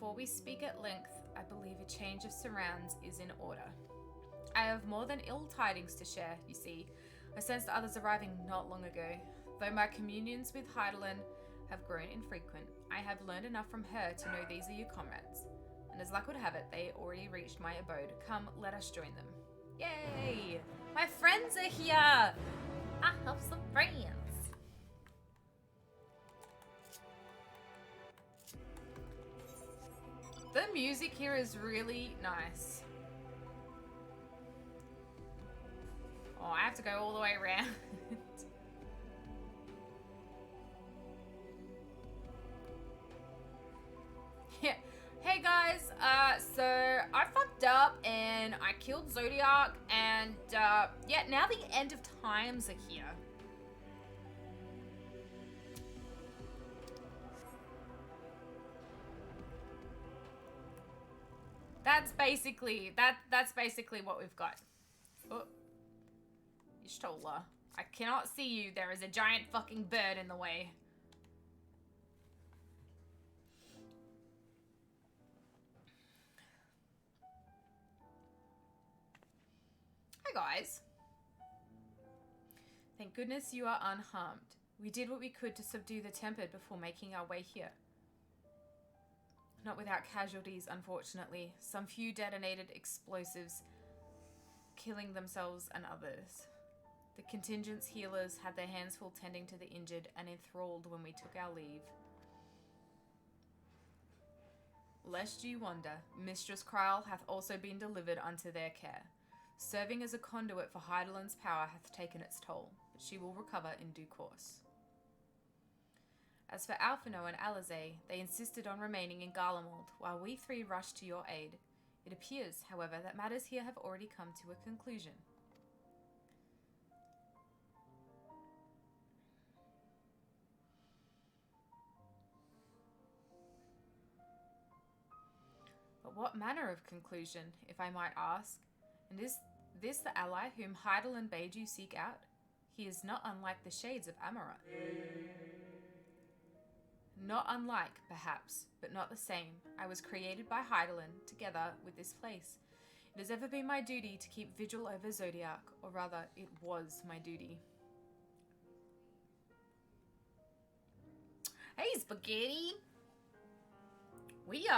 before we speak at length, I believe a change of surrounds is in order. I have more than ill tidings to share, you see. I sensed others arriving not long ago. Though my communions with Heidelin have grown infrequent, I have learned enough from her to know these are your comrades. And as luck would have it, they already reached my abode. Come, let us join them. Yay! My friends are here! I have some friends. The music here is really nice. Oh, I have to go all the way around. Yeah. Hey guys, so I fucked up and I killed Zodiac and yeah, now the end of times are here. That's basically what we've got. Oh. Ishtola. I cannot see you. There is a giant fucking bird in the way. Hi guys. Thank goodness you are unharmed. We did what we could to subdue the Tempered before making our way here. Not without casualties, unfortunately. Some few detonated explosives, killing themselves and others. The contingent's healers had their hands full tending to the injured and enthralled when we took our leave. Lest you wonder, Mistress Kryle hath also been delivered unto their care. Serving as a conduit for Heidelin's power hath taken its toll, but she will recover in due course. As for Alphino and Alizé, they insisted on remaining in Garlemald, while we three rushed to your aid. It appears, however, that matters here have already come to a conclusion. But what manner of conclusion, if I might ask? And is this the ally whom Heidelin bade you seek out? He is not unlike the shades of Amaranth. Not unlike, perhaps, but not the same. I was created by Heidelin, together with this place. It has ever been my duty to keep vigil over Zodiac, or rather, it was my duty. Hey, Spaghetti! We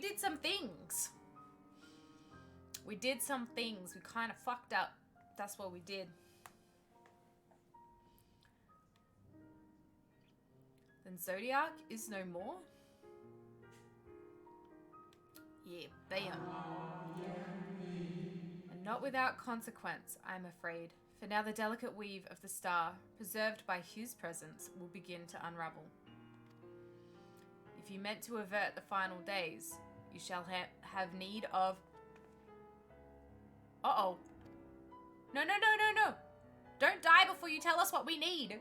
did some things. We did some things. We kind of fucked up. That's what we did. Then Zodiac is no more? Yeah, bam. And not without consequence, I'm afraid. For now the delicate weave of the star, preserved by his presence, will begin to unravel. If you meant to avert the final days, you shall have need of... Uh-oh. No, no, no, no, no. Don't die before you tell us what we need.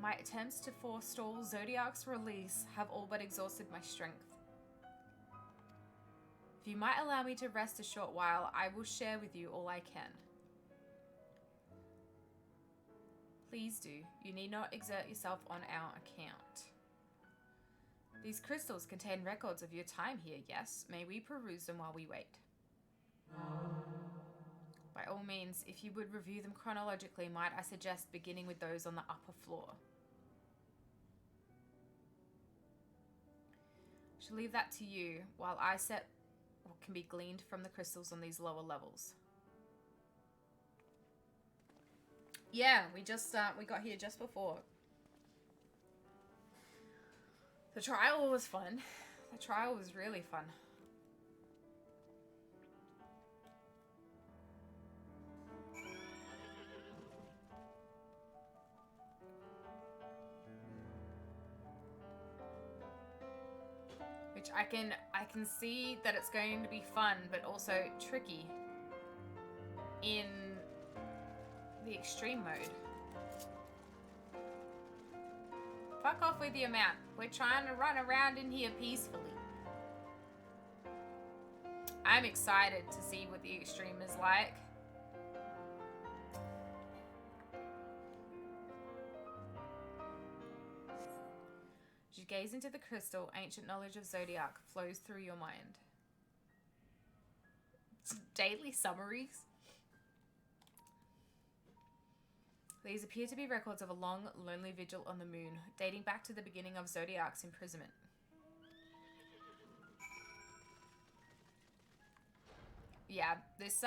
My attempts to forestall Zodiac's release have all but exhausted my strength. If you might allow me to rest a short while, I will share with you all I can. Please do. You need not exert yourself on our account. These crystals contain records of your time here, yes? May we peruse them while we wait? By all means, if you would review them chronologically, might I suggest beginning with those on the upper floor? I shall leave that to you while I set what can be gleaned from the crystals on these lower levels. Yeah, we got here just before. The trial was fun. The trial was really fun. Which I can see that it's going to be fun, but also tricky in the extreme mode. Fuck off with your mouth. We're trying to run around in here peacefully. I'm excited to see what the extreme is like. you gaze into the crystal, ancient knowledge of Zodiac flows through your mind. Daily summaries. These appear to be records of a long, lonely vigil on the moon, dating back to the beginning of Zodiac's imprisonment. Yeah, this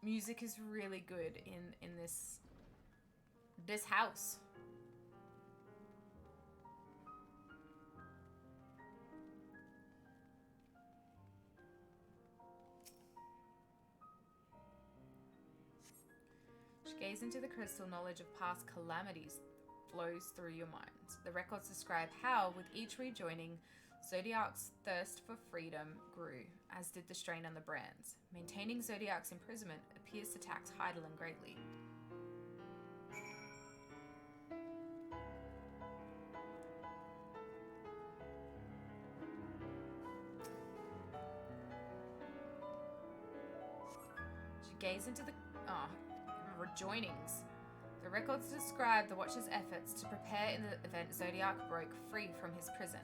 music is really good in this house. Gaze into the crystal, knowledge of past calamities flows through your mind. The records describe how, with each rejoining, Zodiac's thirst for freedom grew, as did the strain on the brands. Maintaining Zodiac's imprisonment appears to tax Hydaelyn greatly. She gazed into the rejoinings. The records describe the Watcher's efforts to prepare in the event Zodiac broke free from his prison.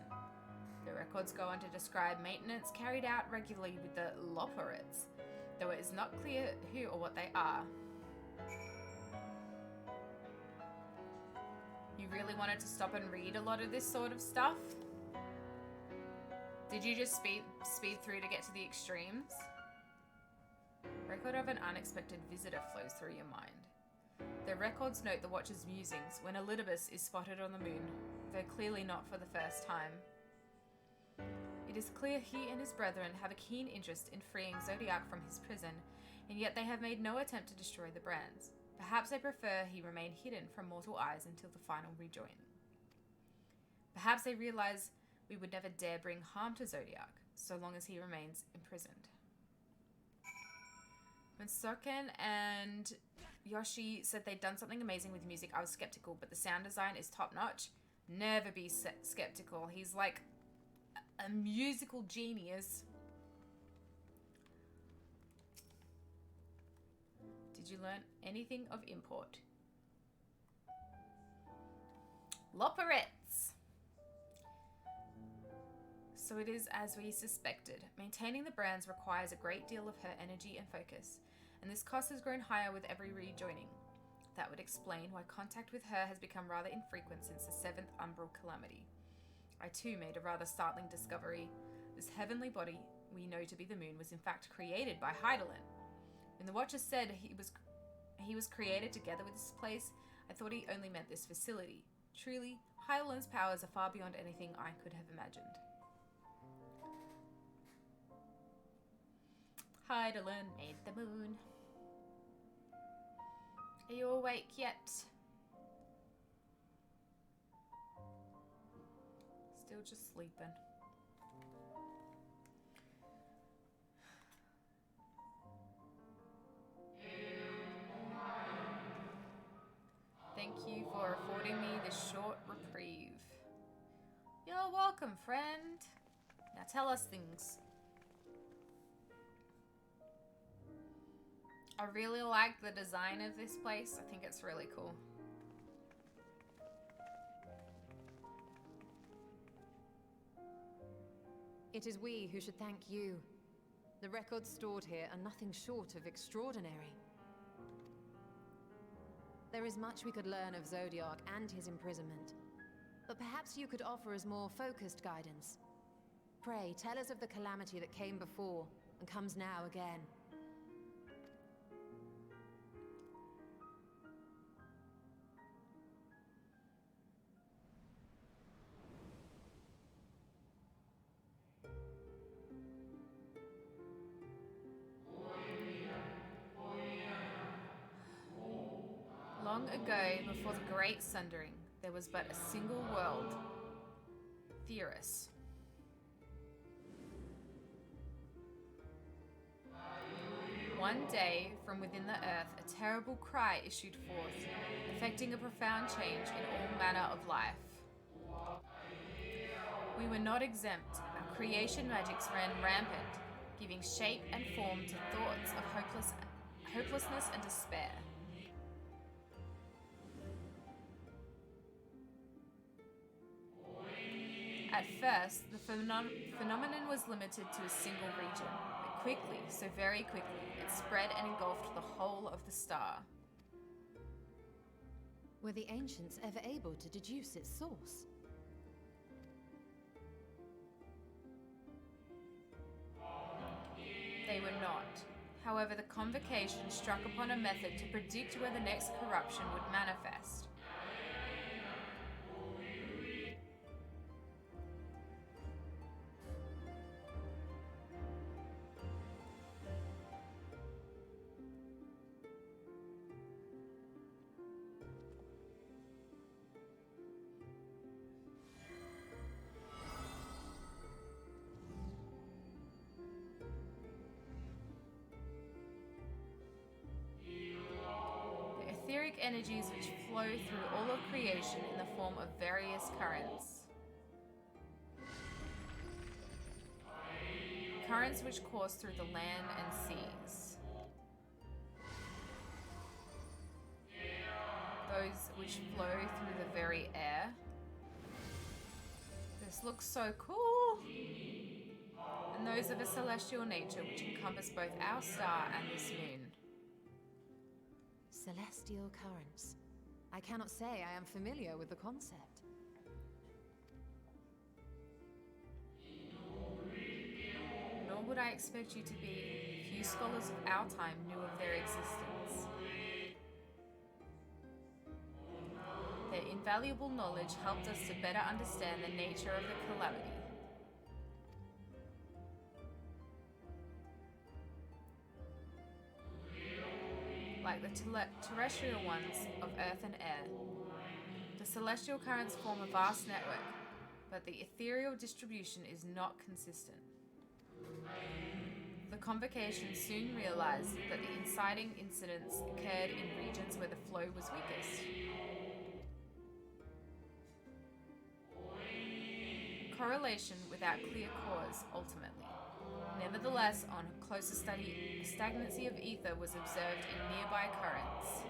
The records go on to describe maintenance carried out regularly with the Loporrits, though it is not clear who or what they are. You really wanted to stop and read a lot of this sort of stuff? Did you just speed through to get to the extremes? Record of an unexpected visitor flows through your mind. The records note the Watcher's musings when Elidibus is spotted on the moon, though clearly not for the first time. It is clear he and his brethren have a keen interest in freeing Zodiac from his prison, and yet they have made no attempt to destroy the brands. Perhaps they prefer he remain hidden from mortal eyes until the final rejoin. Perhaps they realize we would never dare bring harm to Zodiac, so long as he remains imprisoned. When Soken and Yoshi said they'd done something amazing with music, I was skeptical, but the sound design is top-notch. Never be skeptical. He's like a musical genius. Did you learn anything of import? Loporrits! So it is as we suspected. Maintaining the brands requires a great deal of her energy and focus, and this cost has grown higher with every rejoining. That would explain why contact with her has become rather infrequent since the 7th Umbral Calamity. I too made a rather startling discovery. This heavenly body we know to be the moon was in fact created by Hydaelyn. When the Watcher said he was created together with this place, I thought he only meant this facility. Truly, Hydaelyn's powers are far beyond anything I could have imagined. Hydaelyn made the moon. Are you awake yet? Still just sleeping. Thank you for affording me this short reprieve. You're welcome, friend. Now tell us things. I really like the design of this place. I think it's really cool. It is we who should thank you. The records stored here are nothing short of extraordinary. There is much we could learn of Zodiac and his imprisonment, but perhaps you could offer us more focused guidance. Pray, tell us of the calamity that came before and comes now again. Long ago, before the Great Sundering, there was but a single world, Theris. One day, from within the earth, a terrible cry issued forth, affecting a profound change in all manner of life. We were not exempt. Our creation magics ran rampant, giving shape and form to thoughts of hopelessness and despair. At first, the phenomenon was limited to a single region, but quickly, so very quickly, it spread and engulfed the whole of the star. Were the ancients ever able to deduce its source? They were not. However, the convocation struck upon a method to predict where the next corruption would manifest. Etheric energies which flow through all of creation in the form of various currents. Currents which course through the land and seas. Those which flow through the very air. This looks so cool! And those of a celestial nature which encompass both our star and this moon. Celestial currents. I cannot say I am familiar with the concept. Nor would I expect you to be. Few scholars of our time knew of their existence. Their invaluable knowledge helped us to better understand the nature of the calamity. Like the terrestrial ones of earth and air, the celestial currents form a vast network, but the ethereal distribution is not consistent. The convocation soon realized that the inciting incidents occurred in regions where the flow was weakest. Correlation without clear cause, ultimately. Nevertheless, on closer study, a stagnancy of ether was observed in nearby currents.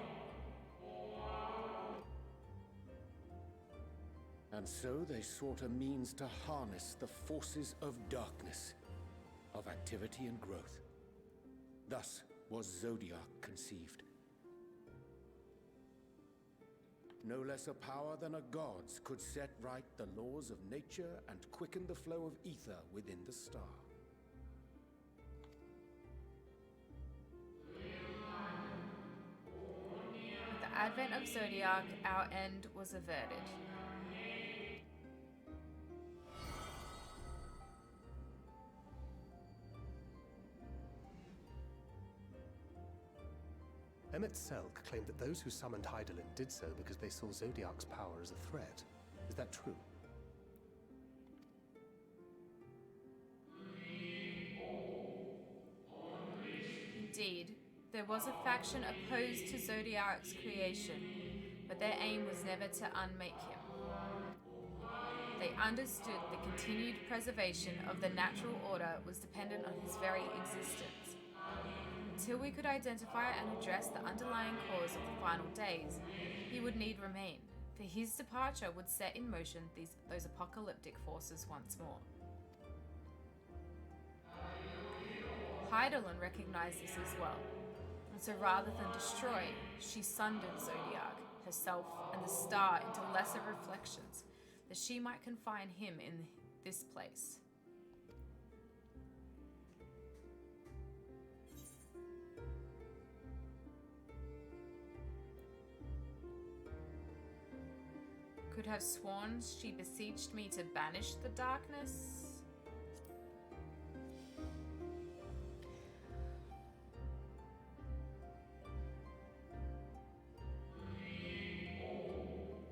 And so they sought a means to harness the forces of darkness, of activity and growth. Thus was Zodiac conceived. No less a power than a god's could set right the laws of nature and quicken the flow of ether within the star. With the advent of Zodiac, our end was averted. Selk claimed that those who summoned Hydaelyn did so because they saw Zodiac's power as a threat. Is that true? Indeed, there was a faction opposed to Zodiac's creation, but their aim was never to unmake him. They understood the continued preservation of the natural order was dependent on his very existence. Until we could identify and address the underlying cause of the final days, he would need remain, for his departure would set in motion those apocalyptic forces once more. Hydaelyn recognized this as well, and so rather than destroy, she sundered Zodiac, herself, and the star into lesser reflections, that she might confine him in this place. Could have sworn she beseeched me to banish the darkness.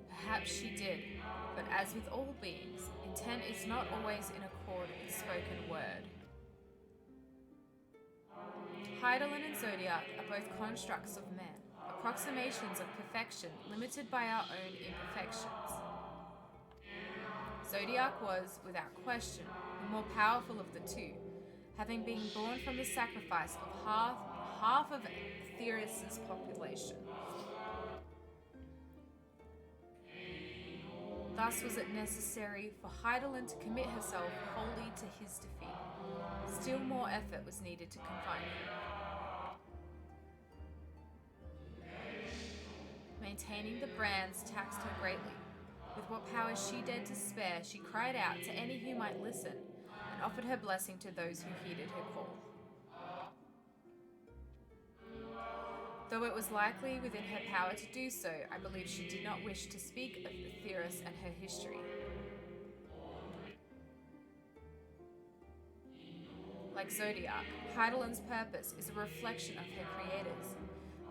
Perhaps she did, but as with all beings, intent is not always in accord with spoken word. Hydaelyn and Zodiac are both constructs of men, approximations of perfection limited by our own imperfections. Zodiac was, without question, the more powerful of the two, having been born from the sacrifice of half of Aetherius' population. Thus was it necessary for Hydaelyn to commit herself wholly to his defeat. Still more effort was needed to confine him. Maintaining the brands taxed her greatly. With what powers she dared to spare, she cried out to any who might listen, and offered her blessing to those who heeded her call. Though it was likely within her power to do so, I believe she did not wish to speak of Theris and her history. Like Zodiac, Hydaelyn's purpose is a reflection of her creators.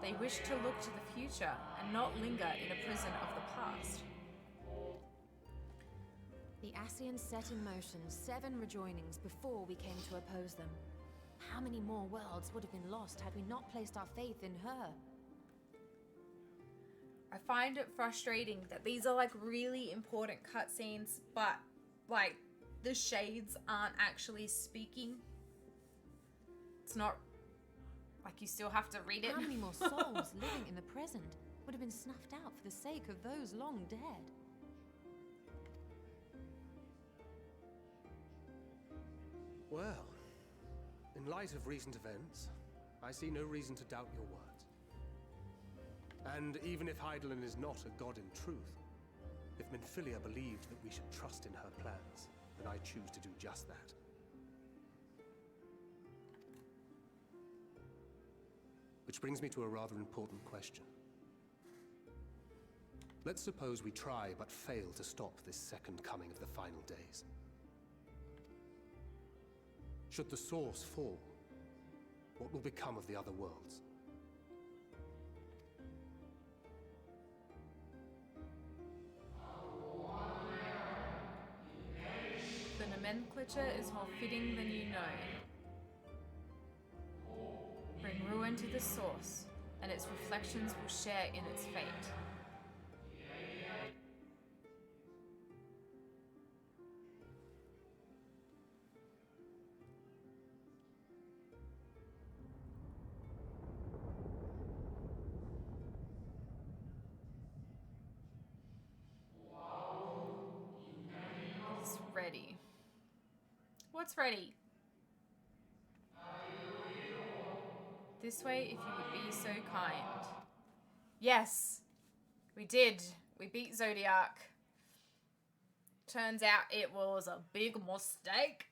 They wish to look to the future and not linger in a prison of the past. The Ascians set in motion 7 rejoinings before we came to oppose them. How many more worlds would have been lost had we not placed our faith in her? I find it frustrating that these are like really important cutscenes, but like the shades aren't actually speaking. It's not like you still have to read it. How many more souls living in the present would have been snuffed out for the sake of those long dead? Well, in light of recent events, I see no reason to doubt your words. And even if Hydaelyn is not a god in truth, if Minfilia believed that we should trust in her plans, then I choose to do just that. Which brings me to a rather important question. Let's suppose we try but fail to stop this second coming of the final days. Should the source fall, what will become of the other worlds? The nomenclature is more fitting than you know. Bring ruin to the source, and its reflections will share in its fate. It's ready. What's ready? This way, if you would be so kind. Yes, we did. We beat Zodiac. Turns out it was a big mistake.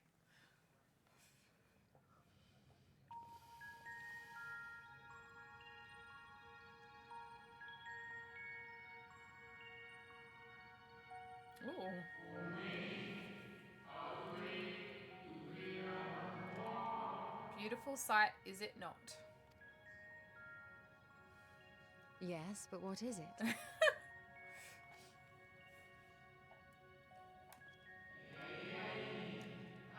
Ooh. Beautiful sight, is it not? Yes, but what is it?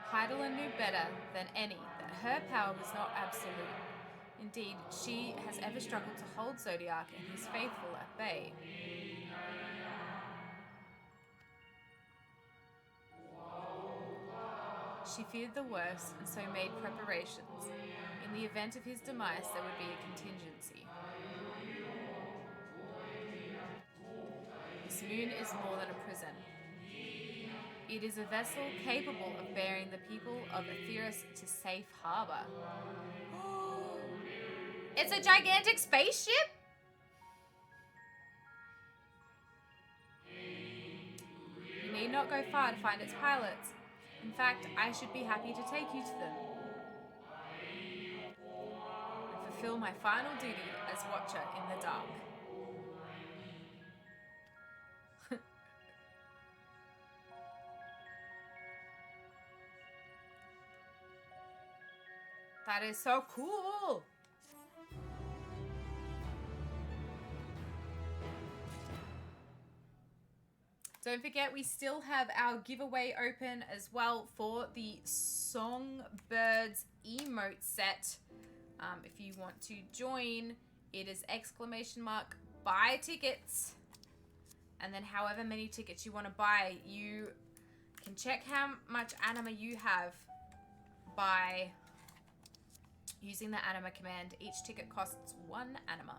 Hydaelyn knew better than any that her power was not absolute. Indeed, she has ever struggled to hold Zodiac and his faithful at bay. She feared the worst and so made preparations. In the event of his demise, there would be a contingency. This moon is more than a prison. It is a vessel capable of bearing the people of Aetheris to safe harbor. It's a gigantic spaceship? You need not go far to find its pilots. In fact, I should be happy to take you to them. And fulfill my final duty as Watcher in the dark. That is so cool! Don't forget, we still have our giveaway open as well for the Songbirds emote set. If you want to join, it is ! buy tickets. And then however many tickets you want to buy, you can check how much anima you have by using the anima command. Each ticket costs 1 anima.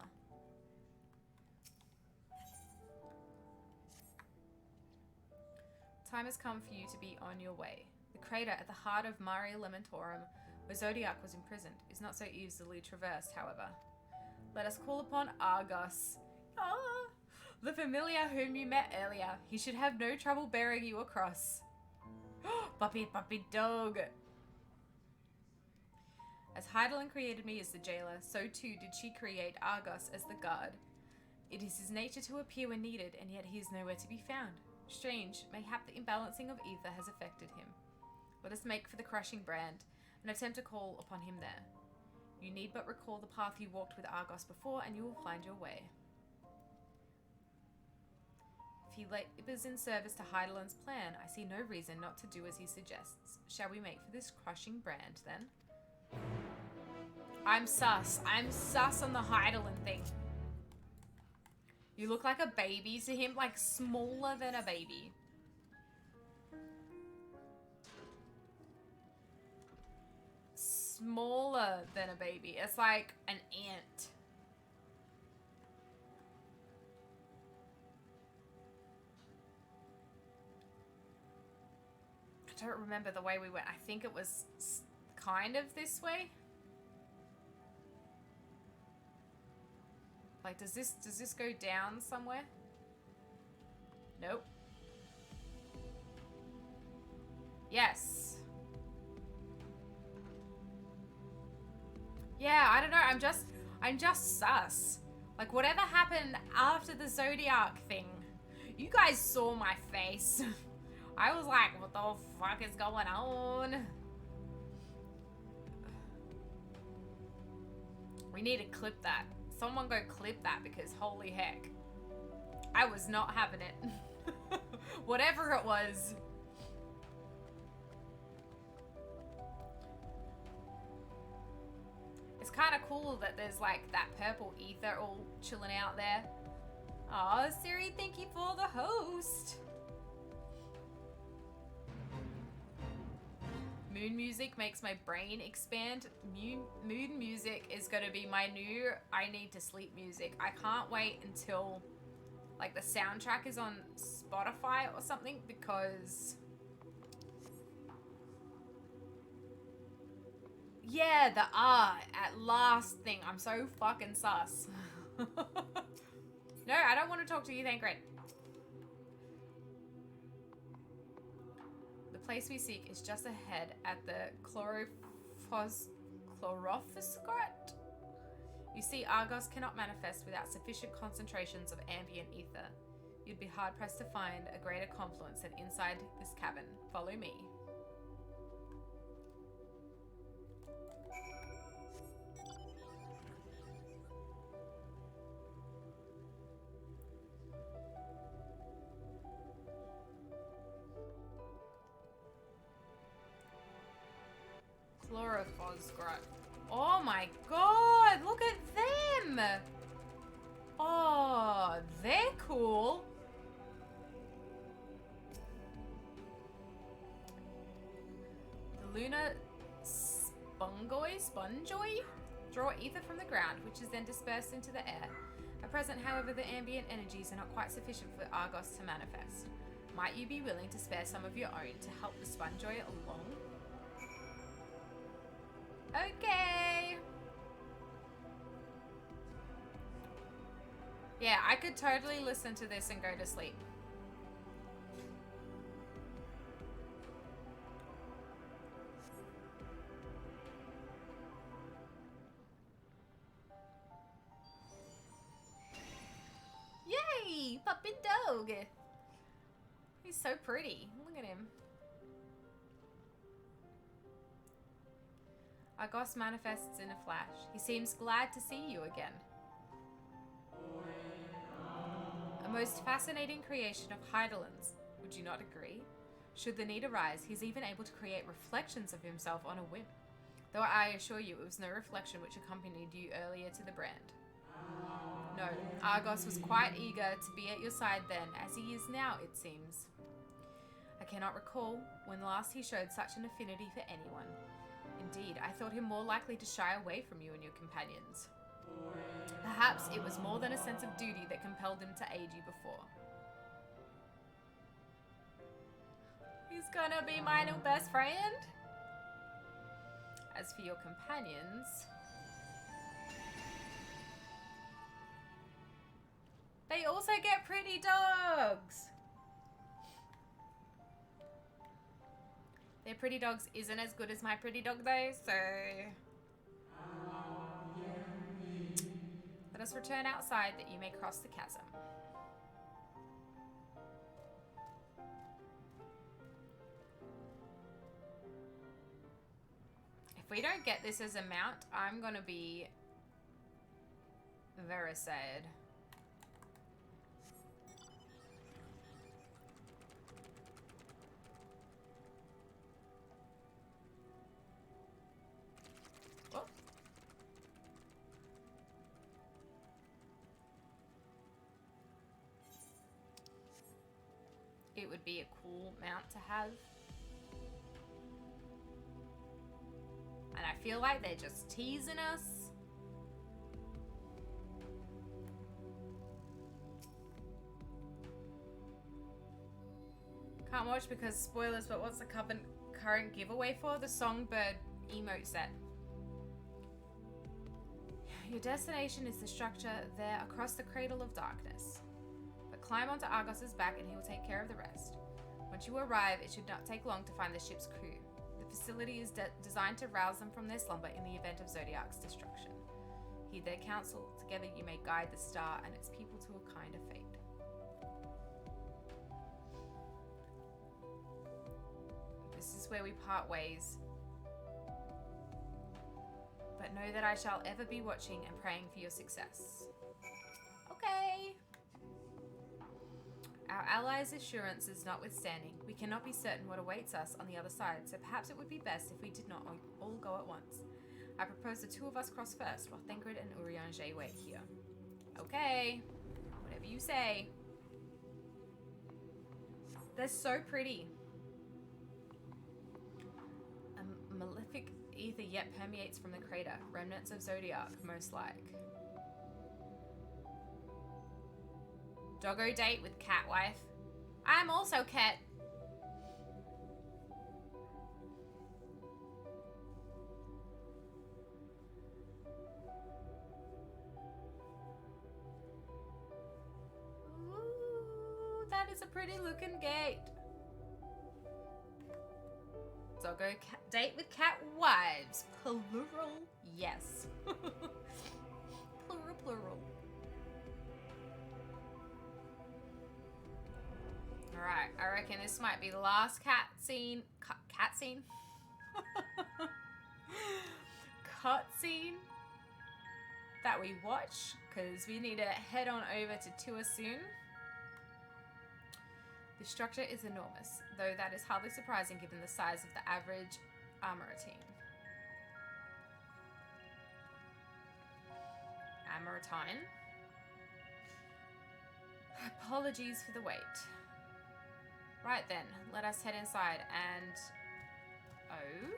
time has come for you to be on your way. The crater at the heart of Mare Elementorum, where Zodiac was imprisoned, is not so easily traversed, however. Let us call upon Argos. Ah, the familiar whom you met earlier. He should have no trouble bearing you across. Puppy dog. As Heidelin created me as the jailer, so too did she create Argos as the guard. It is his nature to appear when needed, and yet he is nowhere to be found. Strange, mayhap the imbalancing of ether has affected him. Let us make for the crushing brand, and attempt to call upon him there. You need but recall the path you walked with Argos before, and you will find your way. If he labors in service to Heidelin's plan, I see no reason not to do as he suggests. Shall we make for this crushing brand, then? I'm sus. I'm sus on the Heidelin thing. You look like a baby to him, like smaller than a baby. Smaller than a baby. It's like an ant. I don't remember the way we went. I think it was kind of this way. Like, does this go down somewhere? Nope. Yes. Yeah, I don't know. I'm just sus. Like, whatever happened after the Zodiac thing, you guys saw my face. I was like, what the fuck is going on? We need to clip that. Someone go clip that, because holy heck. I was not having it. Whatever it was. It's kind of cool that there's like that purple ether all chilling out there. Aw, Siri, thank you for the host. Moon music makes my brain expand. Moon music is going to be my new I need to sleep music. I can't wait until like the soundtrack is on Spotify or something, because yeah, the at last thing. I'm so fucking sus. No, I don't want to talk to you, thank Red. The place we seek is just ahead at the Chlorophyskrat. You see, Argos cannot manifest without sufficient concentrations of ambient ether. You'd be hard-pressed to find a greater confluence than inside this cabin. Follow me. Chlorophyskrat. Oh my god, look at them! Oh, they're cool. The lunar spongoy draw ether from the ground, which is then dispersed into the air. At present, however, the ambient energies are not quite sufficient for Argos to manifest. Might you be willing to spare some of your own to help the spongoy along? Okay. Yeah, I could totally listen to this and go to sleep. Yay! Puppy dog! He's so pretty. Look at him. Argos manifests in a flash. He seems glad to see you again. A most fascinating creation of Heidelin's. Would you not agree? Should the need arise, he's even able to create reflections of himself on a whim. Though I assure you it was no reflection which accompanied you earlier to the brand. No, Argos was quite eager to be at your side then, as he is now, it seems. I cannot recall when last he showed such an affinity for anyone. Indeed, I thought him more likely to shy away from you and your companions. Perhaps it was more than a sense of duty that compelled him to aid you before. He's gonna be my new best friend. As for your companions, they also get pretty dogs. Their pretty dogs isn't as good as my pretty dog though, so let us return outside that you may cross the chasm. If we don't get this as a mount, I'm gonna be very sad. Oh. It would be a cool mount to have. And I feel like they're just teasing us. Can't watch because spoilers, but what's the current giveaway for? The Songbird emote set. Your destination is the structure there across the Cradle of Darkness. But climb onto Argos's back and he will take care of the rest. Once you arrive, it should not take long to find the ship's crew. The facility is designed to rouse them from their slumber in the event of Zodiac's destruction. Heed their counsel. Together you may guide the star and its people to a kinder fate. This is where we part ways. But know that I shall ever be watching and praying for your success. Okay. Our allies' assurances notwithstanding, we cannot be certain what awaits us on the other side, so perhaps it would be best if we did not all go at once. I propose the two of us cross first, while Thengrid and Urianger wait here. Okay. Whatever you say. They're so pretty. A malefic ether yet permeates from the crater. Remnants of Zodiac, most like. Doggo date with cat wife. I'm also cat. Ooh, that is a pretty looking gate. Doggo date with cat wives. Plural, yes. Plural, plural. Alright, I reckon this might be the last cat scene. Cat scene? Cut scene that we watch, because we need to head on over to Tour soon. The structure is enormous, though that is hardly surprising given the size of the average armorer team. Armoretine. Apologies for the wait. Right then, let us head inside and... Oh?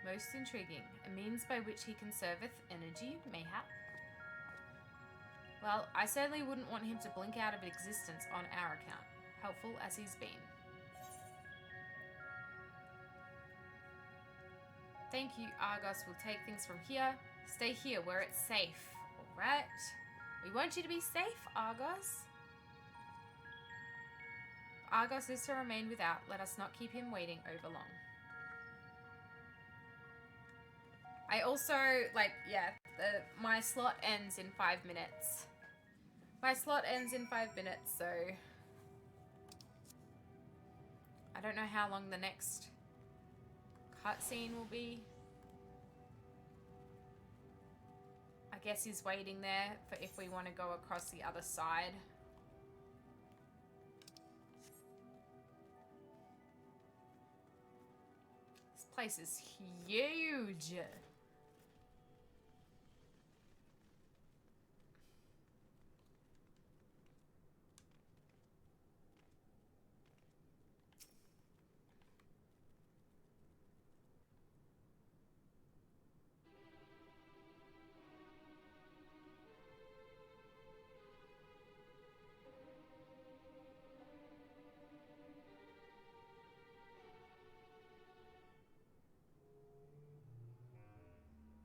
Most intriguing. A means by which he conserveth energy, mayhap? Well, I certainly wouldn't want him to blink out of existence on our account, helpful as he's been. Thank you, Argos will take things from here. Stay here where it's safe, alright? We want you to be safe, Argos. If Argos is to remain without, let us not keep him waiting over long. I also, like, yeah, my slot ends in 5 minutes. My slot ends in 5 minutes, so... I don't know how long the next cutscene will be. I guess he's waiting there for if we want to go across the other side. This place is huge.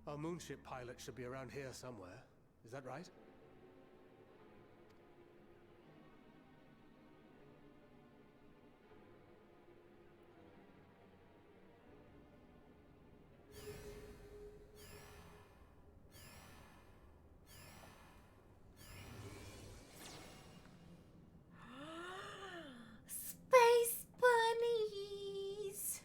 Our moonship pilot should be around here somewhere. Is that right? Space bunnies.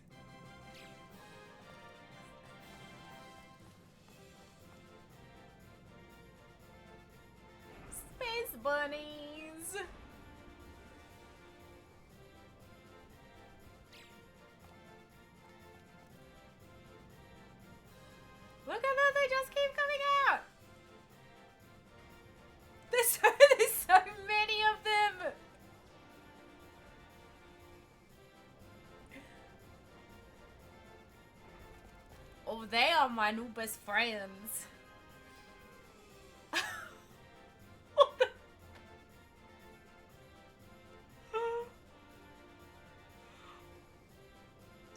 Space bunnies. Look at that, they just keep coming out. There's so many of them. Oh, they are my new best friends. What the-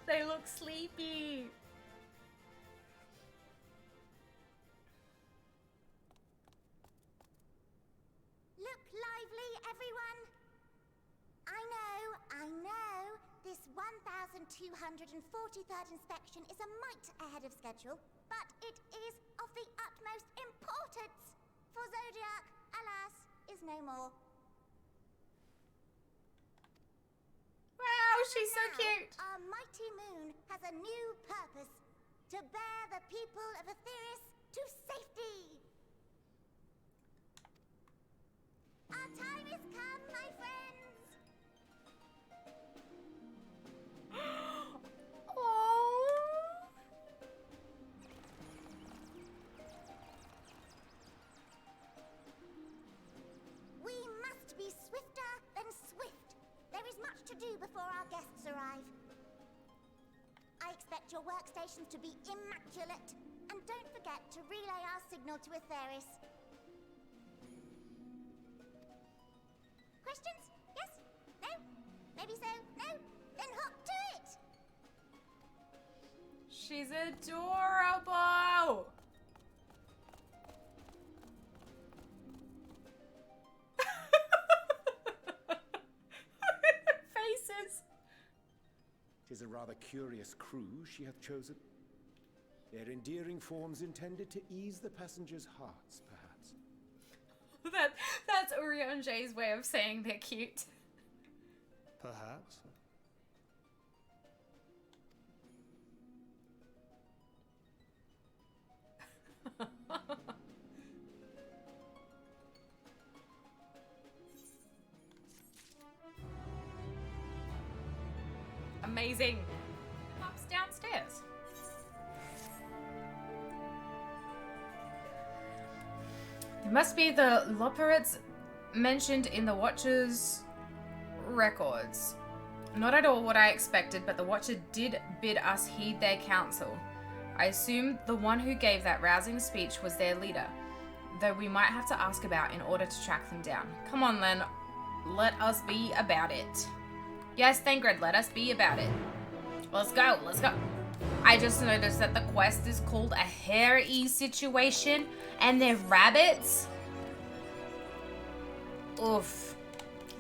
They look sleepy. Look lively, everyone! I know, this 1243rd inspection is a mite ahead of schedule, but it is of the utmost importance, for Zodiac, alas, is no more. Wow, she's so Now, cute. our mighty moon has a new purpose, to bear the people of Etheris to safety. Our time has come, my friends! Oh. We must be swifter than swift. There is much to do before our guests arrive. I expect your workstations to be immaculate, and don't forget to relay our signal to Etheris. Questions? Yes? No? Maybe so? No? Then hop to it! She's adorable. Faces. 'Tis a rather curious crew she hath chosen. Their endearing forms intended to ease the passengers' hearts, perhaps. That's Urianger's way of saying they're cute. Perhaps. Amazing. Up's downstairs. It must be the Loporrits mentioned in the Watcher's records. Not at all what I expected, but the Watcher did bid us heed their counsel. I assume the one who gave that rousing speech was their leader, though we might have to ask about in order to track them down. Come on, Len. Let us be about it. Yes, Thangred, let us be about it. Let's go, let's go. I just noticed that the quest is called a Harey situation, and they're rabbits. Oof.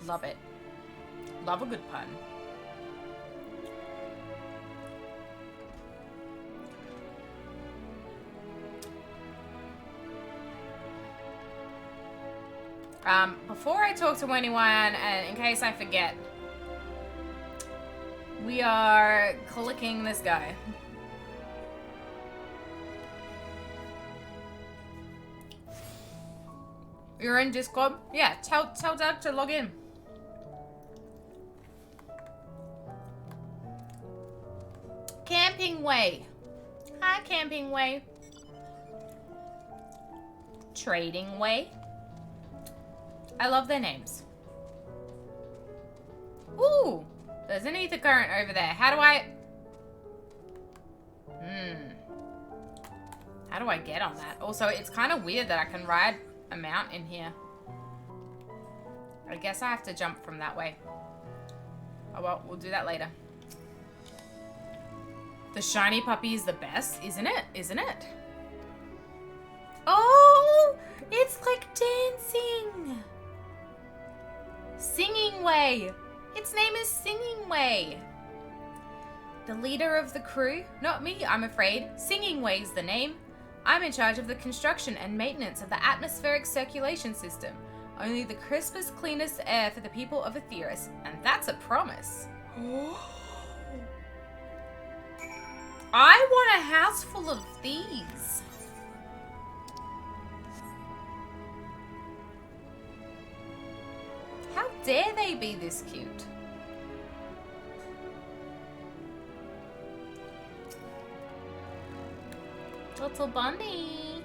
Love it. Love a good pun. Before I talk to anyone, and in case I forget, we are clicking this guy. You're in Discord? Yeah, tell Doug to log in. Campingway. Hi, Campingway. Tradingway. I love their names. Ooh, there's an ether current over there. How do I... How do I get on that? Also, it's kind of weird that I can ride a mount in here. I guess I have to jump from that way. Oh well, we'll do that later. The shiny puppy is the best, isn't it? Isn't it? dancing! Singingway! Its name is Singingway! The leader of the crew? Not me, I'm afraid. Singingway's the name. I'm in charge of the construction and maintenance of the atmospheric circulation system. Only the crispest, cleanest air for the people of Aetheris, and that's a promise. I want a house full of these. How dare they be this cute? Little bunny.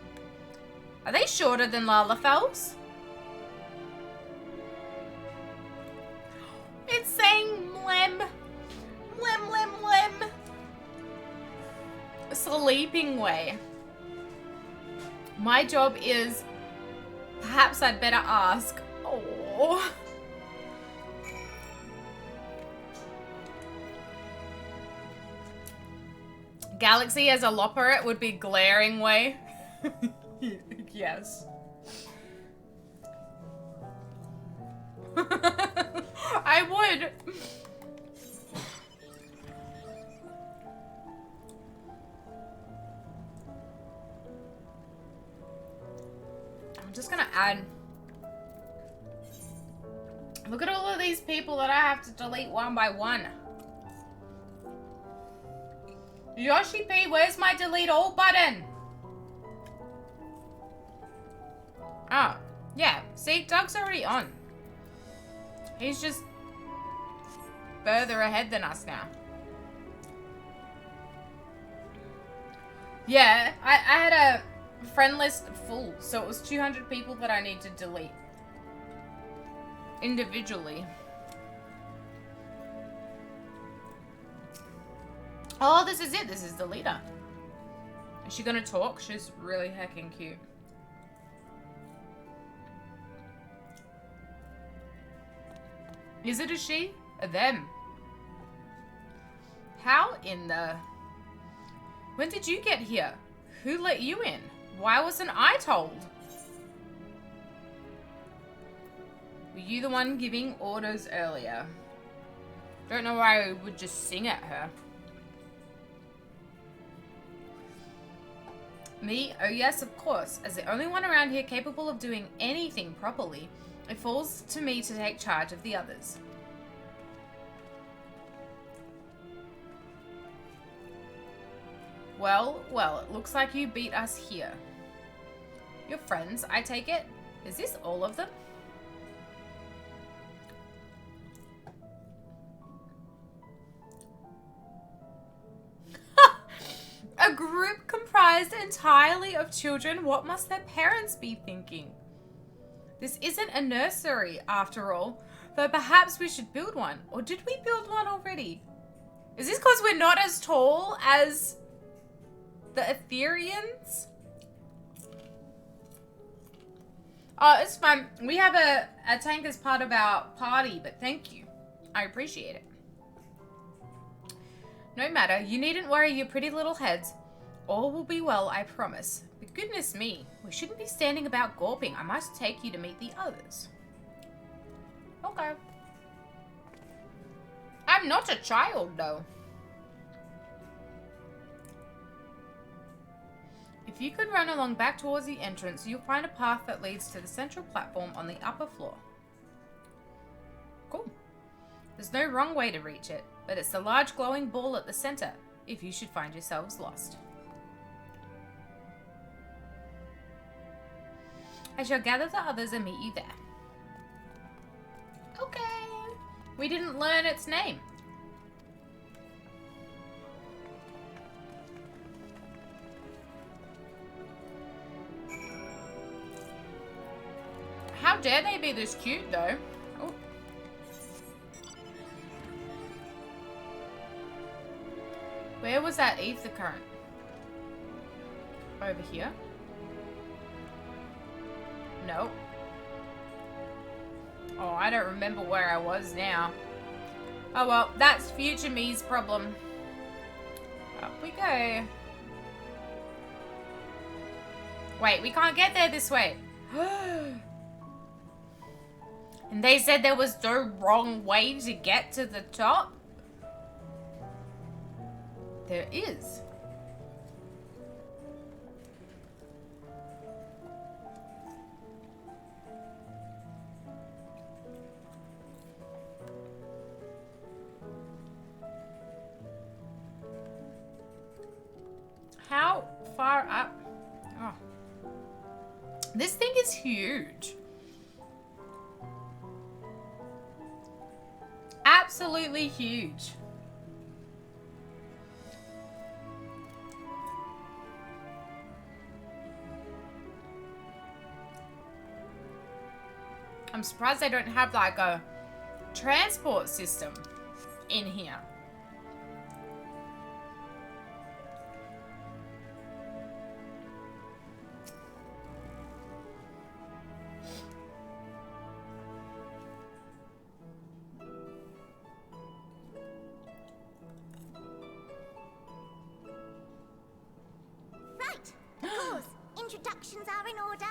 Are they shorter than Lalafels? It's saying Mlem. Mlem, lem, lem. Sleeping way. My job is... Perhaps I'd better ask. Oh. Galaxy as a Loporrit would be Glaringway. Yes. I would. I'm just gonna add. Look at all of these people that I have to delete one by one. Yoshi P, where's my delete all button? Oh, yeah. See, Doug's already on. He's just further ahead than us now. Yeah, I had a friend list full, so it was 200 people that I need to delete. Individually. Oh, this is it. This is the leader. Is she gonna talk? She's really heckin' cute. Is it a she? A them? How in the... When did you get here? Who let you in? Why wasn't I told? Were you the one giving orders earlier? Don't know why I would just sing at her. Me? Oh yes, of course. As the only one around here capable of doing anything properly, it falls to me to take charge of the others. Well, it looks like you beat us here. Your friends, I take it? Is this all of them? A group comprised entirely of children? What must their parents be thinking? This isn't a nursery, after all, though perhaps we should build one. Or did we build one already? Is this because we're not as tall as the Aetherians? Oh, it's fine. We have a tank as part of our party, but thank you. I appreciate it. No matter, you needn't worry your pretty little heads. All will be well, I promise. But goodness me, we shouldn't be standing about gawping. I must take you to meet the others. Okay. I'm not a child, though. If you could run along back towards the entrance, you'll find a path that leads to the central platform on the upper floor. Cool. There's no wrong way to reach it, but it's the large glowing ball at the center, if you should find yourselves lost. I shall gather the others and meet you there. Okay. We didn't learn its name. How dare they be this cute, though? Oh. Where was that ether current? Over here? No. Oh, I don't remember where I was now. Oh well, that's future me's problem. Up we go. Wait, we can't get there this way. And they said there was no wrong way to get to the top? There is. How far up? Oh. This thing is huge. Absolutely huge. I'm surprised they don't have like a transport system in here. Right, of course. Introductions are in order.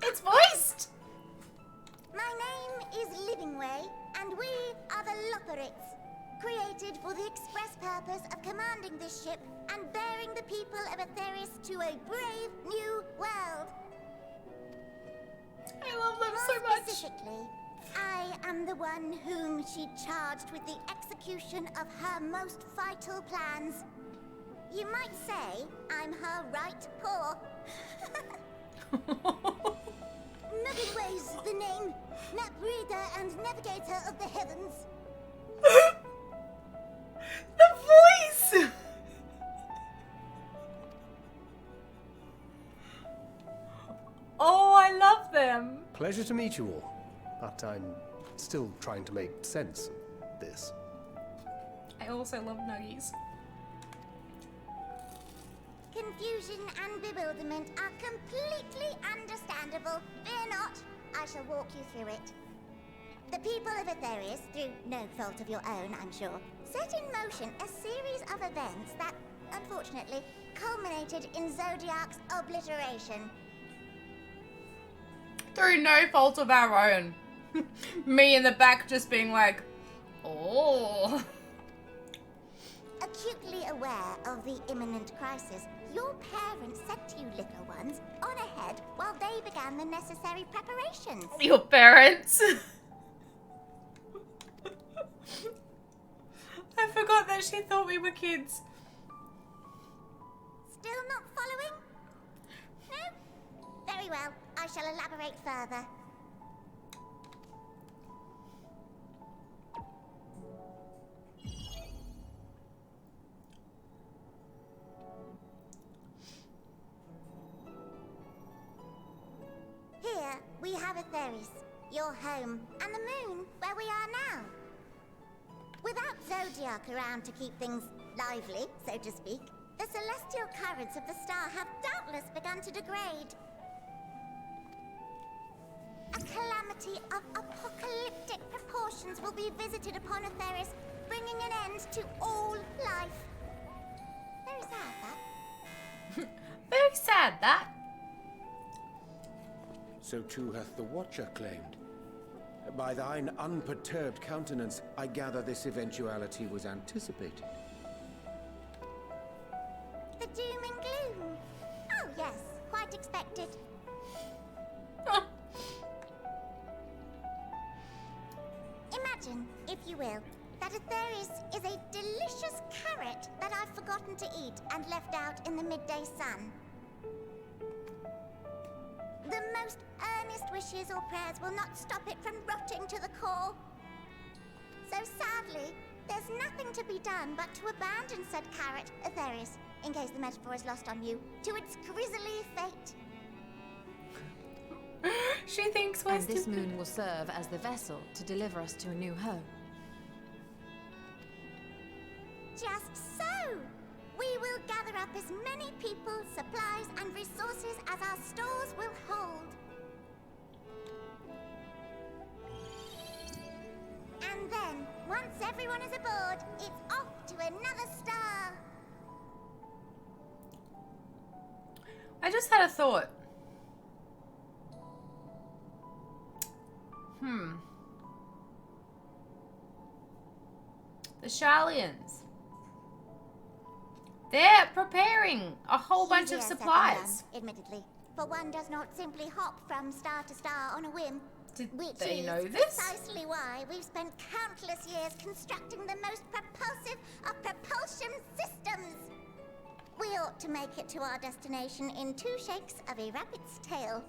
It's voiced! My name is Livingway, and we are the Loporrits, created for the express purpose of commanding this ship and bearing the people of Etheris to a brave new world. I love them so More much. specifically, I am the one whom she charged with the execution of her most vital plans. You might say I'm her right paw. Missingway's the name, map reader and navigator of the heavens. The voice! Oh, I love them. Pleasure to meet you all, but I'm still trying to make sense of this. I also love nuggies. Confusion and bewilderment are completely understandable. Fear not, I shall walk you through it. The people of Etheris, through no fault of your own, I'm sure, set in motion a series of events that, unfortunately, culminated in Zodiac's obliteration. Through no fault of our own. Me in the back just being like, oh. Acutely aware of the imminent crisis, your parents said to you little ones on ahead while they began the necessary preparations. Your parents. I forgot that she thought we were kids. Still not following? No? Very well, I shall elaborate further. Here, we have Etheris, your home, and the moon, where we are now. Without Zodiac around to keep things lively, so to speak, the celestial currents of the star have doubtless begun to degrade. A calamity of apocalyptic proportions will be visited upon Etheris, bringing an end to all life. Very sad, that. Very sad, that. So too hath the Watcher claimed. By thine unperturbed countenance, I gather this eventuality was anticipated. The doom and gloom. Oh yes, quite expected. Imagine, if you will, that Etheris is a delicious carrot that I've forgotten to eat and left out in the midday sun. The most earnest wishes or prayers will not stop it from rotting to the core. So sadly, there's nothing to be done but to abandon said carrot, Etheris, in case the metaphor is lost on you, to its grisly fate. She thinks we're And this stupid. moon will serve as the vessel to deliver us to a new home. Just so! We will gather up as many people, supplies, and resources as our stores will hold. And then, once everyone is aboard, it's off to another star. I just had a thought. The Sharlayans. They're preparing a whole bunch of Easier said than supplies. done, admittedly, for one does not simply hop from star to star on a whim. Did Which they is know this? precisely why we've spent countless years constructing the most propulsive of propulsion systems. We ought to make it to our destination in 2 shakes of a rabbit's tail.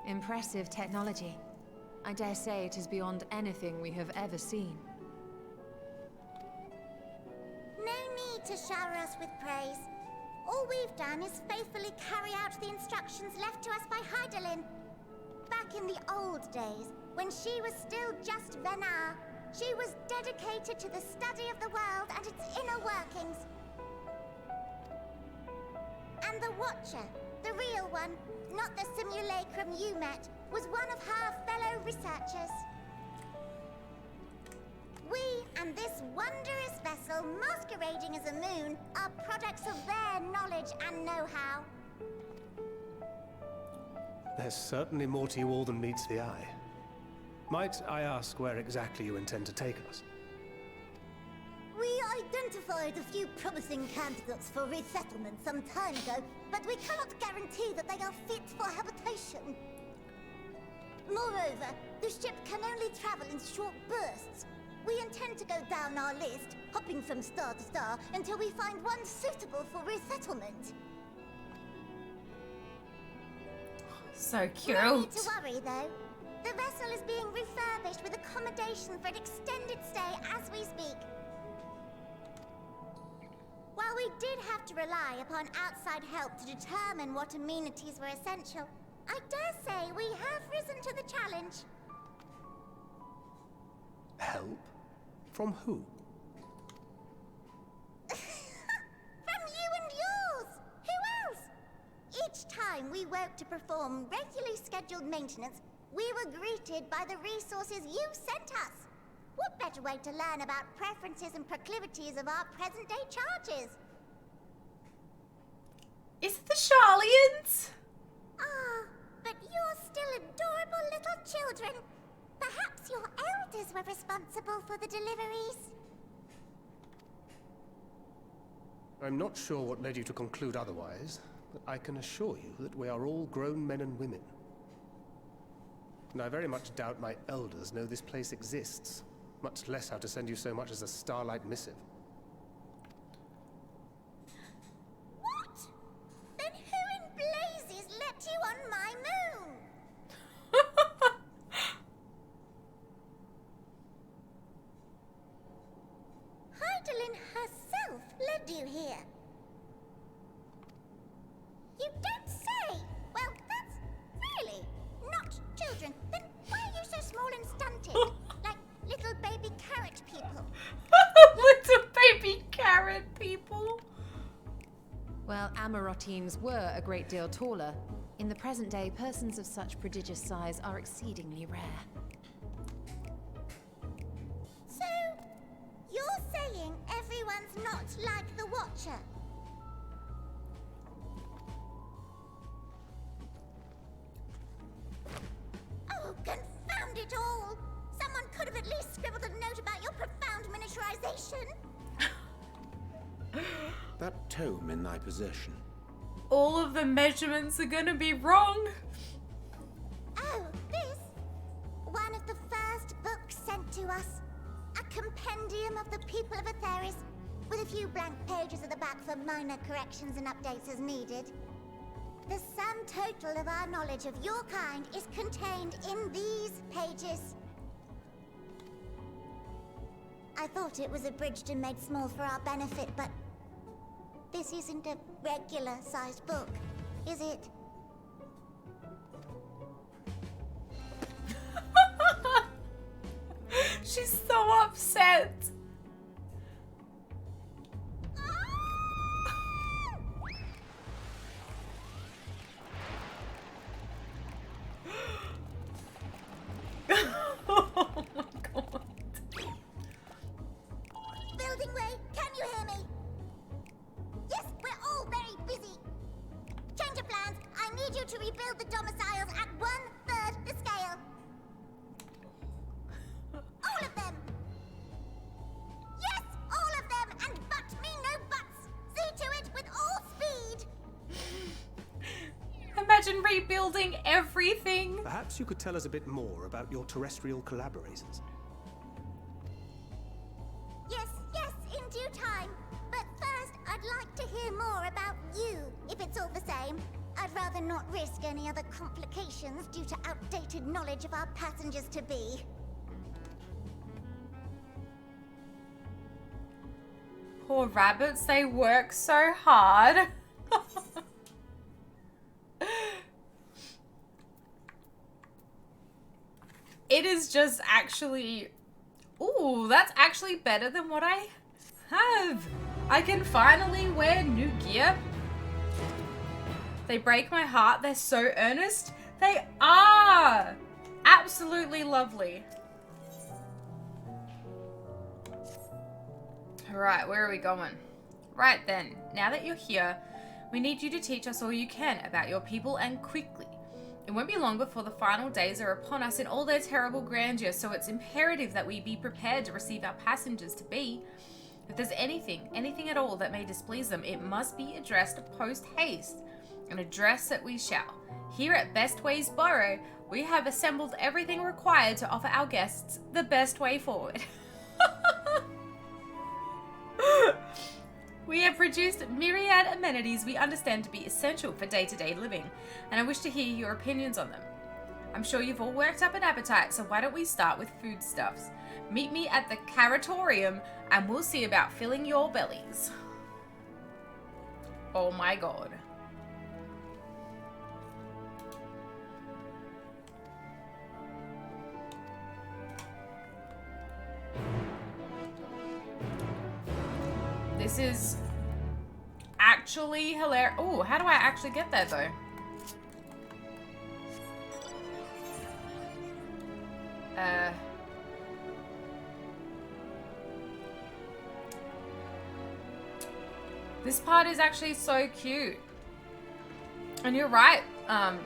Impressive technology. I dare say it is beyond anything we have ever seen. No need to shower us with praise. All we've done is faithfully carry out the instructions left to us by Hydaelyn. Back in the old days, when she was still just Venar, she was dedicated to the study of the world and its inner workings. And the Watcher, the real one, not the simulacrum you met, was one of her fellow researchers. We and this wondrous vessel masquerading as a moon are products of their knowledge and know-how. There's certainly more to you all than meets the eye. Might I ask where exactly you intend to take us? We identified a few promising candidates for resettlement some time ago, but we cannot guarantee that they are fit for habitation. Moreover, the ship can only travel in short bursts. We intend to go down our list, hopping from star to star, until we find one suitable for resettlement. So cute. No need to worry, though. The vessel is being refurbished with accommodation for an extended stay as we speak. While we did have to rely upon outside help to determine what amenities were essential, I dare say we have risen to the challenge. Help? From who? From you and yours! Who else? Each time we woke to perform regularly scheduled maintenance, we were greeted by the resources you sent us. What better way to learn about preferences and proclivities of our present-day charges? Is it the Sharlayans? Ah, but you're still adorable little children. Perhaps your elders were responsible for the deliveries. I'm not sure what led you to conclude otherwise, but I can assure you that we are all grown men and women. And I very much doubt my elders know this place exists, much less how to send you so much as a starlight missive. What? Then who in blazes let you on my moon? Hydaelyn herself led you here. You don't say! Well, that's really not children. Then why are you so small and stunted? Like little baby carrot people. Little baby carrot people. Well, Amarotines were a great deal taller. In the present day, persons of such prodigious size are exceedingly rare. So, you're saying everyone's not like the Watcher? Oh, confound it all! Someone could have at least scribbled a note about your profound miniaturization. That tome in thy possession. All of the measurements are gonna be wrong. Oh, this? One of the first books sent to us. A compendium of the people of Etheris, with a few blank pages at the back for minor corrections and updates as needed. The sum total of our knowledge of your kind is contained in these pages. I thought it was abridged and made small for our benefit, but this isn't a regular-sized book, is it? She's so upset. Oh my god. Buildingway, can you hear me? Yes, we're all very busy. Change of plans. I need you to rebuild building everything. Perhaps you could tell us a bit more about your terrestrial collaborators. Yes, in due time. But first, I'd like to hear more about you, if it's all the same. I'd rather not risk any other complications due to outdated knowledge of our passengers-to-be. Poor rabbits, they work so hard. It is just actually... Ooh, that's actually better than what I have. I can finally wear new gear. They break my heart. They're so earnest. They are. Absolutely lovely. Alright, where are we going? Right then, now that you're here, we need you to teach us all you can about your people and quickly. It won't be long before the final days are upon us in all their terrible grandeur, so it's imperative that we be prepared to receive our passengers to be. If there's anything at all that may displease them, it must be addressed post haste, and address it we shall. Here at Bestway's Borough, we have assembled everything required to offer our guests the best way forward. We have produced myriad amenities we understand to be essential for day-to-day living, and I wish to hear your opinions on them. I'm sure you've all worked up an appetite, so why don't we start with foodstuffs? Meet me at the Carrotorium, and we'll see about filling your bellies. Oh my god. This is actually hilarious. Oh, how do I actually get there though? This part is actually so cute. And you're right,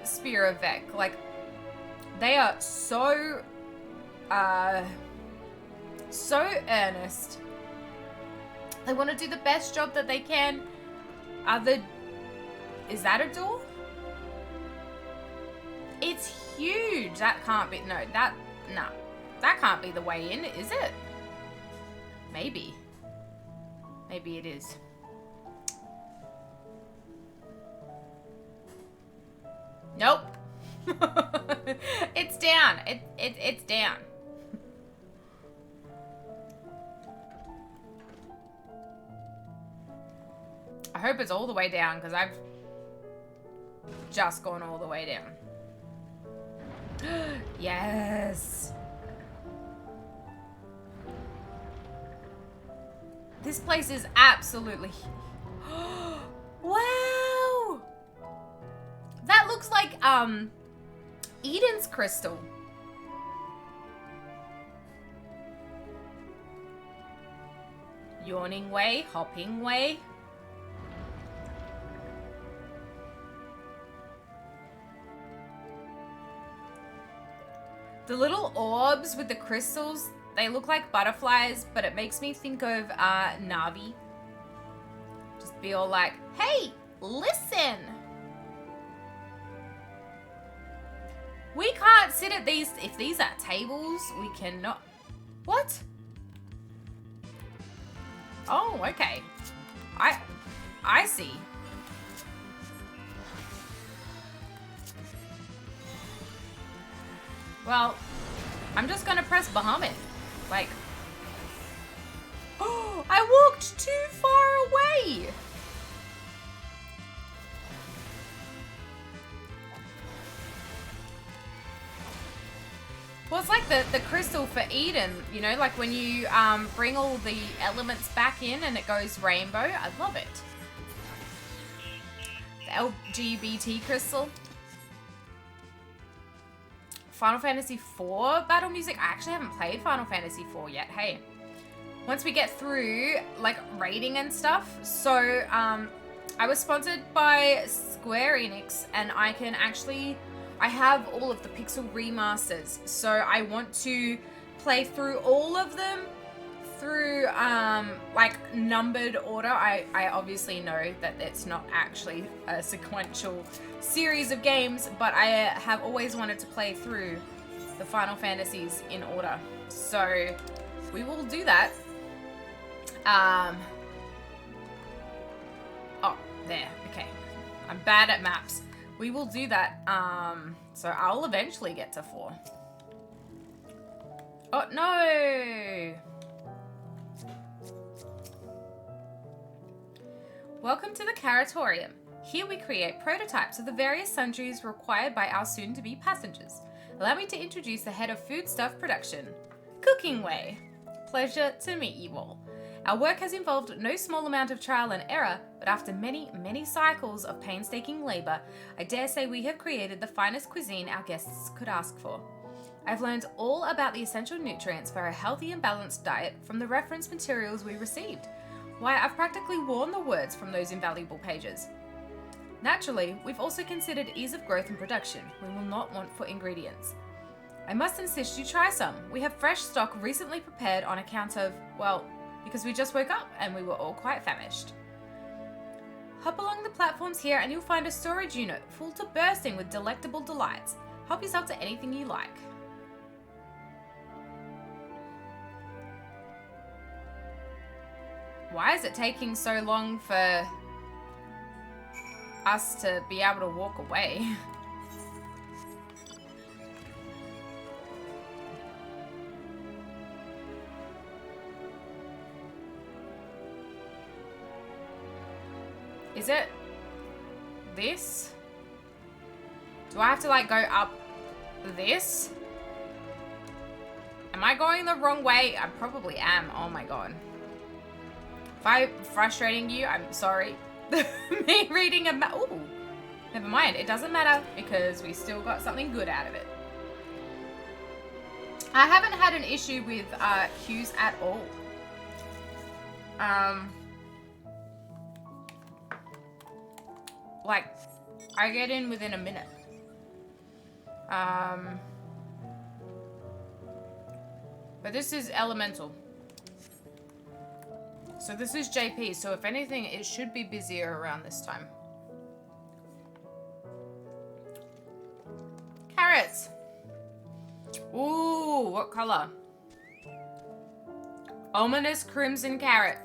Spear of Vec. Like, they are so earnest. They want to do the best job that they can. Is that a door? It's huge. That can't be, no, that can't be the way in, is it? Maybe. Maybe it is. Nope. It's down. It's down. I hope it's all the way down, because I've just gone all the way down. Yes. This place is absolutely... Wow. That looks like, Eden's crystal. Yawningway, Hoppingway. The little orbs with the crystals, they look like butterflies, but it makes me think of Navi. Just be all like, hey, listen! We can't sit at these, if these are tables, we cannot. What? Oh, okay. I see. Well, I'm just gonna press Bahamut. Like, oh, I walked too far away. Well, it's like the crystal for Eden, you know, like when you bring all the elements back in and it goes rainbow. I love it. The LGBT crystal. Final Fantasy IV battle music. I actually haven't played Final Fantasy IV yet. Hey, once we get through like raiding and stuff. So I was sponsored by Square Enix, and I have all of the Pixel remasters. So I want to play through all of them through like numbered order. I obviously know that it's not actually a sequential series of games, but I have always wanted to play through the Final Fantasies in order. So we will do that. Oh, there. Okay. I'm bad at maps. We will do that. So I'll eventually get to 4. Oh, no! Welcome to the Carrotorium. Here we create prototypes of the various sundries required by our soon-to-be passengers. Allow me to introduce the head of foodstuff production, Cookingway. Pleasure to meet you all. Our work has involved no small amount of trial and error, but after many, many cycles of painstaking labor, I dare say we have created the finest cuisine our guests could ask for. I've learned all about the essential nutrients for a healthy and balanced diet from the reference materials we received. Why, I've practically worn the words from those invaluable pages. Naturally, we've also considered ease of growth and production. We will not want for ingredients. I must insist you try some. We have fresh stock recently prepared on account of, well, because we just woke up and we were all quite famished. Hop along the platforms here and you'll find a storage unit full to bursting with delectable delights. Help yourself to anything you like. Why is it taking so long for us to be able to walk away? Is it this? Do I have to like go up this? Am I going the wrong way? I probably am. Oh my god. If I'm frustrating you, I'm sorry. Me reading a map. Ooh. Never mind. It doesn't matter because we still got something good out of it. I haven't had an issue with queues at all. Like, I get in within a minute. But this is elemental. So this is JP, so if anything, it should be busier around this time. Carrots! Ooh, what color? Ominous crimson carrot.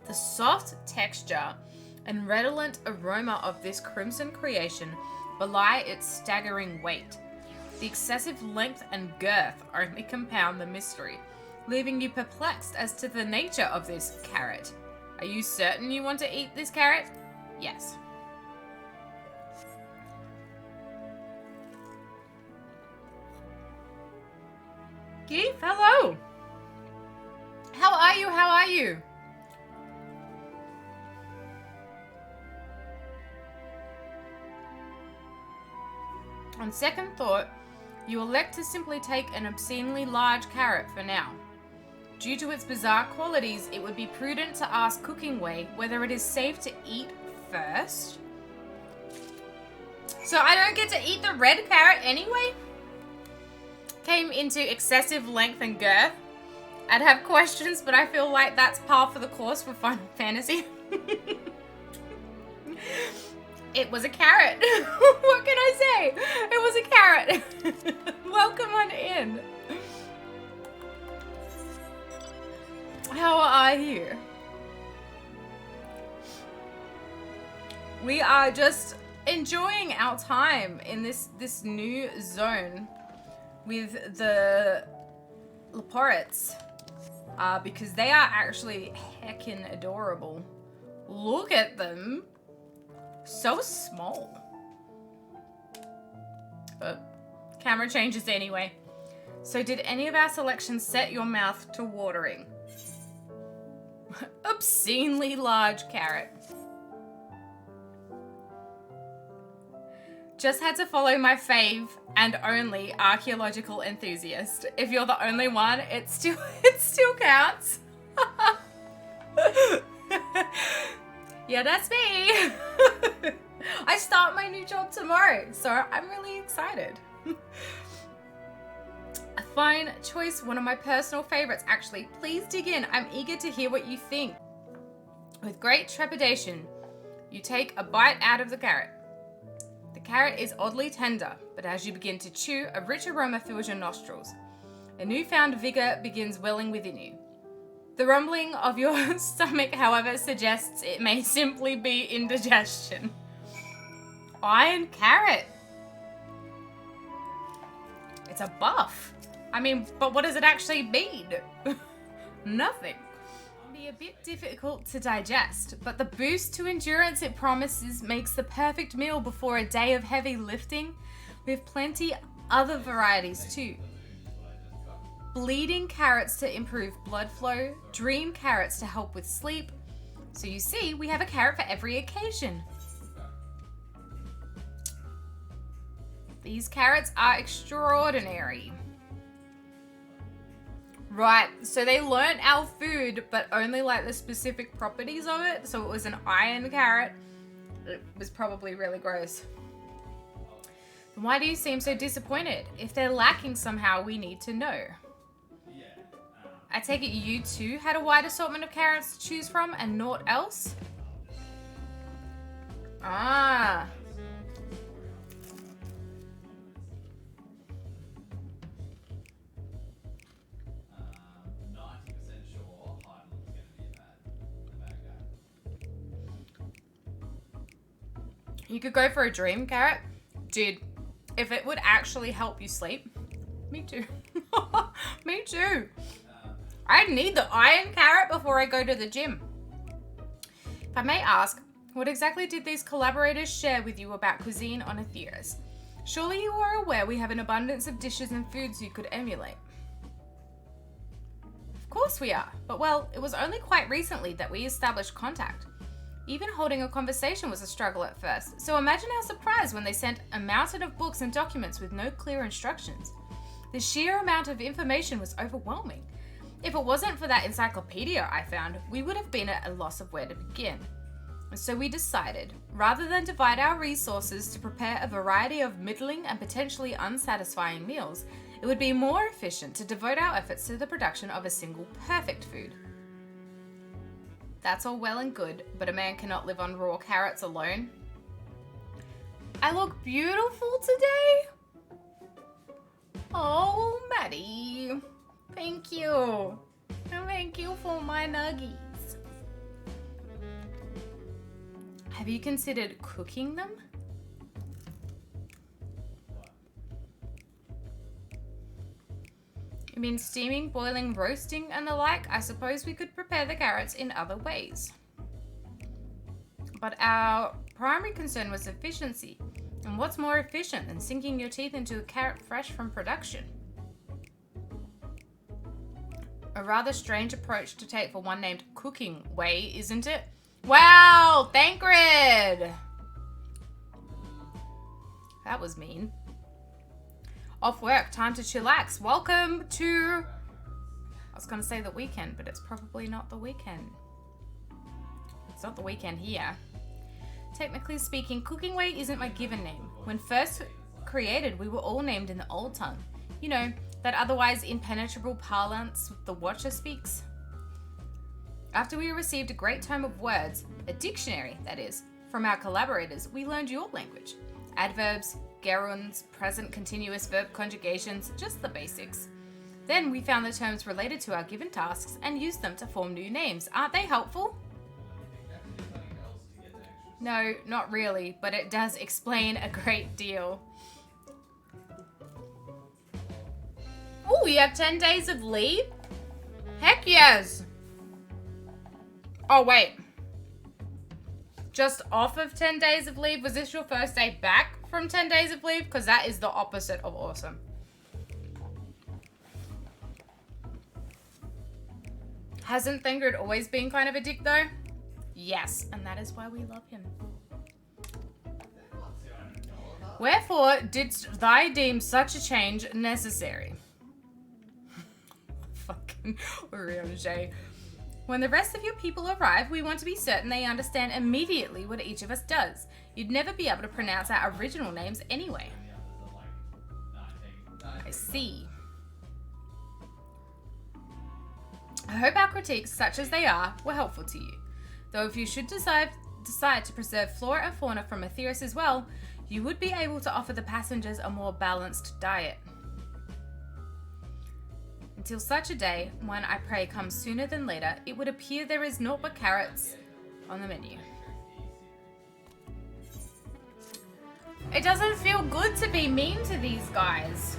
The soft texture and redolent aroma of this crimson creation belie its staggering weight. The excessive length and girth only compound the mystery, leaving you perplexed as to the nature of this carrot. Are you certain you want to eat this carrot? Yes. Keith, hello! How are you? How are you? On second thought, you elect to simply take an obscenely large carrot for now. Due to its bizarre qualities, it would be prudent to ask Cookingway whether it is safe to eat first. So I don't get to eat the red carrot anyway? Came into excessive length and girth. I'd have questions, but I feel like that's par for the course for Final Fantasy. It was a carrot. What can I say? It was a carrot. Welcome on in. How are you? We are just enjoying our time in this new zone with the Loporrits, because they are actually heckin' adorable. Look at them. So small. But camera changes anyway. So did any of our selections set your mouth to watering? Obscenely large carrot. Just had to follow my fave and only archaeological enthusiast. If you're the only one, it still counts. Yeah, that's me. I start my new job tomorrow, so I'm really excited. A fine choice, one of my personal favorites actually. Please dig in, I'm eager to hear what you think. With great trepidation, you take a bite out of the carrot. The carrot is oddly tender, but as you begin to chew, a rich aroma fills your nostrils. A newfound vigor begins welling within you. The rumbling of your stomach, however, suggests it may simply be indigestion. Iron carrot. It's a buff. I mean, but what does it actually mean? Nothing. It can be a bit difficult to digest, but the boost to endurance it promises makes the perfect meal before a day of heavy lifting, with plenty other varieties too. Bleeding carrots to improve blood flow, dream carrots to help with sleep. So you see, we have a carrot for every occasion. These carrots are extraordinary. Right, so they learnt our food, but only like the specific properties of it. So it was an iron carrot. It was probably really gross. Then why do you seem so disappointed? If they're lacking somehow, we need to know. I take it you too had a wide assortment of carrots to choose from and naught else? Ah. You could go for a dream carrot. Dude, if it would actually help you sleep, me too. Me too. I need the iron carrot before I go to the gym. If I may ask, what exactly did these collaborators share with you about cuisine on Aetheris? Surely you are aware we have an abundance of dishes and foods you could emulate. Of course we are, but well, it was only quite recently that we established contact. Even holding a conversation was a struggle at first, so imagine our surprise when they sent a mountain of books and documents with no clear instructions. The sheer amount of information was overwhelming. If it wasn't for that encyclopedia I found, we would have been at a loss of where to begin. So we decided, rather than divide our resources to prepare a variety of middling and potentially unsatisfying meals, it would be more efficient to devote our efforts to the production of a single perfect food. That's all well and good, but a man cannot live on raw carrots alone. I look beautiful today? Oh, Maddie. Thank you. Thank you for my nuggies. Have you considered cooking them? You mean steaming, boiling, roasting, and the like? I suppose we could prepare the carrots in other ways. But our primary concern was efficiency. And what's more efficient than sinking your teeth into a carrot fresh from production? A rather strange approach to take for one named Cookingway, isn't it? Wow, Thancred! That was mean. Off work, time to chillax. Welcome to... I was going to say the weekend, but it's probably not the weekend. It's not the weekend here. Technically speaking, Cookingway isn't my given name. When first created, we were all named in the old tongue. You know, that otherwise impenetrable parlance the Watcher speaks. After we received a great tome of words, a dictionary, that is, from our collaborators, we learned your language. Adverbs, gerunds, present continuous verb conjugations, just the basics. Then we found the terms related to our given tasks and used them to form new names. Aren't they helpful? No, not really, but it does explain a great deal. Oh, you have 10 days of leave? Heck yes! Oh, wait. Just off of 10 days of leave? Was this your first day back from 10 days of leave? Because that is the opposite of awesome. Hasn't Thancred always been kind of a dick though? Yes, and that is why we love him. Wherefore didst thou deem such a change necessary? Fucking Urianger. When the rest of your people arrive, we want to be certain they understand immediately what each of us does. You'd never be able to pronounce our original names anyway. I see. I hope our critiques, such as they are, were helpful to you. Though if you should decide to preserve flora and fauna from Etheirys as well, you would be able to offer the passengers a more balanced diet. Until such a day, when I pray comes sooner than later, it would appear there is naught but carrots on the menu. It doesn't feel good to be mean to these guys.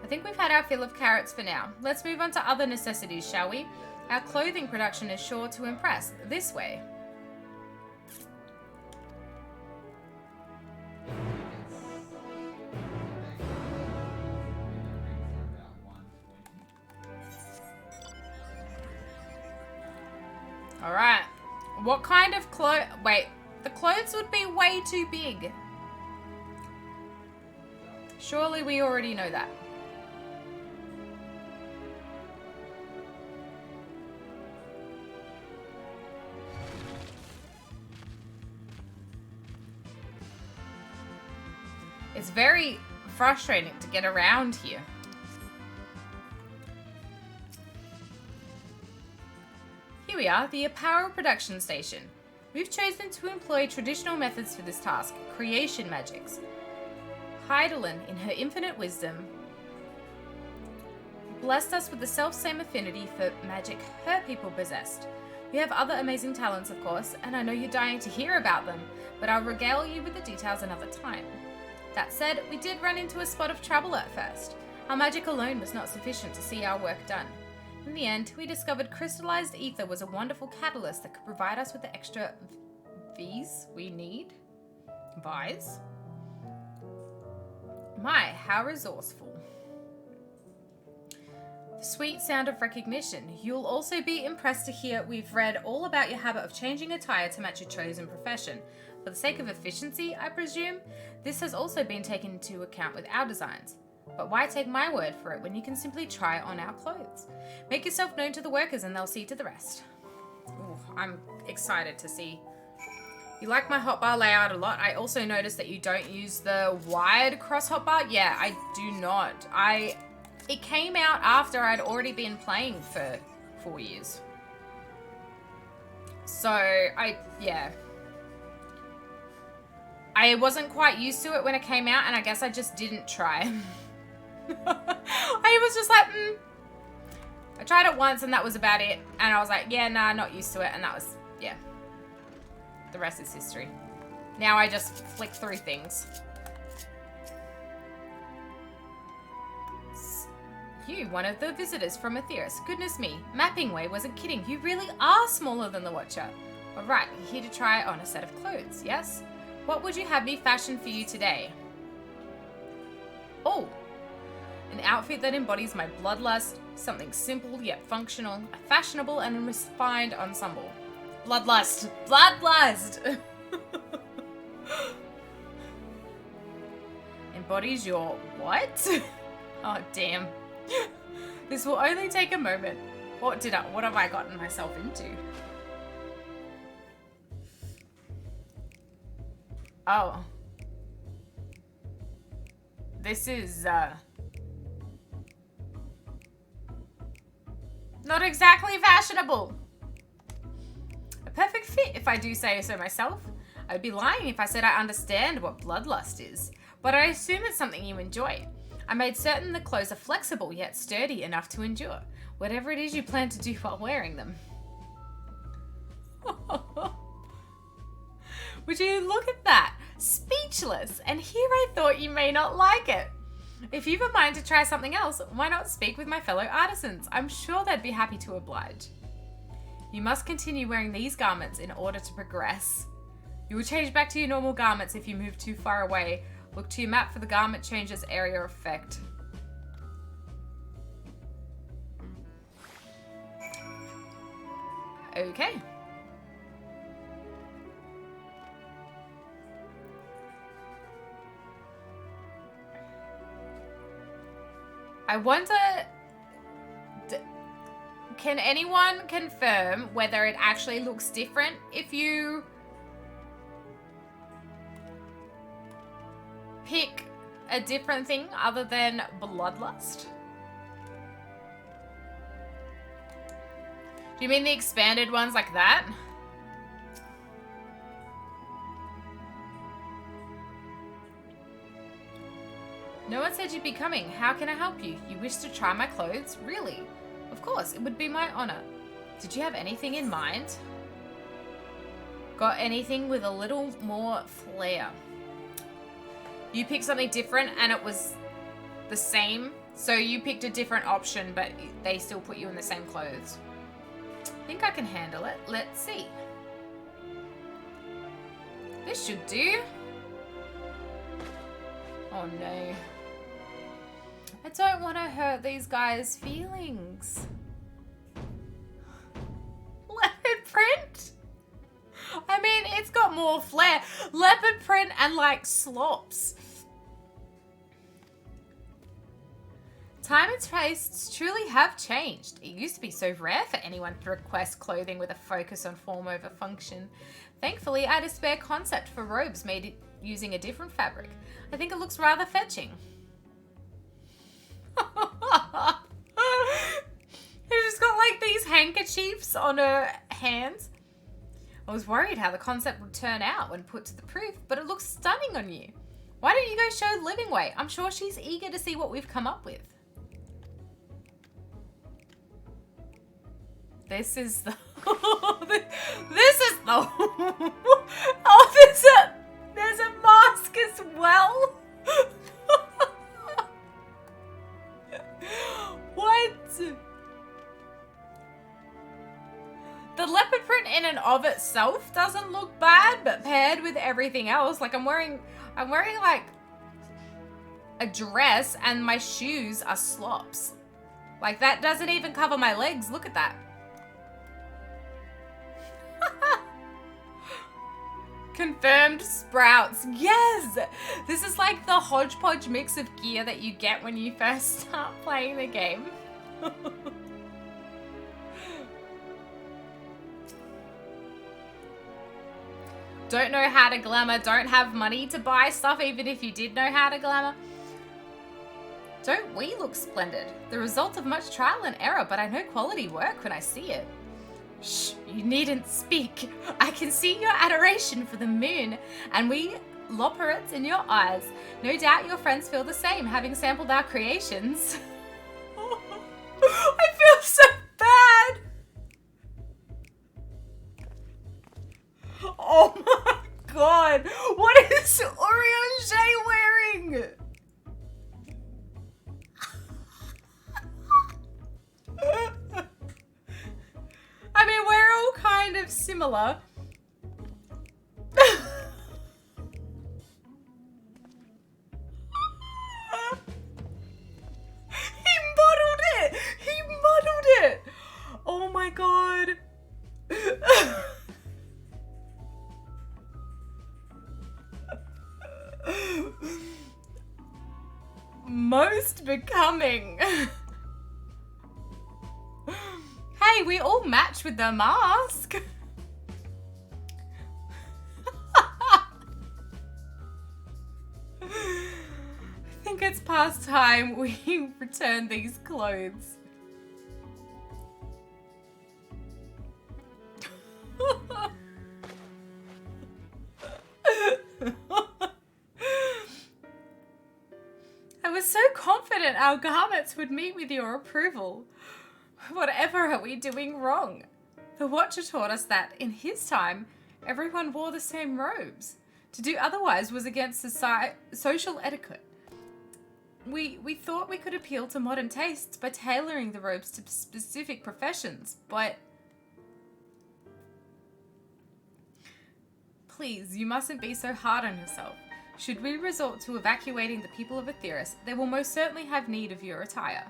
I think we've had our fill of carrots for now. Let's move on to other necessities, shall we? Our clothing production is sure to impress. This way. Alright. What kind of clothes? Wait, the clothes would be way too big. Surely we already know that. It's very frustrating to get around here. Here we are, the Apparel Production Station. We've chosen to employ traditional methods for this task, creation magics. Hydaelyn, in her infinite wisdom, blessed us with the self-same affinity for magic her people possessed. We have other amazing talents, of course, and I know you're dying to hear about them, but I'll regale you with the details another time. That said, we did run into a spot of trouble at first. Our magic alone was not sufficient to see our work done. In the end, we discovered crystallized ether was a wonderful catalyst that could provide us with the extra V's we need. Vi's? My, how resourceful. The sweet sound of recognition. You'll also be impressed to hear we've read all about your habit of changing attire to match your chosen profession. For the sake of efficiency, I presume, this has also been taken into account with our designs. But why take my word for it when you can simply try on our clothes? Make yourself known to the workers and they'll see to the rest. Ooh, I'm excited to see. You like my hotbar layout a lot. I also noticed that you don't use the wide cross hotbar. Yeah, I do not. It came out after I'd already been playing for 4 years. So, yeah. I wasn't quite used to it when it came out, and I guess I just didn't try. I was just like, I tried it once, and that was about it. And I was like, yeah, nah, not used to it. And that was, yeah. The rest is history. Now I just flick through things. You, one of the visitors from Etheirys. Goodness me, Mappingway wasn't kidding. You really are smaller than the Watcher. Alright, you're here to try on a set of clothes, yes? What would you have me fashion for you today? Oh, an outfit that embodies my bloodlust, something simple yet functional, a fashionable and refined ensemble. Bloodlust! Bloodlust! Embodies your what? Oh, damn. This will only take a moment. What have I gotten myself into? Oh. This is, not exactly fashionable. A perfect fit, if I do say so myself. I'd be lying if I said I understand what bloodlust is, but I assume it's something you enjoy. I made certain the clothes are flexible yet sturdy enough to endure, whatever it is you plan to do while wearing them. Would you look at that? Speechless, and here I thought you may not like it. If you've a mind to try something else, why not speak with my fellow artisans? I'm sure they'd be happy to oblige. You must continue wearing these garments in order to progress. You will change back to your normal garments if you move too far away. Look to your map for the garment changes area effect. Okay. I wonder can anyone confirm whether it actually looks different if you pick a different thing other than bloodlust? Do you mean the expanded ones like that? No one said you'd be coming. How can I help you? You wish to try my clothes? Really? Of course, it would be my honor. Did you have anything in mind? Got anything with a little more flair? You picked something different and it was the same. So you picked a different option, but they still put you in the same clothes. I think I can handle it. Let's see. This should do. Oh no. I don't want to hurt these guys' feelings. Leopard print? I mean, it's got more flair. Leopard print and like slops. Time and tastes truly have changed. It used to be so rare for anyone to request clothing with a focus on form over function. Thankfully, I had a spare concept for robes made using a different fabric. I think it looks rather fetching. She's just got like these handkerchiefs on her hands. I was worried how the concept would turn out when put to the proof, but it looks stunning on you. Why don't you go show Livingway? I'm sure she's eager to see what we've come up with. This is the... this is the... oh, there's a mask as well. What? The leopard print in and of itself doesn't look bad, but paired with everything else, like I'm wearing like a dress and my shoes are slops. Like that doesn't even cover my legs. Look at that. Confirmed sprouts. Yes! This is like the hodgepodge mix of gear that you get when you first start playing the game. Don't know how to glamour, don't have money to buy stuff even if you did know how to glamour. Don't we look splendid? The result of much trial and error, but I know quality work when I see it. Shh, you needn't speak. I can see your adoration for the moon, and we Loporrits in your eyes. No doubt your friends feel the same, having sampled our creations. I feel so bad. Oh my god. What is Urianger wearing? I mean, we're all kind of similar. He muddled it! He muddled it! Oh my god. Most becoming. Hey, we all match with the mask. I think it's past time we return these clothes. I was so confident our garments would meet with your approval. Whatever are we doing wrong? The Watcher taught us that, in his time, everyone wore the same robes. To do otherwise was against social etiquette. We thought we could appeal to modern tastes by tailoring the robes to specific professions, but... Please, you mustn't be so hard on yourself. Should we resort to evacuating the people of Aetheris, they will most certainly have need of your attire.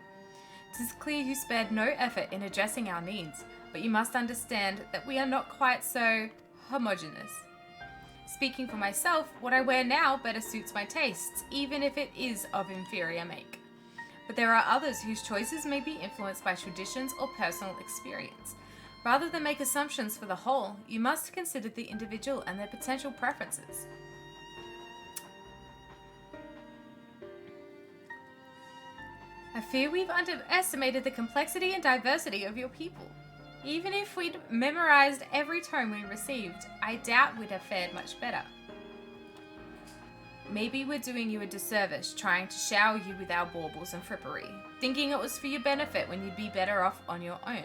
It is clear you spared no effort in addressing our needs, but you must understand that we are not quite so homogeneous. Speaking for myself, what I wear now better suits my tastes, even if it is of inferior make. But there are others whose choices may be influenced by traditions or personal experience. Rather than make assumptions for the whole, you must consider the individual and their potential preferences. I fear we've underestimated the complexity and diversity of your people. Even if we'd memorized every tome we received, I doubt we'd have fared much better. Maybe we're doing you a disservice trying to shower you with our baubles and frippery, thinking it was for your benefit when you'd be better off on your own.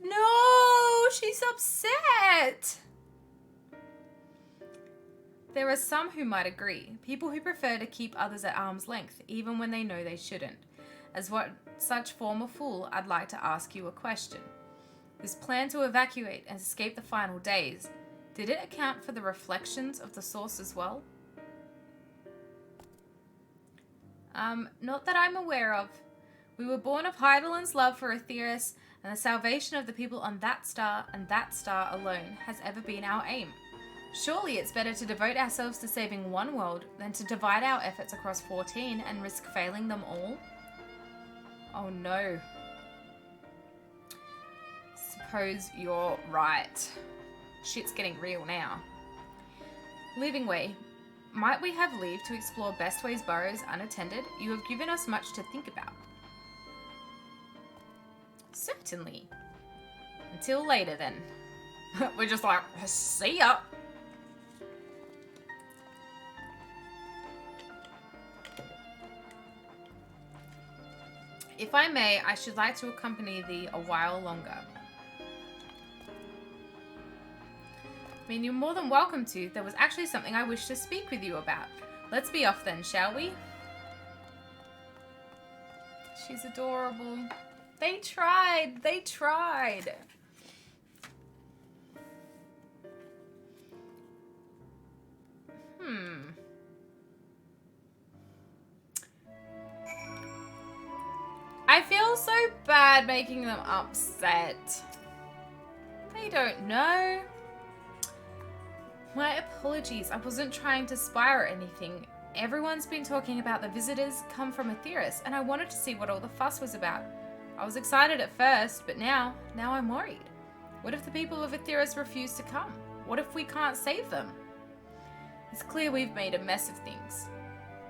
No, she's upset. There are some who might agree, people who prefer to keep others at arm's length, even when they know they shouldn't. As what such former fool, I'd like to ask you a question. This plan to evacuate and escape the final days, did it account for the reflections of the source as well? Not that I'm aware of. We were born of Hydaelyn's love for Aetheris, and the salvation of the people on that star and that star alone has ever been our aim. Surely it's better to devote ourselves to saving one world than to divide our efforts across 14 and risk failing them all? Oh no. Suppose you're right. Shit's getting real now. Livingway, might we have leave to explore Bestway's burrows unattended? You have given us much to think about. Certainly. Until later then. We're just like, see ya. If I may, I should like to accompany thee a while longer. I mean, you're more than welcome to. There was actually something I wish to speak with you about. Let's be off then, shall we? She's adorable. They tried. They tried. I feel so bad making them upset. They don't know. My apologies. I wasn't trying to spy or anything. Everyone's been talking about the visitors come from Aetheris, and I wanted to see what all the fuss was about. I was excited at first, but now I'm worried. What if the people of Aetheris refuse to come? What if we can't save them? It's clear we've made a mess of things.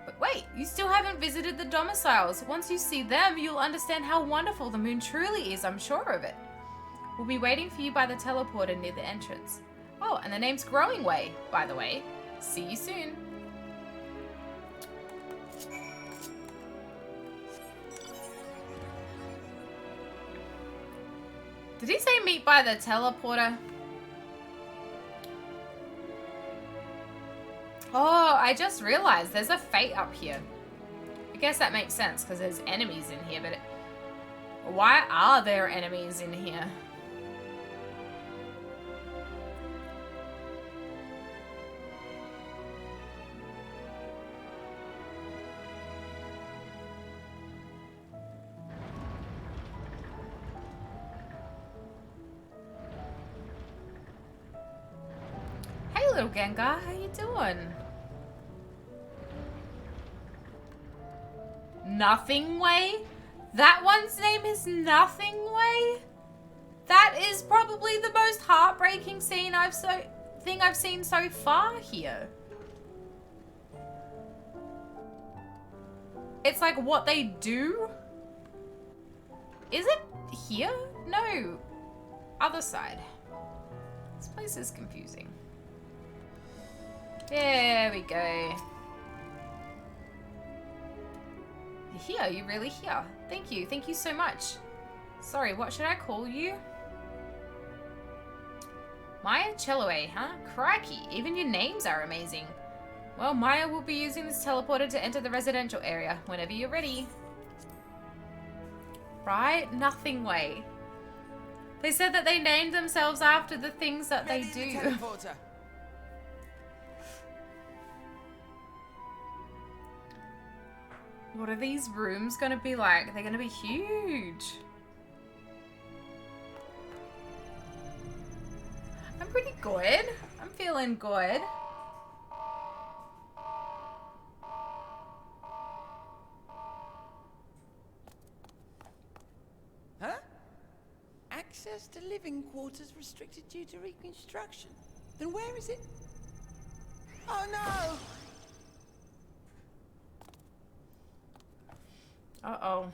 But wait, you still haven't visited the domiciles. Once you see them, you'll understand how wonderful the moon truly is, I'm sure of it. We'll be waiting for you by the teleporter near the entrance. Oh, and the name's Growingway, by the way. See you soon. Did he say meet by the teleporter? Oh, I just realized there's a fate up here. I guess that makes sense because there's enemies in here, but why are there enemies in here? Hey little Gengar, how you doing? Nothingway? That one's name is Nothingway? That is probably the most heartbreaking thing I've seen so far here. It's like what they do? Is it here? No. Other side. This place is confusing. There we go. You're here, you're really here. Thank you so much. Sorry, what should I call you? Maya Cheloe, huh? Crikey, even your names are amazing. Well, Maya will be using this teleporter to enter the residential area whenever you're ready. Right? Nothingway. They said that they named themselves after the things that they do. What are these rooms gonna be like? They're gonna be huge. I'm pretty good. I'm feeling good. Access to living quarters restricted due to reconstruction. Then where is it? Oh no! Uh-oh.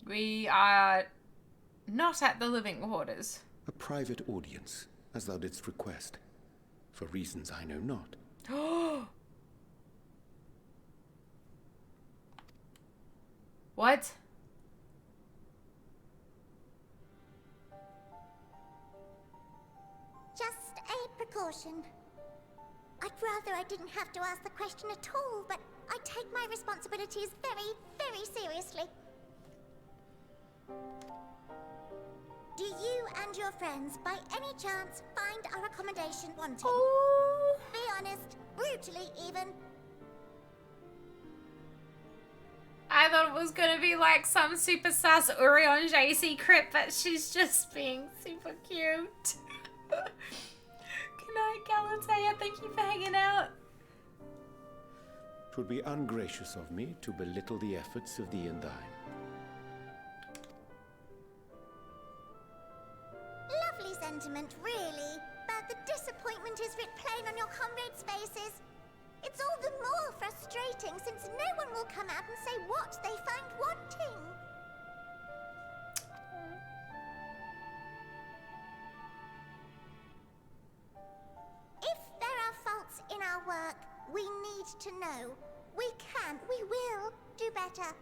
We are not at the living quarters. A private audience, as thou didst request, for reasons I know not. What? Just a precaution. I'd rather I didn't have to ask the question at all, but I take my responsibilities very, very seriously. Do you and your friends, by any chance, find our accommodation wanting? Oh. Be honest, brutally even. I thought it was gonna be like some super sus Urianger secret, but she's just being super cute. Good night, Galatea. Thank you for hanging out. 'Twould be ungracious of me to belittle the efforts of thee and thine. Lovely sentiment, really. But the disappointment is writ plain on your comrades' faces. It's all the more frustrating since no one will come out and say what they find wanting. If there are faults in our work, we need to know. We can, we will do better.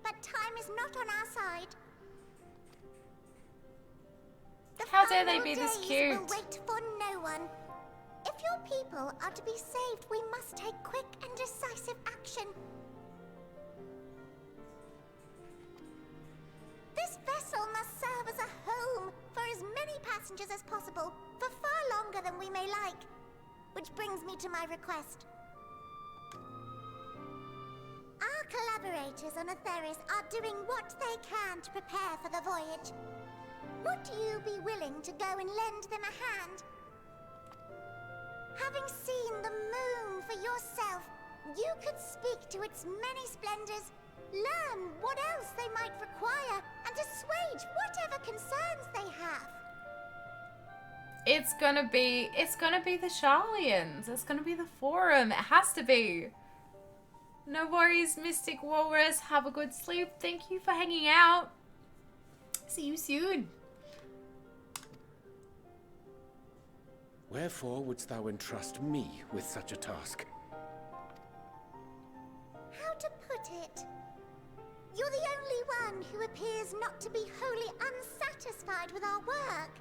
But time is not on our side. The How dare they final be this days cute? will wait for no one. If your people are to be saved, we must take quick and decisive action. This vessel must serve as a home for as many passengers as possible, for far longer than we may like. Which brings me to my request. Our collaborators on Etheris are doing what they can to prepare for the voyage. Would you be willing to go and lend them a hand? Having seen the moon for yourself, you could speak to its many splendors, learn what else they might require, and assuage whatever concerns they have. It's gonna be the Sharlayans. It's gonna be the Forum. It has to be. No worries, Mystic Walrus. Have a good sleep. Thank you for hanging out. See you soon. Wherefore wouldst thou entrust me with such a task? How to put it? You're the only one who appears not to be wholly unsatisfied with our work.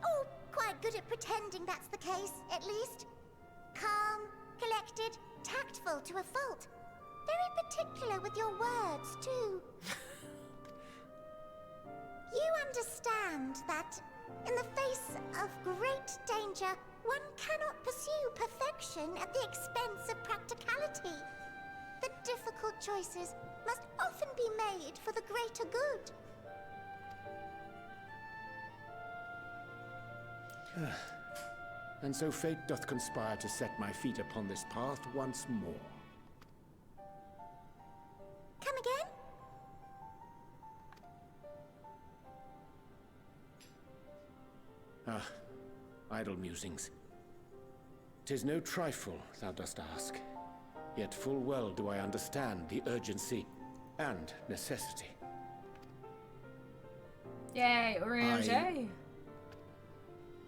Oh, quite good at pretending that's the case, at least. Calm, collected, tactful to a fault. Very particular with your words, too. You understand that, in the face of great danger, one cannot pursue perfection at the expense of practicality. The difficult choices must often be made for the greater good. And so fate doth conspire to set my feet upon this path once more. Come again? Idle musings. 'Tis no trifle thou dost ask, yet full well do I understand the urgency and necessity. Yay, Urianger.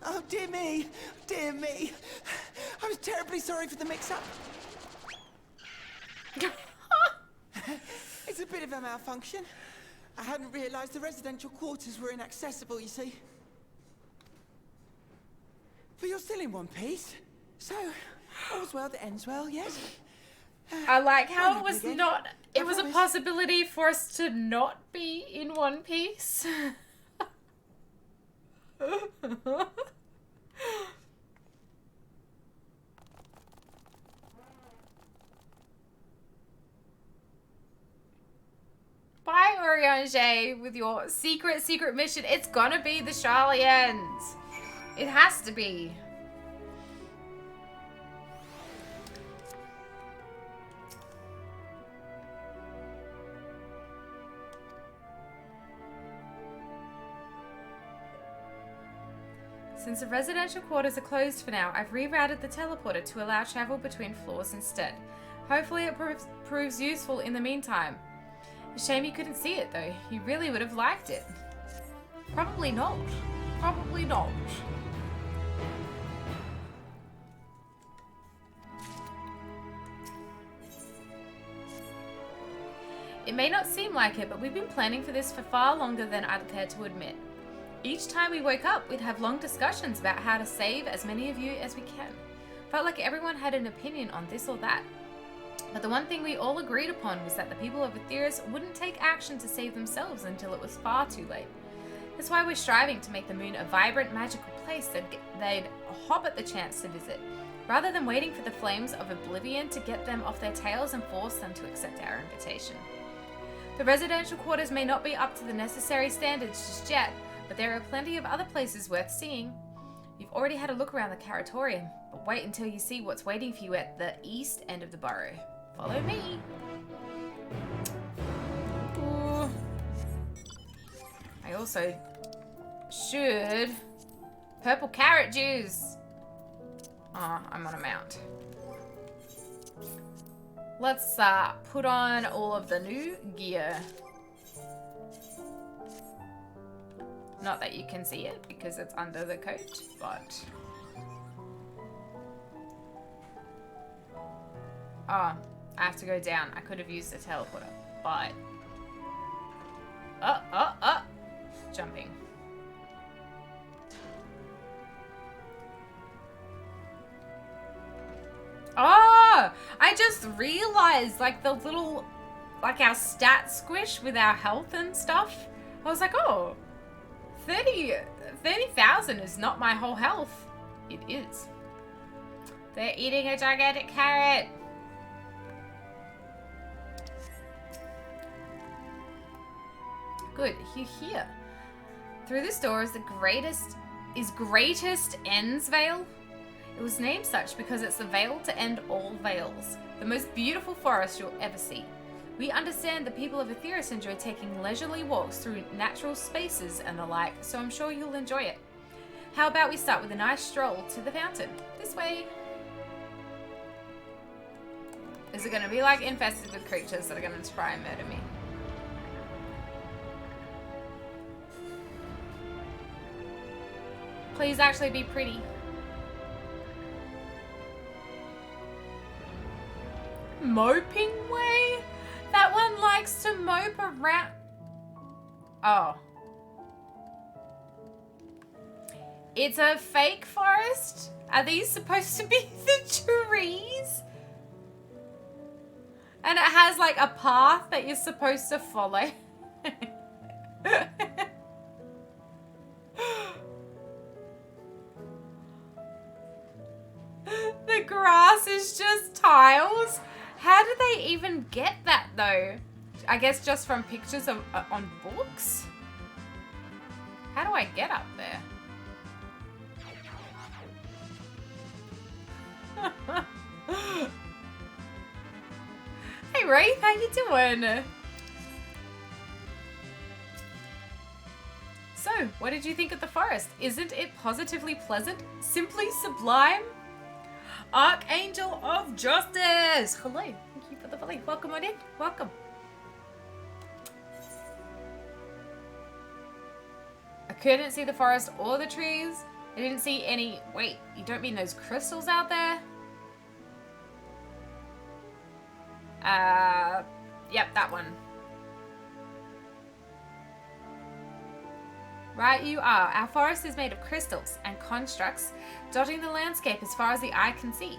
Oh, dear me! Dear me! I was terribly sorry for the mix-up. It's a bit of a malfunction. I hadn't realized the residential quarters were inaccessible, you see. But you're still in one piece. So, all's well that ends well, yes? I like how it was again. not. It I was a promise. possibility for us to not be in one piece. Bye, Urianger, with your secret mission. It's gonna be the Sharlayans. It has to be. Since the residential quarters are closed for now, I've rerouted the teleporter to allow travel between floors instead. Hopefully it proves useful in the meantime. A shame you couldn't see it though. You really would have liked it. Probably not. Probably not. It may not seem like it, but we've been planning for this for far longer than I'd care to admit. Each time we woke up, we'd have long discussions about how to save as many of you as we can. Felt like everyone had an opinion on this or that. But the one thing we all agreed upon was that the people of Etheirys wouldn't take action to save themselves until it was far too late. That's why we're striving to make the moon a vibrant, magical place that they'd hop at the chance to visit, rather than waiting for the flames of oblivion to get them off their tails and force them to accept our invitation. The residential quarters may not be up to the necessary standards just yet, but there are plenty of other places worth seeing. You've already had a look around the Carrotorium, but wait until you see what's waiting for you at the east end of the borough. Follow me. Ooh. I also should... Purple carrot juice! Oh, I'm on a mount. Let's put on all of the new gear. Not that you can see it because it's under the coat, but... Oh, I have to go down. I could have used the teleporter, but... Jumping. Oh! I just realized, like, the little... Like, our stat squish with our health and stuff. I was like, oh... 30,000 is not my whole health. It is. They're eating a gigantic carrot. Good, you're here. Through this door is Greatest Endsvale. It was named such because it's the veil to end all veils, the most beautiful forest you'll ever see. We understand the people of Etheirys enjoy taking leisurely walks through natural spaces and the like, so I'm sure you'll enjoy it. How about we start with a nice stroll to the fountain? This way. Is it going to be like infested with creatures that are going to try and murder me? Please actually be pretty. Mappingway? That one likes to mope around. Oh. It's a fake forest? Are these supposed to be the trees? And it has like a path that you're supposed to follow. The grass is just tiles. How do they even get that though? I guess just from pictures of on books? How do I get up there? Hey Wraith, how you doing? So, what did you think of the forest? Isn't it positively pleasant? Simply sublime? Archangel of Justice! Hello, thank you for the follow. Welcome on in, welcome. I couldn't see the forest or the trees. I didn't see any, wait, you don't mean those crystals out there? Yep, that one. Right you are. Our forest is made of crystals and constructs, dotting the landscape as far as the eye can see.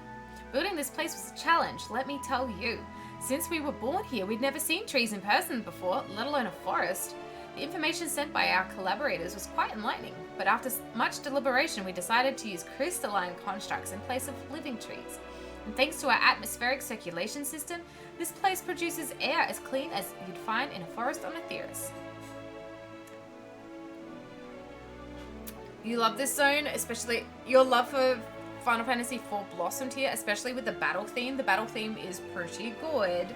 Building this place was a challenge, let me tell you. Since we were born here, we'd never seen trees in person before, let alone a forest. The information sent by our collaborators was quite enlightening, but after much deliberation, we decided to use crystalline constructs in place of living trees. And thanks to our atmospheric circulation system, this place produces air as clean as you'd find in a forest on Etheirys. You love this zone, especially your love for Final Fantasy IV blossomed here, especially with the battle theme. The battle theme is pretty good.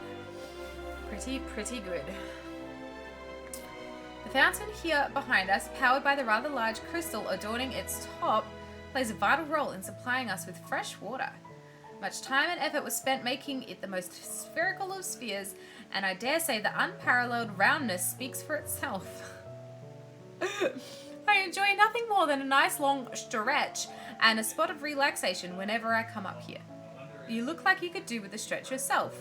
Pretty good. The fountain here behind us, powered by the rather large crystal adorning its top, plays a vital role in supplying us with fresh water. Much time and effort was spent making it the most spherical of spheres, and I dare say the unparalleled roundness speaks for itself. I enjoy nothing more than a nice long stretch and a spot of relaxation whenever I come up here. You look like you could do with a stretch yourself.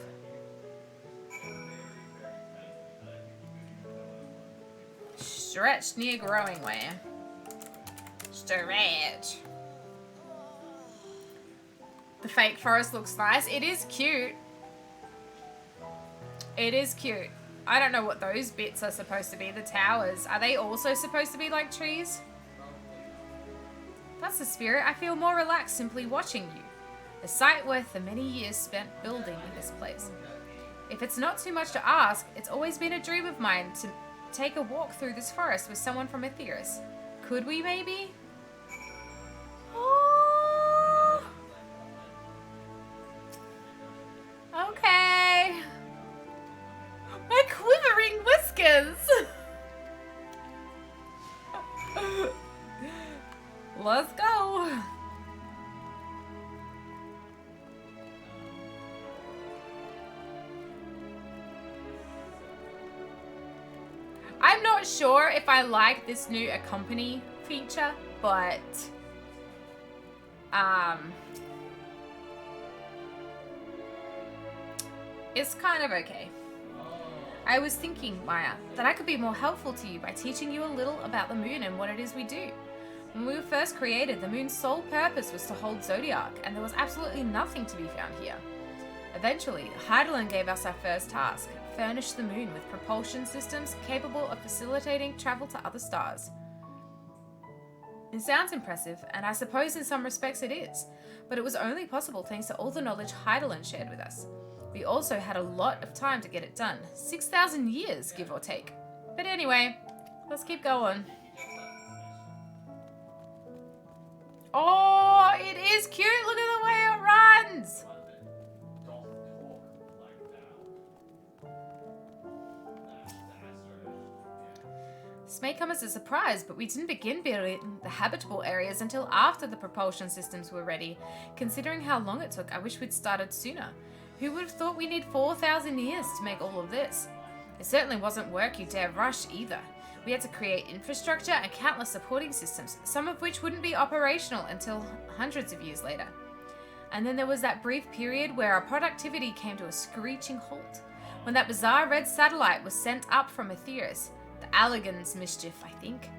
Stretch near Growingway. Stretch. The fake forest looks nice. It is cute. It is cute. I don't know what those bits are supposed to be. The towers. Are they also supposed to be like trees? That's the spirit. I feel more relaxed simply watching you. A sight worth the many years spent building this place. If it's not too much to ask, it's always been a dream of mine to take a walk through this forest with someone from Etheirys. Could we maybe? Oh. Okay. My quivering whiskers. Let's go. I'm not sure if I like this new accompany feature, but it's kind of okay. I was thinking, Maya, that I could be more helpful to you by teaching you a little about the moon and what it is we do. When we were first created, the moon's sole purpose was to hold Zodiark, and there was absolutely nothing to be found here. Eventually, Hydaelyn gave us our first task: furnish the moon with propulsion systems capable of facilitating travel to other stars. It sounds impressive, and I suppose in some respects it is, but it was only possible thanks to all the knowledge Hydaelyn shared with us. We also had a lot of time to get it done, 6,000 years, give or take. But anyway, let's keep going. Oh, it is cute! Look at the way it runs! This may come as a surprise, but we didn't begin building the habitable areas until after the propulsion systems were ready. Considering how long it took, I wish we'd started sooner. Who would have thought we need 4,000 years to make all of this? It certainly wasn't work you dare rush either. We had to create infrastructure and countless supporting systems, some of which wouldn't be operational until hundreds of years later. And then there was that brief period where our productivity came to a screeching halt, when that bizarre red satellite was sent up from Etheirys. The Allagan's mischief, I think.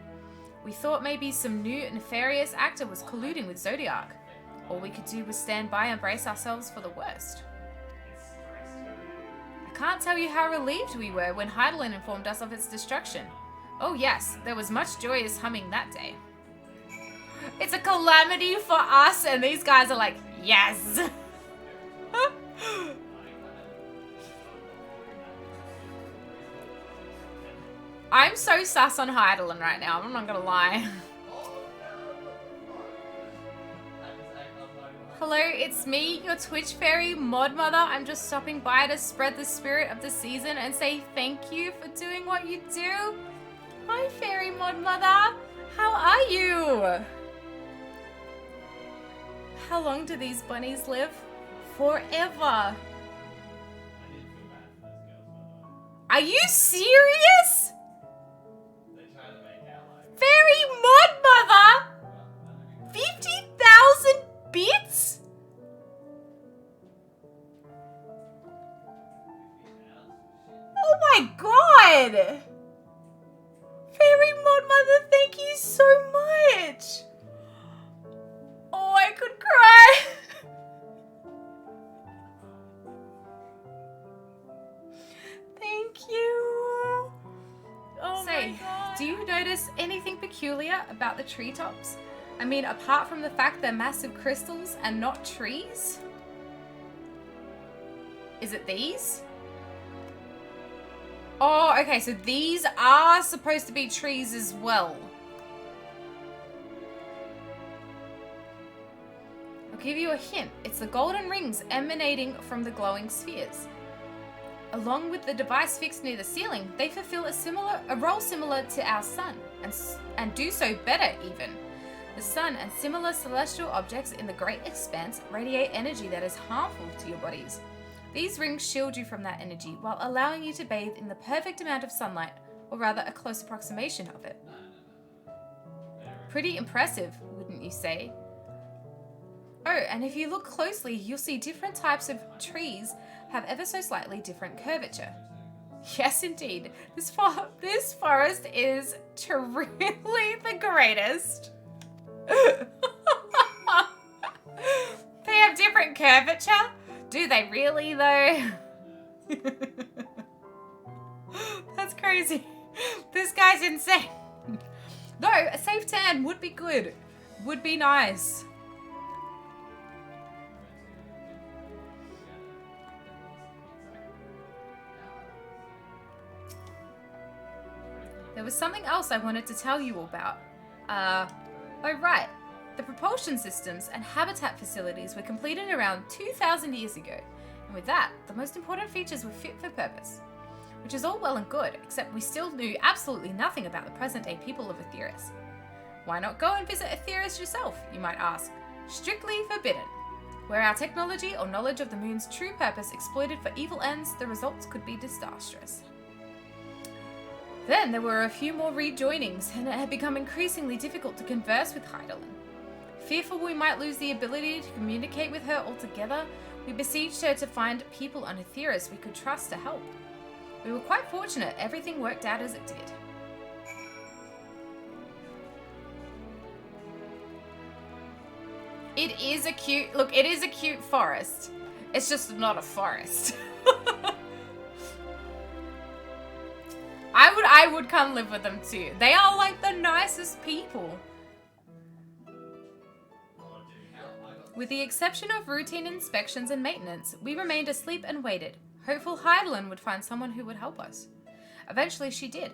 We thought maybe some new nefarious actor was colluding with Zodiark. All we could do was stand by and brace ourselves for the worst. I can't tell you how relieved we were when Hydaelyn informed us of its destruction. Oh yes, there was much joyous humming that day. It's a calamity for us, and these guys are like, yes! I'm so sus on Hydaelyn right now, I'm not gonna lie. Hello, it's me, your Twitch fairy, Modmother. I'm just stopping by to spread the spirit of the season and say thank you for doing what you do. Hi, fairy Modmother. How are you? How long do these bunnies live? Forever. Are you serious? Fairy Modmother? 50,000 bits? Oh my god! Fairy Modmother, thank you so much! Oh, I could cry! Thank you! Oh my god! Do you notice anything peculiar about the treetops? I mean, apart from the fact they're massive crystals and not trees? Is it these? Oh, okay, so these are supposed to be trees as well. I'll give you a hint. It's the golden rings emanating from the glowing spheres. Along with the device fixed near the ceiling, they fulfill a role similar to our sun, and do so better even. The sun and similar celestial objects in the great expanse radiate energy that is harmful to your bodies. These rings shield you from that energy while allowing you to bathe in the perfect amount of sunlight, or rather a close approximation of it. Pretty impressive, wouldn't you say? Oh, and if you look closely, you'll see different types of trees have ever so slightly different curvature. Yes, indeed. This forest is truly the greatest. They have different curvature? Do they really, though? That's crazy. This guy's insane. No, a safe tan would be good. Would be nice. There was something else I wanted to tell you all about. Oh right. The propulsion systems and habitat facilities were completed around 2,000 years ago. And with that, the most important features were fit for purpose. Which is all well and good, except we still knew absolutely nothing about the present-day people of Etheirys. Why not go and visit Etheirys yourself, you might ask? Strictly forbidden. Were our technology or knowledge of the moon's true purpose exploited for evil ends, the results could be disastrous. Then there were a few more rejoinings, and it had become increasingly difficult to converse with Hydaelyn. Fearful we might lose the ability to communicate with her altogether, we besieged her to find people on Etheirys we could trust to help. We were quite fortunate everything worked out as it did. It is a cute forest. It's just not a forest. I would come live with them too. They are like the nicest people. With the exception of routine inspections and maintenance, we remained asleep and waited, hopeful Hydaelyn would find someone who would help us. Eventually she did,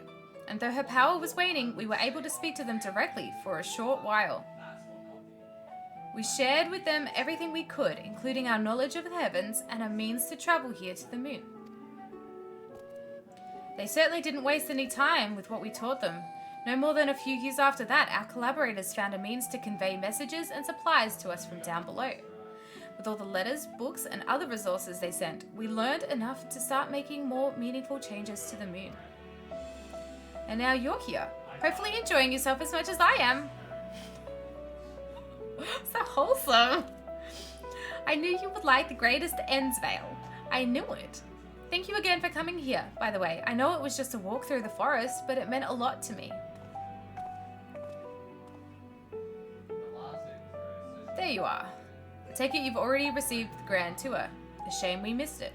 and though her power was waning, we were able to speak to them directly for a short while. We shared with them everything we could, including our knowledge of the heavens and a means to travel here to the moon. They certainly didn't waste any time with what we taught them. No more than a few years after that, our collaborators found a means to convey messages and supplies to us from down below. With all the letters, books, and other resources they sent, we learned enough to start making more meaningful changes to the moon. And now you're here, hopefully enjoying yourself as much as I am. So wholesome. I knew you would like the Greatest Endsvale. I knew it. Thank you again for coming here, by the way. I know it was just a walk through the forest, but it meant a lot to me. There you are. I take it you've already received the grand tour. A shame we missed it.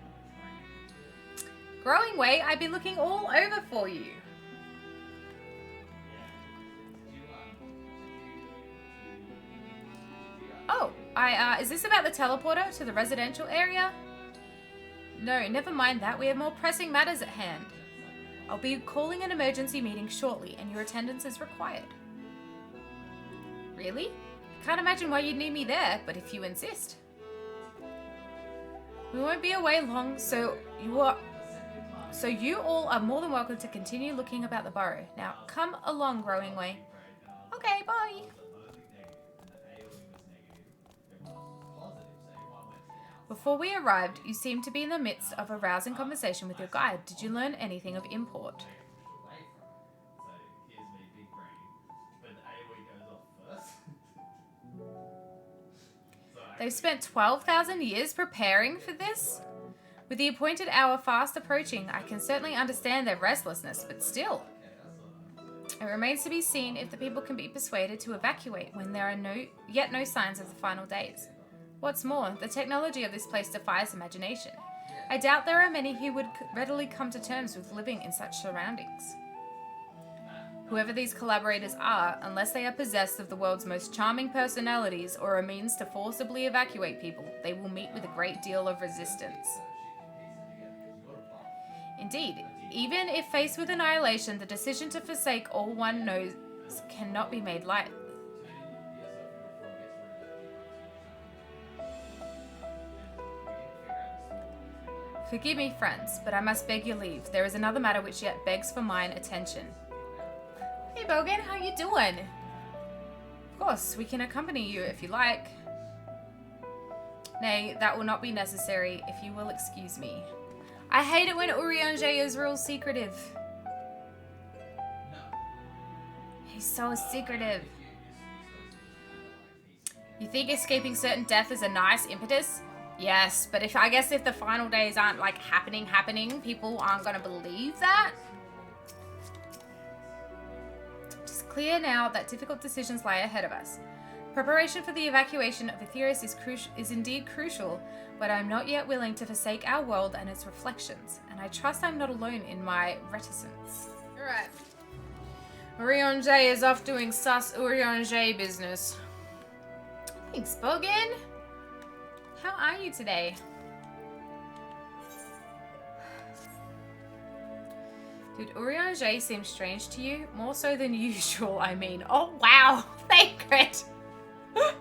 Growingway, I've been looking all over for you. Oh, is this about the teleporter to the residential area? No, never mind that. We have more pressing matters at hand. I'll be calling an emergency meeting shortly, and your attendance is required. Really? Can't imagine why you'd need me there, but if you insist. We won't be away long, so you all are more than welcome to continue looking about the burrow. Now, come along, Growingway. Okay, bye. Before we arrived, you seemed to be in the midst of a rousing conversation with your guide. Did you learn anything of import? They've spent 12,000 years preparing for this? With the appointed hour fast approaching, I can certainly understand their restlessness, but still. It remains to be seen if the people can be persuaded to evacuate when there are yet no signs of the final days. What's more, the technology of this place defies imagination. I doubt there are many who would readily come to terms with living in such surroundings. Whoever these collaborators are, unless they are possessed of the world's most charming personalities or a means to forcibly evacuate people, they will meet with a great deal of resistance. Indeed, even if faced with annihilation, the decision to forsake all one knows cannot be made light. Forgive me, friends, but I must beg your leave. There is another matter which yet begs for mine attention. Hey, Bogan, how you doing? Of course, we can accompany you if you like. Nay, that will not be necessary if you will excuse me. I hate it when Urianger is real secretive. He's so secretive. You think escaping certain death is a nice impetus? Yes, but I guess if the final days aren't like happening, people aren't gonna believe that. It's clear now that difficult decisions lie ahead of us. Preparation for the evacuation of Aetherius is indeed crucial, but I'm not yet willing to forsake our world and its reflections, and I trust I'm not alone in my reticence. Alright. Urianger is off doing sus Urianger business. Thanks, Bogan. How are you today? Did Urianger seem strange to you? More so than usual, I mean. Oh, wow. Thank I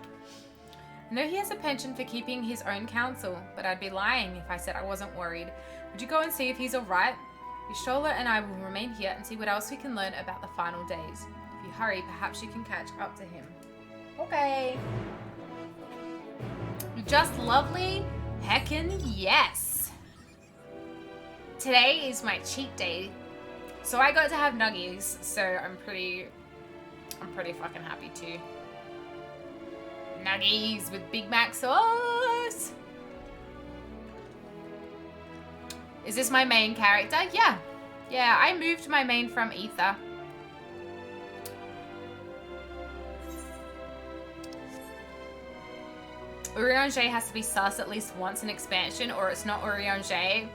know he has a penchant for keeping his own counsel, but I'd be lying if I said I wasn't worried. Would you go and see if he's alright? Shola and I will remain here and see what else we can learn about the final days. If you hurry, perhaps you can catch up to him. Okay. Just lovely? Heckin' yes. Today is my cheat day. So I got to have nuggies, so I'm pretty fucking happy too. Nuggies with Big Mac sauce. Is this my main character? Yeah. Yeah, I moved my main from Ether. Urianger has to be sus at least once in expansion or it's not Urianger.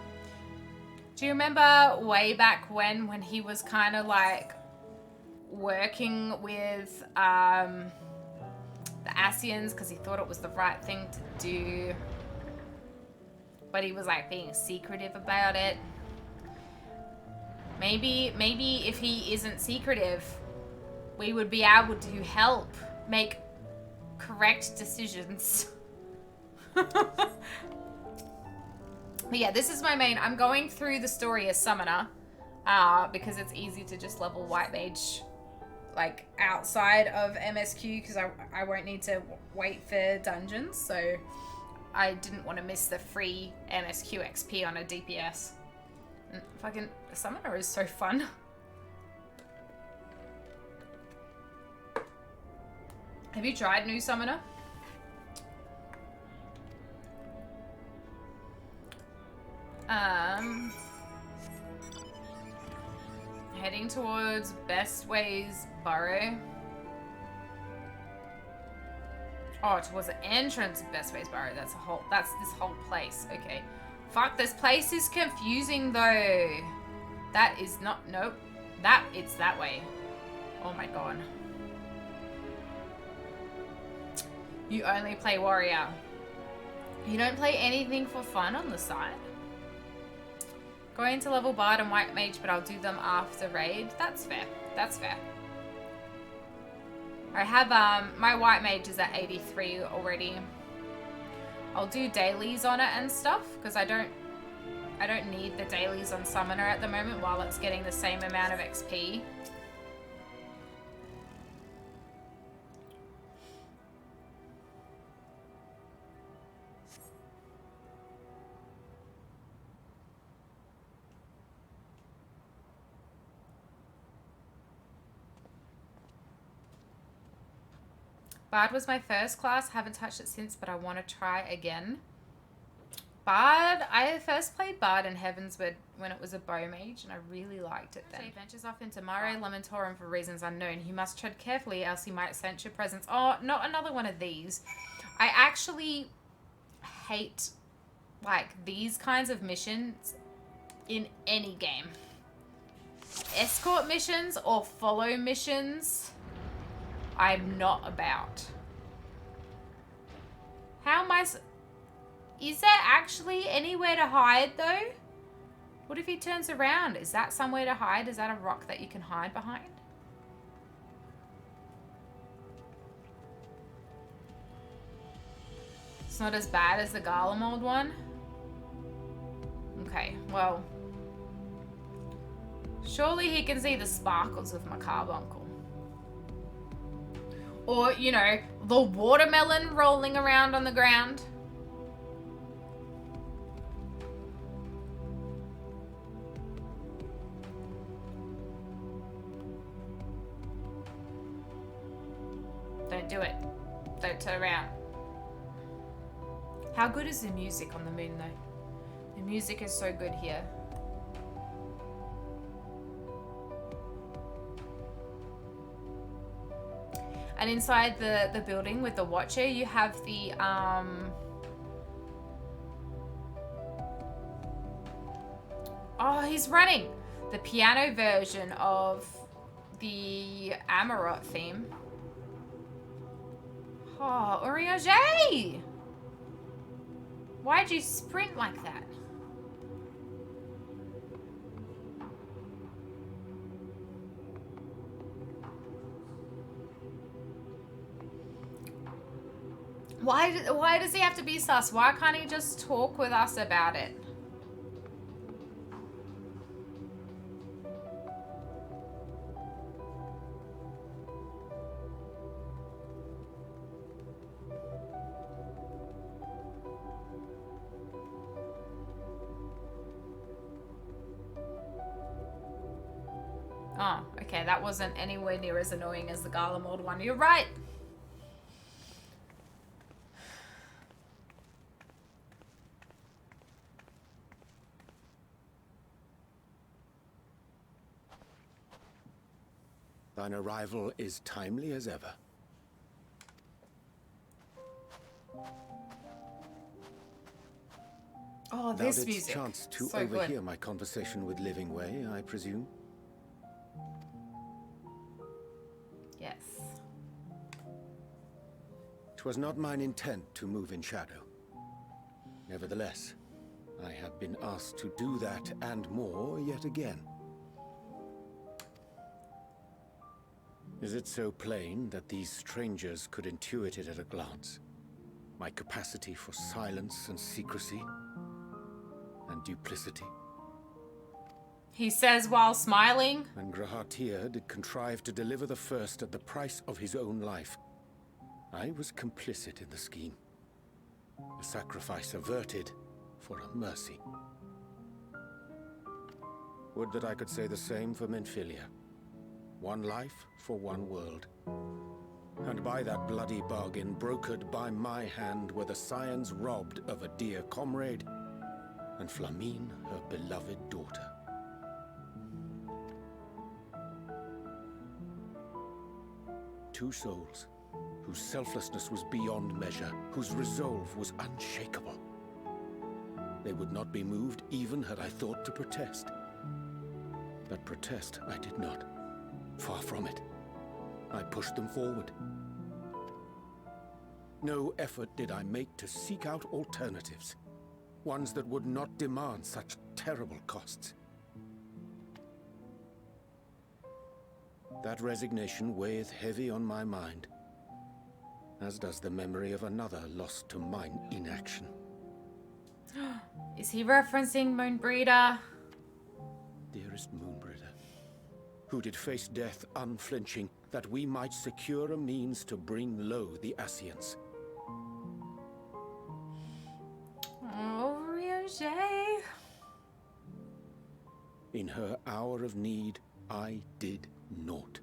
Do you remember way back when he was kind of like working with the Scions because he thought it was the right thing to do, but he was like being secretive about it? Maybe if he isn't secretive, we would be able to help make correct decisions. But yeah, this is my main. I'm going through the story as Summoner because it's easy to just level White Mage like outside of MSQ because I won't need to wait for dungeons, so I didn't want to miss the free MSQ XP on a DPS. And fucking Summoner is so fun. Have you tried new Summoner? Heading towards Bestway's Burrow. Oh, towards the entrance of Bestway's Burrow. That's this whole place. Okay. Fuck, this place is confusing though. That is not, nope. It's that way. Oh my god. You only play warrior. You don't play anything for fun on the side? Going to level Bard and White Mage, but I'll do them after raid. That's fair. That's fair. I have, my White Mage is at 83 already. I'll do dailies on it and stuff, because I don't need the dailies on Summoner at the moment while it's getting the same amount of XP. Bard was my first class. Haven't touched it since, but I want to try again. Bard, I first played Bard in Heavensward when it was a bow mage, and I really liked it then. He ventures off into Mare Lamentorum for reasons unknown. He must tread carefully, else he might sense your presence. Oh, not another one of these. I actually hate, like, these kinds of missions in any game. Escort missions or follow missions, I'm not about. How am I... Is there actually anywhere to hide, though? What if he turns around? Is that somewhere to hide? Is that a rock that you can hide behind? It's not as bad as the Garlemald one. Okay, well. Surely he can see the sparkles of my carbuncle. Or, you know, the watermelon rolling around on the ground. Don't do it. Don't turn around. How good is the music on the moon, though? The music is so good here. And inside the building with the Watcher, you have the, oh, he's running! The piano version of the Amarot theme. Oh, Urianger! Why'd you sprint like that? Why does he have to be sus? Why can't he just talk with us about it? Oh, okay, that wasn't anywhere near as annoying as the Garlemald one. You're right. Thine arrival is timely as ever. Oh, Thou this didst music. chance to So overhear good. my conversation with Livingway, I presume? Yes. 'Twas not mine intent to move in shadow. Nevertheless, I have been asked to do that and more yet again. Is it so plain that these strangers could intuit it at a glance? My capacity for silence and secrecy and duplicity? He says while smiling. And Grahatier did contrive to deliver the first at the price of his own life. I was complicit in the scheme. A sacrifice averted for a mercy. Would that I could say the same for Minfilia. One life for one world. And by that bloody bargain brokered by my hand were the Scions robbed of a dear comrade, and Flamine her beloved daughter. Two souls, whose selflessness was beyond measure, whose resolve was unshakable. They would not be moved even had I thought to protest. But protest I did not. Far from it. I pushed them forward. No effort did I make to seek out alternatives, ones that would not demand such terrible costs. That resignation weigheth heavy on my mind, as does the memory of another lost to mine inaction. Is he referencing Moonbreeder? Dearest Moonbreeder, who did face death unflinching, that we might secure a means to bring low the Scions. Oh, Urianger. In her hour of need, I did naught.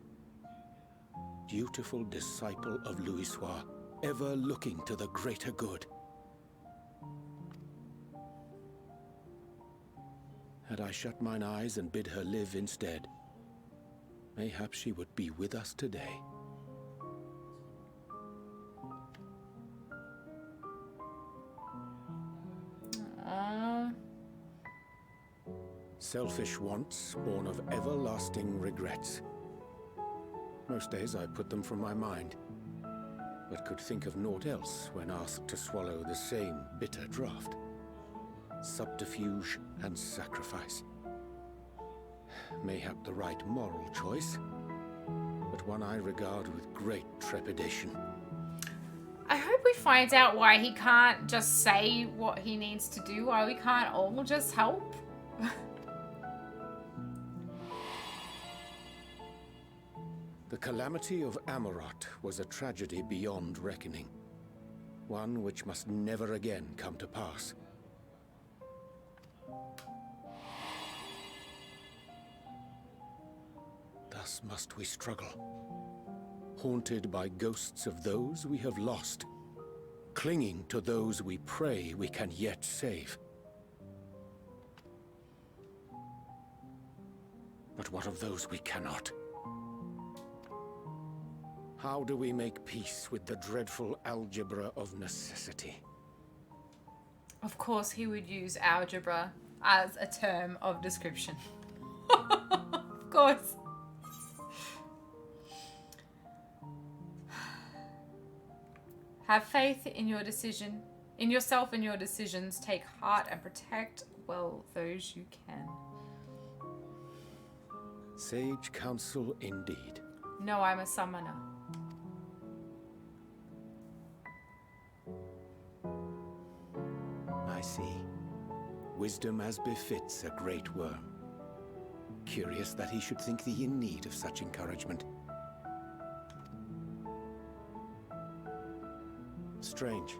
Dutiful disciple of Louisoix, ever looking to the greater good. Had I shut mine eyes and bid her live instead, mayhap she would be with us today. Selfish wants, born of everlasting regrets. Most days I put them from my mind, but could think of naught else when asked to swallow the same bitter draught. Subterfuge and sacrifice. Mayhap the right moral choice, but one I regard with great trepidation. I hope we find out why he can't just say what he needs to do, why we can't all just help. The calamity of Amarot was a tragedy beyond reckoning. One which must never again come to pass. Thus must we struggle, haunted by ghosts of those we have lost, clinging to those we pray we can yet save. But what of those we cannot? How do we make peace with the dreadful algebra of necessity? Of course he would use algebra as a term of description. Of course. Have faith in your decision, in yourself and your decisions. Take heart and protect well those you can. Sage counsel indeed. No, I'm a summoner. I see. Wisdom as befits a great worm. Curious that he should think thee in need of such encouragement. Strange.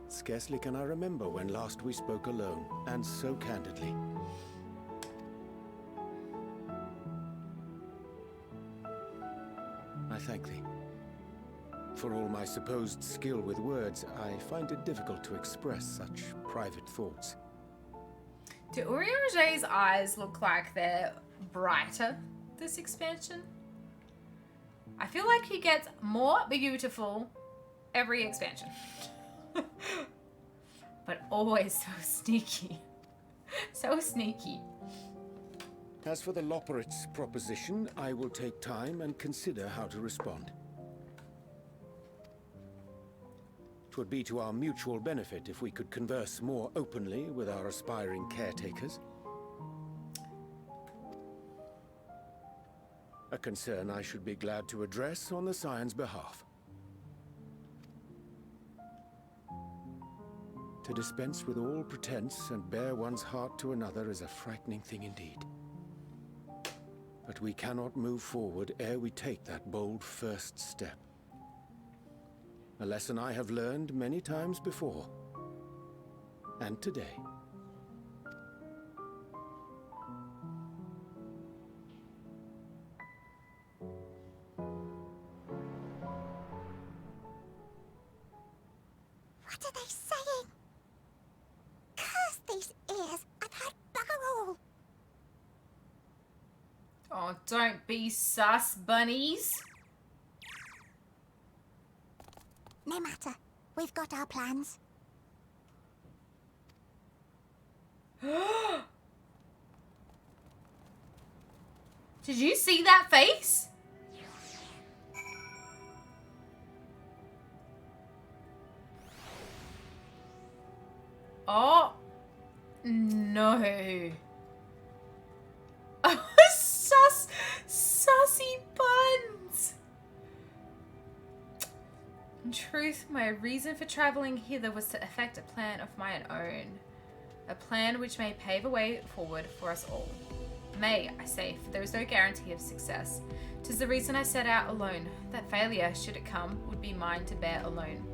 Scarcely can I remember when last we spoke alone, and so candidly. I thank thee. For all my supposed skill with words, I find it difficult to express such private thoughts. Do Urianger's eyes look like they're brighter this expansion? I feel like he gets more beautiful every expansion. But always so sneaky. So sneaky. As for the Loporrits proposition, I will take time and consider how to respond. 'Twould be to our mutual benefit if we could converse more openly with our aspiring caretakers. A concern I should be glad to address on the Scions' behalf. To dispense with all pretense and bare one's heart to another is a frightening thing indeed. But we cannot move forward ere we take that bold first step. A lesson I have learned many times before. And today. What are they saying? Curse these ears! I've heard bugger all! Oh, don't be sus, bunnies. No matter. We've got our plans. Did you see that face? Oh, no. Sussy buns. In truth, my reason for traveling hither was to effect a plan of my own. A plan which may pave a way forward for us all. May, I say, for there is no guarantee of success. 'Tis the reason I set out alone, that failure, should it come, would be mine to bear alone.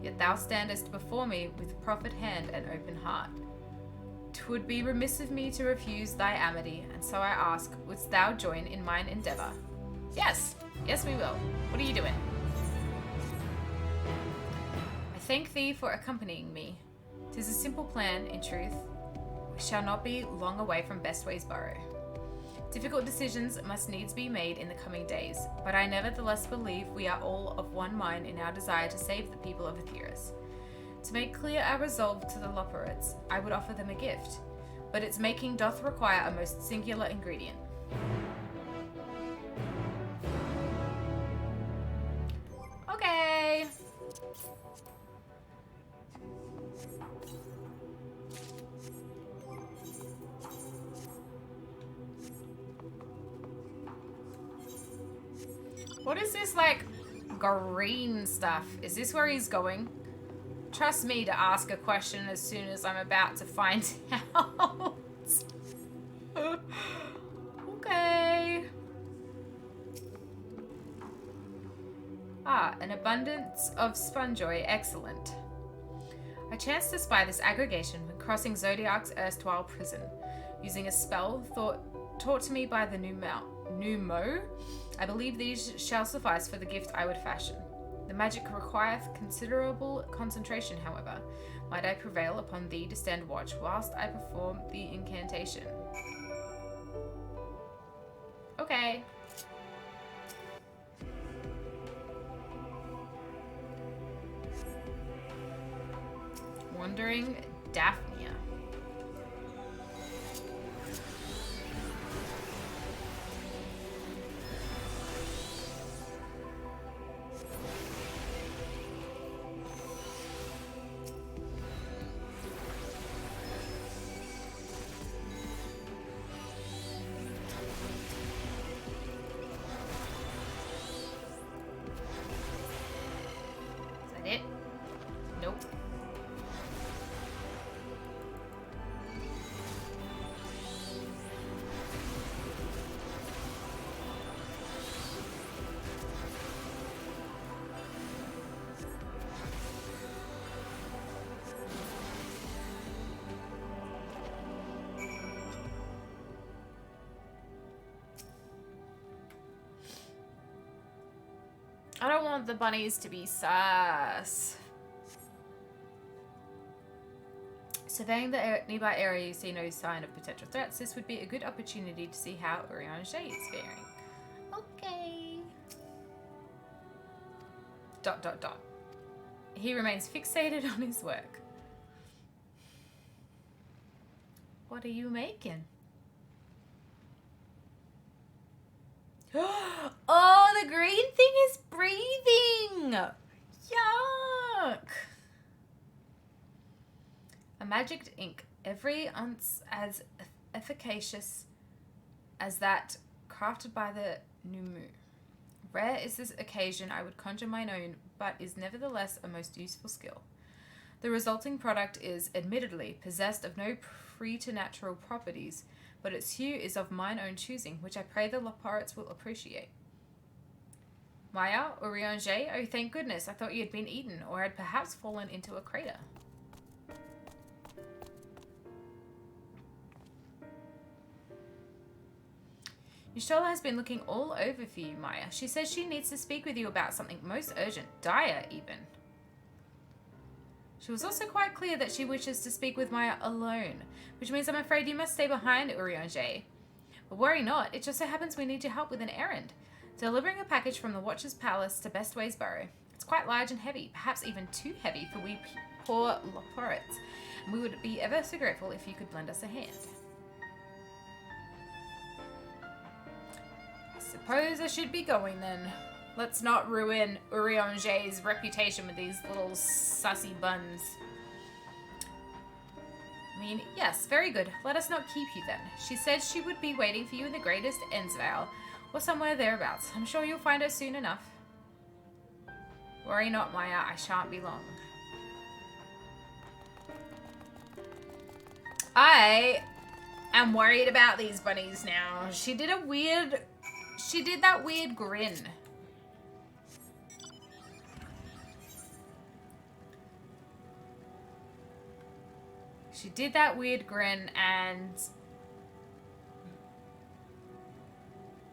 Yet thou standest before me with proffered hand and open heart. 'Twould be remiss of me to refuse thy amity, and so I ask, wouldst thou join in mine endeavour? Yes, yes we will. What are you doing? I thank thee for accompanying me. 'Tis a simple plan, in truth. We shall not be long away from Bestway's Burrow. Difficult decisions must needs be made in the coming days, but I nevertheless believe we are all of one mind in our desire to save the people of Etheirys. To make clear our resolve to the Loporrits, I would offer them a gift, but its making doth require a most singular ingredient. Okay. What is this, like, green stuff? Is this where he's going? Trust me to ask a question as soon as I'm about to find out. Okay. Ah, an abundance of spongeoy. Excellent. I chanced to spy this aggregation when crossing Zodiac's erstwhile prison. Using a spell taught to me by the Pneumo, I believe these shall suffice for the gift I would fashion. The magic requireth considerable concentration, however. Might I prevail upon thee to stand watch whilst I perform the incantation? Okay. Wandering Daphnia. Is that it? Nope. I don't want the bunnies to be sus. Surveying the nearby area, you see no sign of potential threats. This would be a good opportunity to see how Urianger is faring. Okay. ... He remains fixated on his work. What are you making? Oh, the green thing is breathing! Yuck! A magic ink, every ounce as efficacious as that crafted by the Numu. Rare is this occasion I would conjure mine own, but is nevertheless a most useful skill. The resulting product is, admittedly, possessed of no preternatural properties, but its hue is of mine own choosing, which I pray the Loporrits will appreciate. Maya, Urianger, oh thank goodness, I thought you had been eaten, or had perhaps fallen into a crater. Sharlayan has been looking all over for you, Maya. She says she needs to speak with you about something most urgent, dire even. She was also quite clear that she wishes to speak with Maya alone, which means I'm afraid you must stay behind, Urianger. But worry not, it just so happens we need your help with an errand. Delivering a package from the Watcher's Palace to Bestwaysborough. It's quite large and heavy, perhaps even too heavy for we poor Loporrits, and we would be ever so grateful if you could lend us a hand. I suppose I should be going then. Let's not ruin Urianger's reputation with these little sussy buns. I mean, yes, very good. Let us not keep you then. She said she would be waiting for you in the Greatest Endsvale, or somewhere thereabouts. I'm sure you'll find her soon enough. Worry not, Maya, I shan't be long. I am worried about these bunnies now. She did that weird grin. She did that weird grin and...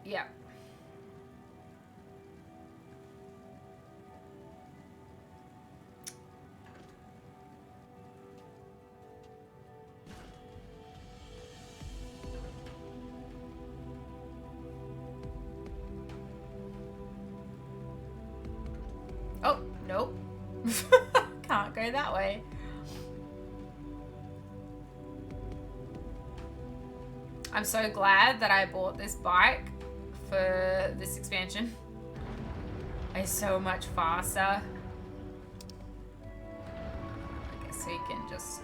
yeah. Oh, nope. Can't go that way. I'm so glad that I bought this bike for this expansion. It's so much faster. I guess we can just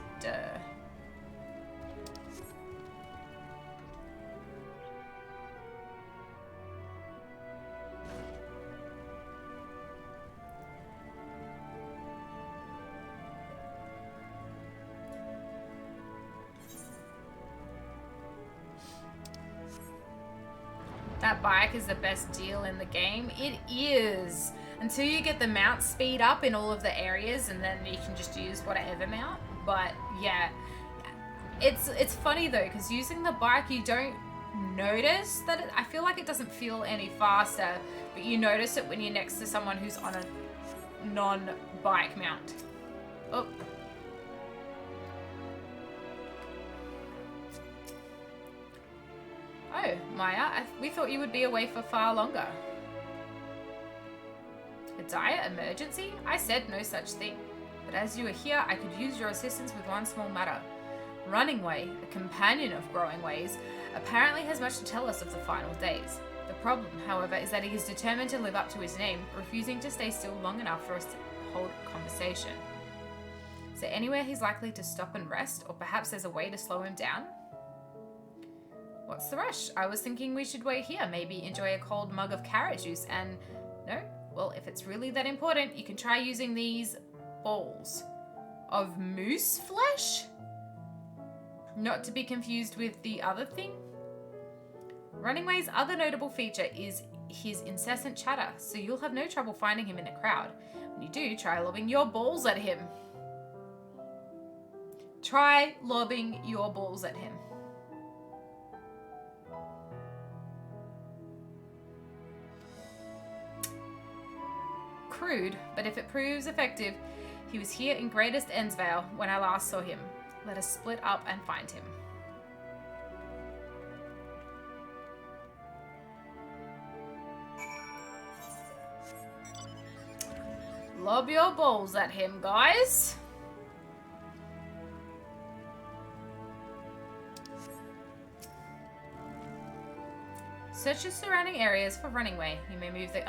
that bike is the best deal in the game. It is. Until you get the mount speed up in all of the areas, and then you can just use whatever mount. But yeah, it's funny though, because using the bike you don't notice that I feel like it doesn't feel any faster, but you notice it when you're next to someone who's on a non-bike mount. Oh. Oh, Maya, we thought you would be away for far longer. A dire emergency? I said no such thing. But as you are here, I could use your assistance with one small matter. Runningway, a companion of Growingway's, apparently has much to tell us of the final days. The problem, however, is that he is determined to live up to his name, refusing to stay still long enough for us to hold a conversation. Is there anywhere he's likely to stop and rest, or perhaps there's a way to slow him down? What's the rush? I was thinking we should wait here, maybe enjoy a cold mug of carrot juice and... No? Well, if it's really that important, you can try using these balls of moose flesh? Not to be confused with the other thing. Runningway's other notable feature is his incessant chatter, so you'll have no trouble finding him in a crowd. When you do, try lobbing your balls at him. Try lobbing your balls at him. Crude, but if it proves effective, he was here in Greatest Endsvale when I last saw him. Let us split up and find him. Lob your balls at him, guys. Search the surrounding areas for Runningway. You may move the...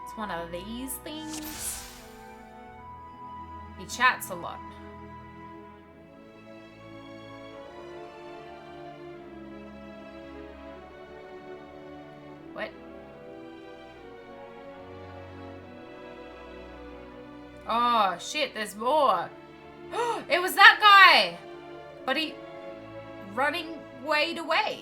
It's one of these things. He chats a lot. What? Oh, shit, there's more. It was that guy! But he... Runningway'd away.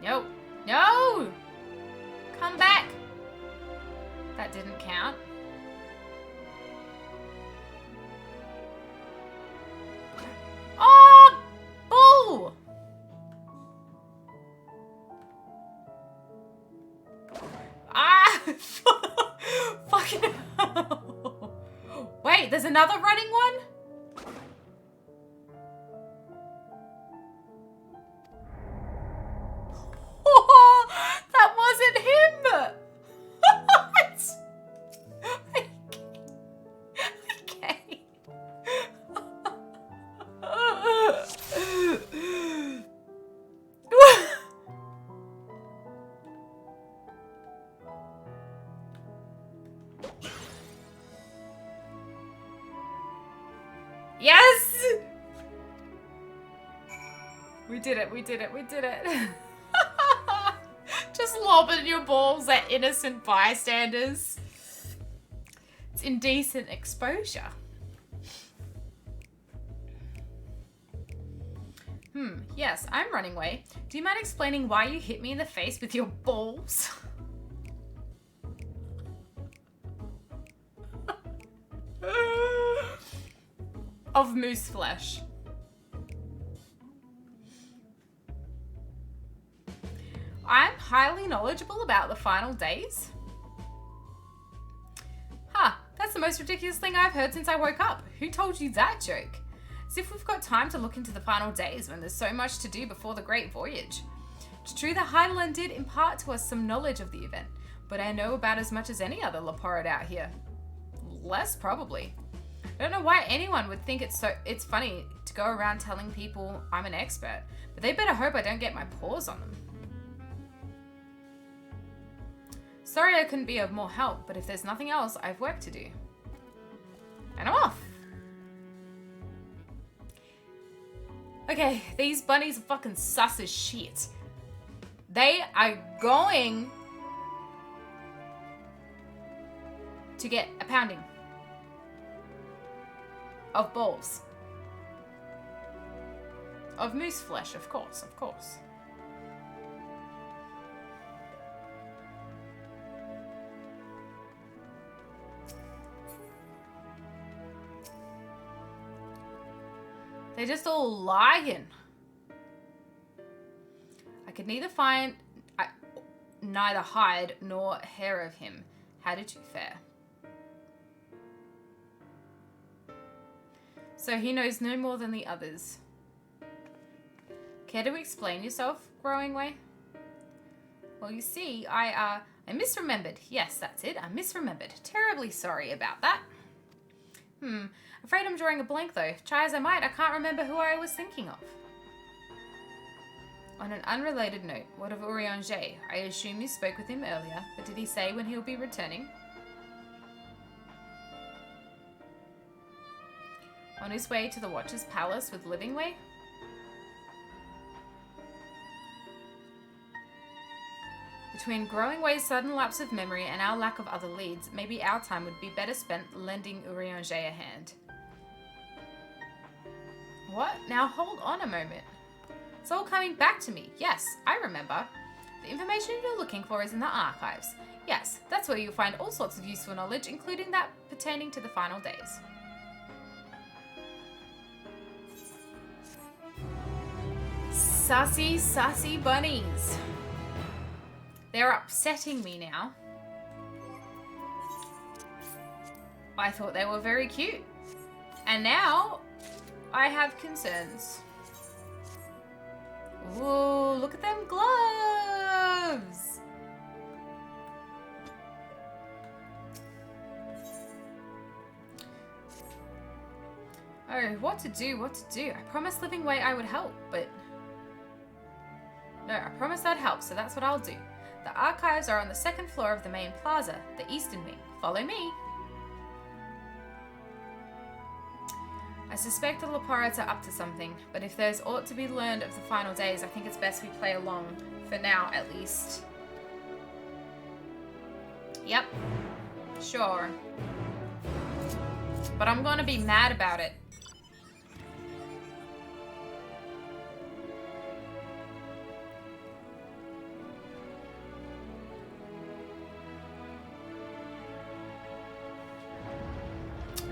No. No! Come back. That didn't count. Oh! Bull! Ah! Fucking hell. Wait, there's another running one? That wasn't him! Okay. Yes! We did it, we did it, we did it. Just lobbing your balls at innocent bystanders. It's indecent exposure. Yes, I'm Runningway. Do you mind explaining why you hit me in the face with your balls? Of moose flesh. I'm highly knowledgeable about the final days. Huh, that's the most ridiculous thing I've heard since I woke up. Who told you that joke? As if we've got time to look into the final days when there's so much to do before the great voyage. It's true that Heidelin did impart to us some knowledge of the event, but I know about as much as any other Loporrit out here. Less, probably. I don't know why anyone would think it's funny to go around telling people I'm an expert, but they better hope I don't get my paws on them. Sorry I couldn't be of more help, but if there's nothing else, I have work to do. And I'm off. Okay, these bunnies are fucking sus as shit. They are going to get a pounding of balls. Of moose flesh, of course, of course. They're just all lying. I could neither hide nor hair of him. How did you fare? So he knows no more than the others. Care to explain yourself, Growingway? Well, you see, I misremembered. Yes, that's it. I misremembered. Terribly sorry about that. Afraid I'm drawing a blank though. Try as I might, I can't remember who I was thinking of. On an unrelated note, what of Urianger? I assume you spoke with him earlier, but did he say when he'll be returning? On his way to the Watcher's Palace with Livingway? Between Growingway's sudden lapse of memory and our lack of other leads, maybe our time would be better spent lending Urianger a hand. What? Now hold on a moment. It's all coming back to me. Yes, I remember. The information you're looking for is in the archives. Yes, that's where you'll find all sorts of useful knowledge, including that pertaining to the final days. Sassy, sassy bunnies. They're upsetting me now. I thought they were very cute. And now I have concerns. Ooh, look at them gloves. Oh, what to do, what to do. I promised Livingway I would help, but... No, I promised I'd help, so that's what I'll do. The archives are on the second floor of the main plaza, the eastern wing. Follow me. I suspect the Loporrits are up to something, but if there's aught to be learned of the final days, I think it's best we play along. For now, at least. Yep. Sure. But I'm gonna be mad about it.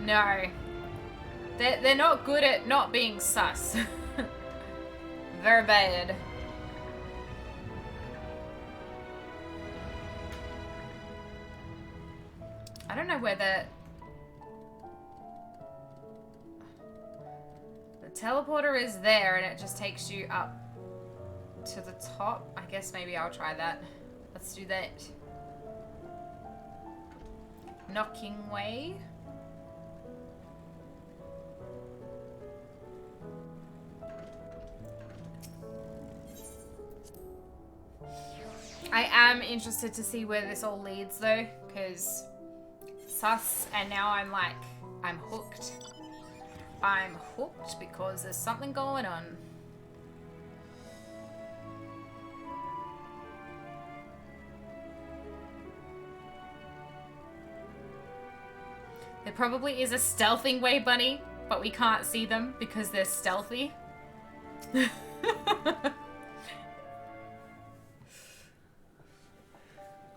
No. They're not good at not being sus. Very bad. I don't know where the teleporter is there and it just takes you up to the top. I guess maybe I'll try that. Let's do that. Knockingway. I am interested to see where this all leads though, because sus, and now I'm like, I'm hooked. I'm hooked because there's something going on. There probably is a stealthing way bunny, but we can't see them because they're stealthy.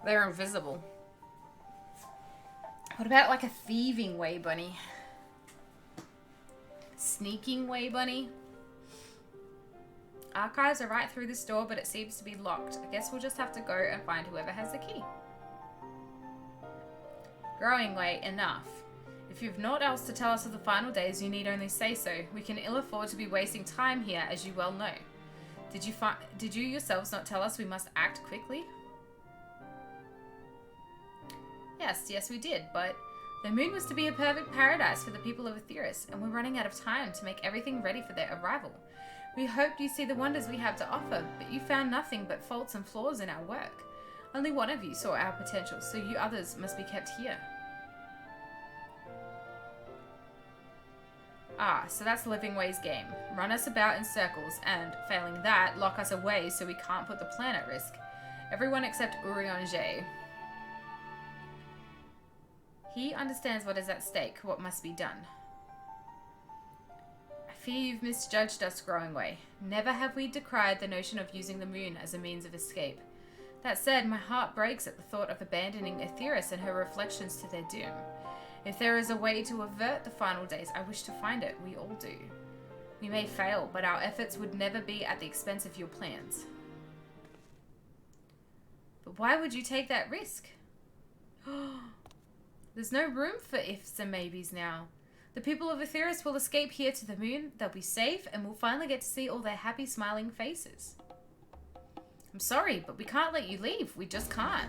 They're invisible. What about like a thieving way bunny? Sneaking way bunny? Archives are right through this door, but it seems to be locked. I guess we'll just have to go and find whoever has the key. Growingway, enough. If you've naught else to tell us of the final days, you need only say so. We can ill afford to be wasting time here, as you well know. Did you yourselves not tell us we must act quickly? Yes, we did, but the moon was to be a perfect paradise for the people of Aetheris, and we're running out of time to make everything ready for their arrival. We hoped you'd see the wonders we have to offer, but you found nothing but faults and flaws in our work. Only one of you saw our potential, so you others must be kept here. Ah, so that's Livingway's game. Run us about in circles, and, failing that, lock us away so we can't put the plan at risk. Everyone except Urianger. He understands what is at stake, what must be done. I fear you've misjudged us, Growingway. Never have we decried the notion of using the moon as a means of escape. That said, my heart breaks at the thought of abandoning Aetheris and her reflections to their doom. If there is a way to avert the final days, I wish to find it. We all do. We may fail, but our efforts would never be at the expense of your plans. But why would you take that risk? There's no room for ifs and maybes now. The people of Aetheris will escape here to the moon, they'll be safe, and we'll finally get to see all their happy, smiling faces. I'm sorry, but we can't let you leave. We just can't.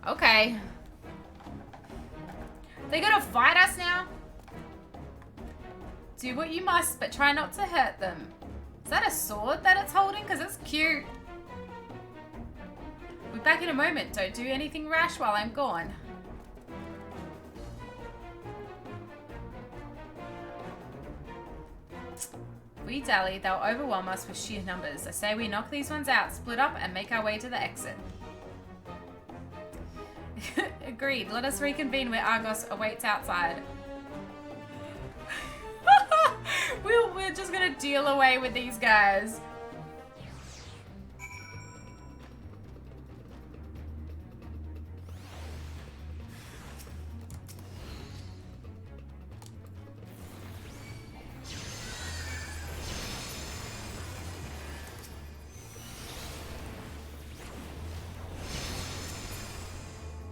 Okay. They gonna fight us now? Do what you must, but try not to hurt them. Is that a sword that it's holding? Because it's cute. We'll be back in a moment. Don't do anything rash while I'm gone. We dally, they'll overwhelm us with sheer numbers. I say we knock these ones out, split up, and make our way to the exit. Agreed. Let us reconvene where Argos awaits outside. We're just gonna deal away with these guys.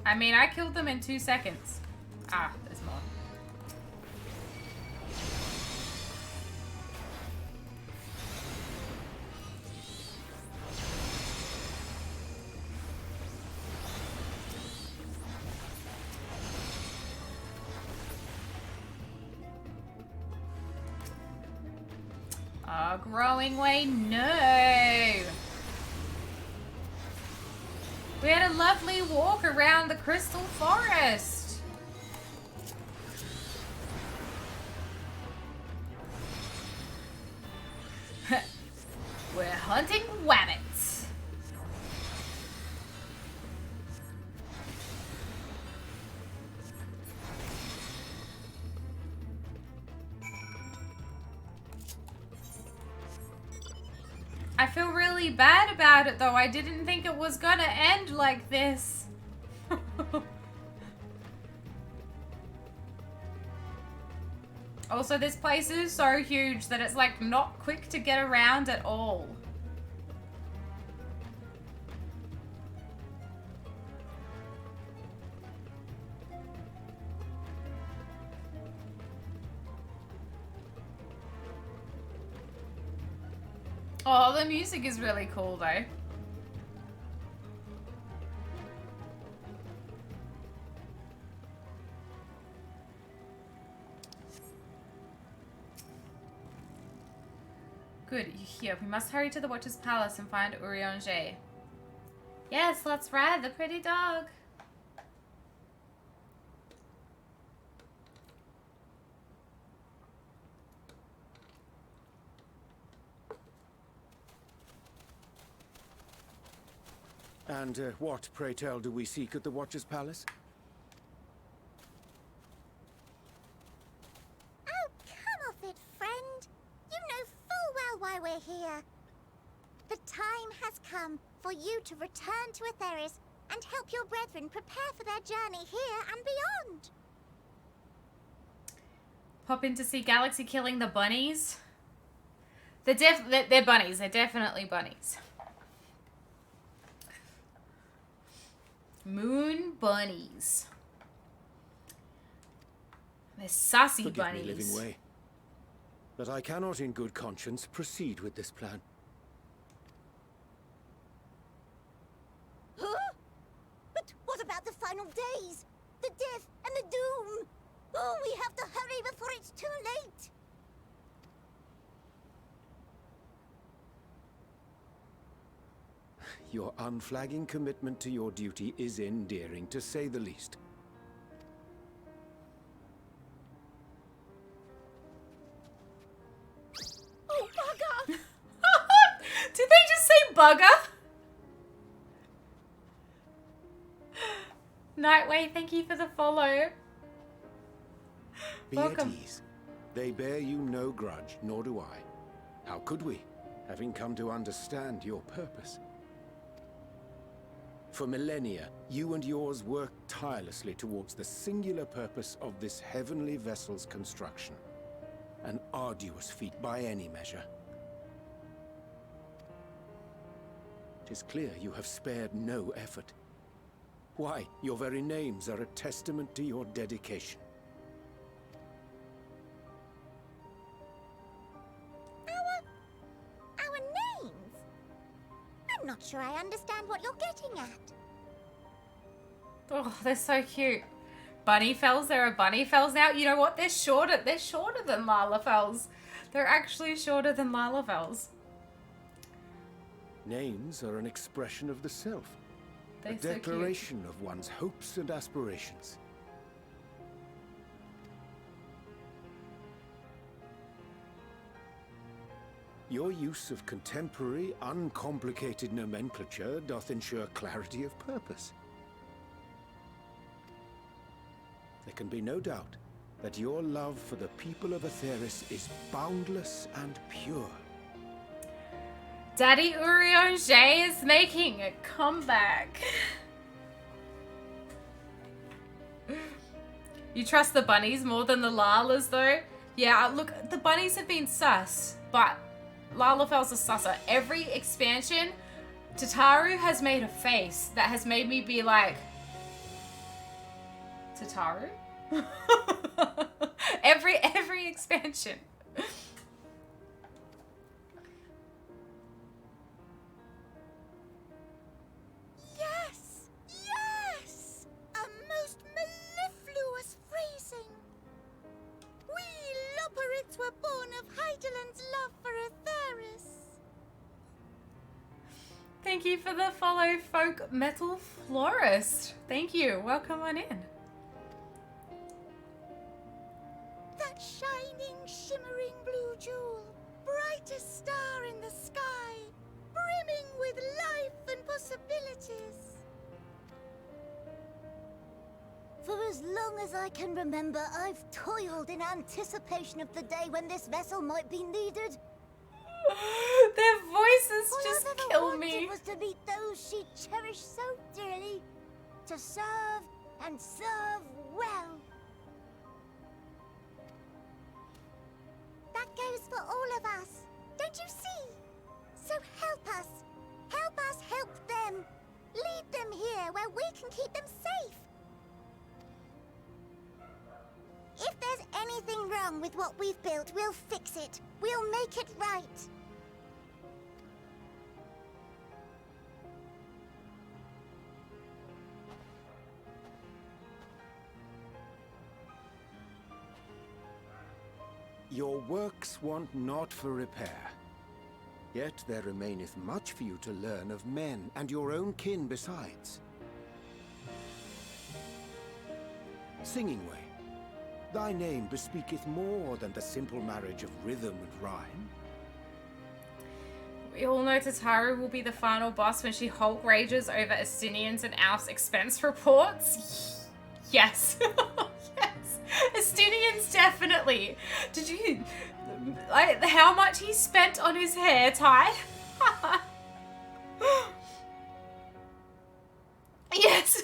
I mean, I killed them in 2 seconds. Ah, there's more. Oh, Growingway, no! We had a lovely walk around the Crystal Forest. We're hunting wabbits. I feel really bad about it though. I didn't think it was gonna end like this. Also, this place is so huge that it's like not quick to get around at all. Oh, the music is really cool though. Good, you're here. We must hurry to the Watcher's Palace and find Urianger. Yes, let's ride the pretty dog. And what, pray tell, do we seek at the Watcher's Palace? Oh, come off it, friend. You know full well why we're here. The time has come for you to return to Aetheris and help your brethren prepare for their journey here and beyond. Pop in to see Galaxy killing the bunnies. They're bunnies. They're definitely bunnies. Moon bunnies. They're sassy Forgive bunnies. me, Livingway, but I cannot in good conscience proceed with this plan. Huh? But what about the final days? The death and the doom? Oh, we have to hurry before it's too late. Your unflagging commitment to your duty is endearing, to say the least. Oh, bugger! Did they just say bugger? Nightway, thank you for the follow. Be Welcome. at ease. They bear you no grudge, nor do I. How could we, having come to understand your purpose? For millennia, you and yours worked tirelessly towards the singular purpose of this heavenly vessel's construction. An arduous feat by any measure. It is clear you have spared no effort. Why, your very names are a testament to your dedication. Our names? I'm not sure I understand what you're getting at. Oh, they're so cute. Bunnyfells, there are Bunnyfells now. You know what? They're shorter than Lalafells. They're actually shorter than Lalafells. Names are an expression of the self. They're A so cute. declaration of one's hopes and aspirations. Your use of contemporary, uncomplicated nomenclature doth ensure clarity of purpose. There can be no doubt that your love for the people of Aetheris is boundless and pure. Daddy Urianger is making a comeback. You trust the bunnies more than the Lalas, though? Yeah, look, the bunnies have been sus, but Lalafells are susser. Every expansion, Tataru has made a face that has made me be like, Tataru? every expansion. Yes! A most mellifluous phrasing. We Loporrits were born of Hydaelyn's love for Aetheris. Thank you for the follow, Folk Metal Florist. Thank you. Welcome on in. That shining, shimmering blue jewel, brightest star in the sky, brimming with life and possibilities. For as long as I can remember, I've toiled in anticipation of the day when this vessel might be needed. Their voices All just I've ever kill wanted me. was to meet those she cherished so dearly, to serve and serve well. That goes for all of us, don't you see? So help us help them. Lead them here where we can keep them safe. If there's anything wrong with what we've built, we'll fix it. We'll make it right. Your works want not for repair. Yet there remaineth much for you to learn of men, and your own kin besides. Singingway, thy name bespeaketh more than the simple marriage of rhythm and rhyme. We all know Tataru will be the final boss when she Hulk rages over Estinians and Alf's expense reports. Yes. Yes. Estinians definitely. Did you... like, how much he spent on his hair tie? Yes.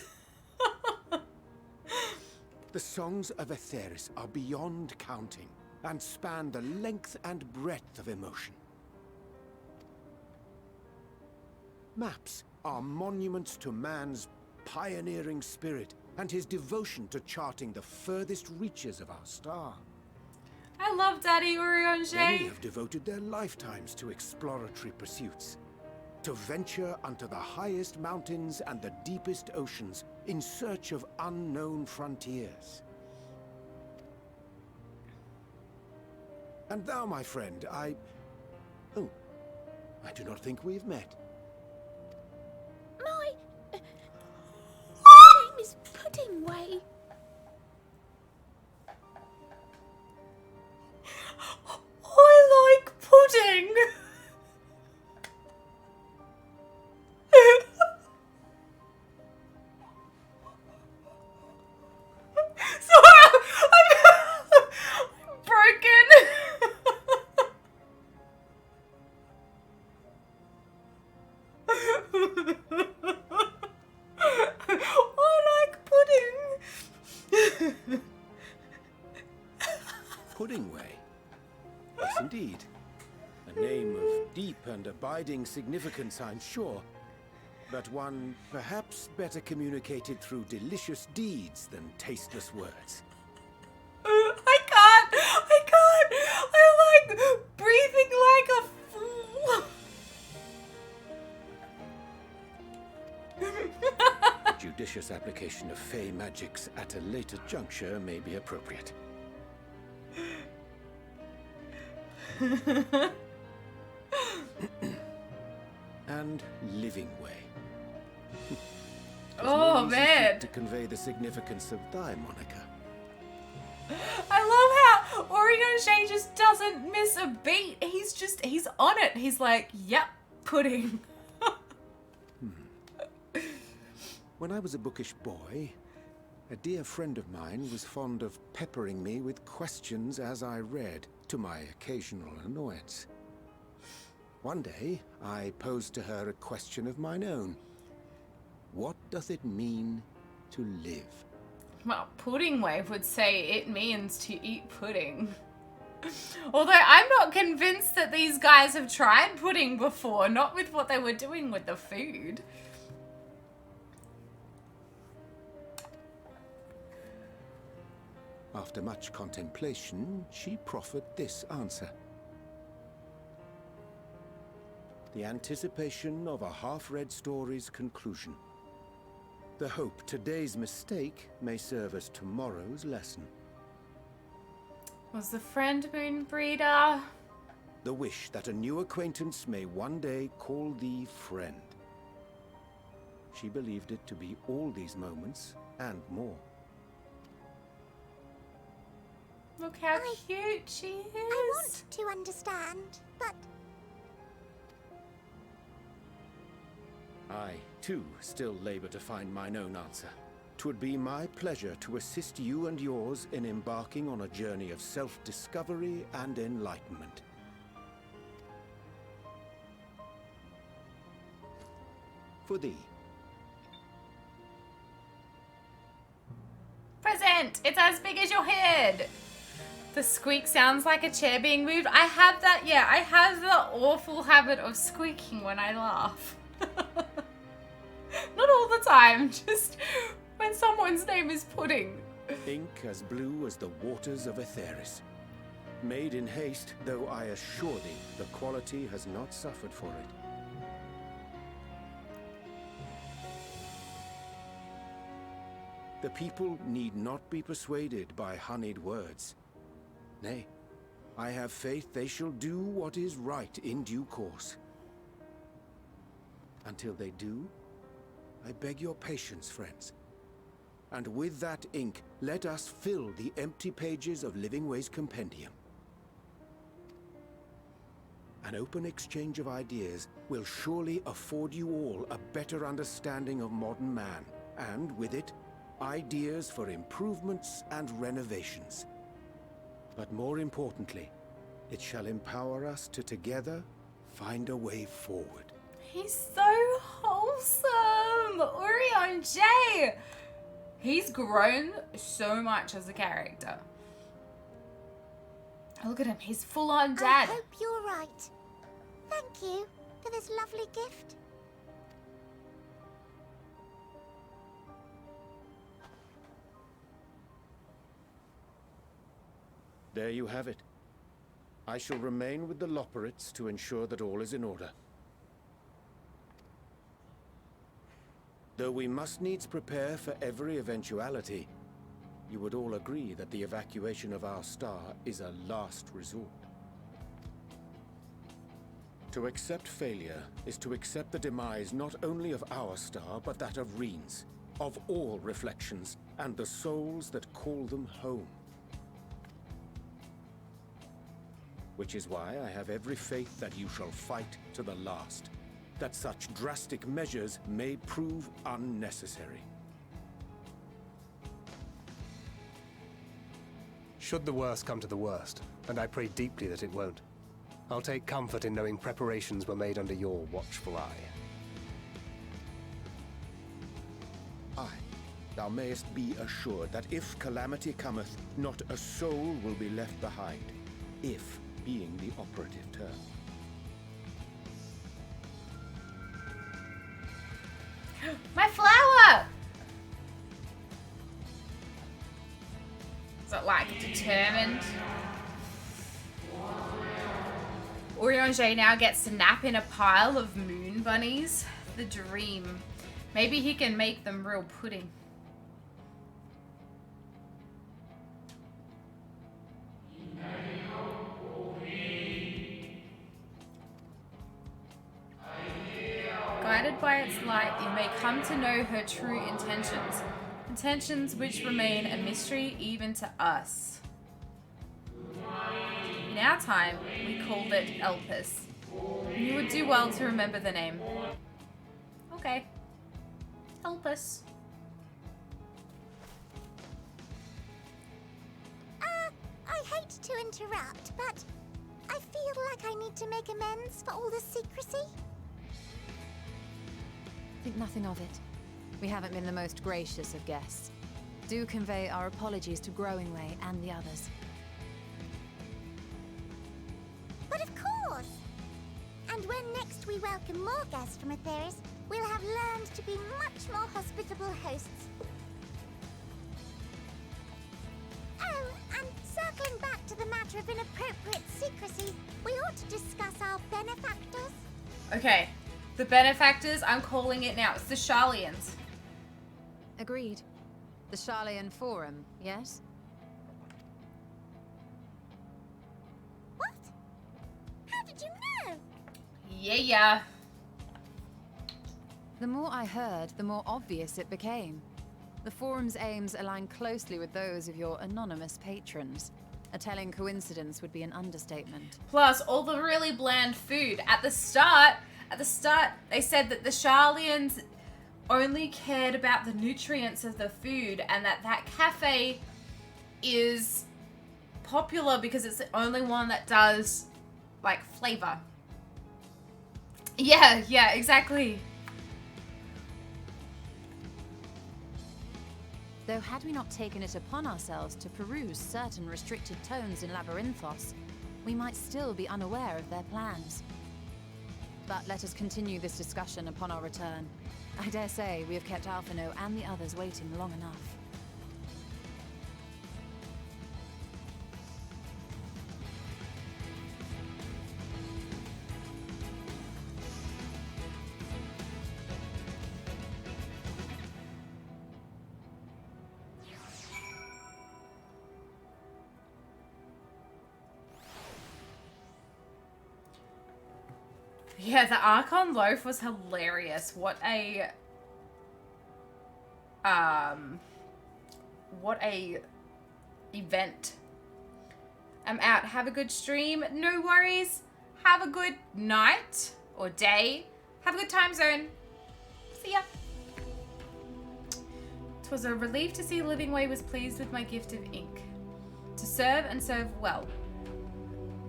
The songs of Aetheris are beyond counting, and span the length and breadth of emotion. Maps are monuments to man's pioneering spirit and his devotion to charting the furthest reaches of our star. I love Daddy Many Urianger. have devoted their lifetimes to exploratory pursuits, to venture unto the highest mountains and the deepest oceans in search of unknown frontiers. And thou, my friend, I do not think we've met. My name is Puddingway. I like pudding. Sorry, I'm broken. I like pudding. Puddingway. Yes, indeed. A name of deep and abiding significance, I'm sure. But one perhaps better communicated through delicious deeds than tasteless words. I can't. I like breathing like a fool. Judicious application of fey magics at a later juncture may be appropriate. And Livingway. Oh, man. To convey the significance of thy moniker. I love how Urianger just doesn't miss a beat. He's on it. He's like, yep, pudding. When I was a bookish boy, a dear friend of mine was fond of peppering me with questions as I read, to my occasional annoyance. One day, I posed to her a question of mine own. What doth it mean to live? Well, Puddingway would say it means to eat pudding. Although I'm not convinced that these guys have tried pudding before, not with what they were doing with the food. After much contemplation, she proffered this answer. The anticipation of a half-read story's conclusion. The hope today's mistake may serve as tomorrow's lesson. Was the friend moon breeder? The wish that a new acquaintance may one day call thee friend. She believed it to be all these moments and more. Look how cute she is. I want to understand, but... I, too, still labour to find mine own answer. 'Twould be my pleasure to assist you and yours in embarking on a journey of self-discovery and enlightenment. For thee. Present! It's as big as your head! The squeak sounds like a chair being moved. I have that, yeah, I have the awful habit of squeaking when I laugh. Not all the time, just when someone's name is Pudding. Ink as blue as the waters of Aetheris. Made in haste, though I assure thee, the quality has not suffered for it. The people need not be persuaded by honeyed words. Nay, I have faith they shall do what is right in due course. Until they do, I beg your patience, friends. And with that ink, let us fill the empty pages of Livingway's compendium. An open exchange of ideas will surely afford you all a better understanding of modern man, and with it, ideas for improvements and renovations. But more importantly, it shall empower us to together find a way forward. He's so wholesome! Urianger! He's grown so much as a character. Look at him, he's full on dad. I hope you're right. Thank you for this lovely gift. There you have it. I shall remain with the Loporrits to ensure that all is in order. Though we must needs prepare for every eventuality, you would all agree that the evacuation of our star is a last resort. To accept failure is to accept the demise not only of our star, but that of Reen's, of all reflections, and the souls that call them home. Which is why I have every faith that you shall fight to the last, that such drastic measures may prove unnecessary. Should the worst come to the worst, and I pray deeply that it won't, I'll take comfort in knowing preparations were made under your watchful eye. Aye, thou mayest be assured that if calamity cometh, not a soul will be left behind. If being the operative term. My flower! Is it like determined? Urianger now gets to nap in a pile of moon bunnies. The dream. Maybe he can make them real pudding. Guided by its light, you may come to know her true intentions. Intentions which remain a mystery even to us. In our time, we called it Elpis. You would do well to remember the name. Okay. Elpis. I hate to interrupt, but I feel like I need to make amends for all the secrecy. Think nothing of it. We haven't been the most gracious of guests. Do convey our apologies to Growingway and the others. But of course! And when next we welcome more guests from Atheris, we'll have learned to be much more hospitable hosts. Oh, and circling back to the matter of inappropriate secrecy, we ought to discuss our benefactors. Okay. The benefactors, I'm calling it now. It's the Sharlayans. Agreed. The Sharlayan Forum, yes? What? How did you know? Yeah. The more I heard, the more obvious it became. The Forum's aims align closely with those of your anonymous patrons. A telling coincidence would be an understatement. Plus, all the really bland food. At the start, they said that the Sharlayans only cared about the nutrients of the food and that cafe is popular because it's the only one that does, like, flavor. Yeah, exactly. Though had we not taken it upon ourselves to peruse certain restricted tones in Labyrinthos, we might still be unaware of their plans. But let us continue this discussion upon our return. I dare say we have kept Alphino and the others waiting long enough. Yeah, the Archon Loaf was hilarious. What a event. I'm out. Have a good stream. No worries. Have a good night or day. Have a good time zone. See ya. 'Twas a relief to see Livingway was pleased with my gift of ink. To serve and serve well.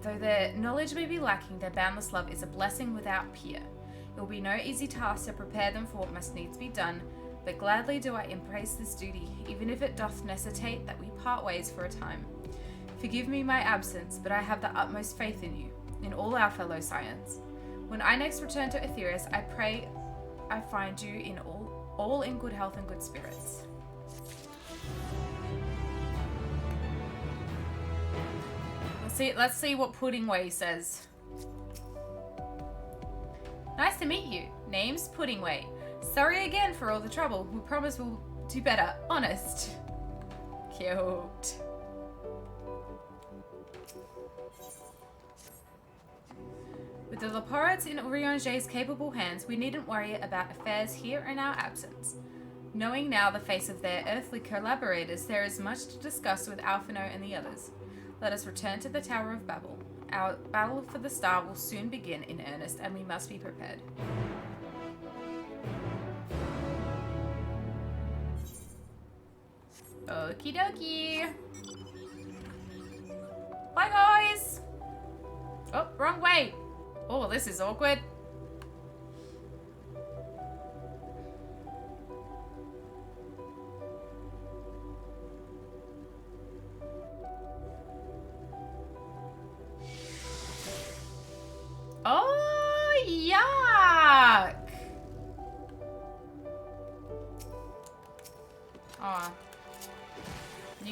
Though their knowledge may be lacking, their boundless love is a blessing without peer. It will be no easy task to prepare them for what must needs be done, but gladly do I embrace this duty, even if it doth necessitate that we part ways for a time. Forgive me my absence, but I have the utmost faith in you, in all our fellow Scions. When I next return to Atheris, I pray I find you in all in good health and good spirits. Let's see what Puddingway says. Nice to meet you. Name's Puddingway. Sorry again for all the trouble. We promise we'll do better. Honest. Cute. With the Loporrits in Urianger's capable hands, we needn't worry about affairs here in our absence. Knowing now the face of their earthly collaborators, there is much to discuss with Alphino and the others. Let us return to the Tower of Babel. Our battle for the star will soon begin in earnest, and we must be prepared. Okie dokie. Bye, guys. Oh, wrong way. Oh, this is awkward.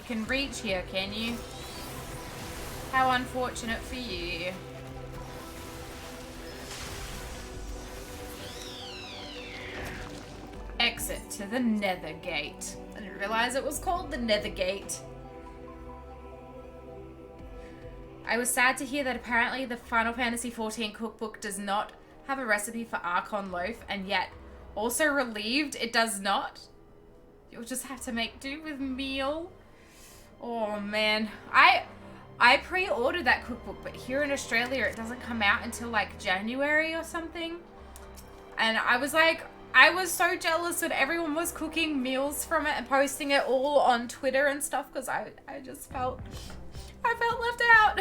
can reach here, can you? How unfortunate for you. Exit to the Nether Gate. I didn't realize it was called the Nether Gate. I was sad to hear that apparently the Final Fantasy XIV cookbook does not have a recipe for Archon loaf, and yet also relieved it does not. You'll just have to make do with meal. Oh man, I pre-ordered that cookbook, but here in Australia it doesn't come out until like January or something. And I was like, I was so jealous when everyone was cooking meals from it and posting it all on Twitter and stuff, because I just felt left out.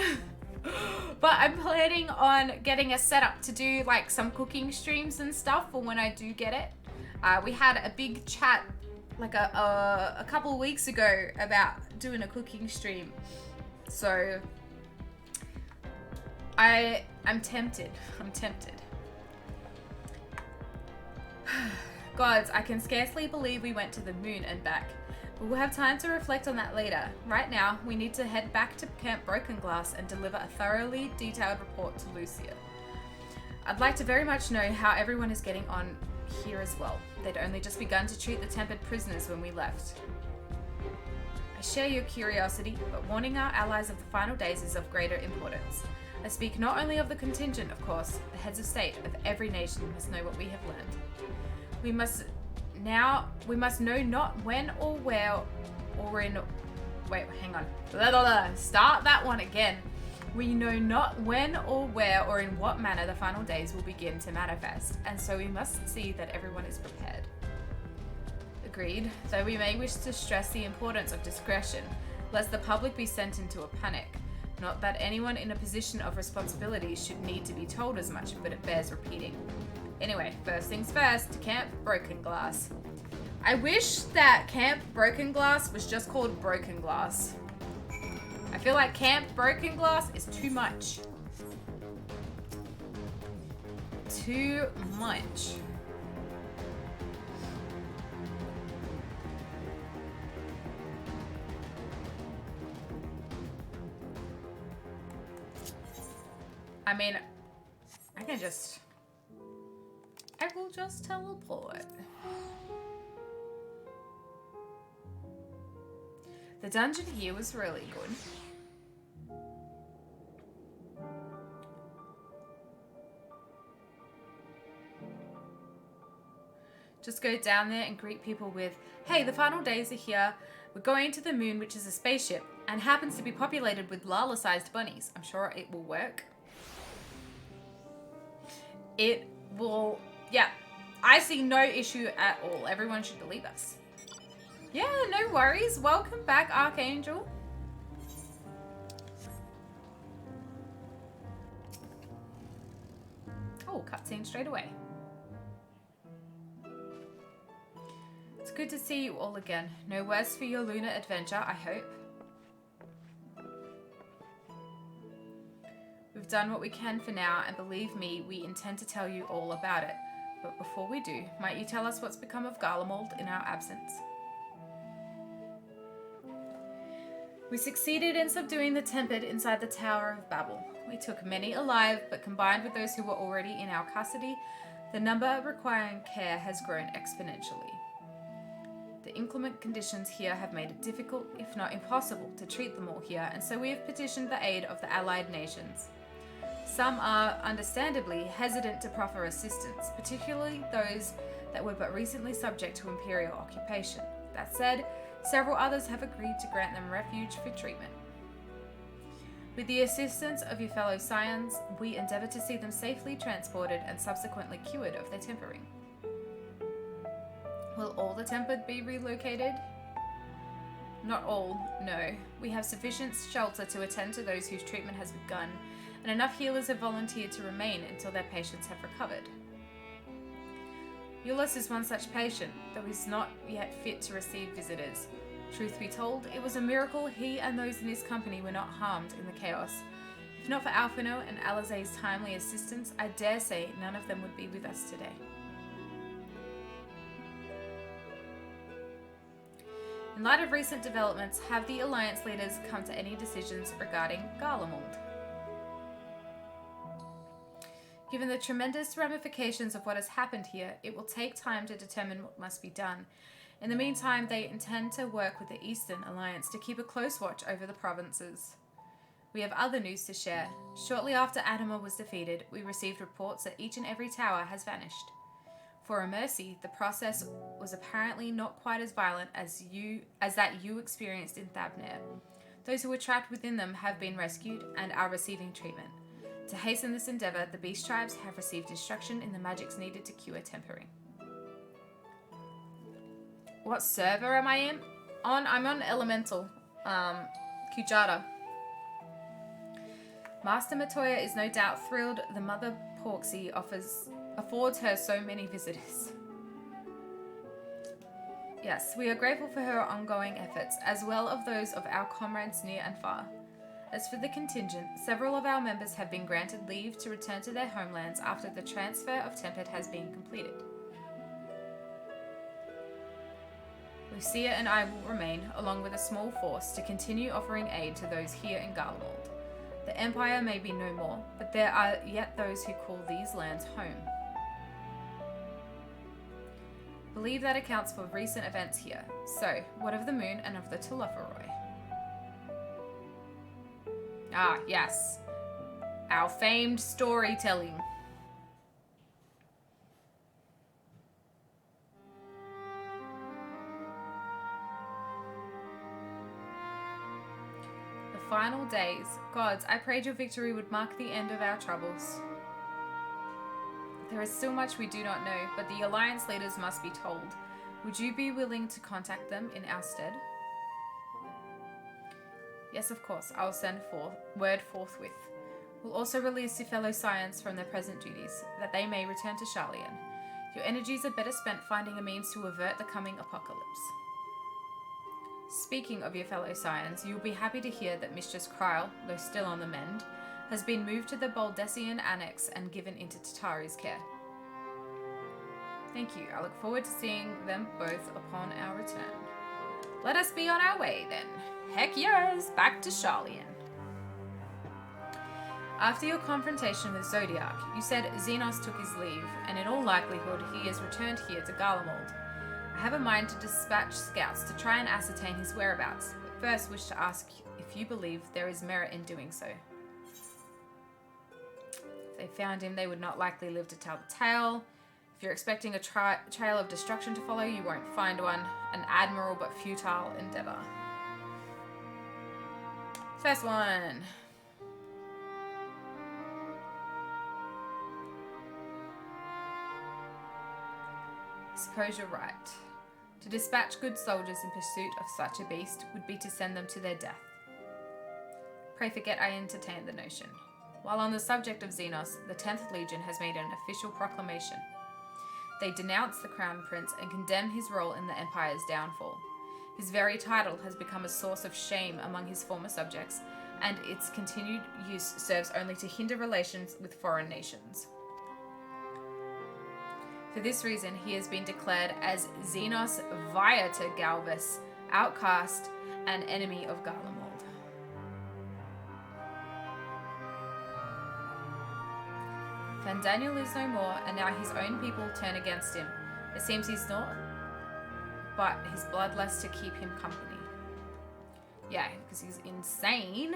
But I'm planning on getting a setup to do like some cooking streams and stuff for when I do get it. We had a big chat like a couple of weeks ago about doing a cooking stream. So I'm tempted. Gods, I can scarcely believe we went to the moon and back. But we'll have time to reflect on that later. Right now, we need to head back to Camp Broken Glass and deliver a thoroughly detailed report to Lucia. I'd like to very much know how everyone is getting on here as well. They'd only just begun to treat the tempered prisoners when we left. I share your curiosity, but warning our allies of the final days is of greater importance. I speak not only of the contingent, of course, the heads of state of every nation must know what we have learned. We must know not when or where or in... Wait, hang on. Start that one again. We know not when or where or in what manner the final days will begin to manifest, and so we must see that everyone is prepared. Agreed, though we may wish to stress the importance of discretion, lest the public be sent into a panic. Not that anyone in a position of responsibility should need to be told as much, but it bears repeating. Anyway, first things first, Camp Broken Glass. I wish that Camp Broken Glass was just called Broken Glass. I feel like Camp Broken Glass is too much. Too much. I mean, I will just teleport. The dungeon here was really good. Just go down there and greet people with, hey, the final days are here. We're going to the moon, which is a spaceship, and happens to be populated with Lala-sized bunnies. I'm sure it will work. It will, yeah. I see no issue at all. Everyone should believe us. Yeah, no worries. Welcome back, Archangel. Oh, cutscene straight away. It's good to see you all again. No worse for your lunar adventure, I hope. We've done what we can for now, and believe me, we intend to tell you all about it. But before we do, might you tell us what's become of Garlemald in our absence? We succeeded in subduing the Tempered inside the Tower of Babel. We took many alive, but combined with those who were already in our custody, the number requiring care has grown exponentially. The inclement conditions here have made it difficult, if not impossible, to treat them all here, and so we have petitioned the aid of the allied nations. Some are, understandably, hesitant to proffer assistance, particularly those that were but recently subject to imperial occupation. That said, several others have agreed to grant them refuge for treatment. With the assistance of your fellow Scions, we endeavour to see them safely transported and subsequently cured of their tempering. Will all the tempered be relocated? Not all, no. We have sufficient shelter to attend to those whose treatment has begun, and enough healers have volunteered to remain until their patients have recovered. Ulysses is one such patient, though he's not yet fit to receive visitors. Truth be told, it was a miracle he and those in his company were not harmed in the chaos. If not for Alphino and Alizé's timely assistance, I dare say none of them would be with us today. In light of recent developments, have the Alliance leaders come to any decisions regarding Garlemald? Given the tremendous ramifications of what has happened here, it will take time to determine what must be done. In the meantime, they intend to work with the Eastern Alliance to keep a close watch over the provinces. We have other news to share. Shortly after Adama was defeated, we received reports that each and every tower has vanished. For a mercy, the process was apparently not quite as violent as that you experienced in Thabnir. Those who were trapped within them have been rescued and are receiving treatment. To hasten this endeavor, the Beast Tribes have received instruction in the magics needed to cure tempering. What server am I on? I'm on Elemental. Kujata. Master Matoya is no doubt thrilled the Mother Porksy affords her so many visitors. Yes, we are grateful for her ongoing efforts, as well as those of our comrades near and far. As for the contingent, several of our members have been granted leave to return to their homelands after the transfer of Tempered has been completed. Lucia and I will remain, along with a small force, to continue offering aid to those here in Garlemald. The Empire may be no more, but there are yet those who call these lands home. Believe that accounts for recent events here. So, what of the moon and of the Loporrits? Ah, yes. Our famed storytelling. The final days. Gods, I prayed your victory would mark the end of our troubles. There is still much we do not know, but the Alliance leaders must be told. Would you be willing to contact them in our stead? Yes, of course. I will send word forthwith. We'll also release your fellow Scions from their present duties, that they may return to Sharlayan. Your energies are better spent finding a means to avert the coming apocalypse. Speaking of your fellow Scions, you'll be happy to hear that Mistress Kryle, though still on the mend, has been moved to the Baldessian Annex and given into Tatari's care. Thank you. I look forward to seeing them both upon our return. Let us be on our way, then. Heck yes! Back to Sharlayan. After your confrontation with Zodiac, you said Xenos took his leave, and in all likelihood he has returned here to Garlemald. I have a mind to dispatch scouts to try and ascertain his whereabouts, but first wish to ask if you believe there is merit in doing so. If they found him, they would not likely live to tell the tale. If you're expecting a trail of destruction to follow, you won't find one. An admirable but futile endeavor. First one. Suppose you're right. To dispatch good soldiers in pursuit of such a beast would be to send them to their death. Pray forget I entertained the notion. While on the subject of Xenos, the 10th Legion has made an official proclamation. They denounce the Crown Prince and condemn his role in the Empire's downfall. His very title has become a source of shame among his former subjects, and its continued use serves only to hinder relations with foreign nations. For this reason, he has been declared as Xenos Vrtra Galvis, outcast and enemy of Garlemald. Daniel is no more, and now his own people turn against him. It seems he's not, but his bloodlust to keep him company. Yeah, because he's insane.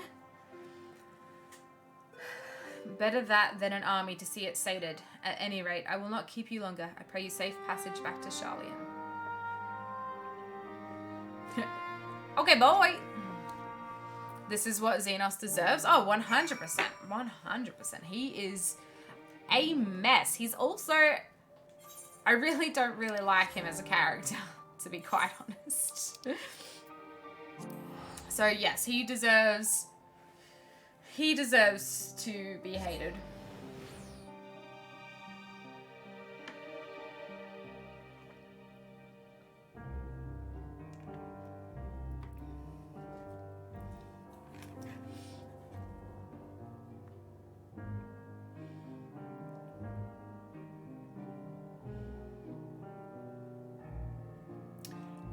Better that than an army to see it sated. At any rate, I will not keep you longer. I pray you safe passage back to Sharlayan. Okay, boy. This is what Xenos deserves. Oh, 100%. 100%. He is a mess. He's also... I really don't really like him as a character, to be quite honest. So, yes, he deserves to be hated.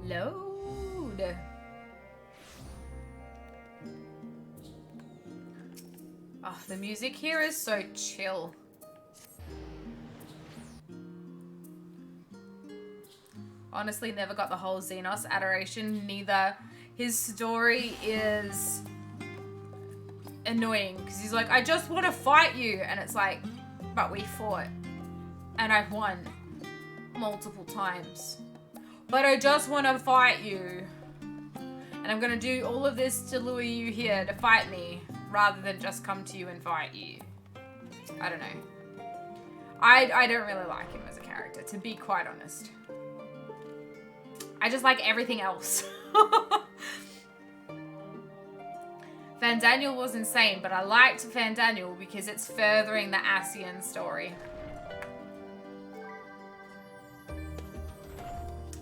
Load. Oh, the music here is so chill. Honestly, never got the whole Xenos adoration. Neither. His story is annoying because he's like, I just want to fight you. And it's like, but we fought. And I've won multiple times. But I just want to fight you. And I'm going to do all of this to lure you here to fight me rather than just come to you and fight you. I don't know. I don't really like him as a character, to be quite honest. I just like everything else. Fandaniel was insane, but I liked Fandaniel because it's furthering the Ascian story.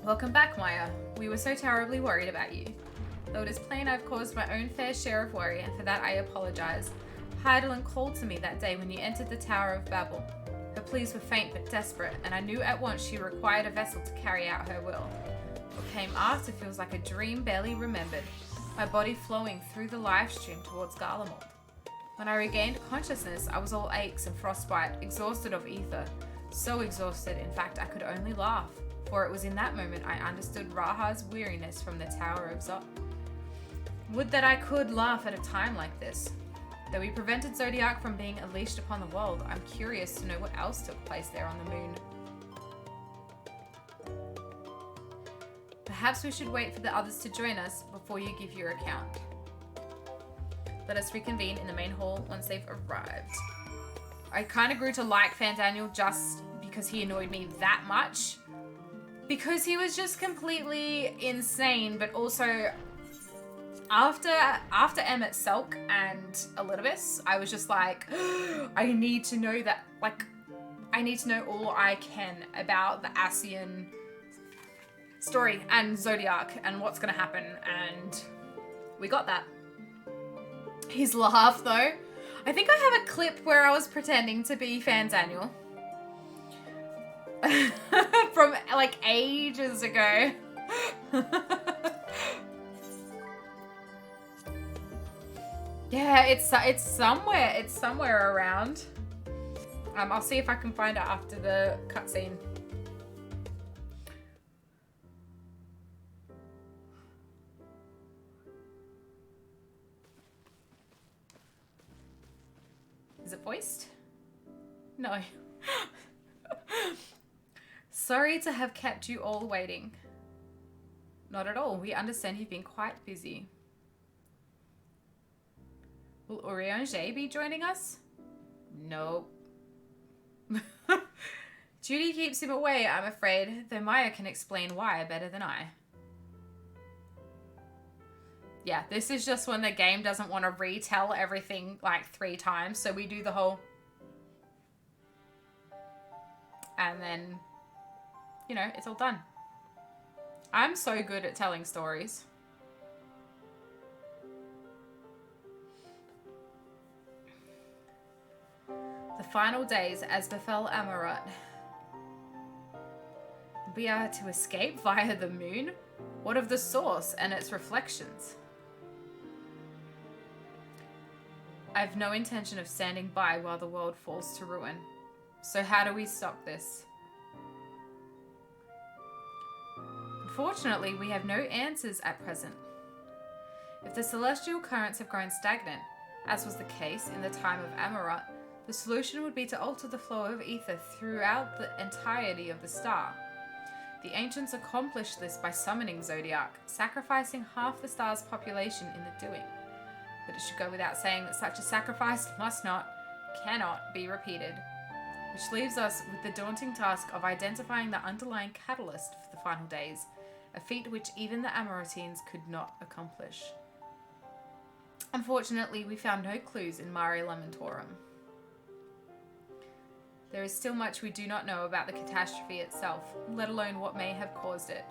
Welcome back, Maya. We were so terribly worried about you. Though it is plain I've caused my own fair share of worry, and for that I apologize. Hydaelyn called to me that day when you entered the Tower of Babel. Her pleas were faint but desperate, and I knew at once she required a vessel to carry out her will. What came after feels like a dream barely remembered, my body flowing through the live stream towards Garlemald. When I regained consciousness, I was all aches and frostbite, exhausted of ether. So exhausted, in fact, I could only laugh, for it was in that moment I understood Raha's weariness from the Tower of Zot. Would that I could laugh at a time like this. Though we prevented Zodiac from being unleashed upon the world, I'm curious to know what else took place there on the moon. Perhaps we should wait for the others to join us before you give your account. Let us reconvene in the main hall once they've arrived. I kind of grew to like Fandaniel just because he annoyed me that much. Because he was just completely insane, but also after Emmett Selk and Elidibus, I was just like, I need to know that, like, I need to know all I can about the Ascian story and Zodiac and what's gonna happen, and we got that. His laugh though, I think I have a clip where I was pretending to be Fandaniel from like ages ago. Yeah, it's somewhere around. I'll see if I can find it after the cutscene. Is it voiced? No. Sorry to have kept you all waiting. Not at all. We understand you've been quite busy. Will Urianger be joining us? Nope. Judy keeps him away, I'm afraid, though Maya can explain why better than I. Yeah, this is just when the game doesn't want to retell everything like 3 times, so we do the whole... And then, you know, it's all done. I'm so good at telling stories. The final days as befell Amarat. We are to escape via the moon? What of the source and its reflections? I have no intention of standing by while the world falls to ruin. So how do we stop this? Unfortunately, we have no answers at present. If the celestial currents have grown stagnant, as was the case in the time of Amarat, the solution would be to alter the flow of ether throughout the entirety of the star. The ancients accomplished this by summoning Zodiac, sacrificing half the star's population in the doing. But it should go without saying that such a sacrifice cannot be repeated. Which leaves us with the daunting task of identifying the underlying catalyst for the final days, a feat which even the Amaratines could not accomplish. Unfortunately, we found no clues in Mare Lamentorum. There is still much we do not know about the catastrophe itself, let alone what may have caused it.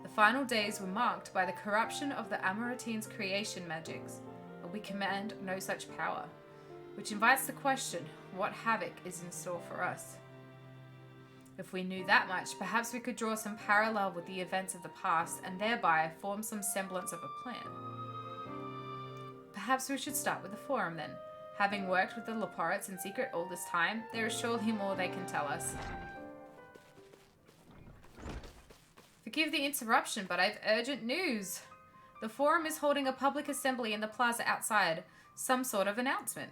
The final days were marked by the corruption of the Amaratines' creation magics, but we command no such power, which invites the question, what havoc is in store for us? If we knew that much, perhaps we could draw some parallel with the events of the past and thereby form some semblance of a plan. Perhaps we should start with the Forum then. Having worked with the Loporrits in secret all this time, there is surely more they can tell us. Forgive the interruption, but I've urgent news. The Forum is holding a public assembly in the plaza outside. Some sort of announcement.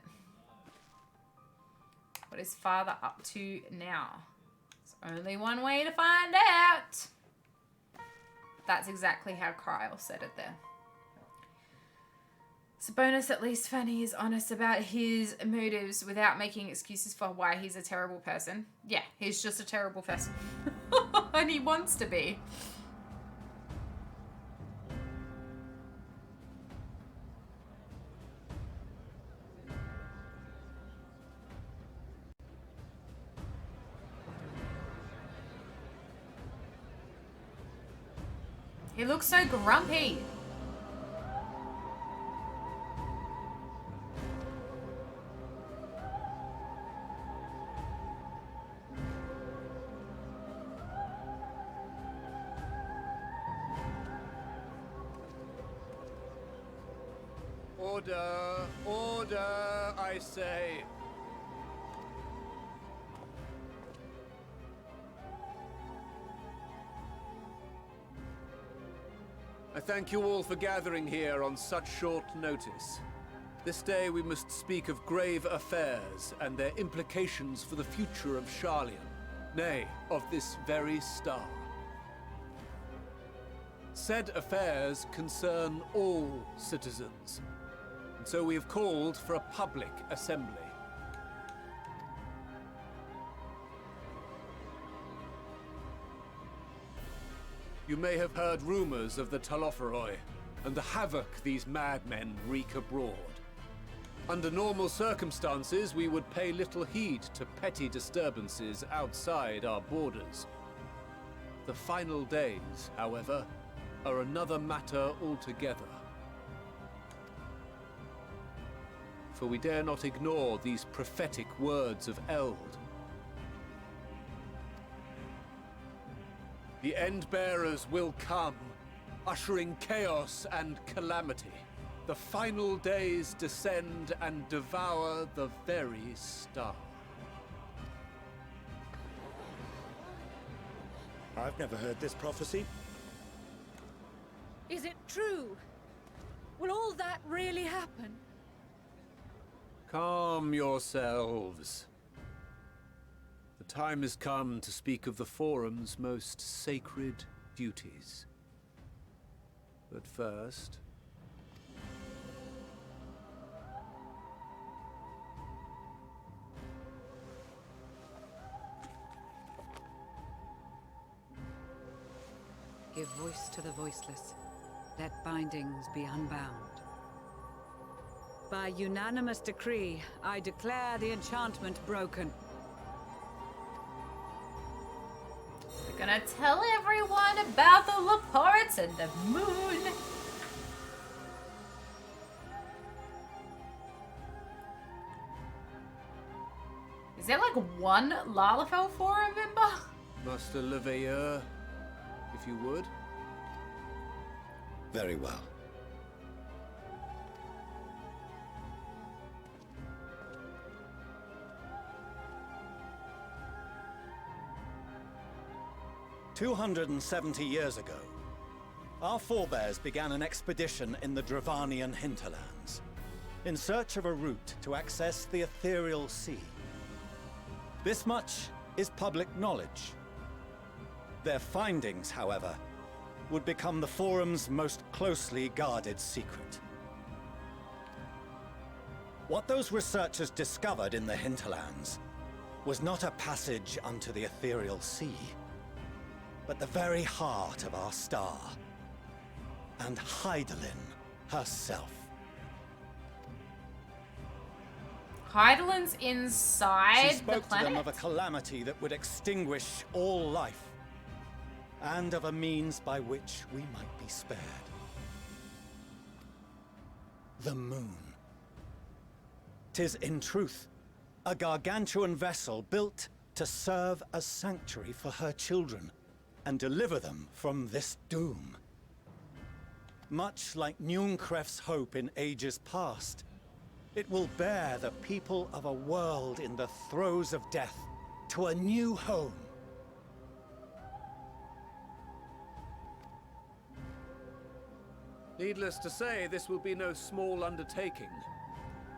What is Father up to now? There's only one way to find out. That's exactly how Kyle said it there. It's a bonus at least Fanny is honest about his motives without making excuses for why he's a terrible person. Yeah, he's just a terrible person. And he wants to be. He looks so grumpy. Order, order, I say. I thank you all for gathering here on such short notice. This day we must speak of grave affairs and their implications for the future of Sharlayan, nay, of this very star. Said affairs concern all citizens, and so we have called for a public assembly. You may have heard rumors of the Loporrits and the havoc these madmen wreak abroad. Under normal circumstances, we would pay little heed to petty disturbances outside our borders. The final days, however, are another matter altogether. For we dare not ignore these prophetic words of Eld. The Endbearers will come, ushering chaos and calamity. The final days descend and devour the very star. I've never heard this prophecy. Is it true? Will all that really happen? Calm yourselves. The time has come to speak of the Forum's most sacred duties. But first... Give voice to the voiceless. Let bindings be unbound. By unanimous decree, I declare the enchantment broken. We're gonna tell everyone about the Loporrits and the moon. Is there like one Lalafell Forum member? Master Leveilleur, if you would. Very well. "270 years ago, our forebears began an expedition in the Dravanian hinterlands, in search of a route to access the ethereal sea. This much is public knowledge. Their findings, however, would become the Forum's most closely guarded secret. What those researchers discovered in the hinterlands was not a passage unto the ethereal sea, but the very heart of our star, and Hydaelyn herself." Hydaelyn's inside She spoke the planet? to them of a calamity that would extinguish all life, and of a means by which we might be spared. The moon. 'Tis in truth a gargantuan vessel built to serve as sanctuary for her children and deliver them from this doom. Much like Njunkref's hope in ages past, it will bear the people of a world in the throes of death to a new home. Needless to say, this will be no small undertaking.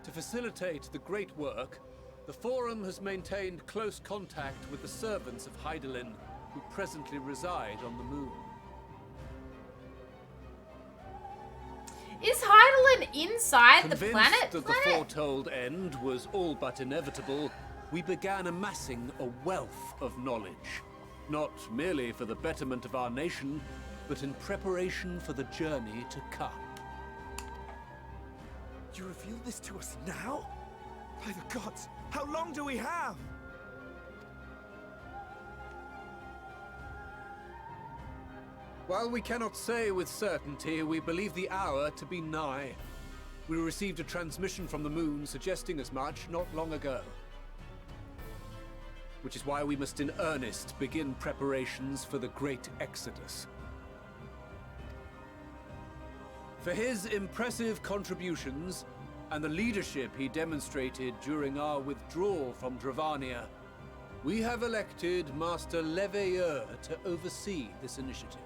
To facilitate the great work, the Forum has maintained close contact with the servants of Hydaelyn, who presently reside on the moon. Is Hydaelyn inside the planet? Convinced that the foretold end was all but inevitable, we began amassing a wealth of knowledge. Not merely for the betterment of our nation, but in preparation for the journey to come. You reveal this to us now? By the gods, how long do we have? While we cannot say with certainty, we believe the hour to be nigh. We received a transmission from the moon suggesting as much not long ago. Which is why we must in earnest begin preparations for the Great Exodus. For his impressive contributions and the leadership he demonstrated during our withdrawal from Dravania, we have elected Master Leveilleur to oversee this initiative.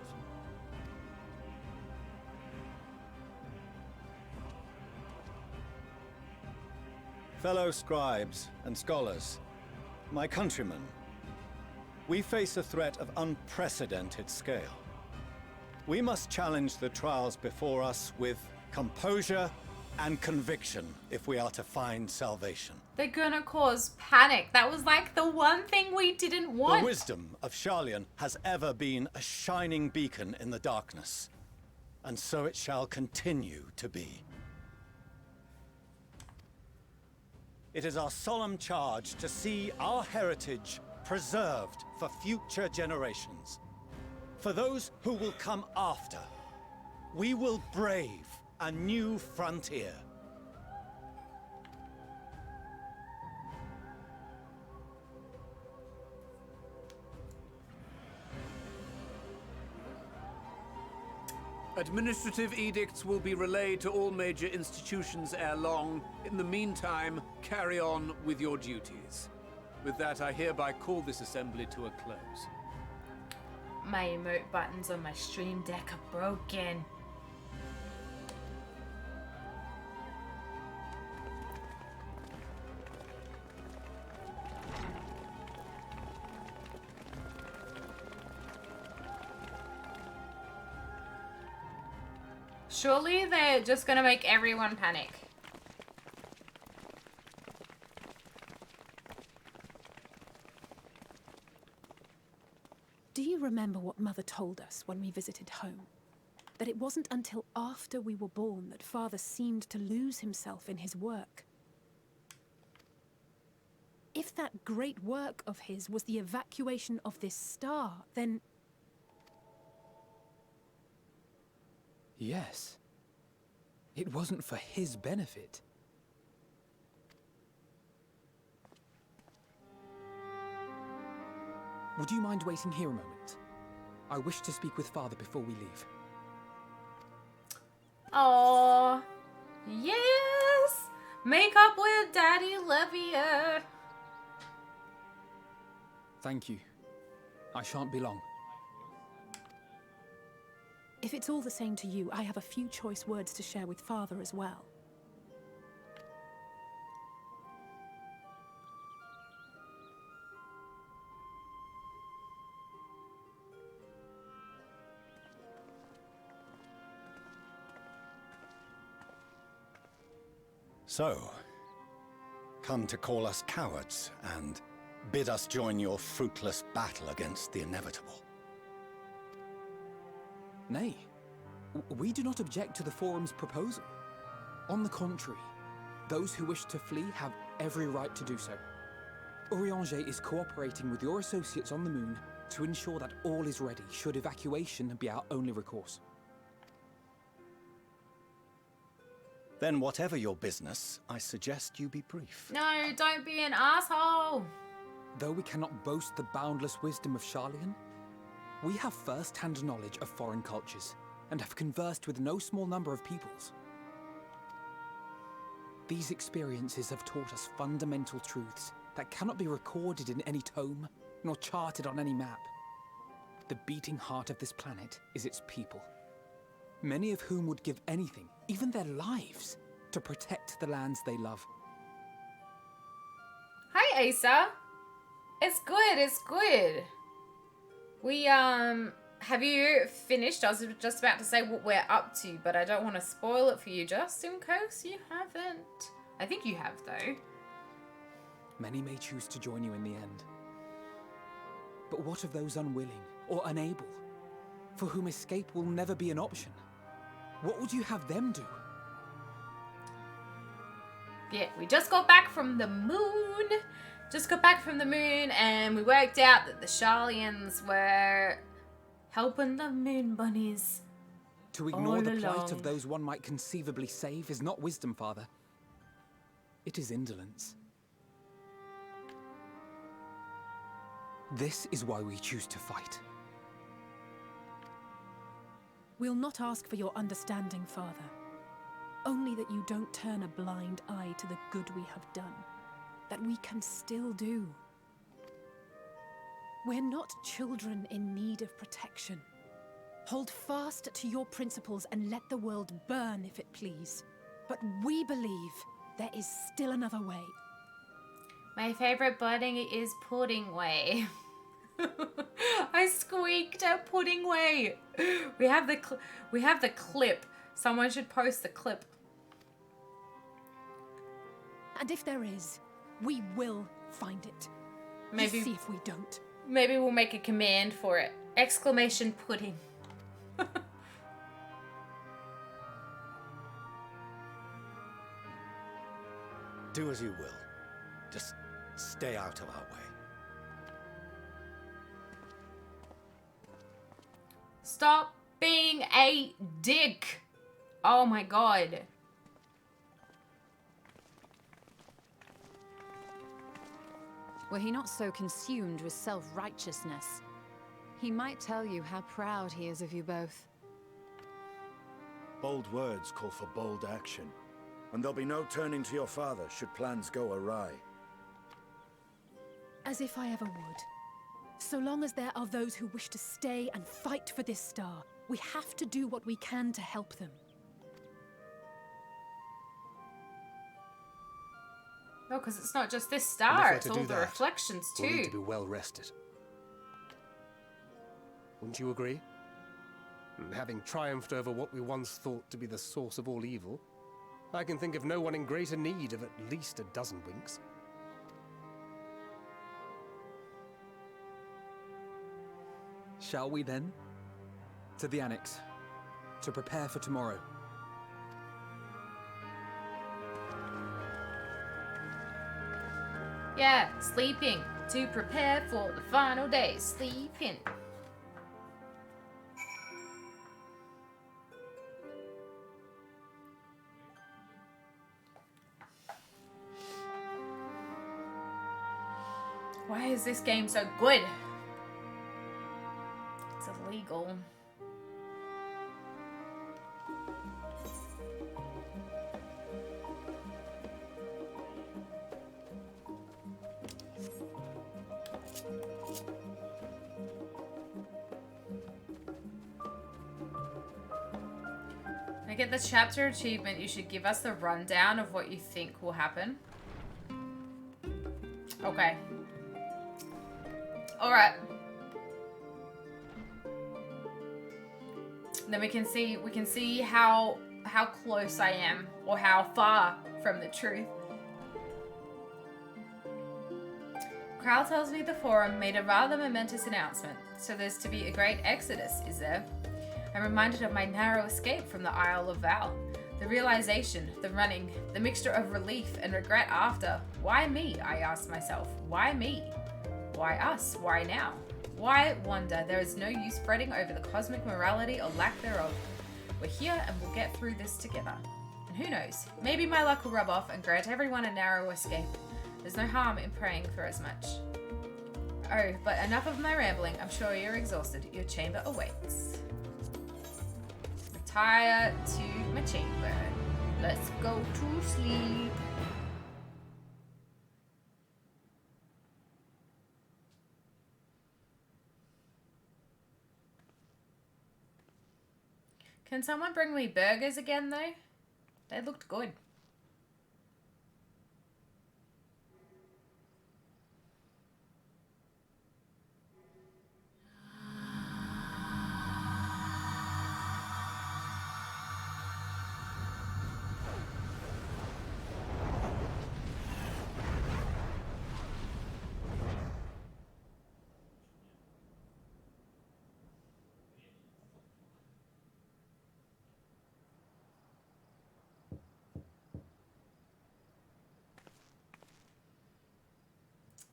Fellow scribes and scholars, my countrymen, we face a threat of unprecedented scale. We must challenge the trials before us with composure and conviction if we are to find salvation. They're gonna cause panic. That was like the one thing we didn't want. The wisdom of Sharlayan has ever been a shining beacon in the darkness, and so it shall continue to be. It is our solemn charge to see our heritage preserved for future generations. For those who will come after, we will brave a new frontier. Administrative edicts will be relayed to all major institutions ere long. In the meantime, carry on with your duties. With that, I hereby call this assembly to a close. My emote buttons on my stream deck are broken. Surely they're just gonna make everyone panic. Do you remember what Mother told us when we visited home? That it wasn't until after we were born that Father seemed to lose himself in his work. If that great work of his was the evacuation of this star, then... Yes. It wasn't for his benefit. Would you mind waiting here a moment? I wish to speak with Father before we leave. Oh, yes! Make up with Daddy Leveilleur. Thank you. I shan't be long. If it's all the same to you, I have a few choice words to share with Father as well. So, come to call us cowards and bid us join your fruitless battle against the inevitable. Nay, we do not object to the Forum's proposal. On the contrary, those who wish to flee have every right to do so. Urianger is cooperating with your associates on the moon to ensure that all is ready should evacuation be our only recourse. Then whatever your business, I suggest you be brief. No, don't be an asshole. though we cannot boast the boundless wisdom of Sharlayan, we have first-hand knowledge of foreign cultures and have conversed with no small number of peoples. These experiences have taught us fundamental truths that cannot be recorded in any tome, nor charted on any map. The beating heart of this planet is its people, many of whom would give anything, even their lives, to protect the lands they love. Hi, Asa. It's good, it's good. We, have you finished? I was just about to say what we're up to, but I don't want to spoil it for you just in case you haven't. I think you have, though. Many may choose to join you in the end. But what of those unwilling or unable, for whom escape will never be an option? What would you have them do? Yeah, we just got back from the moon. And we worked out that the Sharlayans were helping the moon bunnies. To ignore the plight of those one might conceivably save is not wisdom, Father. It is indolence. This is why we choose to fight. We'll not ask for your understanding, Father. Only that you don't turn a blind eye to the good we have done. That we can still do. We're not children in need of protection. Hold fast to your principles and let the world burn if it please. But we believe there is still another way. My favorite budding is Puddingway. I squeaked at Puddingway. We have the clip. Someone should post the clip. And if there is, we will find it. Maybe You see if we don't. Maybe we'll make a command for it. Exclamation pudding. Do as you will. Just stay out of our way. Stop being a dick. Oh my god. Were he not so consumed with self-righteousness, he might tell you how proud he is of you both. Bold words call for bold action, and there'll be no turning to your father should plans go awry. As if I ever would. So long as there are those who wish to stay and fight for this star, we have to do what we can to help them. No, because it's not just this star, it's all the reflections too. We'll need to be well rested. Wouldn't you agree? And having triumphed over what we once thought to be the source of all evil, I can think of no one in greater need of at least a dozen winks. Shall we then? To the Annex, to prepare for tomorrow. Yeah, sleeping. To prepare for the final day. Sleeping. Why is this game so good? It's illegal. I get the chapter achievement. You should give us the rundown of what you think will happen. Okay. Alright. Then we can see how close I am, or how far from the truth. Krell tells me the Forum made a rather momentous announcement, so there's to be a great exodus, is there? I'm reminded of my narrow escape from the Isle of Val. The realization, the running, the mixture of relief and regret after. Why me, I asked myself. Why me? Why us? Why now? Why wonder? There is no use fretting over the cosmic morality or lack thereof. We're here and we'll get through this together. And who knows, maybe my luck will rub off and grant everyone a narrow escape. There's no harm in praying for as much. Oh, but enough of my rambling. I'm sure you're exhausted. Your chamber awaits. Retire to my chamber. Let's go to sleep. Can someone bring me burgers again, though? They looked good.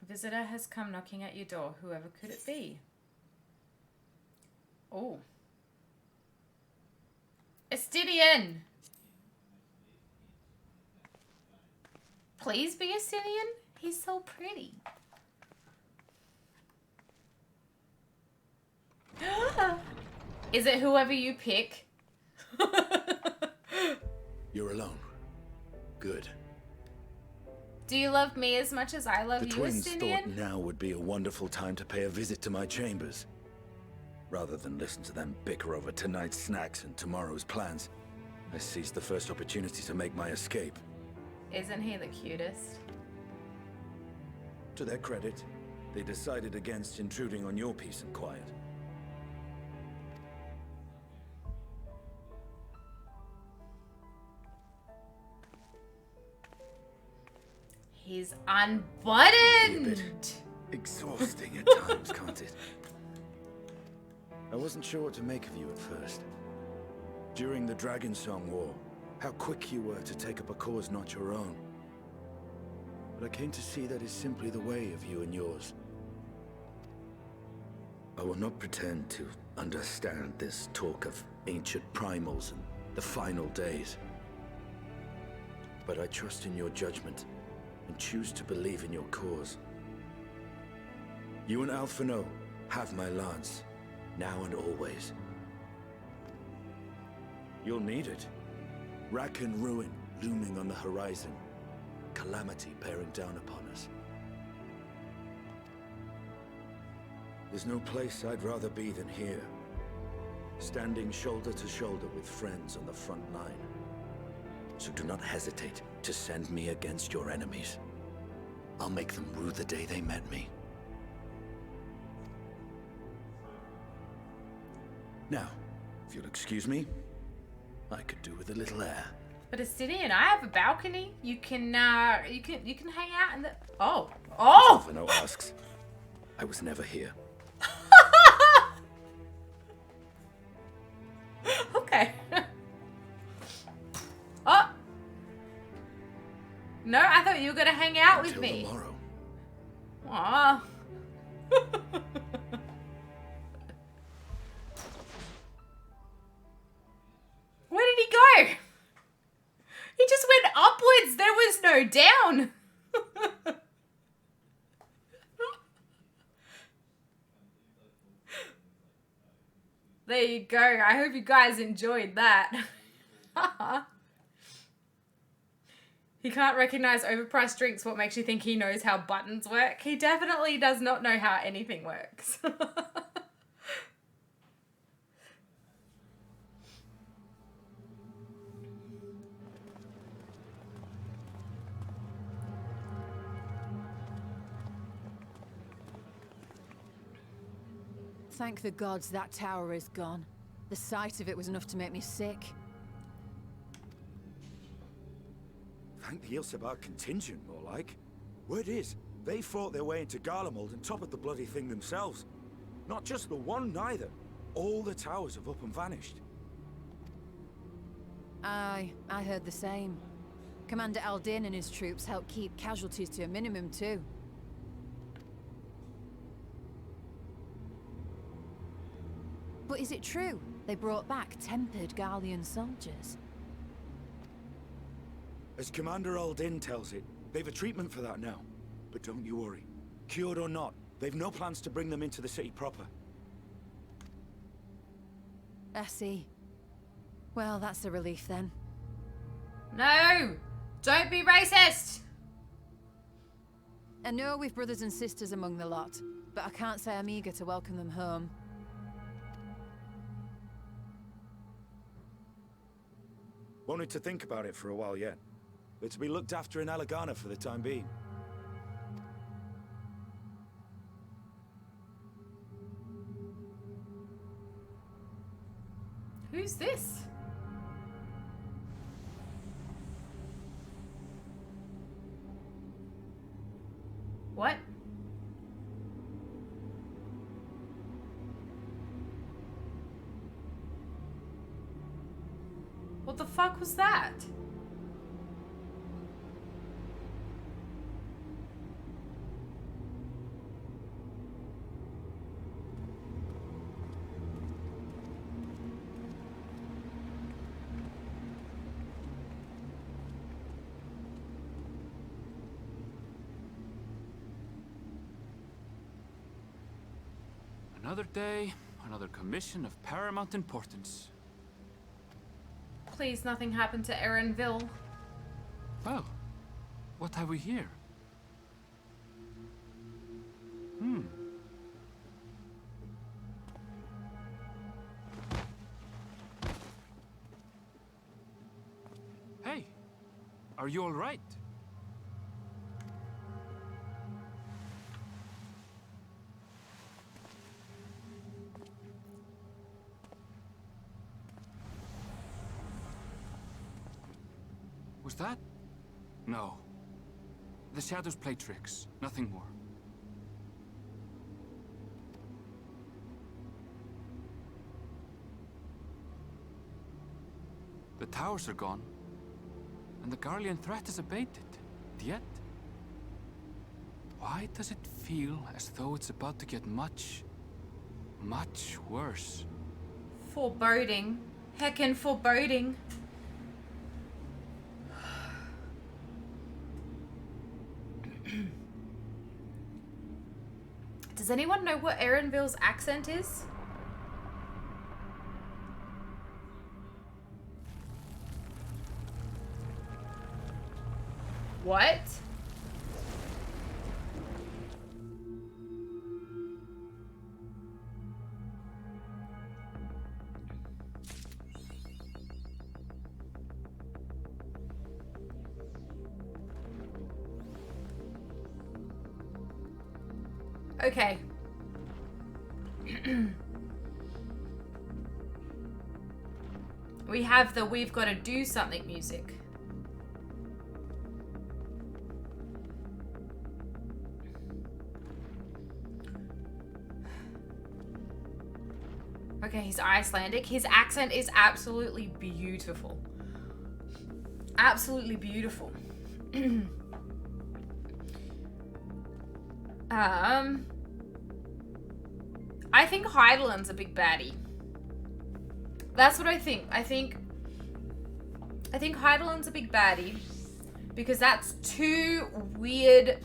Visitor has come knocking at your door. Whoever could it be? Oh. Estinien! Please be Estinien? He's so pretty. Is it whoever you pick? You're alone. Good. Do you love me as much as I love you, The twins Estinien? thought now would be a wonderful time to pay a visit to my chambers. Rather than listen to them bicker over tonight's snacks and tomorrow's plans, I seized the first opportunity to make my escape. Isn't he the cutest? To their credit, they decided against intruding on your peace and quiet. He's unbuttoned! Be a bit exhausting at times, can't it? I wasn't sure what to make of you at first. During the Dragon Song War, how quick you were to take up a cause not your own. But I came to see that is simply the way of you and yours. I will not pretend to understand this talk of ancient primals and the final days. But I trust in your judgment and choose to believe in your cause. You and Alphino have my lance, now and always. You'll need it. Rack and ruin looming on the horizon. Calamity bearing down upon us. There's no place I'd rather be than here. Standing shoulder to shoulder with friends on the front line. So do not hesitate to send me against your enemies. I'll make them rue the day they met me. Now, if you'll excuse me, I could do with a little air. But Estinien, I have a balcony. You can hang out in the. Oh. Alphino asks. I was never here. Okay. Oh. No, I thought you were gonna hang out with me. Tomorrow. Aww. Where did he go? He just went upwards. There was no down. There you go. I hope you guys enjoyed that. He can't recognize overpriced drinks. What makes you think he knows how buttons work? He definitely does not know how anything works. Thank the gods that tower is gone. The sight of it was enough to make me sick. Thank the Ilsabar contingent, more like. Word is, they fought their way into Garlemald and toppled the bloody thing themselves. Not just the one, neither. All the towers have up and vanished. Aye, I heard the same. Commander Aldin and his troops helped keep casualties to a minimum, too. But is it true? They brought back tempered Garlean soldiers. As Commander Aldin tells it, they've a treatment for that now. But don't you worry. Cured or not, They've no plans to bring them into the city proper. I see. Well, that's a relief then. No! Don't be racist! I know we've brothers and sisters among the lot, but I can't say I'm eager to welcome them home. Wanted to think about it for a while yet. They're to be looked after in Alagana for the time being. Who's this? What? What the fuck was that? Another day, another commission of paramount importance. Please, nothing happened to Erenville. Well, what have we here? Hey, are you all right? Was that? No. The shadows play tricks, nothing more. The towers are gone, and the Garlean threat is abated. Yet, why does it feel as though it's about to get much, much worse? Foreboding. Heckin' foreboding. Does anyone know what Erenville's accent is? What? Okay. We have the "we've got to do something" music. Okay, he's Icelandic. His accent is absolutely beautiful. Absolutely beautiful. I think Heidelin's a big baddie. That's what I think. I think Heidelin's a big baddie because that's too weird.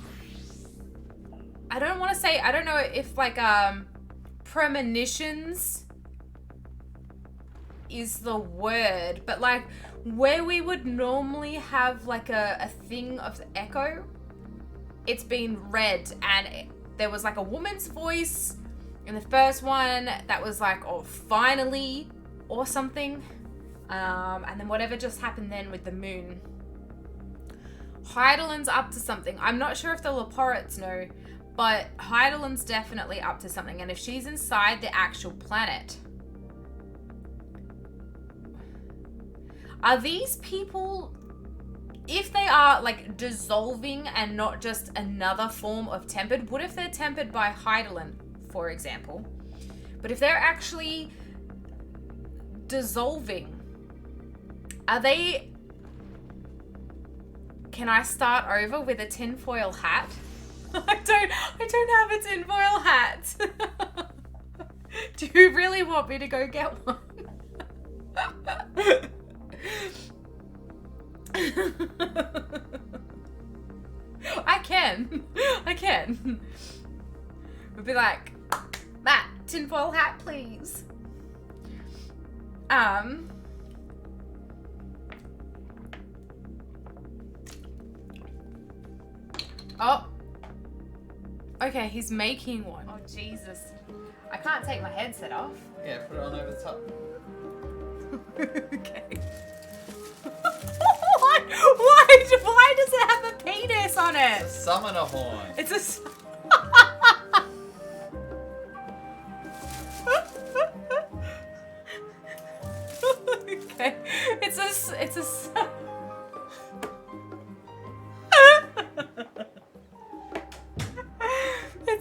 I don't want to say, I don't know if like premonitions is the word, but like where we would normally have like a thing of echo, it's been read, and there was like a woman's voice in the first one that was like, oh, finally, or something. And then whatever just happened then with the moon. Heidelin's up to something. I'm not sure if the Loporrits know, but Heidelin's definitely up to something. And if she's inside the actual planet, are these people, if they are like dissolving and not just another form of tempered, what if they're tempered by Heidelin, for example? But if they're actually dissolving, are they... Can I start over with a tinfoil hat? I don't have a tinfoil hat. Do you really want me to go get one? I can. We'd be like, Matt, tinfoil hat, please. Oh. Okay, he's making one. Oh, Jesus. I can't take my headset off. Yeah, put it on over the top. Okay. Why does it have a penis on it? It's a summoner horn. It's a... Okay. It's a... It's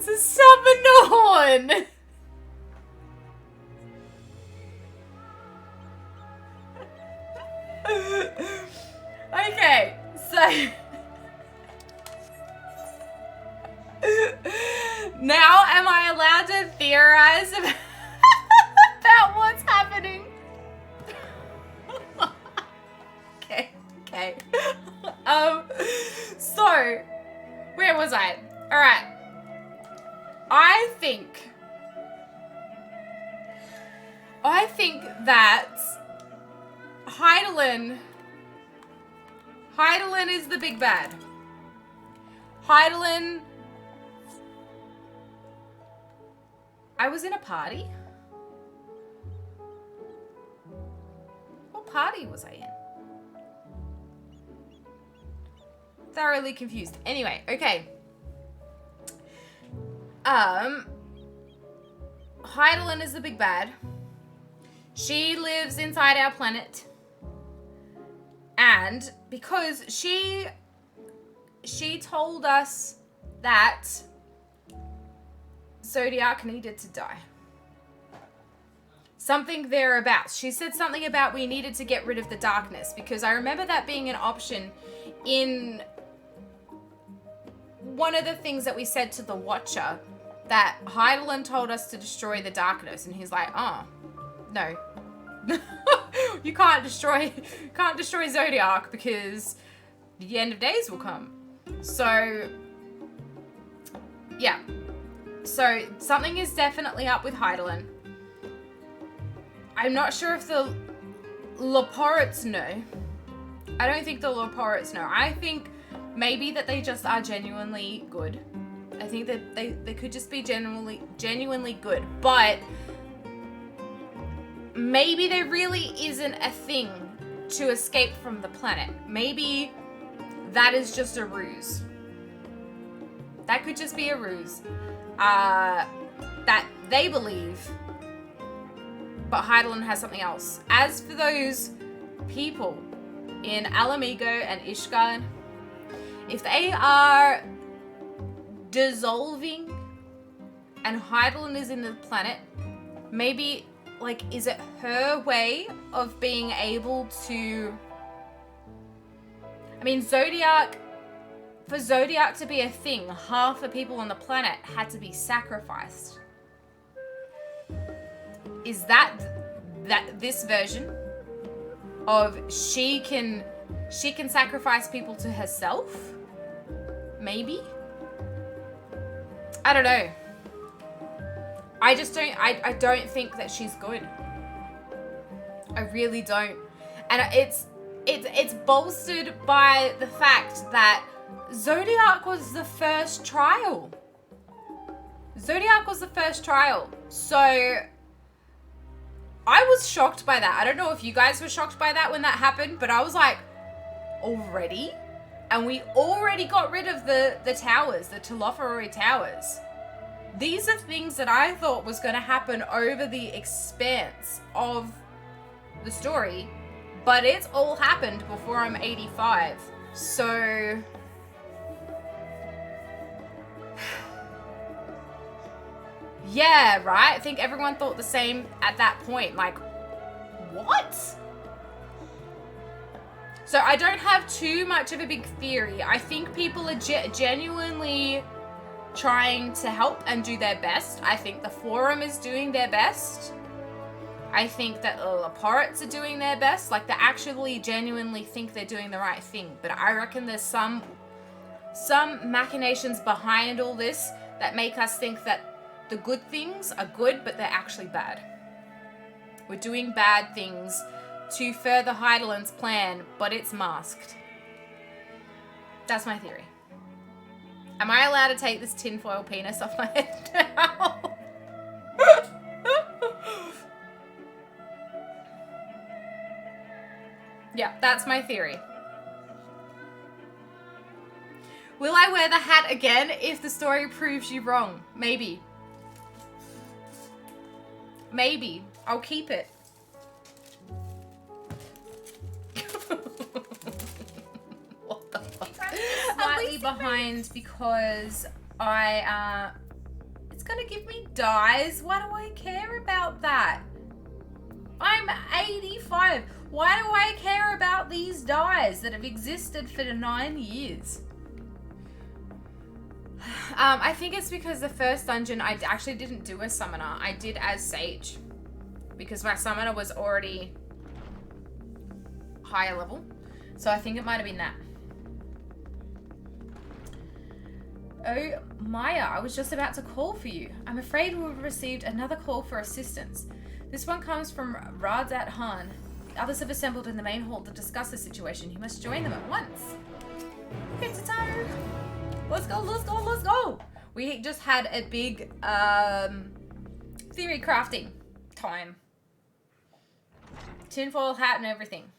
a summoner horn. Okay, so now am I allowed to theorize about what's happening? Okay. So where was I? All right. I think that Hydaelyn is the big bad. Hydaelyn... I was in a party? What party was I in? Thoroughly confused. Anyway, okay. Hydaelyn is the big bad. She lives inside our planet. And because she told us that Zodiac needed to die. Something thereabouts. She said something about we needed to get rid of the darkness, because I remember that being an option in one of the things that we said to the Watcher, that Hydaelyn told us to destroy the darkness, and he's like, oh, no. You can't destroy Zodiac because the end of days will come. So yeah. So something is definitely up with Hydaelyn. I'm not sure if the Loporrits know. I don't think the Loporrits know. I think maybe that they just are genuinely good. I think that they could just be genuinely good. But maybe there really isn't a thing to escape from the planet. Maybe that is just a ruse. That could just be a ruse. That they believe. But Hydaelyn has something else. As for those people in Mhigo and Ishgard, if they are dissolving and Hydaelyn is in the planet, maybe, like, is it her way of being able to... I mean, Zodiac... For Zodiac to be a thing, half the people on the planet had to be sacrificed. Is that this version of she can sacrifice people to herself? Maybe? I don't know. I just don't, I don't think that she's good. I really don't. And it's bolstered by the fact that Zodiac was the first trial. Zodiac was the first trial. So I was shocked by that. I don't know if you guys were shocked by that when that happened, but I was like, already? And we already got rid of the towers, the Loporrits towers. These are things that I thought was going to happen over the expanse of the story, but it's all happened before I'm 85. So... yeah, right? I think everyone thought the same at that point. Like, what? So I don't have too much of a big theory. I think people are genuinely trying to help and do their best. I think the forum is doing their best. I think that the Loporrits are doing their best. Like, they actually genuinely think they're doing the right thing. But I reckon there's some machinations behind all this that make us think that The good things are good, but they're actually bad. We're doing bad things to further Heidelin's plan, but it's masked. That's my theory. Am I allowed to take this tinfoil penis off my head now? Yeah, that's my theory. Will I wear the hat again if the story proves you wrong? Maybe. Maybe. I'll keep it. What the fuck? Slightly behind because it's gonna give me dyes. Why do I care about that? I'm 85. Why do I care about these dyes that have existed for 9 years? I think it's because the first dungeon I actually didn't do a summoner. I did as Sage. Because my summoner was already higher level. So I think it might have been that. Oh, Maya, I was just about to call for you. I'm afraid we've received another call for assistance. This one comes from Radz-At-Han. The others have assembled in the main hall to discuss the situation. You must join them at once. Okay, Tato. Let's go, let's go, let's go. We just had a big theory crafting time. Tinfoil hat and everything.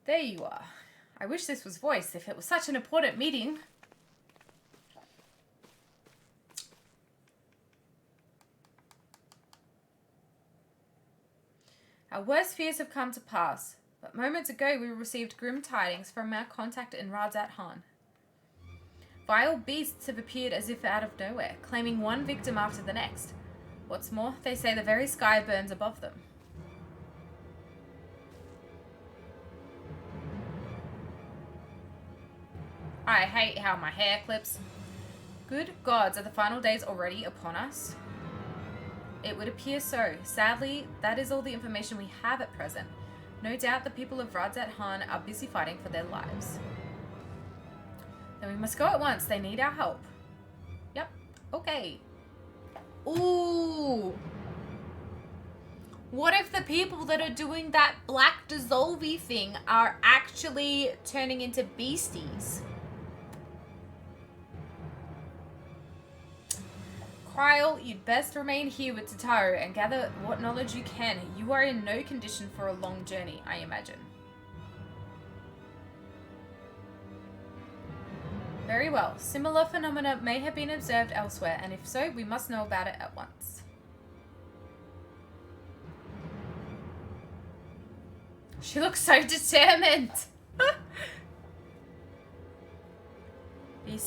There you are. I wish this was voiced if it was such an important meeting. Our worst fears have come to pass, but moments ago we received grim tidings from our contact in Radz-At-Han. Vile beasts have appeared as if out of nowhere, claiming one victim after the next. What's more, they say the very sky burns above them. I hate how my hair clips. Good gods, are the final days already upon us? It would appear so. Sadly, that is all the information we have at present. No doubt the people of Radz-At-Han are busy fighting for their lives. Then we must go at once. They need our help. Yep. Okay. Ooh. What if the people that are doing that black dissolvey thing are actually turning into beasties? Kryle, you'd best remain here with Tataru and gather what knowledge you can. You are in no condition for a long journey, I imagine. Very well. Similar phenomena may have been observed elsewhere, and if so, we must know about it at once. She looks so determined. Be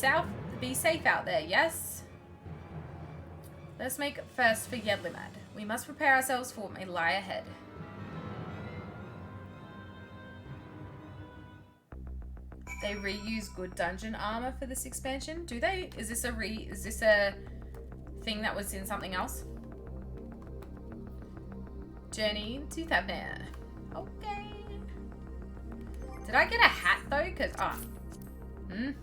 safe out there, yes? Let's make first for Yedlimad. We must prepare ourselves for what may lie ahead. They reuse good dungeon armor for this expansion, do they? Is this a thing that was in something else? Journey to Thavnair. Okay. Did I get a hat though? Cause I'm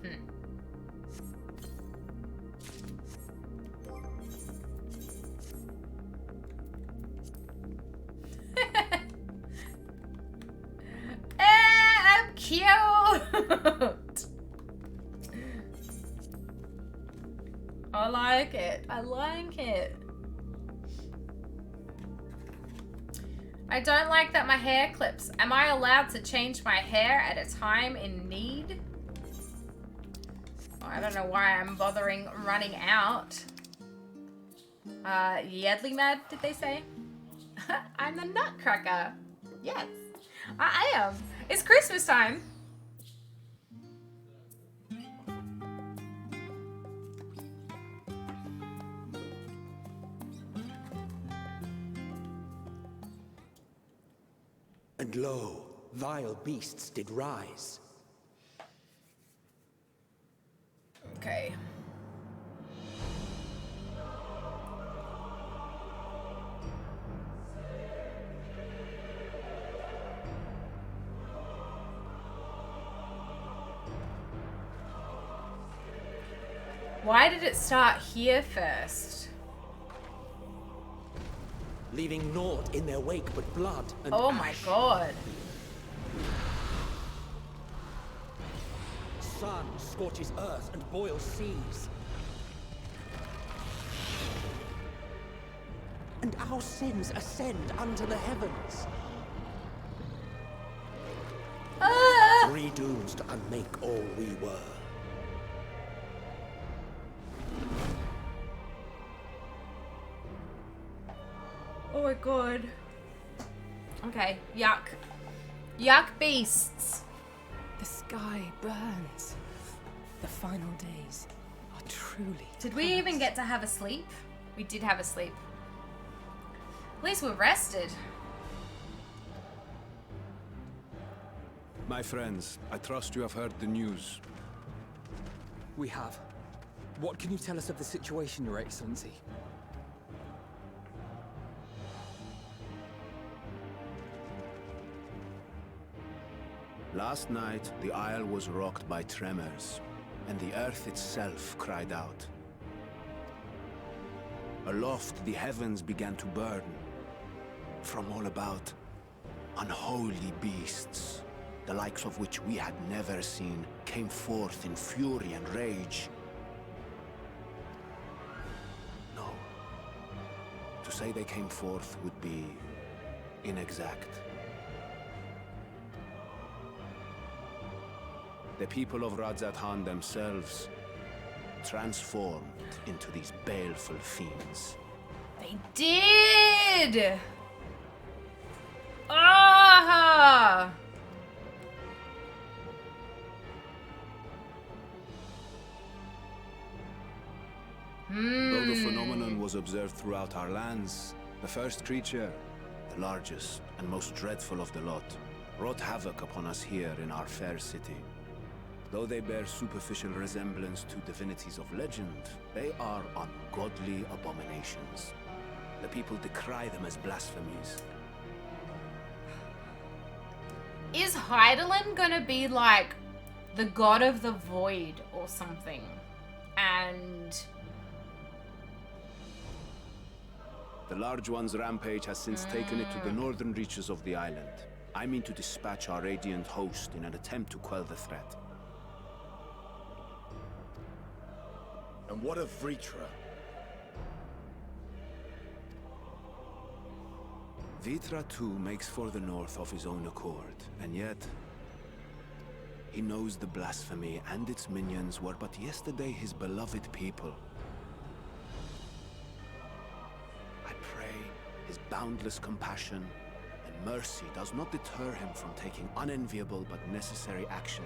cute. I like it. I like it. I don't like that my hair clips. Am I allowed to change my hair at a time in need? I don't know why I'm bothering running out. Yedlimad, did they say? I'm the Nutcracker. Yes, I am. It's Christmas time. And lo, vile beasts did rise. Okay. Why did it start here first? Leaving naught in their wake but blood and Oh my god. Sun scorches earth and boils seas. And our sins ascend unto the heavens. Three dooms to unmake all we were. Oh my god. Okay, yuck. Yuck beasts. The sky burns. The final days are truly... Did we even get to have a sleep? We did have a sleep. At least we're rested. My friends, I trust you have heard the news. We have. What can you tell us of the situation, Your Excellency? Last night, the Isle was rocked by tremors, and the earth itself cried out. Aloft, the heavens began to burn. From all about, unholy beasts, the likes of which we had never seen, came forth in fury and rage. No. To say they came forth would be inexact. The people of Radz-At-Han themselves transformed into these baleful fiends. They did! Ah! Though the phenomenon was observed throughout our lands, the first creature, the largest and most dreadful of the lot, wrought havoc upon us here in our fair city. Though they bear superficial resemblance to divinities of legend, they are ungodly abominations. The people decry them as blasphemies. Is Hydaelyn gonna be like the god of the void or something? And the Large One's rampage has since taken it to the northern reaches of the island. I mean to dispatch our radiant host in an attempt to quell the threat. And what of Vrtra? Vrtra too makes for the north of his own accord, and yet he knows the blasphemy and its minions were but yesterday his beloved people. I pray his boundless compassion and mercy does not deter him from taking unenviable but necessary action.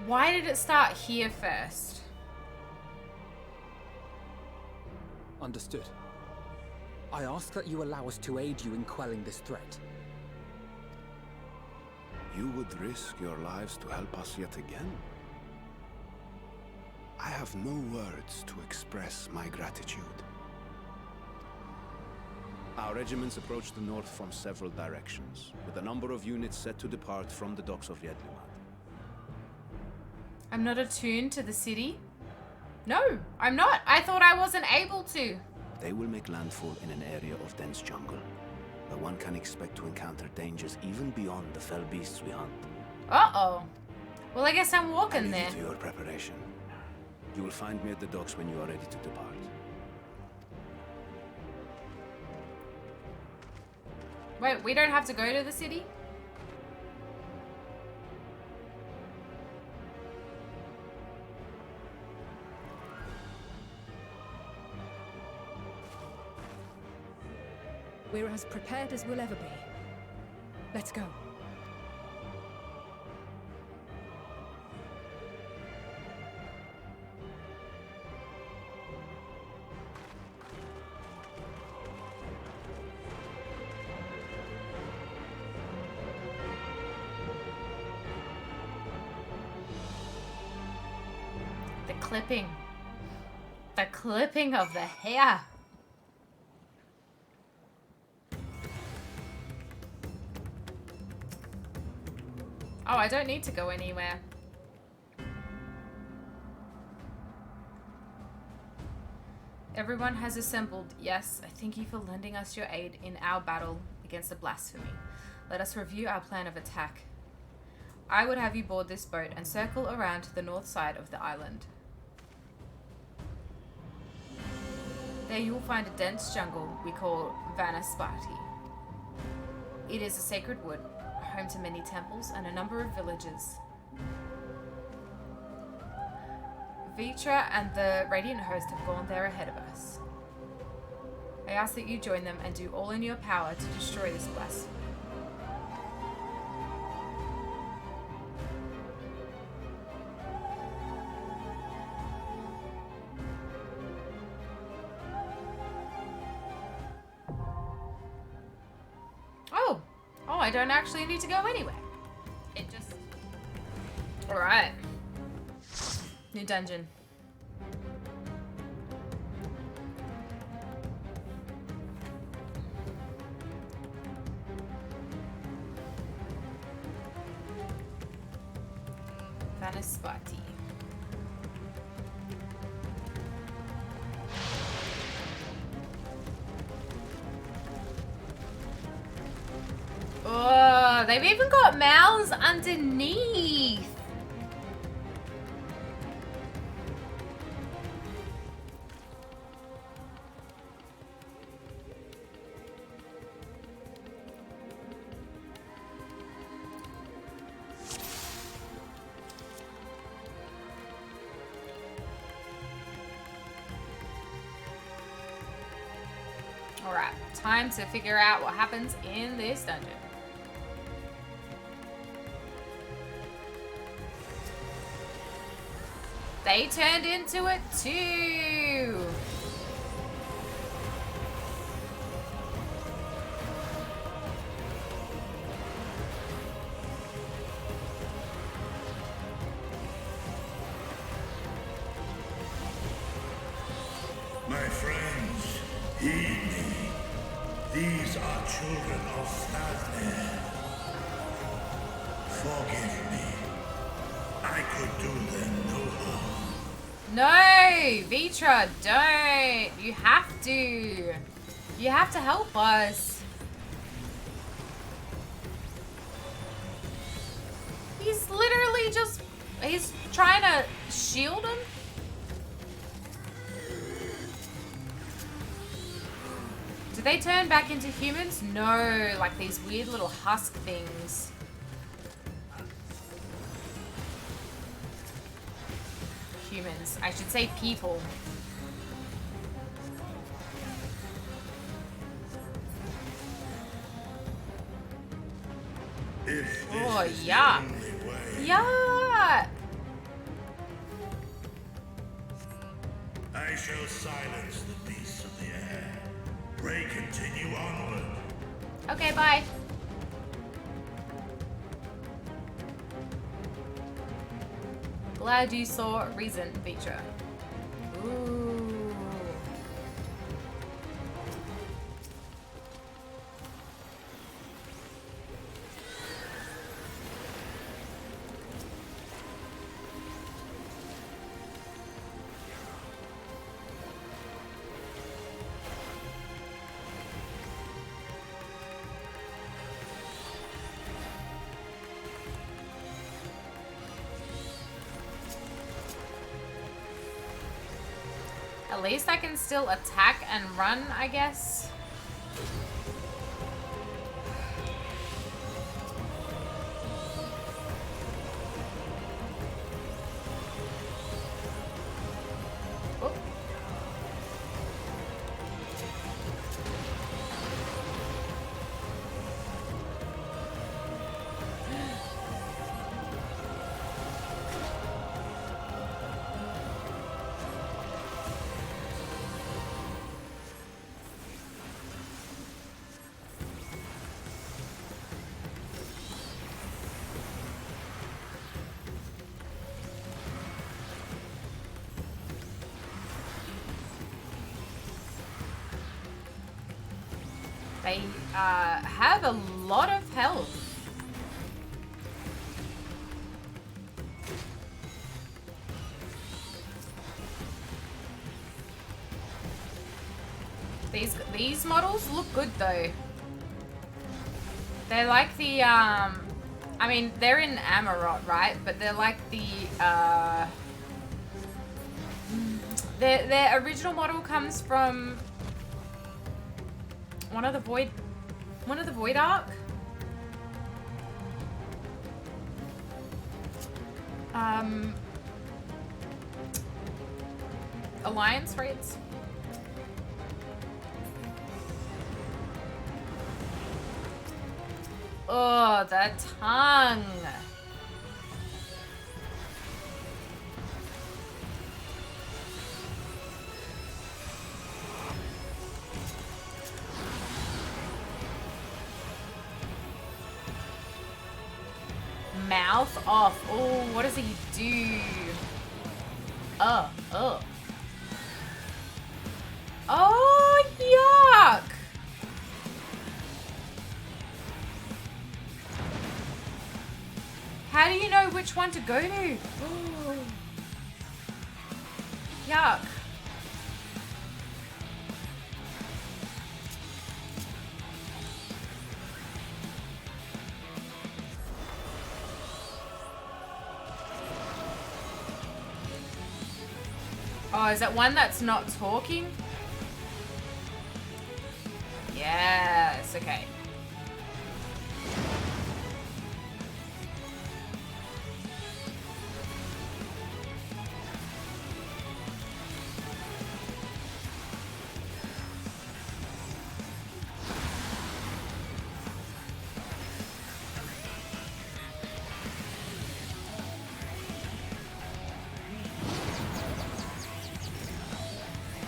why did it start here first? Understood. I ask that you allow us to aid you in quelling this threat. You would risk your lives to help us yet again? I have no words to express my gratitude. Our regiments approach the north from several directions, with a number of units set to depart from the docks of Yedlimat. I'm not attuned to the city? No, I'm not. I thought I wasn't able to. They will make landfall in an area of dense jungle, where one can expect to encounter dangers even beyond the fell beasts we hunt. Uh-oh. Well, I guess I'm walking I leave there. you to your preparation. You will find me at the docks when you are ready to depart. Wait, we don't have to go to the city? We're as prepared as we'll ever be. Let's go. The clipping. The clipping of the hair. Oh, I don't need to go anywhere. Everyone has assembled. Yes, I thank you for lending us your aid in our battle against the blasphemy. Let us review our plan of attack. I would have you board this boat and circle around to the north side of the island. There you will find a dense jungle we call Vanaspati. It is a sacred wood, home to many temples and a number of villages. Vrtra and the Radiant Host have gone there ahead of us. I ask that you join them and do all in your power to destroy this blasphemy. Oh, I don't actually need to go anywhere. It just... Alright. New dungeon. Vanaspati. Oh, they've even got mouths underneath. Alright, time to figure out what happens in this dungeon. They turned into it too. My friends, heed me. These are children of Fafnir. Forgive me. I could do them no harm. No, Vrtra, don't. You have to. You have to help us. He's literally just... He's trying to shield him. Do they turn back into humans? No, like these weird little husk things. Humans. I should say people. Oh, yuck. Yuck! I shall silence the beasts of the air. Pray continue onward. Okay, bye. Glad you saw reason, Vrtra. Ooh. At least I can still attack and run, I guess. Oh. They have a lot of health. These models look good though. They're like the I mean they're in Amarot, right? But they're like the their original model comes from one of the Void Arc. Alliance raids. Oh, the tongue. Mouth off. Oh, what does he do? Oh. Oh, yuck. How do you know which one to go to? Oh. Yuck. Oh, is that one that's not talking? Yes, okay.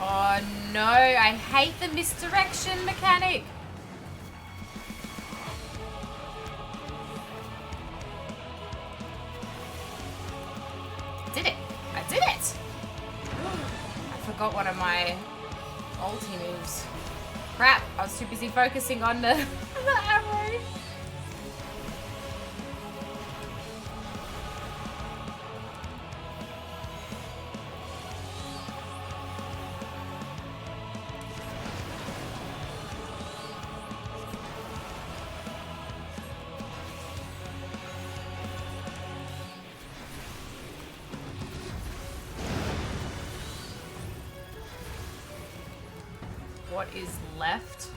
Oh no, I hate the misdirection mechanic. I did it. I did it. I forgot one of my ulti moves. Crap, I was too busy focusing on the arrow. What is left?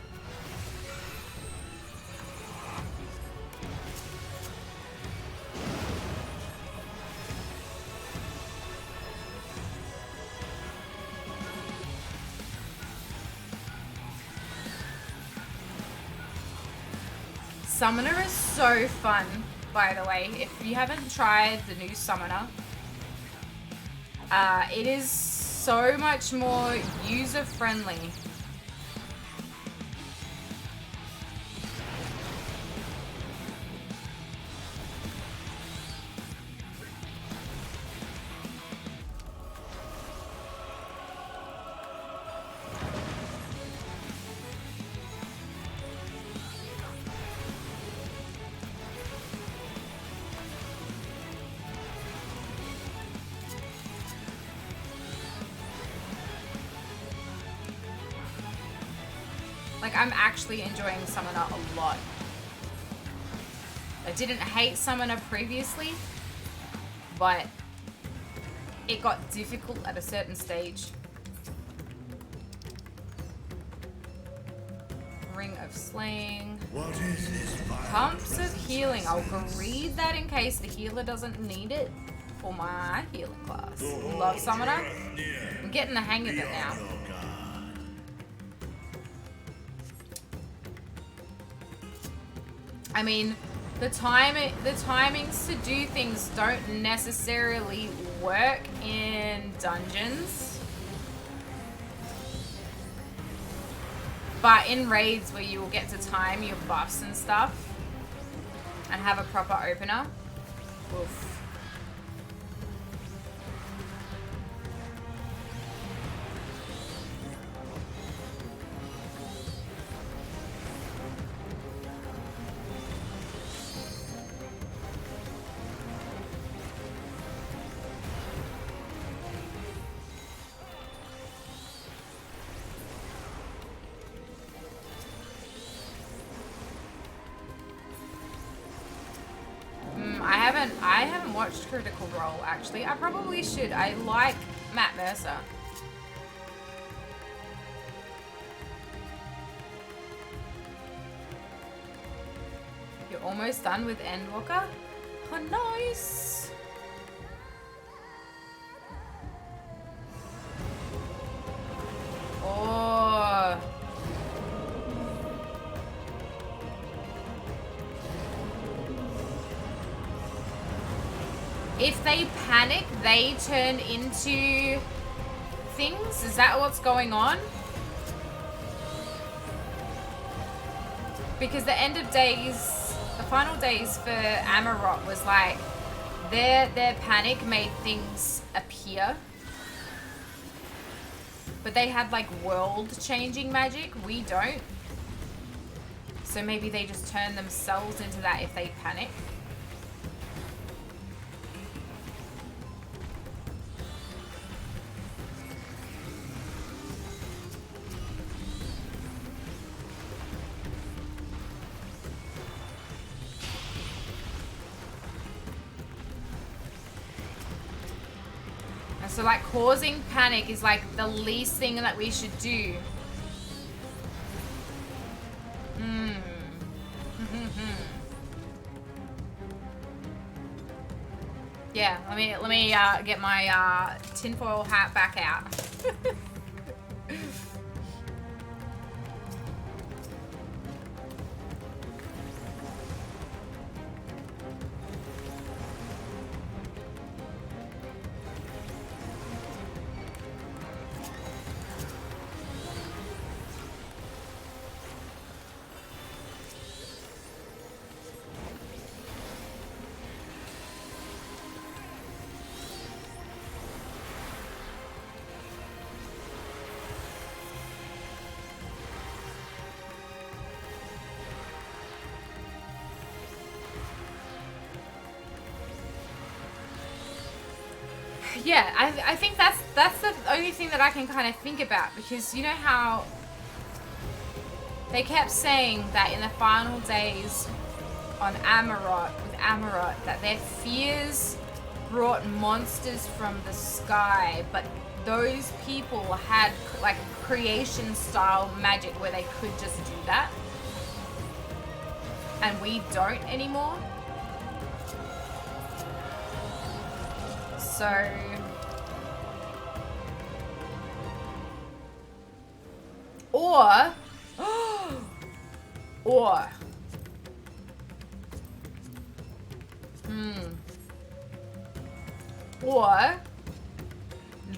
Summoner is so fun, by the way. If you haven't tried the new Summoner, it is so much more user-friendly. Like, I'm actually enjoying Summoner a lot. I didn't hate Summoner previously, but it got difficult at a certain stage. Ring of Slaying. What is this? Pumps of Healing. I'll read that in case the healer doesn't need it for my healing class. Love Summoner. I'm getting the hang of it now. I mean, the timings to do things don't necessarily work in dungeons. But in raids where you will get to time your buffs and stuff and have a proper opener. Oof. haven't watched Critical Role actually. I probably should. I like Matt Mercer. You're almost done with Endwalker? Oh, nice. Oh. If they panic, they turn into things? Is that what's going on? Because the end of days, the final days for Amarok was like, their panic made things appear. But they had like world-changing magic. We don't. So maybe they just turn themselves into that if they panic. So like causing panic is like the least thing that we should do. Yeah, let me get my tinfoil hat back out. Yeah, I think that's the only thing that I can kind of think about, because you know how they kept saying that in the final days on Amarok, that their fears brought monsters from the sky, but those people had like creation style magic where they could just do that, and we don't anymore. So or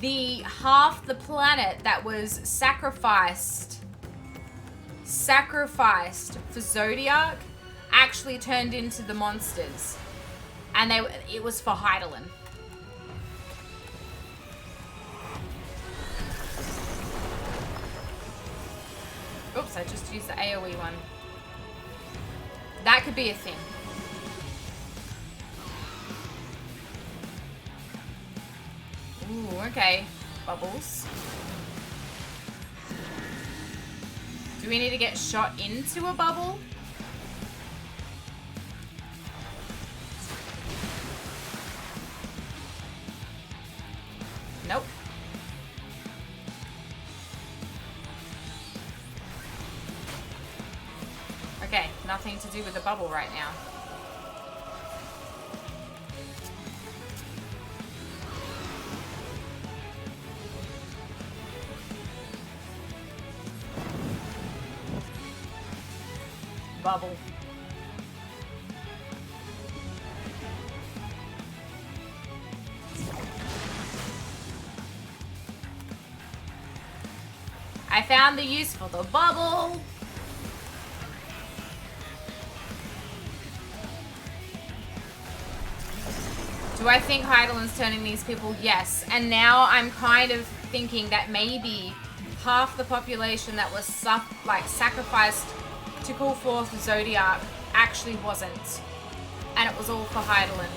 the half the planet that was sacrificed for Zodiac actually turned into the monsters, and it was for Hydaelyn. Oops, I just used the AoE one. That could be a thing. Ooh, okay. Bubbles. Do we need to get shot into a bubble? Nope. Okay, nothing to do with the bubble right now. Bubble. I found the use for the bubble. Do I think Hydaelyn's turning these people? Yes. And now I'm kind of thinking that maybe half the population that was sacrificed to call forth Zodiac actually wasn't. And it was all for Hydaelyn.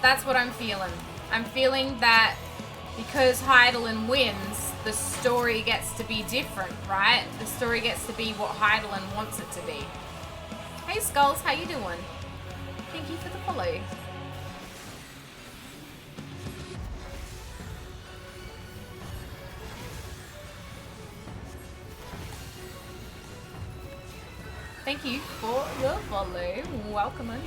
That's what I'm feeling. I'm feeling that because Heidelin wins, the story gets to be different, right? The story gets to be what Heidelin wants it to be. Hey Skulls, how you doing? Thank you for the follow. Thank you for the follow. Welcome in.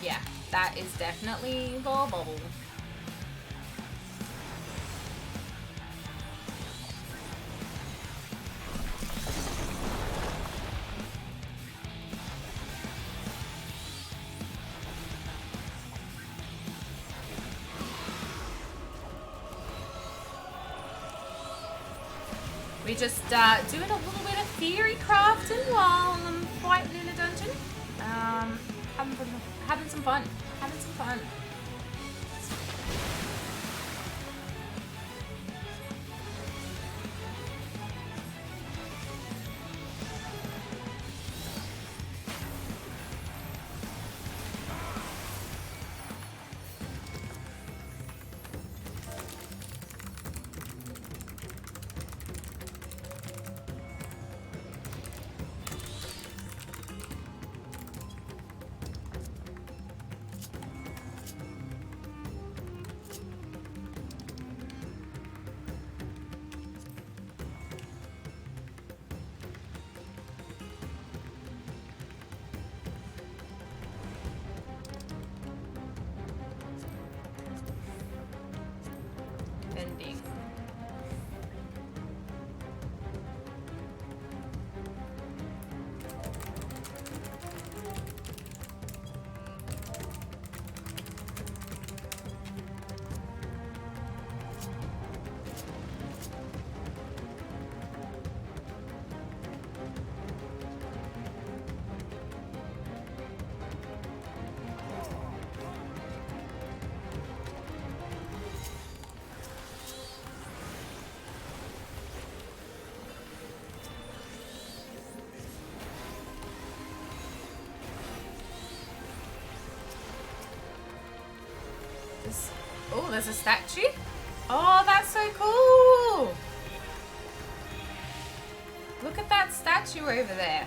Yeah, that is definitely the bubble. We just doing a little bit of theory crafting while I'm fighting in a dungeon. Having some fun. Having some fun. Ending. Oh, there's a statue. Oh, that's so cool. Look at that statue over there.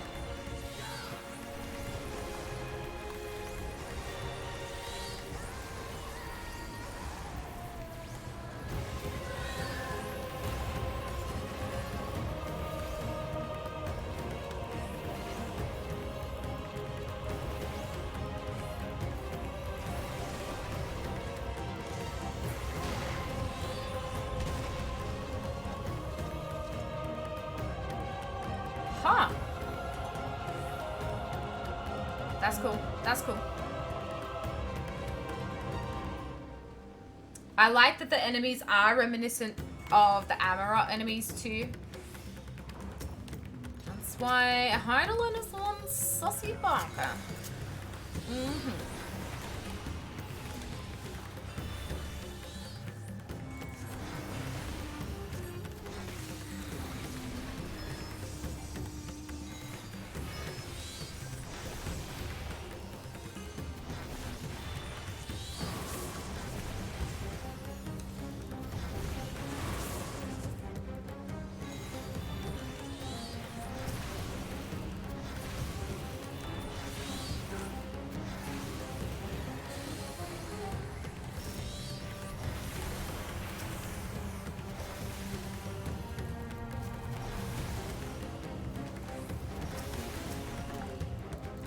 Huh. That's cool. That's cool. I like that the enemies are reminiscent of the Amarot enemies too. That's why Heidelin is one saucy barker.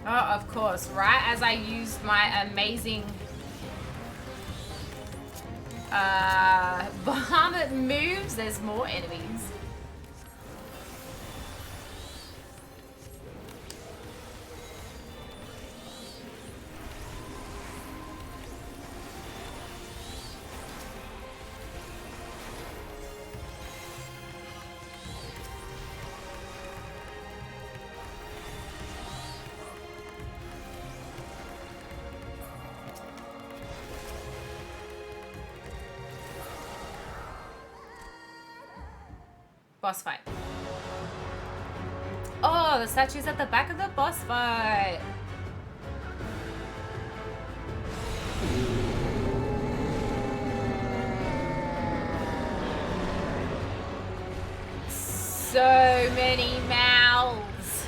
Oh, of course, right as I used my amazing Bahamut moves, there's more enemies. Boss fight. Oh, the statue's at the back of the boss fight. So many mouths.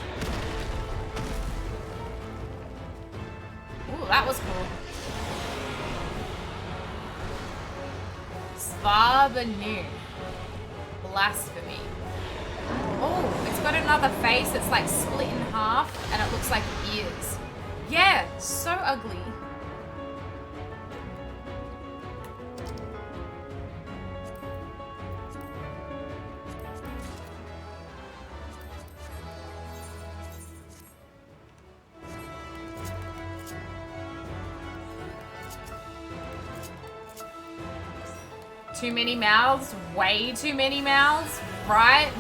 Ooh, that was cool. Svabanu. Blasphemy. Oh, it's got another face that's like split in half and it looks like ears. Yeah, so ugly. Too many mouths, way too many mouths, right?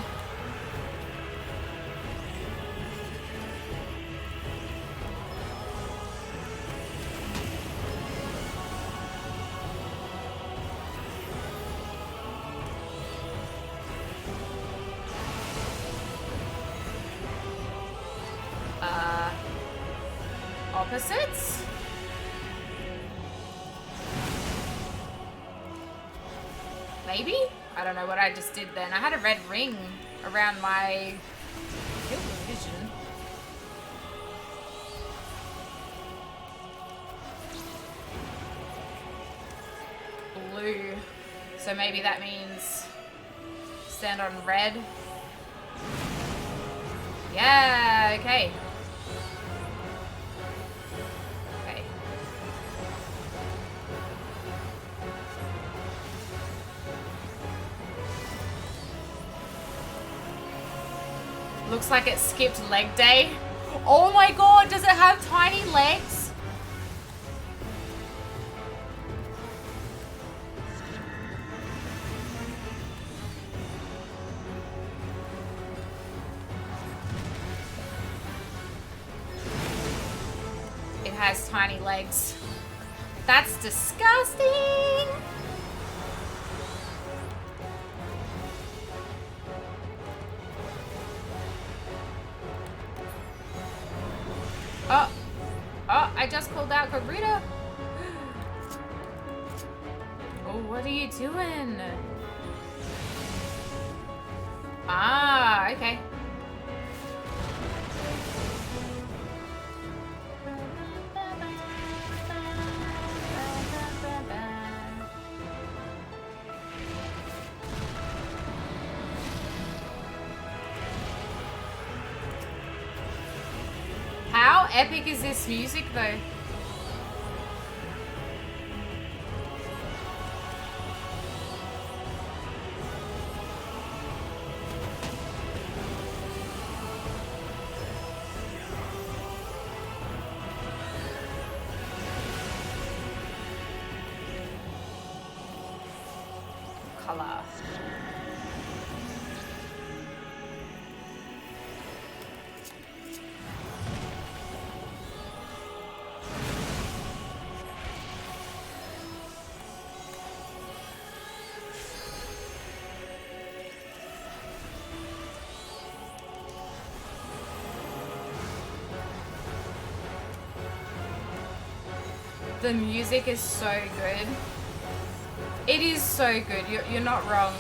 Opposites? Maybe? I don't know what I just did then. I had a red ring around my vision. Blue. So maybe that means stand on red. Yeah, okay. Looks like it skipped leg day. Oh my god, does it have tiny legs? It has tiny legs. That's disgusting. Oh, I just called out Garuda. Oh, what are you doing? Ah, okay. How epic is this music though? Color. The music is so good. It is so good. You're not wrong.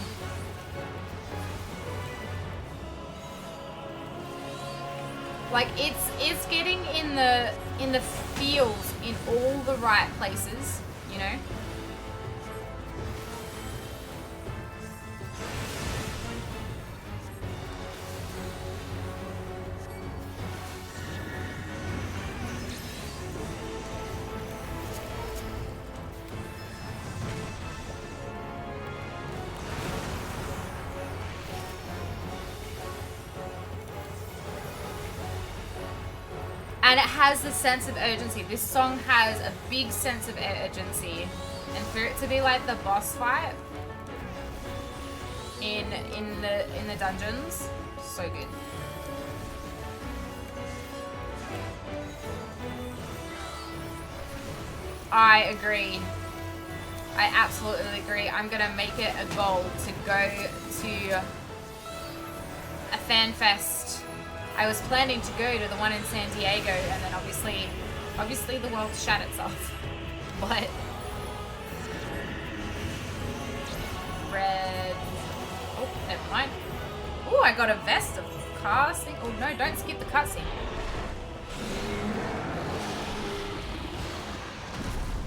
Like it's getting in the feels in all the right places, you know? And it has the sense of urgency. This song has a big sense of urgency. And for it to be like the boss fight in the dungeons, so good. I agree. I absolutely agree. I'm gonna make it a goal to go to a fan fest. I was planning to go to the one in San Diego, and then obviously the world shut itself. But red. Oh, never mind. Oh, I got a vest of casting. Oh no, don't skip the cutscene.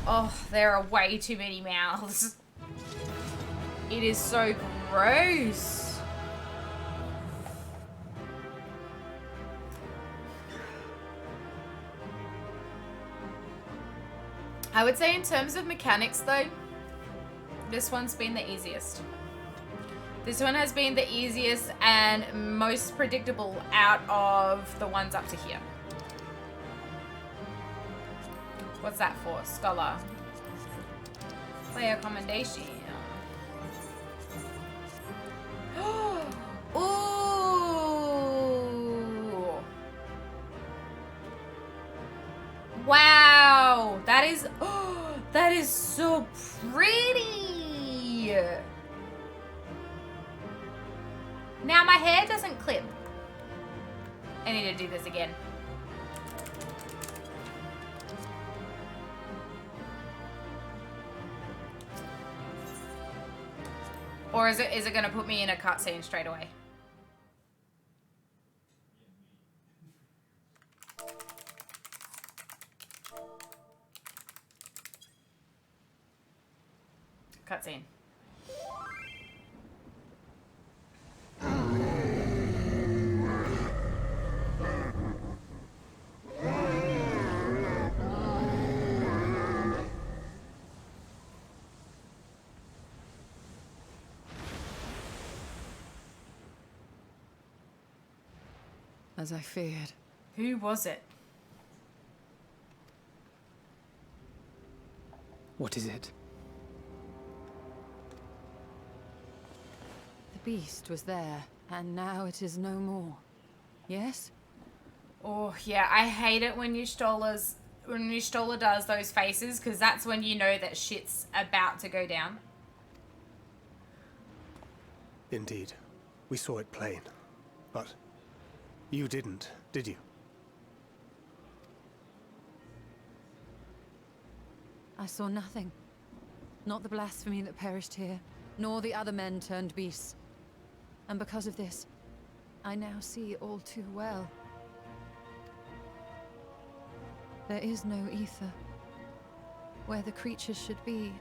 Oh, there are way too many mouths. It is so gross. I would say in terms of mechanics though, this one's been the easiest. This one has been the easiest and most predictable out of the ones up to here. What's that for? Scholar. Player commendation. Ooh. Wow. That is, that is so pretty. Now my hair doesn't clip. I need to do this again. Or is it gonna put me in a cutscene straight away? Cutscene. As I feared. Who was it? What is it? The beast was there, and now it is no more. Yes? Oh, yeah, I hate it when Y'shtola does those faces, because that's when you know that shit's about to go down. Indeed. We saw it plain. But you didn't, did you? I saw nothing. Not the blasphemy that perished here, nor the other men turned beasts. And because of this, I now see all too well. There is no ether. Where the creatures should be,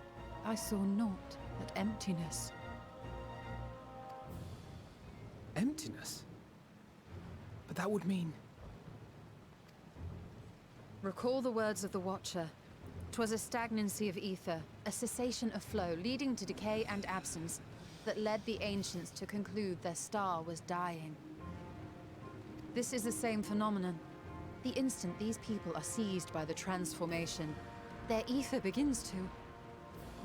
I saw naught but emptiness. Emptiness? But that would mean... Recall the words of the Watcher. 'Twas a stagnancy of ether, a cessation of flow, leading to decay and absence, that led the ancients to conclude their star was dying. This is the same phenomenon. The instant these people are seized by the transformation, their ether begins to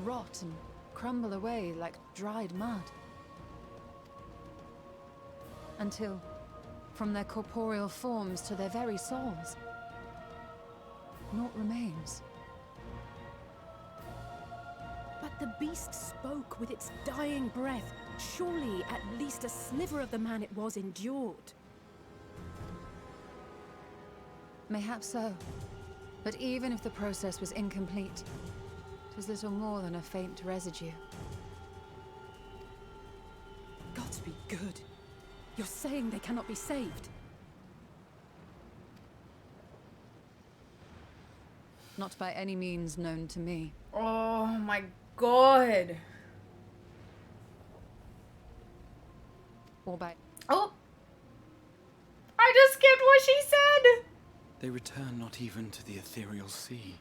rot and crumble away like dried mud. Until, from their corporeal forms to their very souls, naught remains. But the beast spoke with its dying breath. Surely at least a sliver of the man it was endured. Mayhaps so. But even if the process was incomplete, 'twas little more than a faint residue. Gods be good. You're saying they cannot be saved? Not by any means known to me. Oh my god. Or by... Oh! I just skipped what she said! They return not even to the ethereal sea.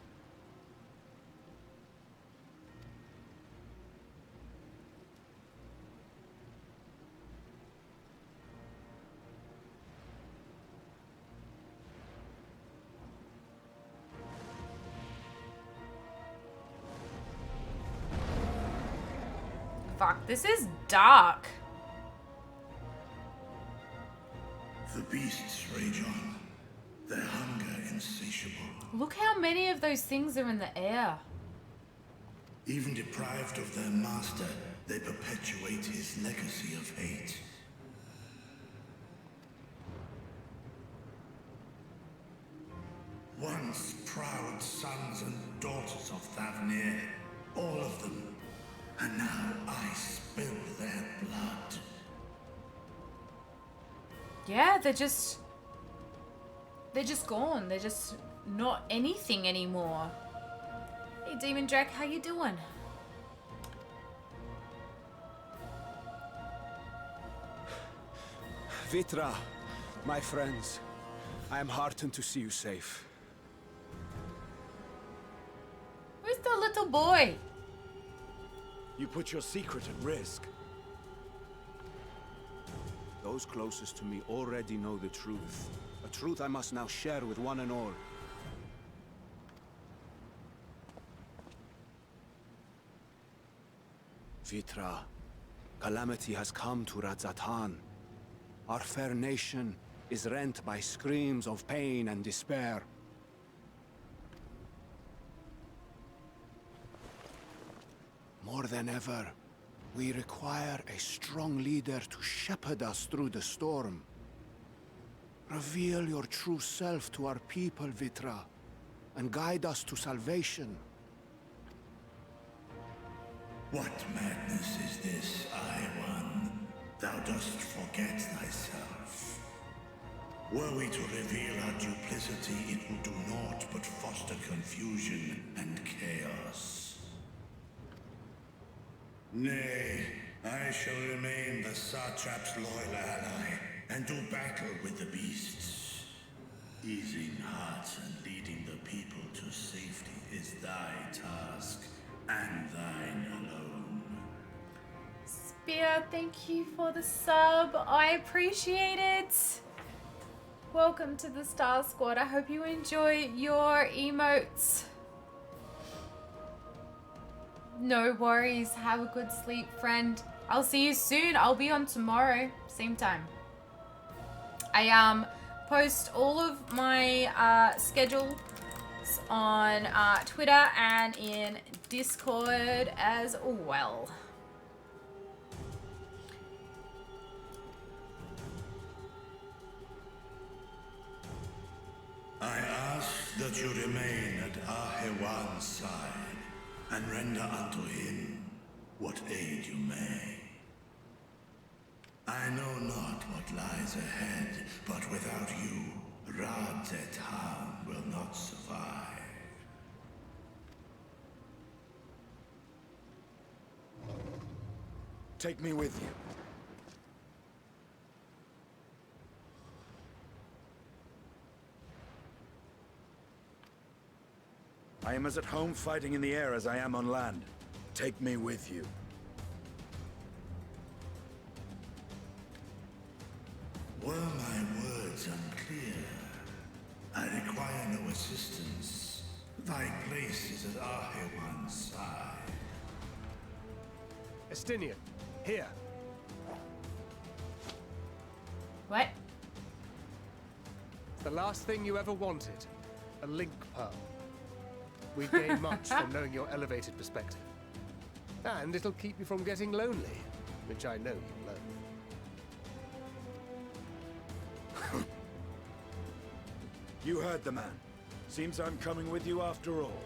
Fuck, this is dark. The beasts rage on, their hunger insatiable. Look how many of those things are in the air. Even deprived of their master, they perpetuate his legacy of hate. once proud sons and daughters of Thavnir. All of them. And now I spill their blood. Yeah, they're just gone. They're just not anything anymore. Hey, Demon Drake, how you doing? Vrtra, my friends, I am heartened to see you safe. Where's the little boy? You put your secret at risk. Those closest to me already know the truth. A truth I must now share with one and all. Vrtra, calamity has come to Radz-At-Han. Our fair nation is rent by screams of pain and despair. More than ever, we require a strong leader to shepherd us through the storm. Reveal your true self to our people, Vrtra, and guide us to salvation. What madness is this, I-One? Thou dost forget thyself. Were we to reveal our duplicity, it will do naught but foster confusion and chaos. Nay, I shall remain the Satrap's loyal ally, and do battle with the beasts. Easing hearts and leading the people to safety is thy task, and thine alone. Spear, thank you for the sub. I appreciate it. Welcome to the Star Squad. I hope you enjoy your emotes. No worries. Have a good sleep, friend. I'll see you soon. I'll be on tomorrow, same time. I post all of my schedules on Twitter and in Discord as well. I ask that you remain at Ahewan's side, and render unto him what aid you may. I know not what lies ahead, but without you, Radz-At-Han will not survive. Take me with you. I am as at home fighting in the air as I am on land. Take me with you. Were my words unclear? I require no assistance. Thy place is at Ahewan's side. Estinien, here. What? The last thing you ever wanted. A link pearl. We gain much from knowing your elevated perspective. And it'll keep you from getting lonely, which I know you loathe. You heard the man. Seems I'm coming with you after all.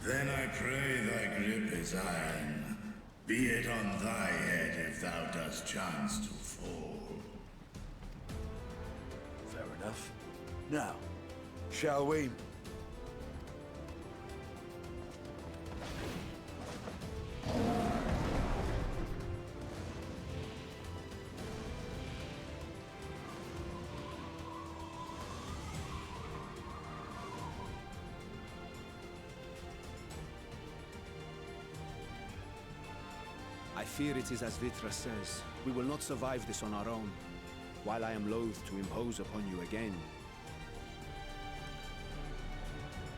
Then I pray thy grip is iron. Be it on thy head if thou dost chance to fall. Fair enough. Now, shall we? I fear it is as Vrtra says. We will not survive this on our own. While I am loath to impose upon you again.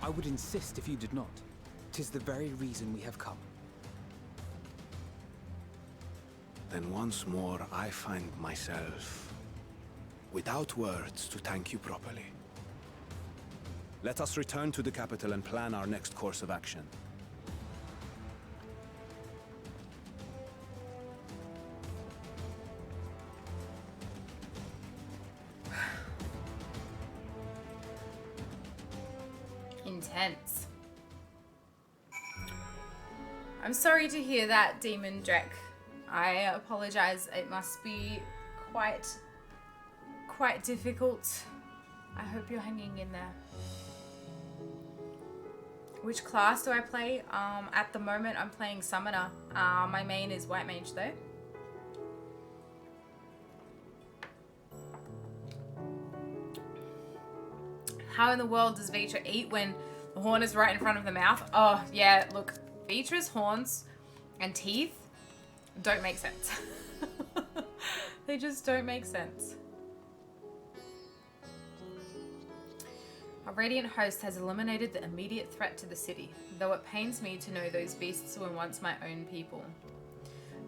I would insist if you did not. 'Tis the very reason we have come. Then once more I find myself without words to thank you properly. Let us return to the capital and plan our next course of action. I'm sorry to hear that, Demon Drek. I apologize. It must be quite difficult. I hope you're hanging in there. Which class do I play? At the moment, I'm playing Summoner. My main is White Mage, though. How in the world does Vrtra eat when the horn is right in front of the mouth? Oh, yeah, look. Vrtra's horns and teeth don't make sense. They just don't make sense. Our Radiant host has eliminated the immediate threat to the city, though it pains me to know those beasts were once my own people.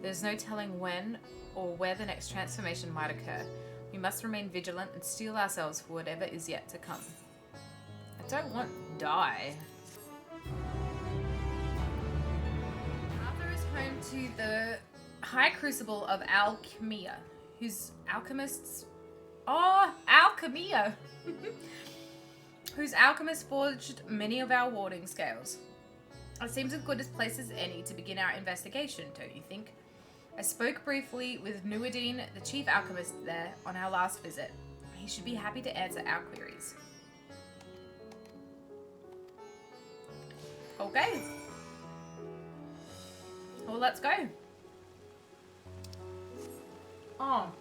There's no telling when or where the next transformation might occur. We must remain vigilant and steel ourselves for whatever is yet to come. I don't want to die. Arthur is home to the High Crucible of Alchemia, whose alchemists... Oh, Alchemia! Whose alchemists forged many of our warding scales. It seems as good a place as any to begin our investigation, don't you think? I spoke briefly with Nuadine, the chief alchemist there, on our last visit. He should be happy to answer our queries. Okay. Well, let's go. Oh.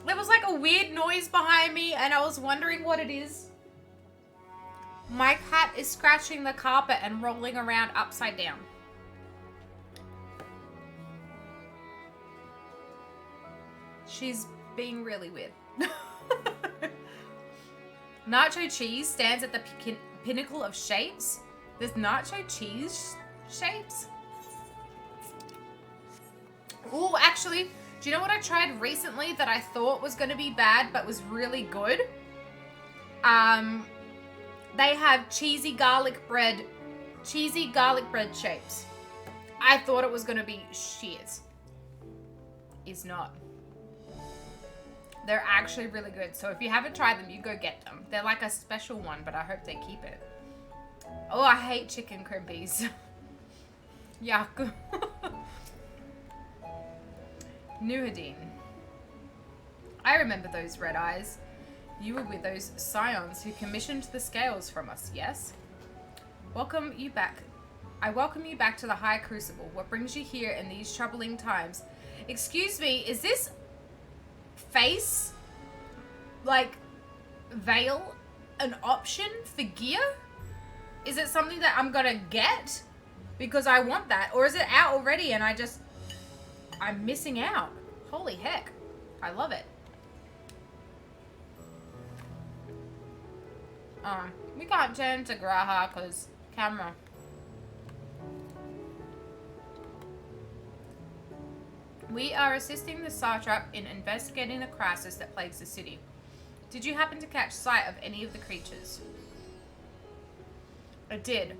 There was like a weird noise behind me and I was wondering what it is. My cat is scratching the carpet and rolling around upside down. She's being really weird. Nacho cheese stands at the pinnacle of shapes. There's nacho cheese shapes? Oh, actually, do you know what I tried recently that I thought was going to be bad but was really good? They have cheesy garlic bread shapes. I thought it was going to be shit. It's not. They're actually really good. So if you haven't tried them, you go get them. They're like a special one, but I hope they keep it. Oh, I hate chicken crimpies. Yuck. Nuadine. I remember those red eyes. You were with those Scions who commissioned the scales from us, yes? Welcome you back. I welcome you back to the High Crucible. What brings you here in these troubling times? Excuse me, is this face, like, veil, an option for gear? Is it something that I'm gonna get? Because I want that. Or is it out already and I'm missing out? Holy heck. I love it. We can't turn to Graha because camera. We are assisting the Satrap in investigating the crisis that plagues the city. Did you happen to catch sight of any of the creatures? I did.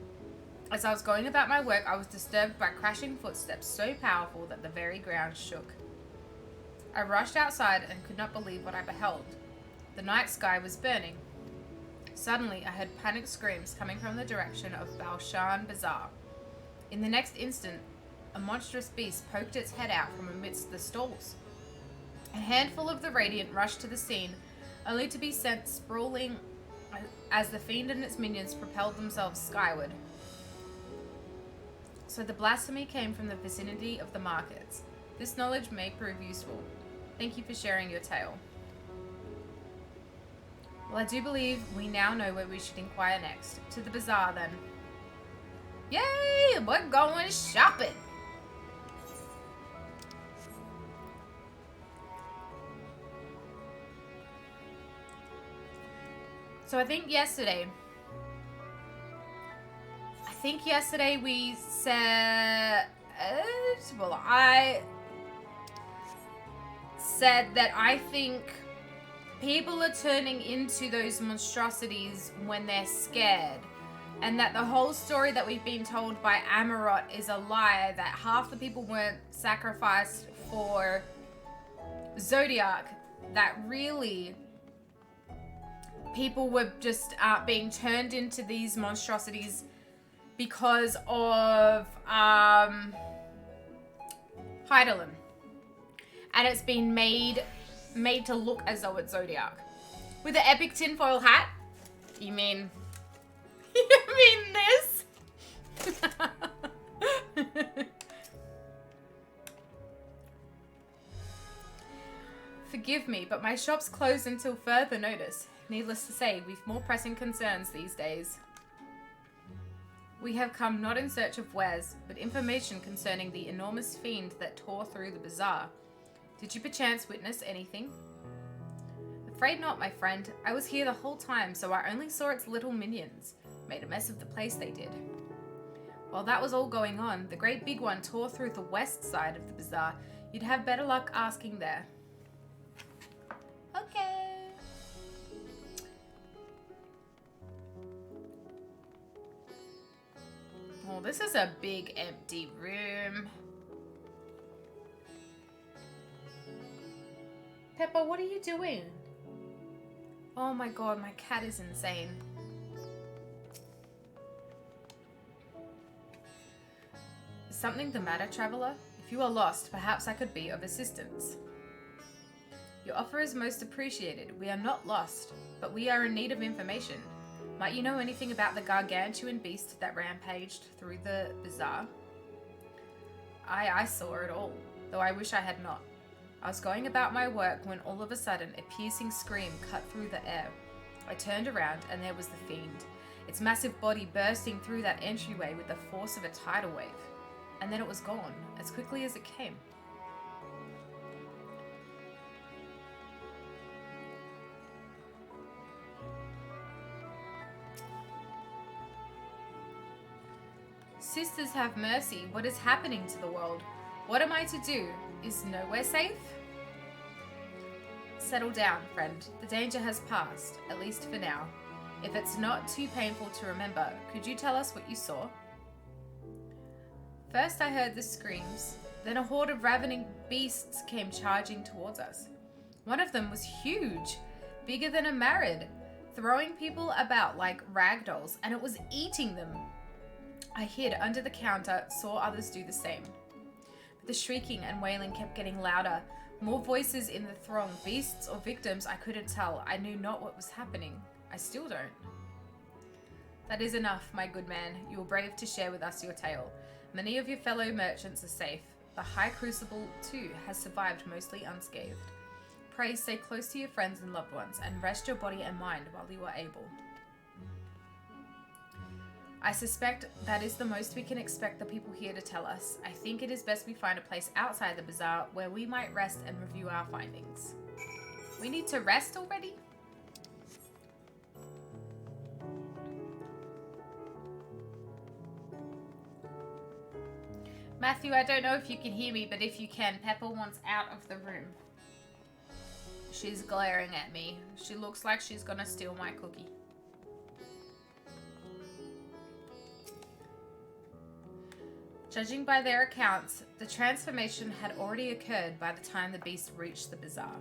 As I was going about my work, I was disturbed by crashing footsteps so powerful that the very ground shook. I rushed outside and could not believe what I beheld. The night sky was burning. Suddenly, I heard panicked screams coming from the direction of Balshan Bazaar. In the next instant, a monstrous beast poked its head out from amidst the stalls. A handful of the Radiant rushed to the scene, only to be sent sprawling as the fiend and its minions propelled themselves skyward. So the blasphemy came from the vicinity of the markets. This knowledge may prove useful. Thank you for sharing your tale. Well, I do believe we now know where we should inquire next. To the bazaar, then. Yay! We're going shopping! So I think yesterday we said, well, I said that I think people are turning into those monstrosities when they're scared. And that the whole story that we've been told by Amarot is a lie, that half the people weren't sacrificed for Zodiac, that really people were just being turned into these monstrosities because of Hydaelyn. And it's been made to look as though it's Zodiac. With the epic tinfoil hat? You mean... you mean this? Forgive me, but my shop's closed until further notice. Needless to say, we've more pressing concerns these days. We have come not in search of wares, but information concerning the enormous fiend that tore through the bazaar. Did you perchance witness anything? Afraid not, my friend. I was here the whole time, so I only saw its little minions. Made a mess of the place, they did. While that was all going on, the great big one tore through the west side of the bazaar. You'd have better luck asking there. Okay. Oh, this is a big empty room. Pepper, what are you doing? Oh my god, my cat is insane. Is something the matter, traveler? If you are lost, perhaps I could be of assistance. Your offer is most appreciated. We are not lost, but we are in need of information. Might you know anything about the gargantuan beast that rampaged through the bazaar? I saw it all, though I wish I had not. I was going about my work when all of a sudden a piercing scream cut through the air. I turned around and there was the fiend, its massive body bursting through that entryway with the force of a tidal wave. And then it was gone, as quickly as it came. Sisters have mercy, what is happening to the world? What am I to do? Is nowhere safe? Settle down, friend. The danger has passed, at least for now. If it's not too painful to remember, could you tell us what you saw? First I heard the screams, then a horde of ravening beasts came charging towards us. One of them was huge, bigger than a Marid, throwing people about like ragdolls, and it was eating them. I hid under the counter, saw others do the same. But the shrieking and wailing kept getting louder. More voices in the throng, beasts or victims, I couldn't tell. I knew not what was happening. I still don't. That is enough, my good man. You were brave to share with us your tale. Many of your fellow merchants are safe. The High Crucible, too, has survived mostly unscathed. Pray stay close to your friends and loved ones, and rest your body and mind while you are able. I suspect that is the most we can expect the people here to tell us. I think it is best we find a place outside the bazaar where we might rest and review our findings. We need to rest already? Matthew, I don't know if you can hear me, but if you can, Pepper wants out of the room. She's glaring at me. She looks like she's gonna steal my cookie. Judging by their accounts, the transformation had already occurred by the time the beast reached the bazaar.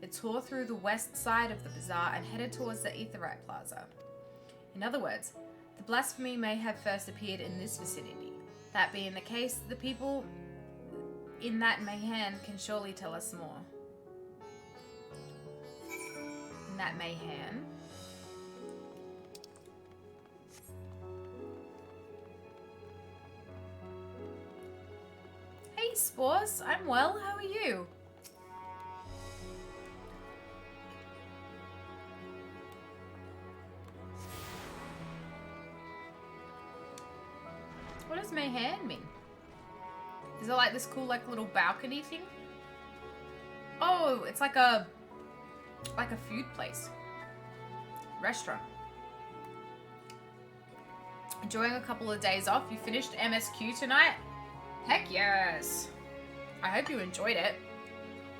It tore through the west side of the bazaar and headed towards the Aetherite Plaza. In other words, the blasphemy may have first appeared in this vicinity. That being the case, the people in that Mayhem can surely tell us more. In that Mayhem? Hey Spores, I'm well, how are you? What does Mayhem mean? Is it like this cool like little balcony thing? Oh, it's like a food place. Restaurant. Enjoying a couple of days off. You finished MSQ tonight? Heck yes. I hope you enjoyed it.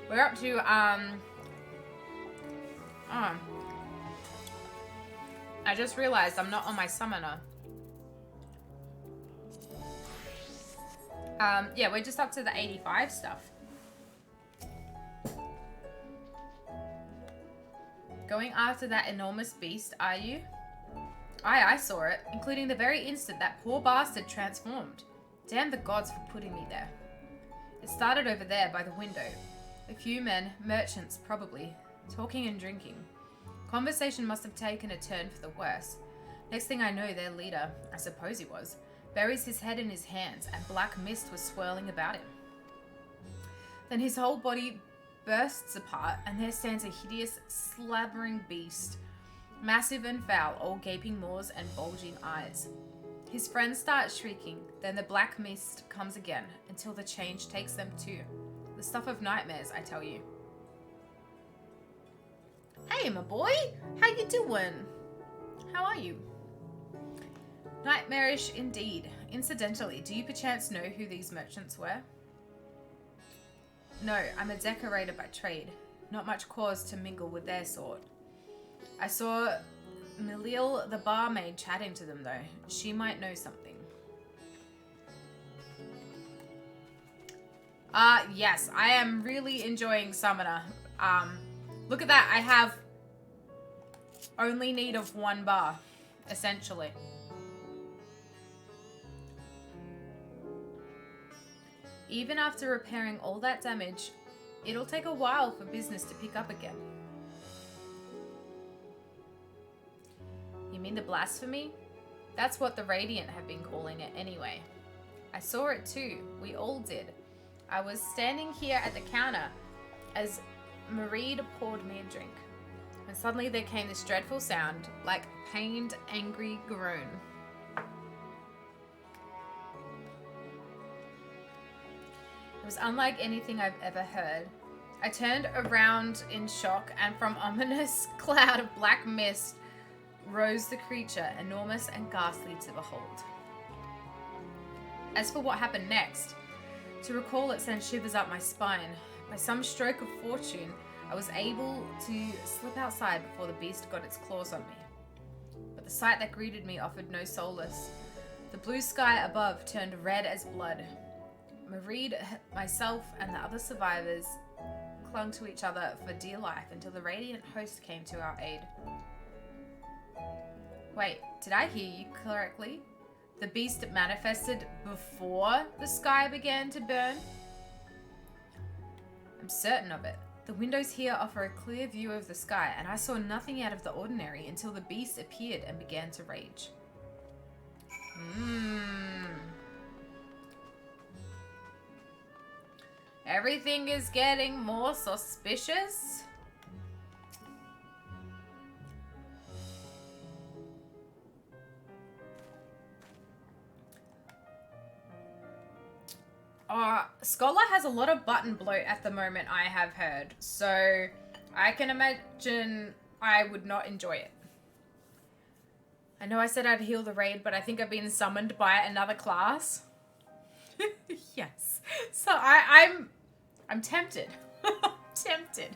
We're up to I just realized I'm not on my summoner. Yeah, we're just up to the 85 stuff. Going after that enormous beast, are you? I saw it, including the very instant that poor bastard transformed. Damn the gods for putting me there. It started over there by the window. A few men, merchants probably, talking and drinking. Conversation must have taken a turn for the worse. Next thing I know, their leader, I suppose he was, buries his head in his hands and black mist was swirling about him. Then his whole body bursts apart and there stands a hideous, slabbering beast, massive and foul, all gaping maws and bulging eyes. His friends start shrieking, then the black mist comes again until the change takes them too. The stuff of nightmares, I tell you. Hey, my boy! How you doing? How are you? Nightmarish indeed. Incidentally, do you perchance know who these merchants were? No, I'm a decorator by trade. Not much cause to mingle with their sort. I saw Milil the barmaid chatting to them though. She might know something. Yes, I am really enjoying Summoner. Look at that, I have only need of 1 bar, essentially. Even after repairing all that damage, it'll take a while for business to pick up again. You mean the blasphemy? That's what the Radiant have been calling it anyway. I saw it too, we all did. I was standing here at the counter as Marie poured me a drink. And suddenly there came this dreadful sound, like a pained, angry groan. It was unlike anything I've ever heard. I turned around in shock, and from an ominous cloud of black mist rose the creature, enormous and ghastly to behold. As for what happened next, to recall it sent shivers up my spine. By some stroke of fortune, I was able to slip outside before the beast got its claws on me. But the sight that greeted me offered no solace. The blue sky above turned red as blood. Marie, myself, and the other survivors clung to each other for dear life until the Radiant host came to our aid. Wait, did I hear you correctly? The beast manifested before the sky began to burn? I'm certain of it. The windows here offer a clear view of the sky, and I saw nothing out of the ordinary until the beast appeared and began to rage. Everything is getting more suspicious. Scholar has a lot of button bloat at the moment, I have heard. So I can imagine I would not enjoy it. I know I said I'd heal the raid, but I think I've been summoned by another class. Yes. So I'm tempted. Tempted.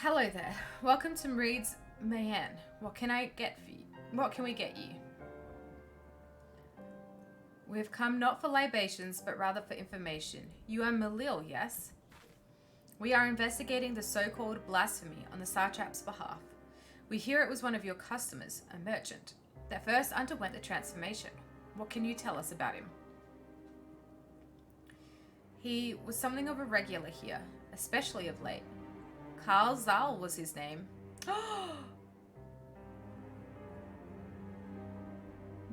Hello there. Welcome to Reed's Mayan. What can I get for you? What can we get you? We've come not for libations, but rather for information. You are Milil, yes? We are investigating the so-called blasphemy on the Satrap's behalf. We hear it was one of your customers, a merchant, that first underwent the transformation. What can you tell us about him? He was something of a regular here, especially of late. Karl Zal was his name.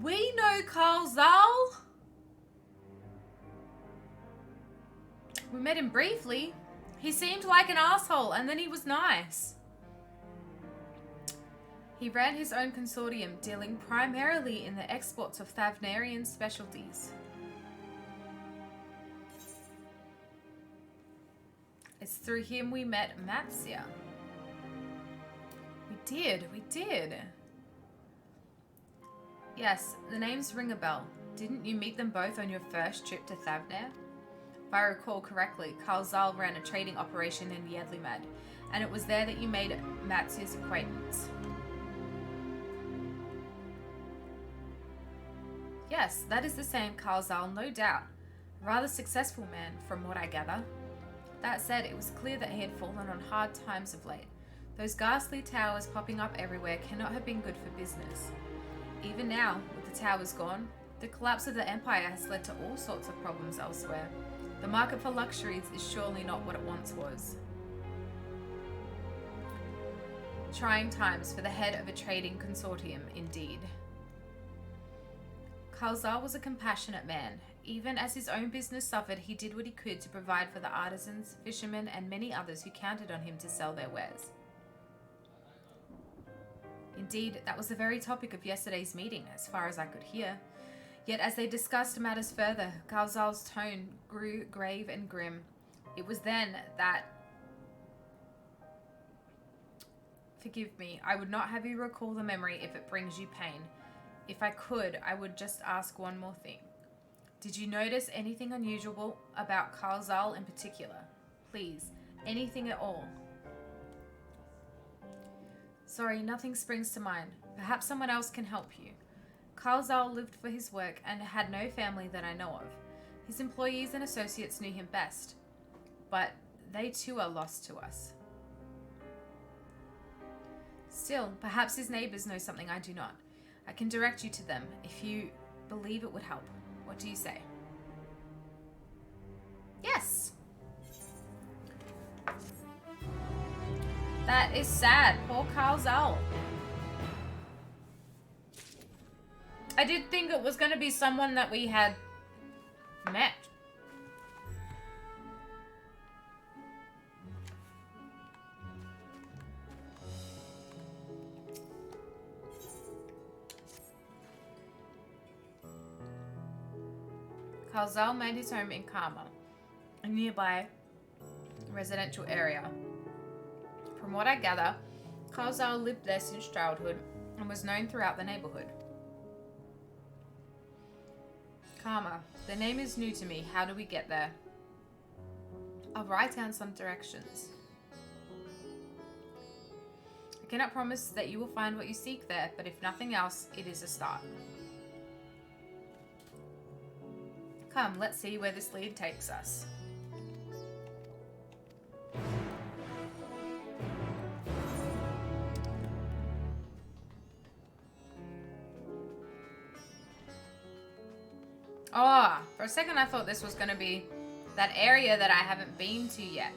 We know Karl Zal. We met him briefly. He seemed like an asshole, and then he was nice. He ran his own consortium, dealing primarily in the exports of Thavnarian specialties. It's through him we met Matsia. We did. Yes, the names ring a bell. Didn't you meet them both on your first trip to Thavnar? If I recall correctly, Karl Zal ran a trading operation in Yedlimad, and it was there that you made Matsia's acquaintance. Yes, that is the same Karl Zal, no doubt. A rather successful man, from what I gather. That said, it was clear that he had fallen on hard times of late. Those ghastly towers popping up everywhere cannot have been good for business. Even now, with the towers gone, the collapse of the Empire has led to all sorts of problems elsewhere. The market for luxuries is surely not what it once was. Trying times for the head of a trading consortium, indeed. Kalzal was a compassionate man. Even as his own business suffered, he did what he could to provide for the artisans, fishermen, and many others who counted on him to sell their wares. Indeed, that was the very topic of yesterday's meeting, as far as I could hear. Yet as they discussed matters further, Kalzal's tone grew grave and grim. It was then that... Forgive me, I would not have you recall the memory if it brings you pain. If I could, I would just ask one more thing. Did you notice anything unusual about Kalzal in particular? Please, anything at all. Sorry, nothing springs to mind. Perhaps someone else can help you. Kalzal lived for his work and had no family that I know of. His employees and associates knew him best. But they too are lost to us. Still, perhaps his neighbors know something I do not. I can direct you to them if you believe it would help. What do you say? Yes! That is sad. Poor Kalzal. I did think it was going to be someone that we had met. Kalzal made his home in Karma, a nearby residential area. From what I gather, Kalzal lived there since childhood and was known throughout the neighborhood. Karma, the name is new to me. How do we get there? I'll write down some directions. I cannot promise that you will find what you seek there, but if nothing else, it is a start. Come, let's see where this lead takes us. Oh, for a second I thought this was going to be that area that I haven't been to yet.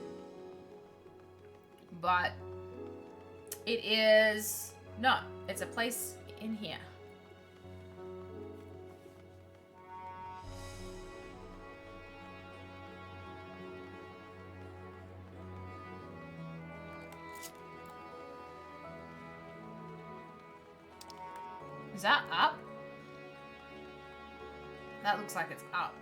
But it is not. It's a place in here. Is that up? That looks like it's up.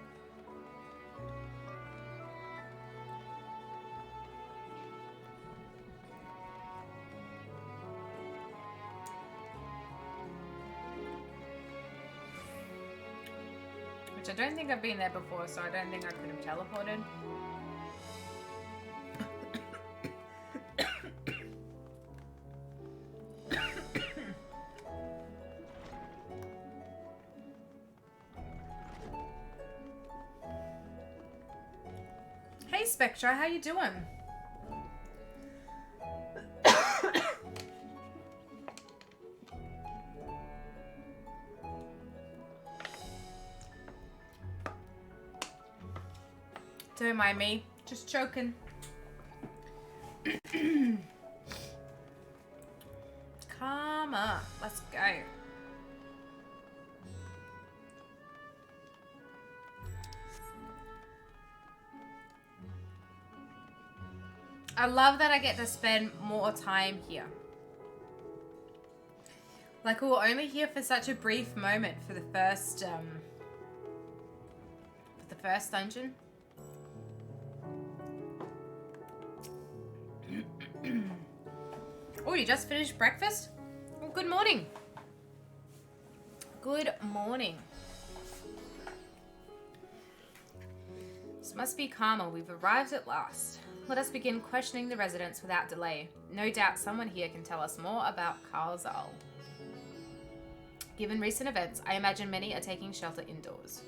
Which I don't think I've been there before, so I don't think I could have teleported. Hey Spectra, how you doing? Don't mind me, just choking. Come on, let's go. I love that I get to spend more time here. Like, we were only here for such a brief moment for the first dungeon. Oh, you just finished breakfast? Oh, good morning. Good morning. This must be Karma. We've arrived at last. Let us begin questioning the residents without delay. No doubt someone here can tell us more about Kalzal. Given recent events, I imagine many are taking shelter indoors.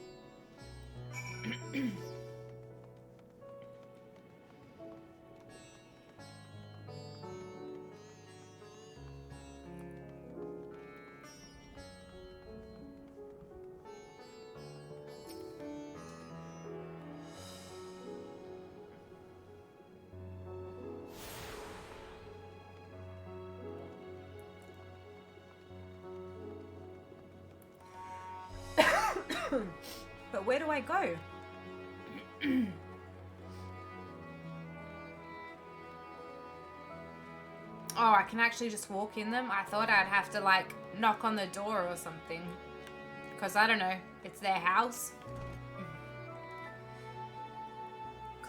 But where do I go? Oh, I can actually just walk in them? I thought I'd have to, like, knock on the door or something. Because, I don't know, it's their house.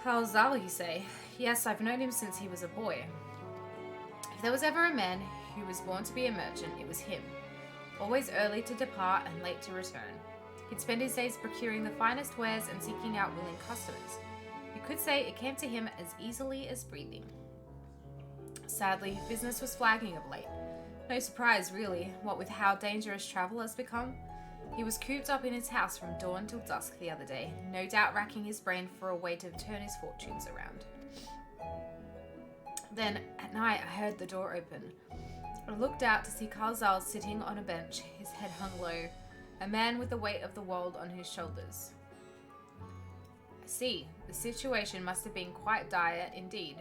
Carl, you say? Yes, I've known him since he was a boy. If there was ever a man who was born to be a merchant, it was him. Always early to depart and late to return. He'd spend his days procuring the finest wares and seeking out willing customers. You could say it came to him as easily as breathing. Sadly, business was flagging of late. No surprise, really, what with how dangerous travel has become. He was cooped up in his house from dawn till dusk the other day, no doubt racking his brain for a way to turn his fortunes around. Then, at night, I heard the door open. I looked out to see Carl sitting on a bench, his head hung low, a man with the weight of the world on his shoulders. I see, the situation must have been quite dire indeed.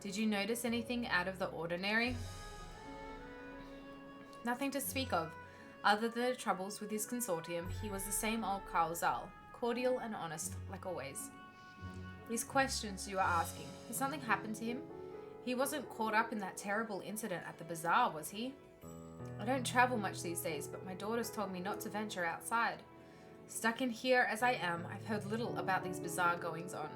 Did you notice anything out of the ordinary? Nothing to speak of. Other than the troubles with his consortium, he was the same old Carl, cordial and honest, like always. These questions you are asking, has something happened to him? He wasn't caught up in that terrible incident at the bazaar, was he? I don't travel much these days, but my daughters told me not to venture outside. Stuck in here as I am, I've heard little about these bazaar goings-on.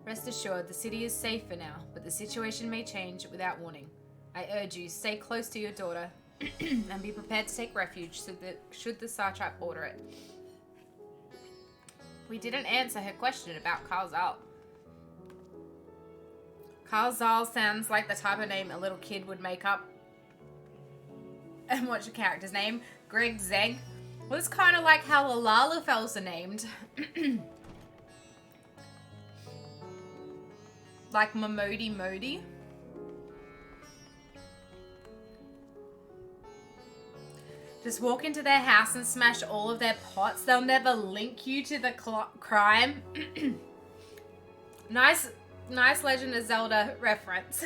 Rest assured, the city is safe for now, but the situation may change without warning. I urge you, stay close to your daughter, and be prepared to take refuge should the satrap order it. We didn't answer her question about Carl. Carl sounds like the type of name a little kid would make up. And what's your character's name? Greg Zeg? Well, it's kind of like how the Lalafels are named. Like Modi. Just walk into their house and smash all of their pots. They'll never link you to the crime. Nice Legend of Zelda reference.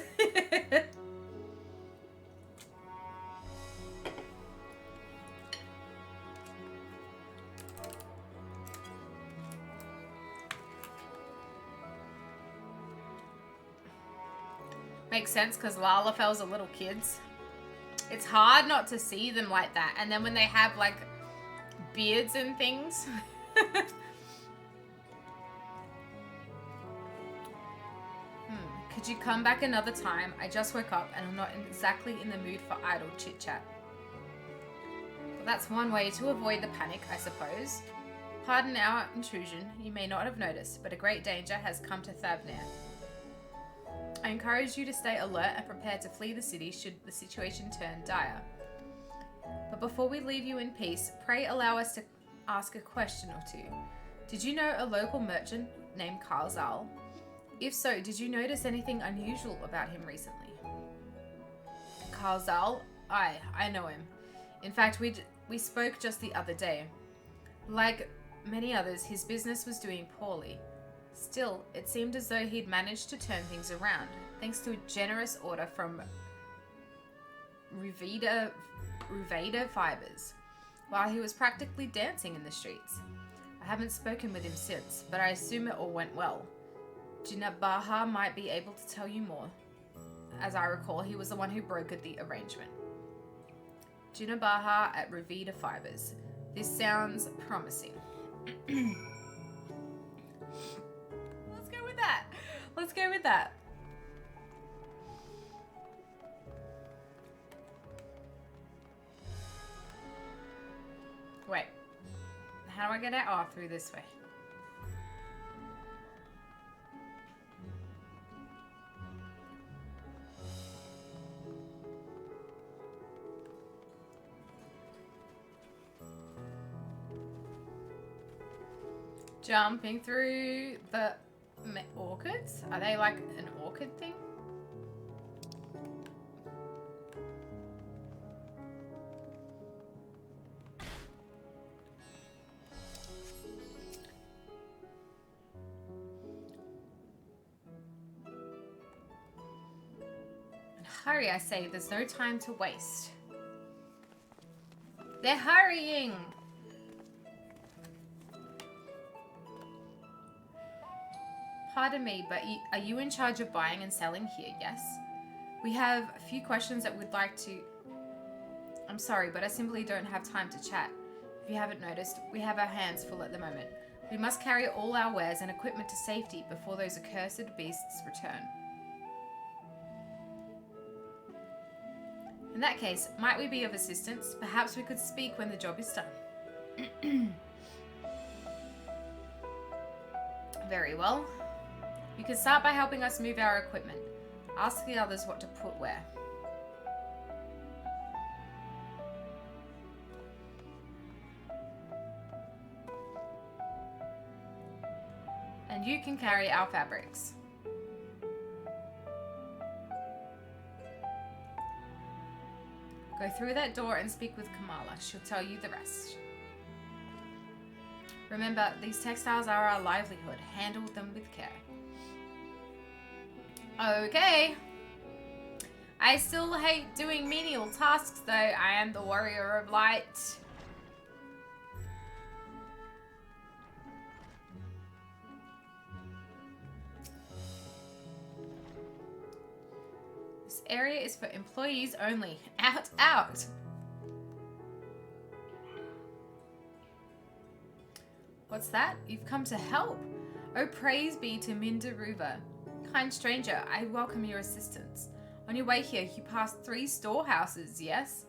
Makes sense because Lalafels are little kids. It's hard not to see them like that. And then when they have like beards and things. Could you come back another time? I just woke up and I'm not exactly in the mood for idle chit-chat. But that's one way to avoid the panic, I suppose. Pardon our intrusion. You may not have noticed, but a great danger has come to Thavnir. I encourage you to stay alert and prepared to flee the city should the situation turn dire. But before we leave you in peace, pray allow us to ask a question or two. Did you know a local merchant named Carl? If so, did you notice anything unusual about him recently? Carl? I know him. In fact, we spoke just the other day. Like many others, his business was doing poorly. Still, it seemed as though he'd managed to turn things around, thanks to a generous order from Ruveda Fibers, while he was practically dancing in the streets. I haven't spoken with him since, but I assume it all went well. Jinabaha might be able to tell you more. As I recall, he was the one who brokered the arrangement. Jinabaha at Ruveda Fibers. This sounds promising. Let's go with that. Wait. How do I get out? Oh, through this way. Jumping through the orchids? Are they like an orchid thing? And hurry, I say, there's no time to waste. They're hurrying! Pardon me, but are you in charge of buying and selling here, yes? We have a few questions that we'd like to... I'm sorry, but I simply don't have time to chat. If you haven't noticed, we have our hands full at the moment. We must carry all our wares and equipment to safety before those accursed beasts return. In that case, might we be of assistance? Perhaps we could speak when the job is done. Very well. You can start by helping us move our equipment. Ask the others what to put where. And you can carry our fabrics. Go through that door and speak with Kamala. She'll tell you the rest. Remember, these textiles are our livelihood. Handle them with care. Okay. I still hate doing menial tasks though. I am the warrior of light. This area is for employees only. Out, out. What's that? You've come to help. Oh, praise be to Mindaruba. Kind stranger, I welcome your assistance. On your way here, you passed 3 storehouses, yes?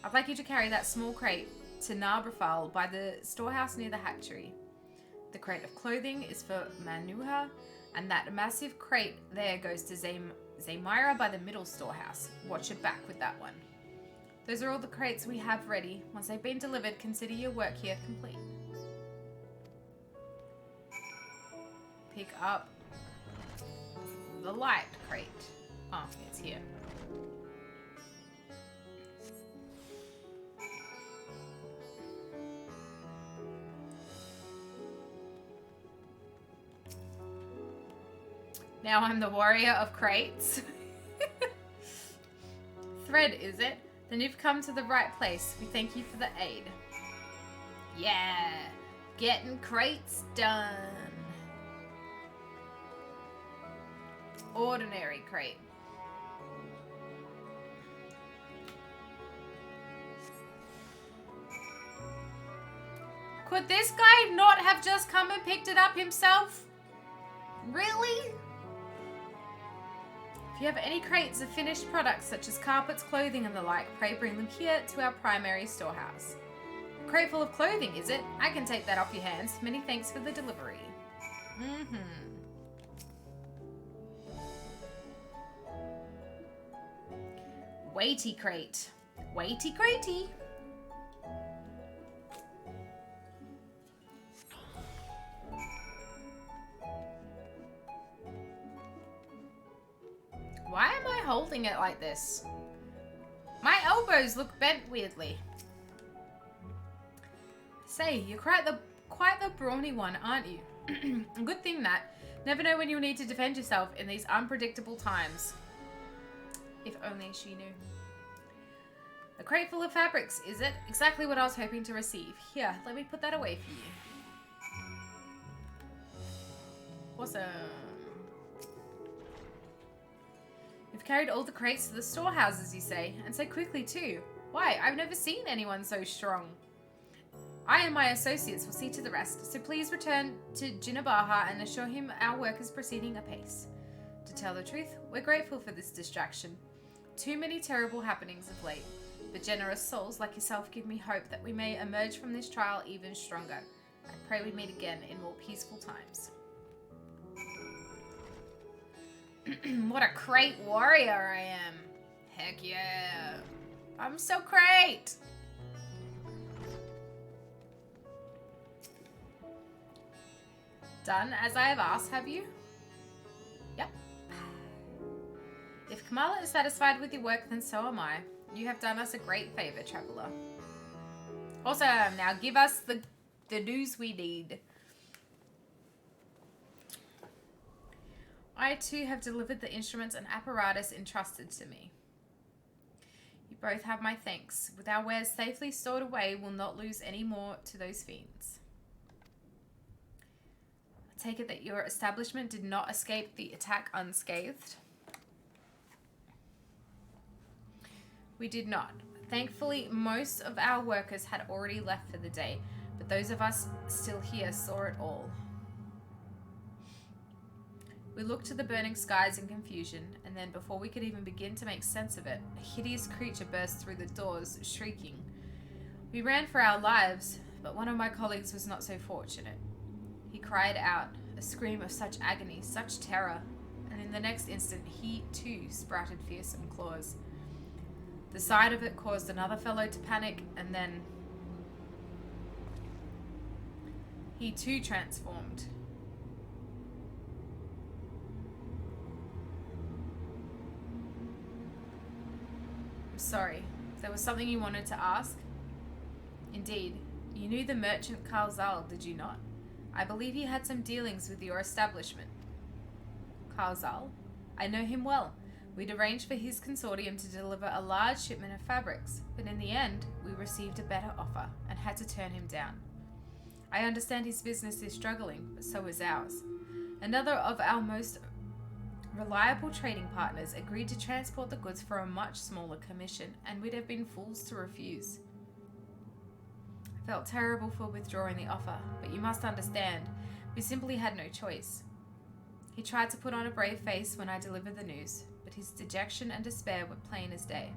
I'd like you to carry that small crate to Narbrafal by the storehouse near the hatchery. The crate of clothing is for Manuha, and that massive crate there goes to Zamira by the middle storehouse. Watch your back with that one. Those are all the crates we have ready. Once they've been delivered, consider your work here complete. Pick up the light crate. Oh, it's here. Now I'm the warrior of crates. Thread, is it? Then you've come to the right place. We thank you for the aid. Yeah, getting crates done. Ordinary crate. Could this guy not have just come and picked it up himself? Really? If you have any crates of finished products such as carpets, clothing and the like, pray bring them here to our primary storehouse. A crate full of clothing, is it? I can take that off your hands. Many thanks for the delivery. Weighty crate. Weighty cratey. Why am I holding it like this? My elbows look bent weirdly. Say, you're quite the brawny one, aren't you? Good thing that. Never know when you'll need to defend yourself in these unpredictable times. If only she knew. A crate full of fabrics, is it? Exactly what I was hoping to receive. Here, let me put that away for you. Awesome. You've carried all the crates to the storehouses, you say, and so quickly too. Why, I've never seen anyone so strong. I and my associates will see to the rest, so please return to Jinabaha and assure him our work is proceeding apace. To tell the truth, we're grateful for this distraction. Too many terrible happenings of late, but generous souls like yourself give me hope that we may emerge from this trial even stronger. I pray we meet again in more peaceful times. What a crate warrior I am. Heck yeah. I'm so great. Done as I have asked, have you? Yep. If Kamala is satisfied with your work, then so am I. You have done us a great favor, traveler. Awesome. Now give us the news we need. I too have delivered the instruments and apparatus entrusted to me. You both have my thanks. With our wares safely stored away, we'll not lose any more to those fiends. A take it that your establishment did not escape the attack unscathed? We did not. Thankfully, most of our workers had already left for the day, but those of us still here saw it all. We looked to the burning skies in confusion, and then before we could even begin to make sense of it, a hideous creature burst through the doors, shrieking. We ran for our lives, but one of my colleagues was not so fortunate. He cried out, a scream of such agony, such terror, and in the next instant he too sprouted fearsome claws. The sight of it caused another fellow to panic, and then he too transformed. I'm sorry, there was something you wanted to ask? Indeed, you knew the merchant Carl, did you not? I believe he had some dealings with your establishment. Carl? I know him well. We'd arranged for his consortium to deliver a large shipment of fabrics, but in the end, we received a better offer and had to turn him down. I understand his business is struggling, but so is ours. Another of our most reliable trading partners agreed to transport the goods for a much smaller commission, and we'd have been fools to refuse. I felt terrible for withdrawing the offer, but you must understand, we simply had no choice. He tried to put on a brave face when I delivered the news, but his dejection and despair were plain as day.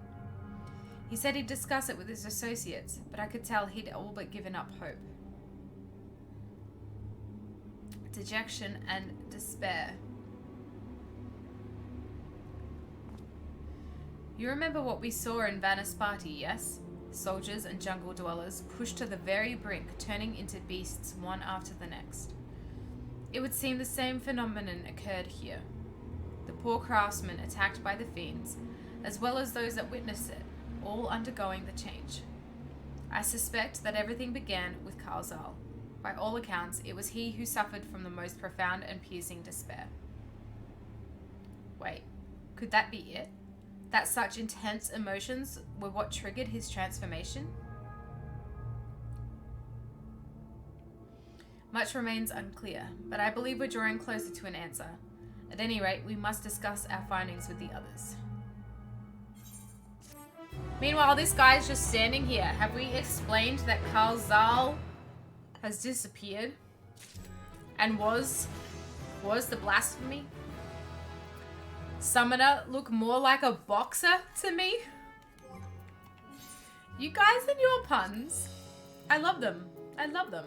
He said he'd discuss it with his associates, but I could tell he'd all but given up hope. Dejection and despair. You remember what we saw in Vanaspati, yes? Soldiers and jungle dwellers pushed to the very brink, turning into beasts one after the next. It would seem the same phenomenon occurred here. The poor craftsmen attacked by the fiends, as well as those that witnessed it, all undergoing the change. I suspect that everything began with Carl. By all accounts, it was he who suffered from the most profound and piercing despair. Wait, could that be it? That such intense emotions were what triggered his transformation? Much remains unclear, but I believe we're drawing closer to an answer. At any rate, we must discuss our findings with the others. Meanwhile, this guy's just standing here. Have we explained that Carl has disappeared? And was the blasphemy? Summoner look more like a boxer to me? You guys and your puns. I love them. I love them.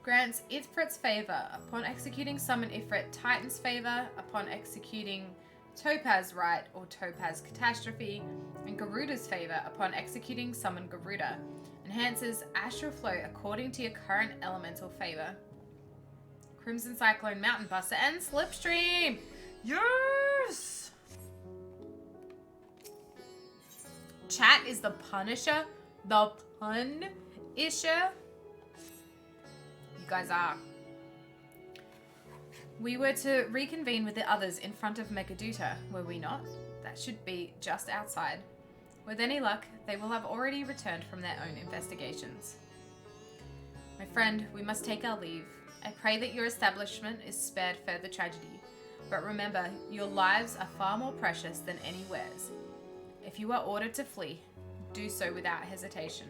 Grants Ifrit's favor upon executing summon Ifrit, Titan's favor upon executing Topaz Right or Topaz Catastrophe, and Garuda's favor upon executing summon Garuda. Enhances Astral Flow according to your current elemental favor. Crimson Cyclone, Mountain Buster, and Slipstream! Yes! Chat is the Punisher? The Pun-isher? You guys are. We were to reconvene with the others in front of Megaduta, were we not? That should be just outside. With any luck, they will have already returned from their own investigations. My friend, we must take our leave. I pray that your establishment is spared further tragedy. But remember, your lives are far more precious than any wares. If you are ordered to flee, do so without hesitation.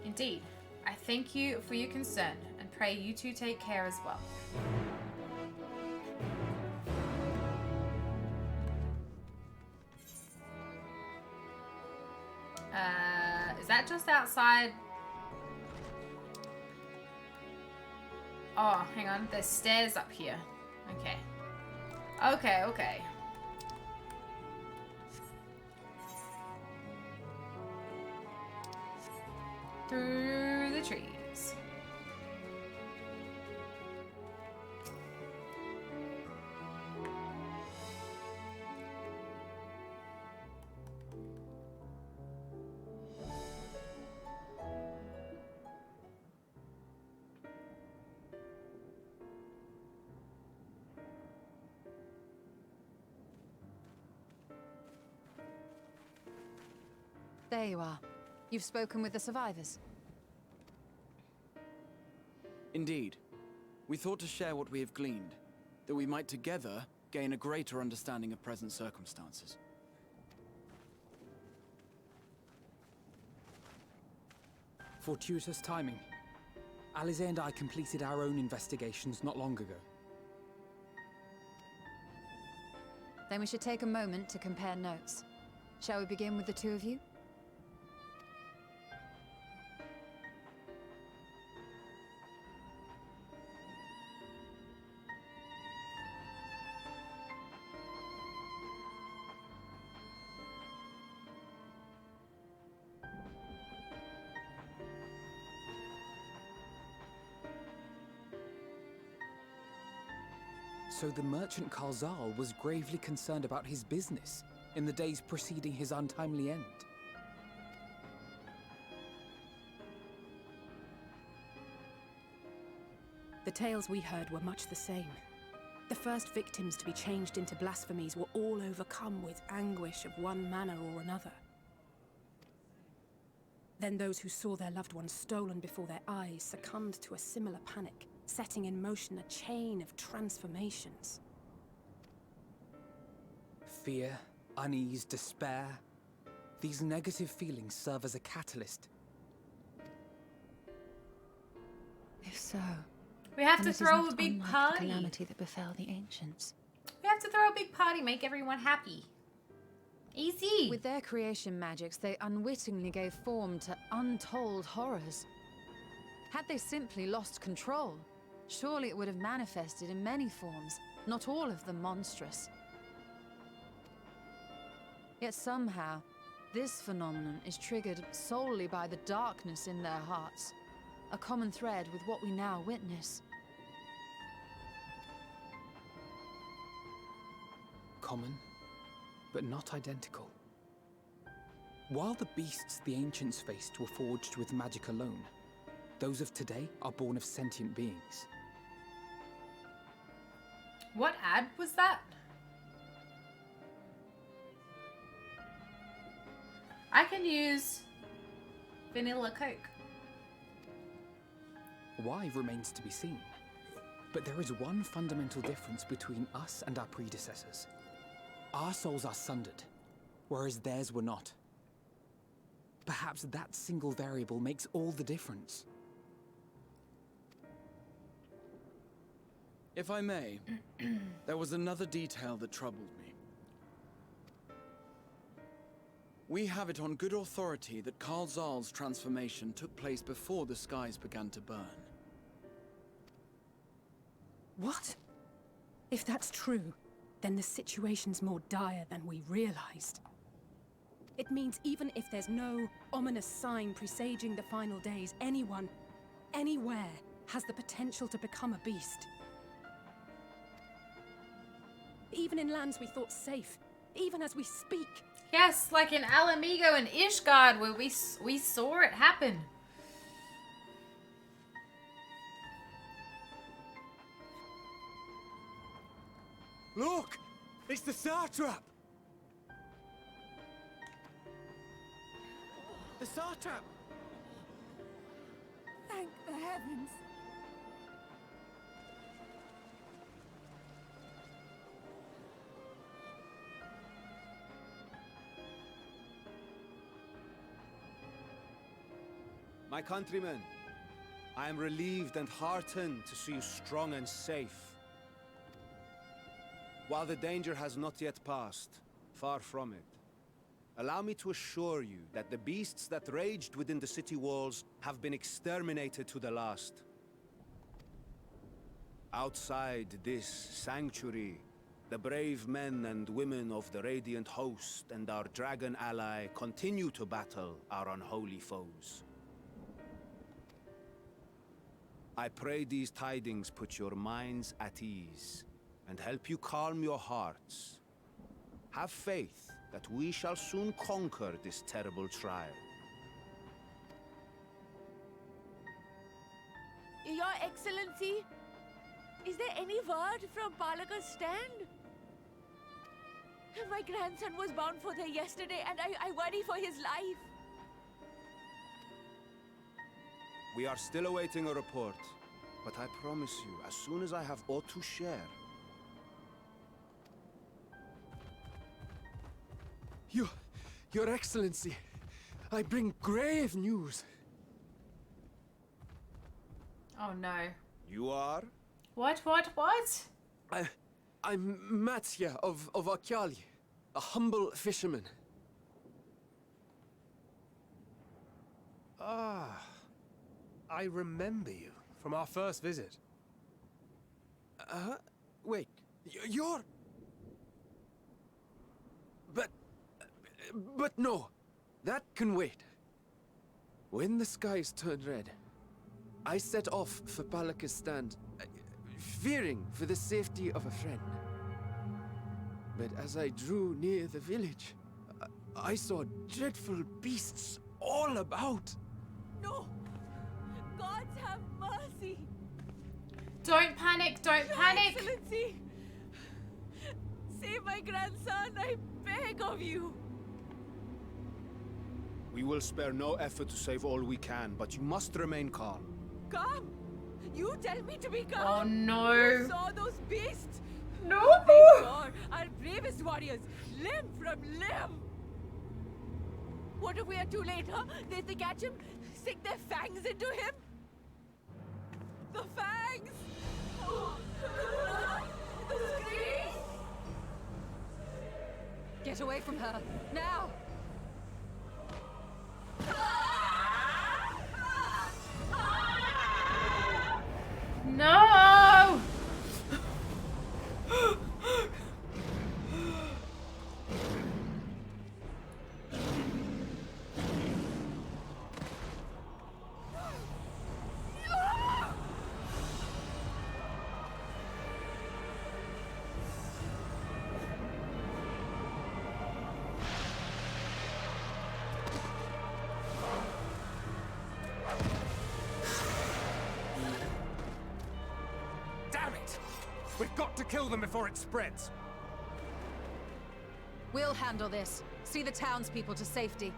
Indeed, I thank you for your concern and pray you two take care as well. Is that just outside? Oh, hang on. There's stairs up here. Okay. Okay. Through the trees. There you are. You've spoken with the survivors. Indeed. We thought to share what we have gleaned, that we might together gain a greater understanding of present circumstances. Fortuitous timing. Alize and I completed our own investigations not long ago. Then we should take a moment to compare notes. Shall we begin with the two of you? So the merchant Karzal was gravely concerned about his business in the days preceding his untimely end. The tales we heard were much the same. The first victims to be changed into blasphemies were all overcome with anguish of one manner or another. Then those who saw their loved ones stolen before their eyes succumbed to a similar panic, setting in motion a chain of transformations. Fear, unease, despair. These negative feelings serve as a catalyst. If so, We have then to it is throw not a big unlike the party. calamity that befell the ancients. We have to throw a big party, make everyone happy. Easy. With their creation magics, they unwittingly gave form to untold horrors. Had they simply lost control, surely it would have manifested in many forms, not all of them monstrous. Yet somehow, this phenomenon is triggered solely by the darkness in their hearts, a common thread with what we now witness. Common, but not identical. While the beasts the ancients faced were forged with magic alone, those of today are born of sentient beings. What ad was that? I can use vanilla Coke. Why remains to be seen. But there is one fundamental difference between us and our predecessors. Our souls are sundered, whereas theirs were not. Perhaps that single variable makes all the difference. If I may, there was another detail that troubled me. We have it on good authority that Karzal's transformation took place before the skies began to burn. What? If that's true, then the situation's more dire than we realized. It means even if there's no ominous sign presaging the final days, anyone, anywhere, has the potential to become a beast. Even in lands we thought safe, even as we speak. Yes, like in Mhigo and Ishgard, where we saw it happen. Look! It's the satrap! The satrap! Thank the heavens. My countrymen, I am relieved and heartened to see you strong and safe. While the danger has not yet passed, far from it, allow me to assure you that the beasts that raged within the city walls have been exterminated to the last. Outside this sanctuary, the brave men and women of the Radiant Host and our dragon ally continue to battle our unholy foes. I pray these tidings put your minds at ease and help you calm your hearts. Have faith that we shall soon conquer this terrible trial. Your Excellency, is there any word from Palaka's stand? My grandson was bound for there yesterday and I worry for his life. We are still awaiting a report. But I promise you, as soon as I have aught to share... Your Excellency, I bring grave news. Oh no. You are? What? I'm Mattia of Akyali, a humble fisherman. Ah, I remember you from our first visit. Wait, you're... But no, that can wait. When the skies turned red, I set off for Palaka's stand, fearing for the safety of a friend. But as I drew near the village, I saw dreadful beasts all about. No! Gods have mercy! Don't panic, don't Your panic! Excellency! Save my grandson, I beg of you! We will spare no effort to save all we can, but you must remain calm. Calm? You tell me to be calm? Oh no! You saw those beasts? No! They tore our bravest warriors, limb from limb! What if we are too late, huh? They catch him, sink their fangs into him? The fangs! Oh, the screams! Get away from her, now! No! We've got to kill them before it spreads. We'll handle this. See the townspeople to safety.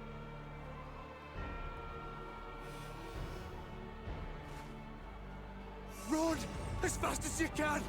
Run as fast as you can!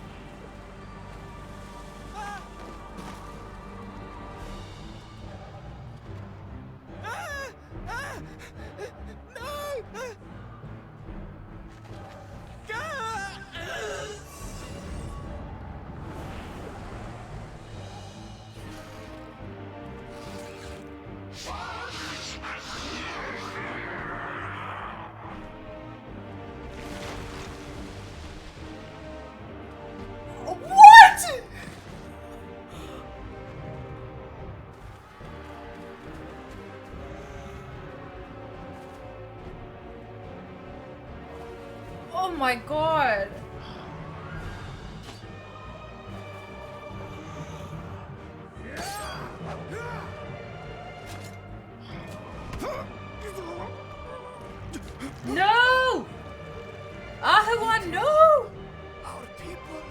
Oh my god! No! Ahuan, no! Our people,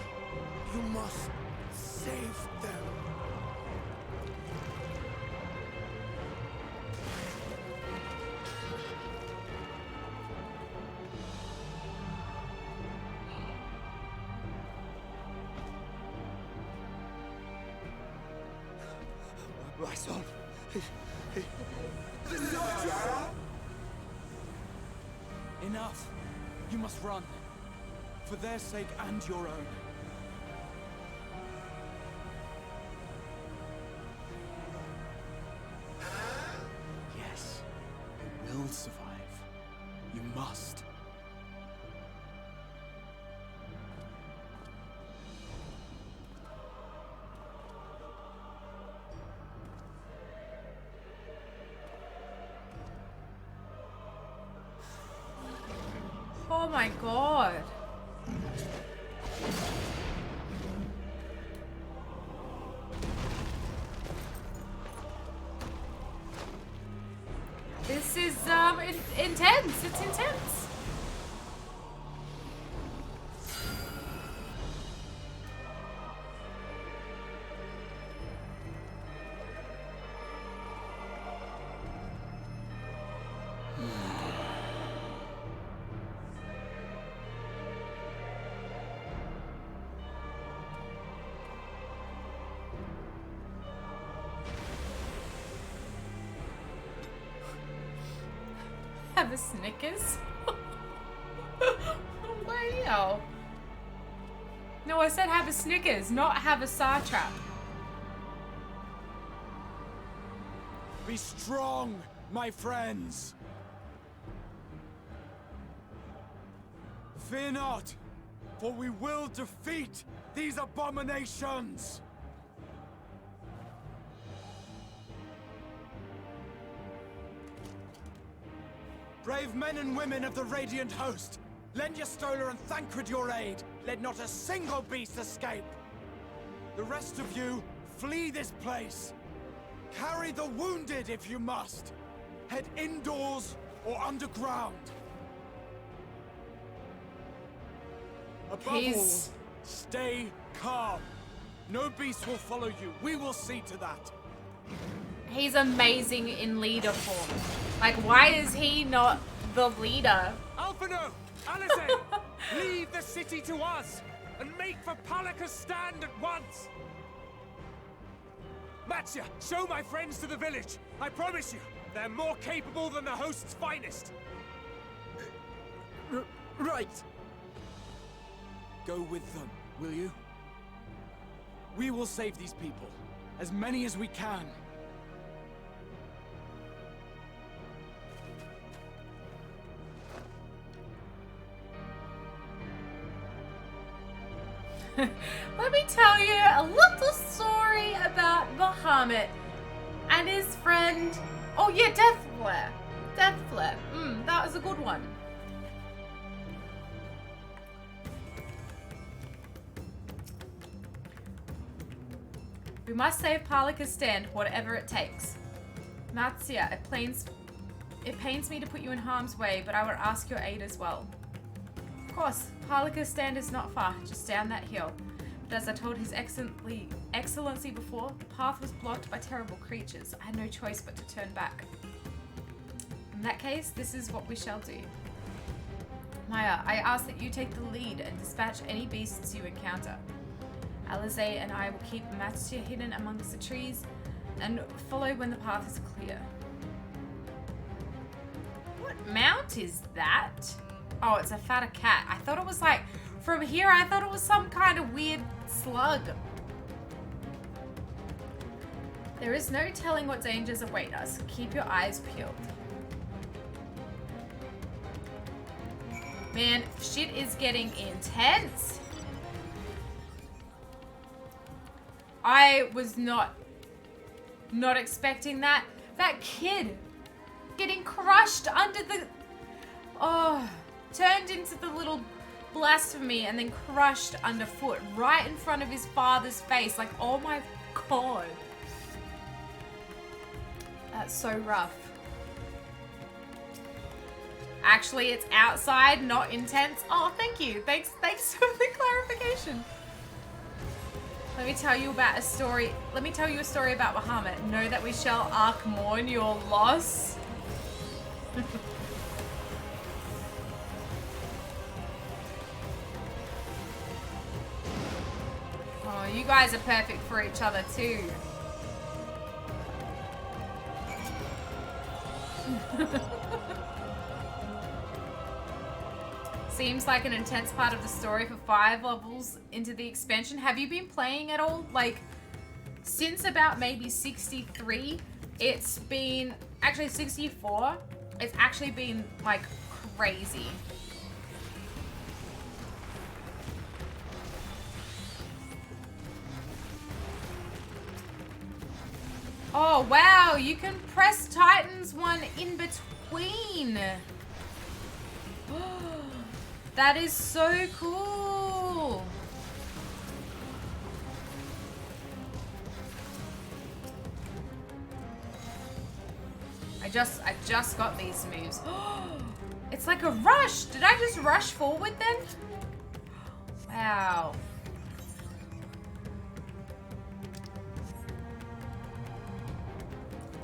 you must save them. My son. Enough. You must run. For their sake and your own. Yes, you will survive. You must. Oh my god. This is intense. It's intense. have a Snickers? Wow. No, I said have a Snickers, not have a Satrap. Be strong, my friends. Fear not, for we will defeat these abominations. Brave men and women of the Radiant Host, lend your Stola and Thancred your aid. Let not a single beast escape. The rest of you, flee this place. Carry the wounded if you must. Head indoors or underground. Above all, stay calm. No beast will follow you. We will see to that. He's amazing in leader form. Like, why is he not the leader? Alphino! Alice! Leave the city to us and make for Palaka's stand at once! Matsya, show my friends to the village. I promise you, they're more capable than the host's finest. Right. Go with them, will you? We will save these people. As many as we can. Let me tell you a little story about Bahamut and his friend. Oh yeah, Deathflare. Deathflare. That was a good one. We must save Palaka's stand, whatever it takes. Matsya, it pains me to put you in harm's way, but I would ask your aid as well. Of course, Palaka's stand is not far, just down that hill. But as I told His Excellency before, the path was blocked by terrible creatures. I had no choice but to turn back. In that case, this is what we shall do. Maya, I ask that you take the lead and dispatch any beasts you encounter. Alize and I will keep Matsya hidden amongst the trees and follow when the path is clear. What mount is that? Oh, it's a fatter cat. I thought it was like, from here I thought it was some kind of weird slug. There is no telling what dangers await us. Keep your eyes peeled. Man, shit is getting intense. I was not expecting that. That kid getting crushed under the... Oh, turned into the little blasphemy and then crushed underfoot right in front of his father's face. Like, oh my god. That's so rough. Actually, it's outside, not intense. Oh, thank you. Thanks for the clarification. Let me tell you about a story. Let me tell you a story about Bahamut. Know that we shall mourn your loss. Oh, you guys are perfect for each other too. Seems like an intense part of the story for 5 levels into the expansion. Have you been playing at all? Like, since about maybe 63, it's been, actually 64, it's actually been like crazy. Oh wow, you can press Titan's one in between. That is so cool. I just got these moves. It's like a rush. Did I just rush forward then? Wow.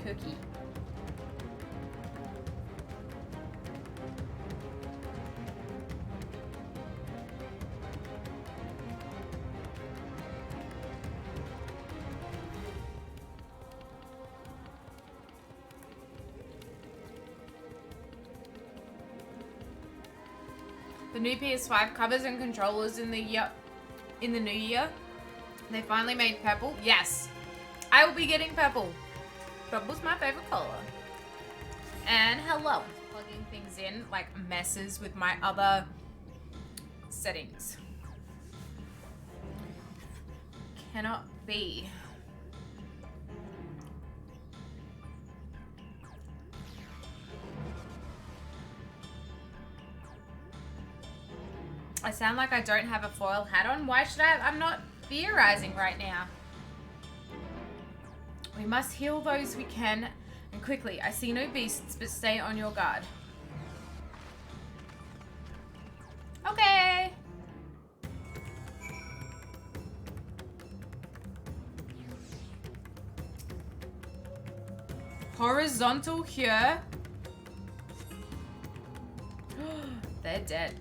Cookie. The new PS5 covers and controllers in the new year. They finally made purple. Yes, I will be getting purple. Purple's my favorite color. And hello. Plugging things in like messes with my other settings. Cannot be. I sound like I don't have a foil hat on. Why should I? I'm not theorizing right now. We must heal those we can, and quickly. I see no beasts, but stay on your guard. Okay. Horizontal here. They're dead.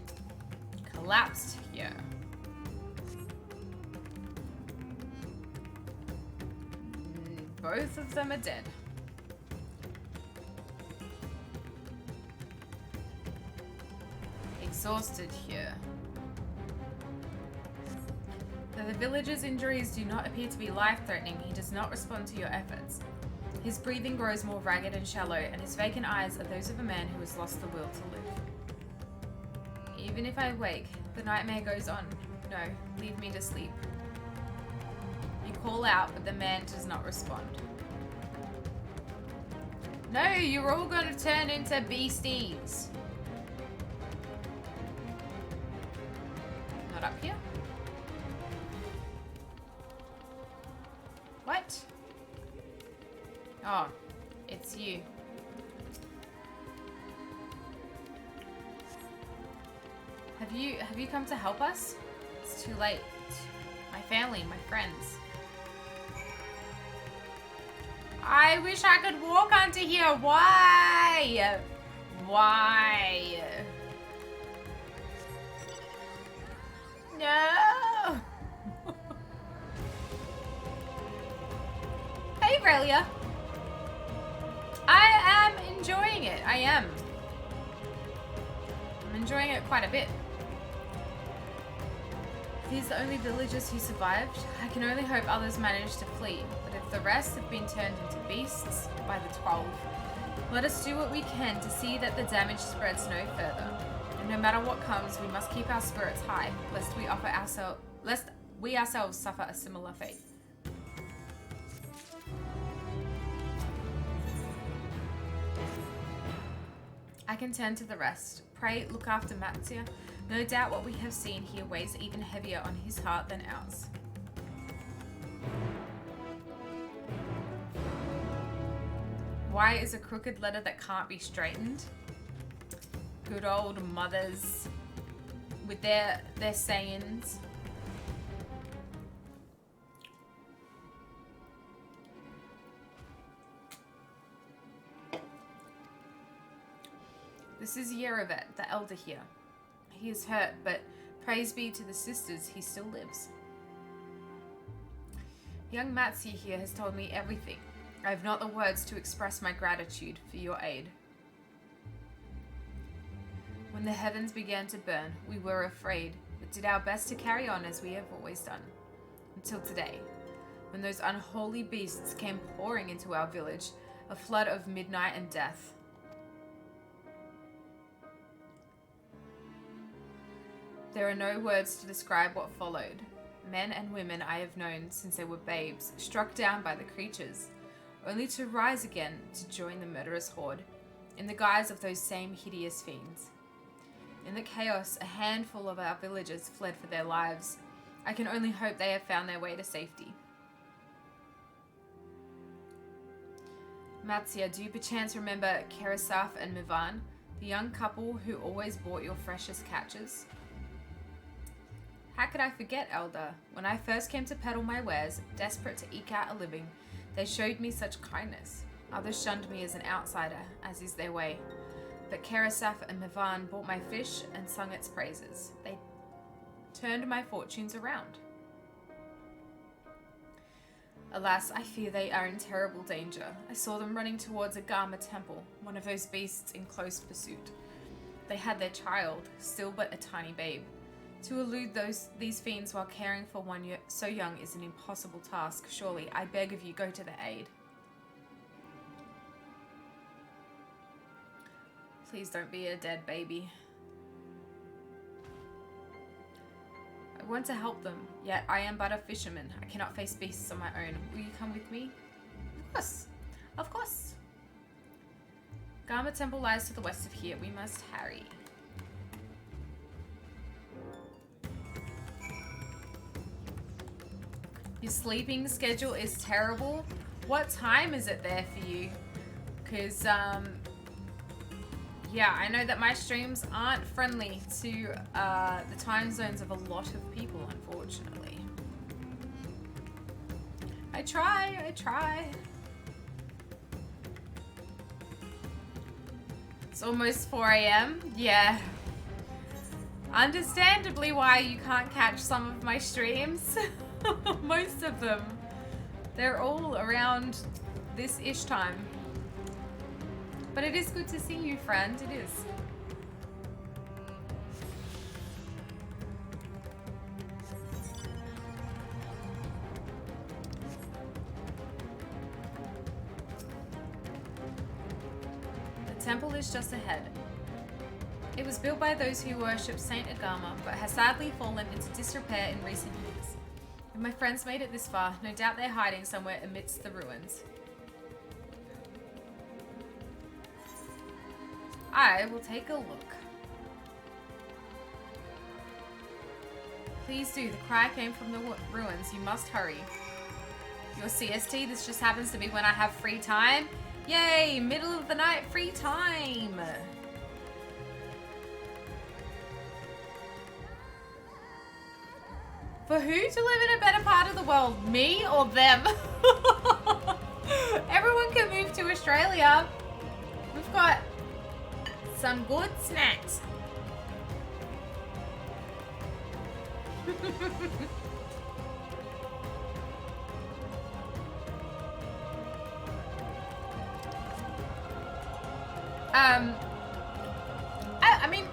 Collapsed here. Both of them are dead. Exhausted here. Though the villager's injuries do not appear to be life-threatening, he does not respond to your efforts. His breathing grows more ragged and shallow, and his vacant eyes are those of a man who has lost the will to live. Even if I wake, the nightmare goes on. No, leave me to sleep. You call out, but the man does not respond. No, you're all gonna turn into beasties. Not up here? What? Oh, it's you. Have you come to help us? It's too late. My family, my friends. I wish I could walk onto here. Why? Why? No. Hey, Aurelia. I am enjoying it. I am. I'm enjoying it quite a bit. These are the only villagers who survived. I can only hope others managed to flee. But if the rest have been turned into beasts by the 12, let us do what we can to see that the damage spreads no further. And no matter what comes, we must keep our spirits high, lest we ourselves suffer a similar fate. I can turn to the rest. Pray, look after Matzia. No doubt what we have seen here weighs even heavier on his heart than ours. Why is a crooked letter that can't be straightened? Good old mothers with their sayings. This is Urianger, the elder here. He is hurt, but praise be to the sisters, he still lives. Young Matzia here has told me everything. I have not the words to express my gratitude for your aid. When the heavens began to burn, we were afraid, but did our best to carry on as we have always done. Until today, when those unholy beasts came pouring into our village, a flood of midnight and death. There are no words to describe what followed. Men and women I have known since they were babes, struck down by the creatures, only to rise again to join the murderous horde, in the guise of those same hideous fiends. In the chaos, a handful of our villagers fled for their lives. I can only hope they have found their way to safety. Matzia, do you perchance remember Keresaf and Mivan, the young couple who always bought your freshest catches? How could I forget, Elder? When I first came to peddle my wares, desperate to eke out a living, they showed me such kindness. Others shunned me as an outsider, as is their way. But Keresaf and Mivan bought my fish and sung its praises. They turned my fortunes around. Alas, I fear they are in terrible danger. I saw them running towards a Garma temple, one of those beasts in close pursuit. they had their child, still but a tiny babe. To elude these fiends while caring for one so young is an impossible task. Surely, I beg of you, go to their aid. Please don't be a dead baby. I want to help them, yet I am but a fisherman. I cannot face beasts on my own. Will you come with me? Of course. Of course. Garma Temple lies to the west of here. We must harry. Your sleeping schedule is terrible. What time is it there for you? Because, yeah, I know that my streams aren't friendly to the time zones of a lot of people, unfortunately. I try. It's almost 4 AM. Yeah. Understandably why you can't catch some of my streams. Most of them. They're all around this-ish time. But it is good to see you, friend. It is. The temple is just ahead. It was built by those who worship Saint Agama, but has sadly fallen into disrepair in recent years. If my friends made it this far, no doubt they're hiding somewhere amidst the ruins. I will take a look. Please do. The cry came from the ruins. You must hurry. Your CST, this just happens to be when I have free time. Yay! Middle of the night free time! For who to live in a better part of the world? Me or them? Everyone can move to Australia. We've got some good snacks. I mean,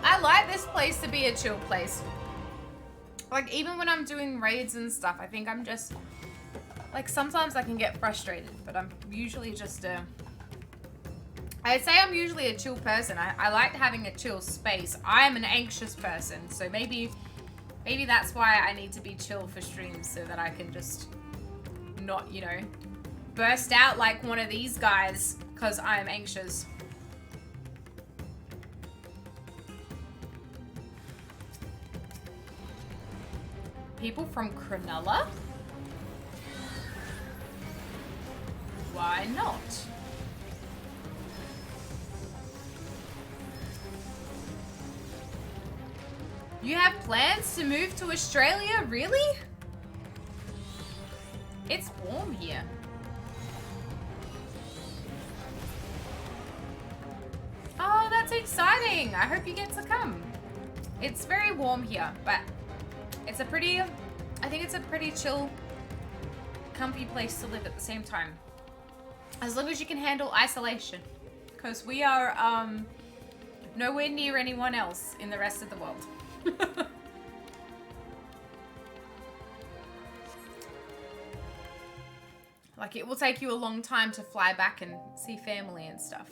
I like this place to be a chill place. Like, even when I'm doing raids and stuff, I think I'm just, like, sometimes I can get frustrated, but I'm usually just I'd say I'm usually a chill person. I like having a chill space. I am an anxious person, so maybe that's why I need to be chill for streams, so that I can just not, you know, burst out like one of these guys because I am anxious. People from Cronulla? Why not? You have plans to move to Australia? Really? It's warm here. Oh, that's exciting. I hope you get to come. It's very warm here, but it's a pretty, I think it's a pretty chill, comfy place to live at the same time. As long as you can handle isolation. Because we are nowhere near anyone else in the rest of the world. Like, it will take you a long time to fly back and see family and stuff.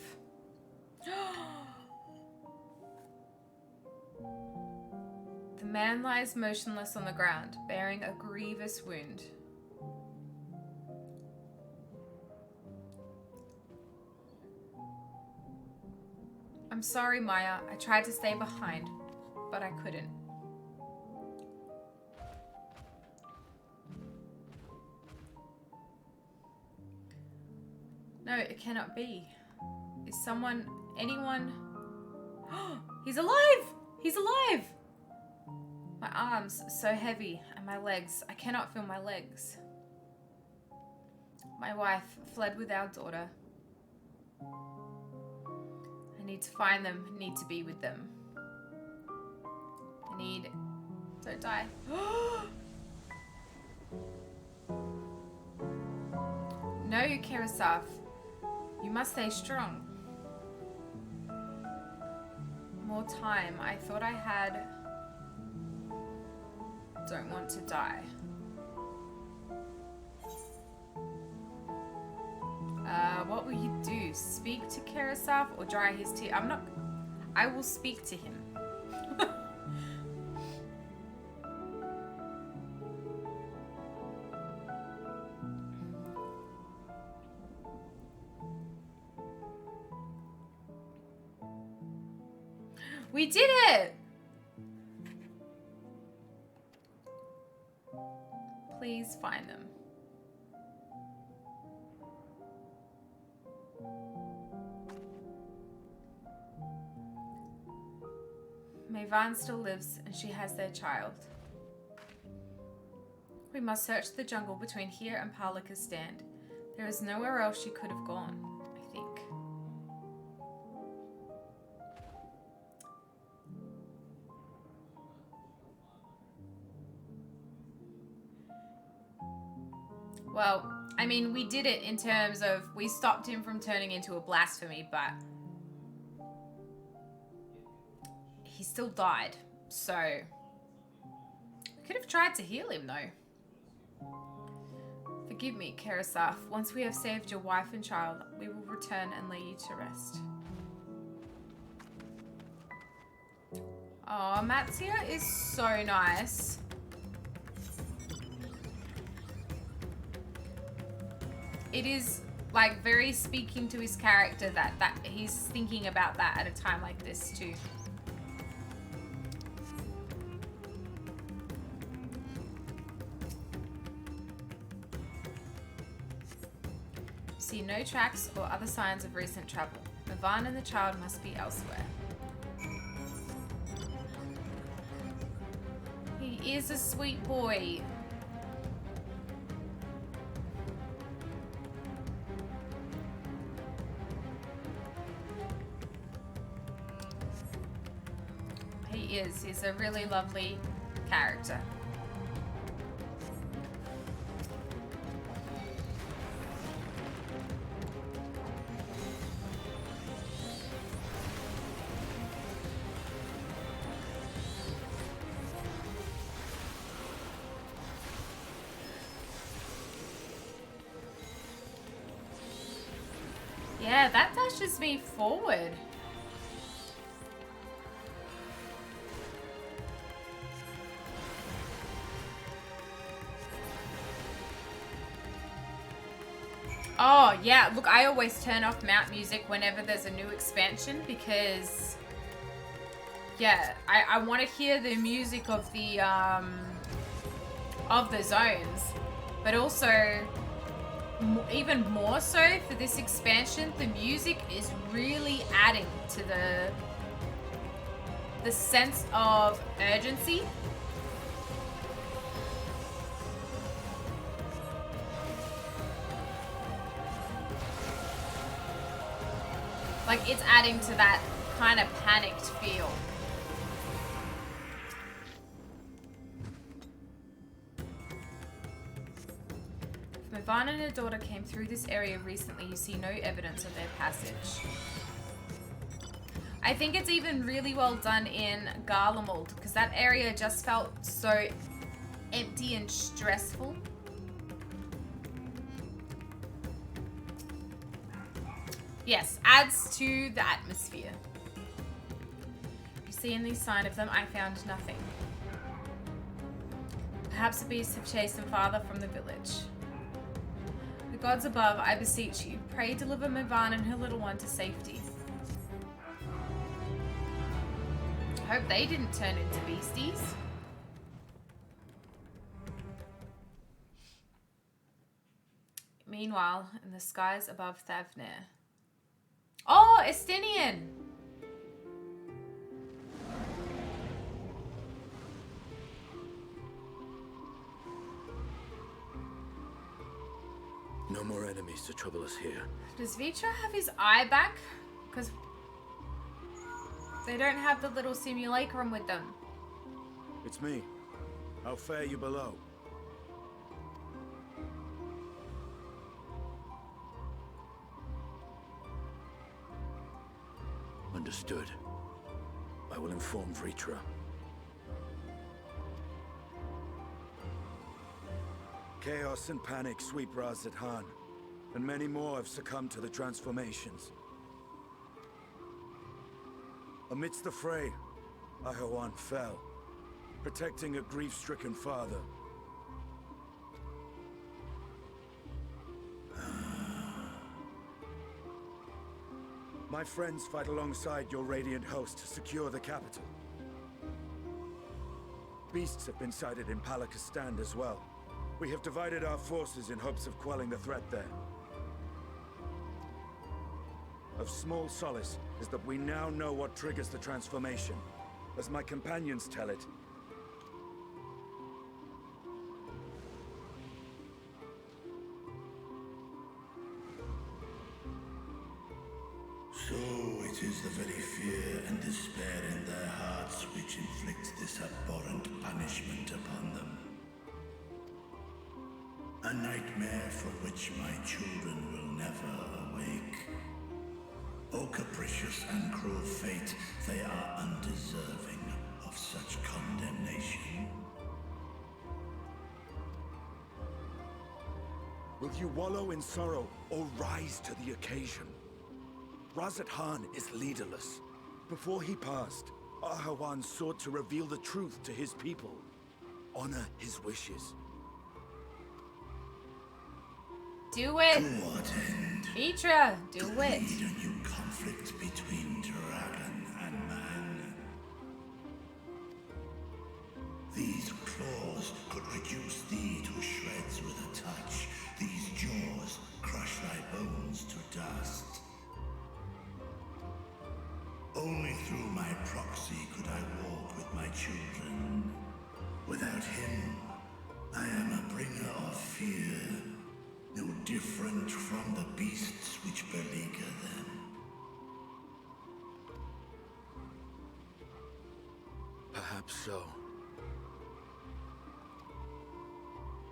The man lies motionless on the ground, bearing a grievous wound. I'm sorry, Maya. I tried to stay behind, but I couldn't. No, it cannot be. Is someone, anyone... He's alive! He's alive! My arms so heavy, and my legs. I cannot feel my legs. My wife fled with our daughter. I need to find them, need to be with them. I need... Don't die. No, Kerasaf. You must stay strong. more time. I thought I had... Don't want to die. What will you do? Speak to Karasaf or dry his tears? I will speak to him. We did it! Please find them. Mhigo still lives and she has their child. We must search the jungle between here and Palaka's stand. There is nowhere else she could have gone, I think. Well, I mean, we did it in terms of we stopped him from turning into a blasphemy, but he still died, so we could have tried to heal him though. Forgive me, Karasaf. Once we have saved your wife and child, we will return and lay you to rest. Oh, Matsia is so nice. It is like very speaking to his character that he's thinking about that at a time like this too. See no tracks or other signs of recent travel. Mhigo and the child must be elsewhere. He is a sweet boy. He is. He's a really lovely character. Yeah, that dashes me forward. Oh, yeah. Look, I always turn off map music whenever there's a new expansion because, yeah, I want to hear the music of the zones, but also, even more so for this expansion, the music is really adding to the sense of urgency. Like, it's adding to that kind of panicked feel. If Mhigo and her daughter came through this area recently, you see no evidence of their passage. I think it's even really well done in Garlemald, because that area just felt so empty and stressful. Yes, adds to the atmosphere. You see any sign of them? I found nothing. Perhaps the beasts have chased them farther from the village. The gods above, I beseech you, pray deliver Mhigo and her little one to safety. I hope they didn't turn into beasties. Meanwhile, in the skies above Thavnir. Oh, Estinien! No more enemies to trouble us here. Does Vrtra have his eye back? Because they don't have the little simulacrum with them. It's me. How fare you below? Understood. I will inform Vrtra. Chaos and panic sweep Radz-At-Han, and many more have succumbed to the transformations. Amidst the fray, Ahriman fell, protecting a grief-stricken father. My friends fight alongside your Radiant host to secure the capital. Beasts have been sighted in Palakistan as well. We have divided our forces in hopes of quelling the threat there. Of small solace is that we now know what triggers the transformation. As my companions tell it, So it is the very fear and despair in their hearts which inflict this abhorrent punishment upon them. A nightmare from which my children will never awake. O capricious and cruel fate, they are undeserving of such condemnation. will you wallow in sorrow or rise to the occasion? Radz-At-Han is leaderless. Before he passed, Ahriman sought to reveal the truth to his people. Honor his wishes. Do it! To what end? Vrtra, do to it! lead a new conflict between dragon and man. These claws could reduce thee to shreds with a touch. These jaws crush thy bones to dust. Only through my proxy could I walk with my children. Without him, I am a bringer of fear, no different from the beasts which beleaguer them. Perhaps so.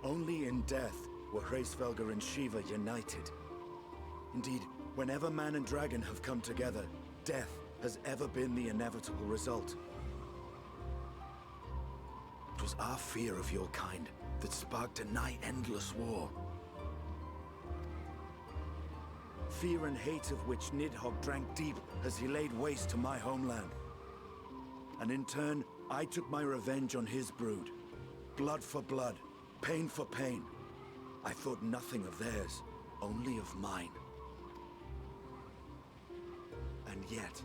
Only in death were Hraesvelgr and Shiva united. Indeed, whenever man and dragon have come together, death has ever been the inevitable result. It was our fear of your kind that sparked a nigh-endless war. Fear and hate of which Nidhogg drank deep as he laid waste to my homeland. And in turn, I took my revenge on his brood. Blood for blood, pain for pain. I thought nothing of theirs, only of mine. And yet,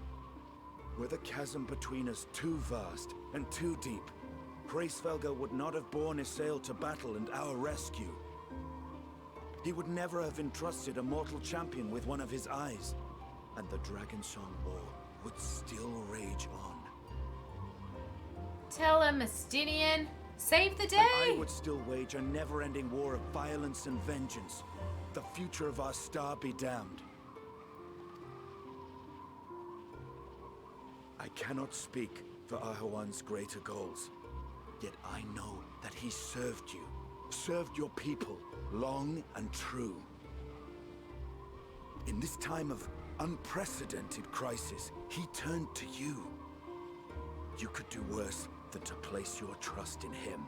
were the chasm between us too vast and too deep, Hraesvelgr would not have borne Isael to battle and our rescue. He would never have entrusted a mortal champion with one of his eyes, and the Dragonsong War would still rage on. Tell him, Estinien. Save the day! And I would still wage a never-ending war of violence and vengeance. The future of our star be damned. I cannot speak for Ahriman's greater goals, yet I know that he served you, served your people, long and true. In this time of unprecedented crisis, he turned to you. You could do worse than to place your trust in him.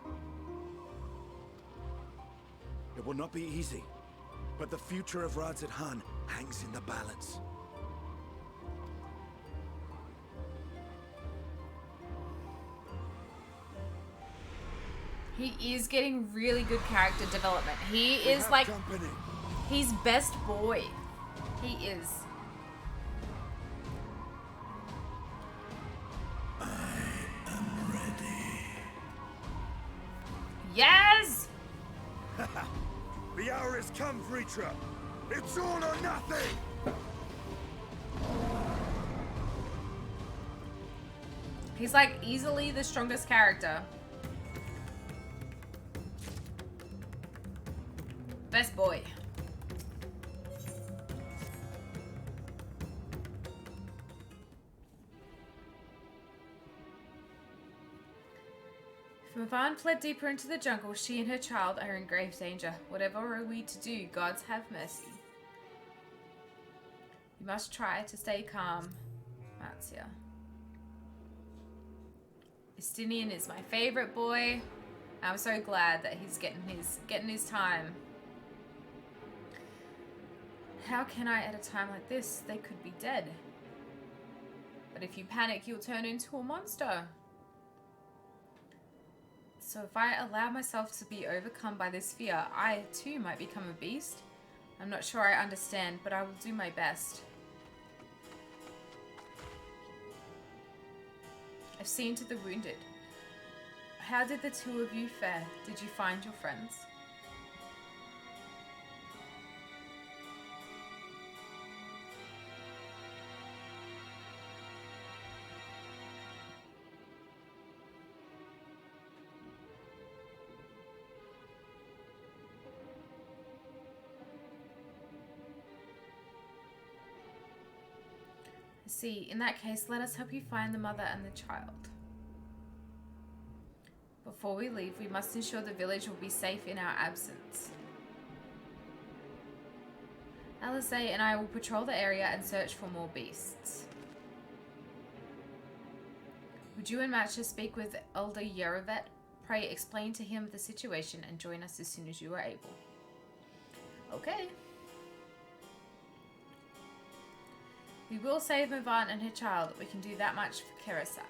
It will not be easy, but the future of Radz-At-Han hangs in the balance. He is getting really good character development. He is like, he's best boy. He is. Yes! The hour has come, Vrtra. It's all or nothing! He's like easily the strongest character. Best boy. If Mhigo fled deeper into the jungle, she and her child are in grave danger. Whatever are we to do? Gods have mercy. You must try to stay calm, Matzia. Estinien is my favorite boy. I'm so glad that he's getting his time. How can I at a time like this? They could be dead. But if you panic, you'll turn into a monster. So if I allow myself to be overcome by this fear, I too might become a beast. I'm not sure I understand, but I will do my best. I've seen to the wounded. How did the two of you fare? Did you find your friends? See, in that case, let us help you find the mother and the child. Before we leave, we must ensure the village will be safe in our absence. Alizé and I will patrol the area and search for more beasts. Would you and Matcha speak with Elder Yerevet? Pray explain to him the situation and join us as soon as you are able. Okay. We will save Mhigo and her child. We can do that much for Kerasaf.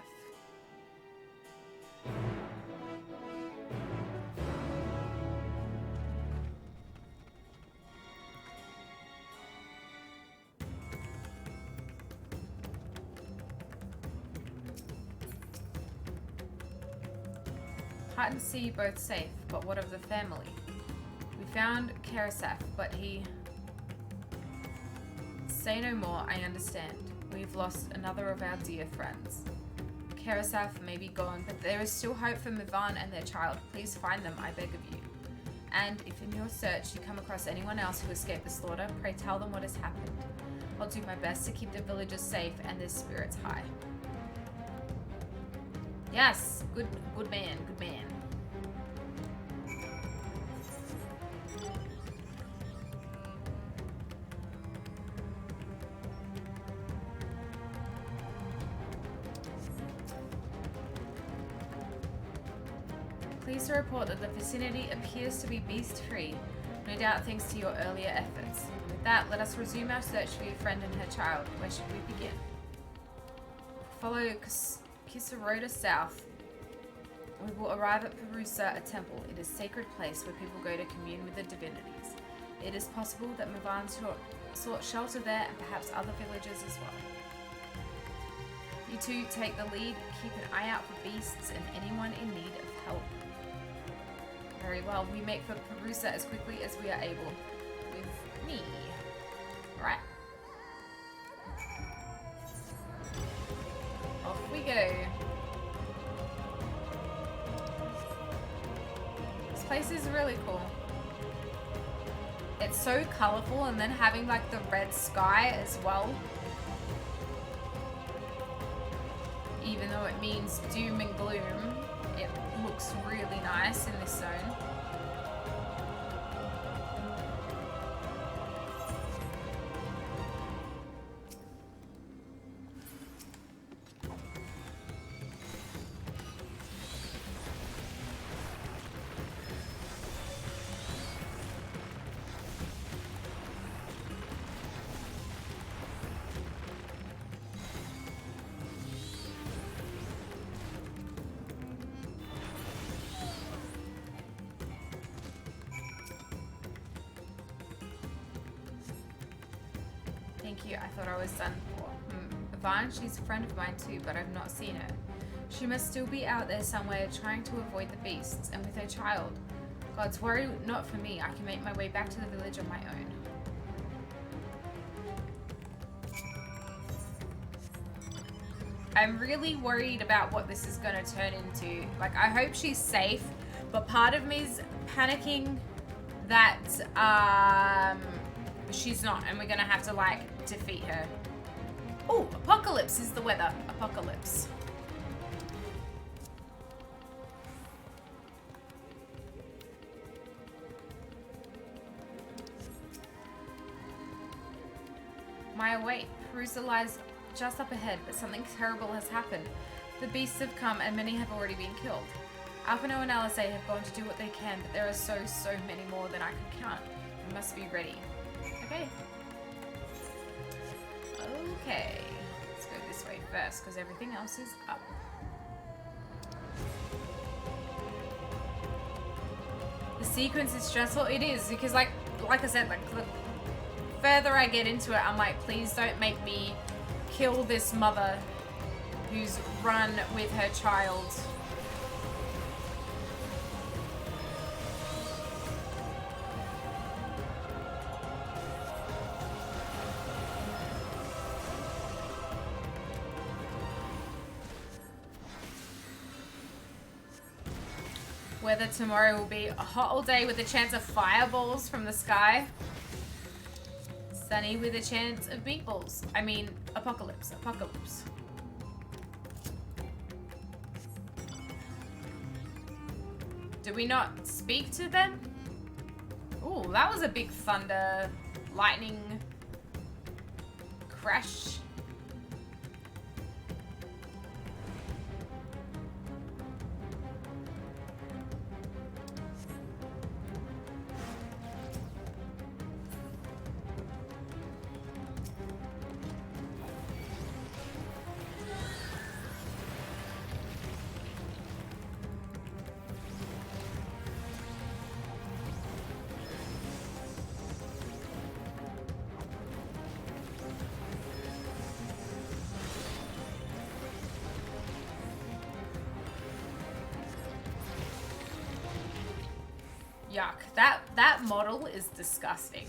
Heart and sea both safe, but what of the family? We found Kerasaf, but he... Say no more, I understand. We've lost another of our dear friends. Kerasaf may be gone, but there is still hope for Mhigo and their child. Please find them, I beg of you. And if in your search you come across anyone else who escaped the slaughter, pray tell them what has happened. I'll do my best to keep the villagers safe and their spirits high. Yes, good man, good man. Pleased to report that the vicinity appears to be beast-free, no doubt thanks to your earlier efforts. With that, let us resume our search for your friend and her child. Where should we begin? Follow Kisarota south. We will arrive at Perusa, a temple. It is a sacred place where people go to commune with the divinities. It is possible that Mhigo sought shelter there and perhaps other villagers as well. You two take the lead, keep an eye out for beasts and anyone in need of help. Very well, we make for Perusa as quickly as we are able. With me. Right. Off we go. This place is really cool. It's so colourful, and then having like the red sky as well. Even though it means doom and gloom, it looks really nice in this zone. Thank you, I thought I was done for. Yvonne, she's a friend of mine too, but I've not seen her. She must still be out there somewhere trying to avoid the beasts, and with her child. God's worry not for me, I can make my way back to the village on my own. I'm really worried about what this is gonna turn into. Like, I hope she's safe, but part of me is panicking that, she's not, and we're gonna have to, like, defeat her. Oh, apocalypse is the weather. Apocalypse. Maya, wait. Perusa lies just up ahead, but something terrible has happened. The beasts have come and many have already been killed. Alphino and Alizé have gone to do what they can, but there are so many more than I can count. We must be ready. Okay. Okay. Let's go this way first, because everything else is up. The sequence is stressful. It is, because like I said, like the further I get into it, I'm like, please don't make me kill this mother who's run with her child. Weather tomorrow will be a hot all day with a chance of fireballs from the sky. Sunny with a chance of meatballs. I mean, apocalypse. Apocalypse. Do we not speak to them? Ooh, that was a big thunder, lightning crash. Yuck. That model is disgusting.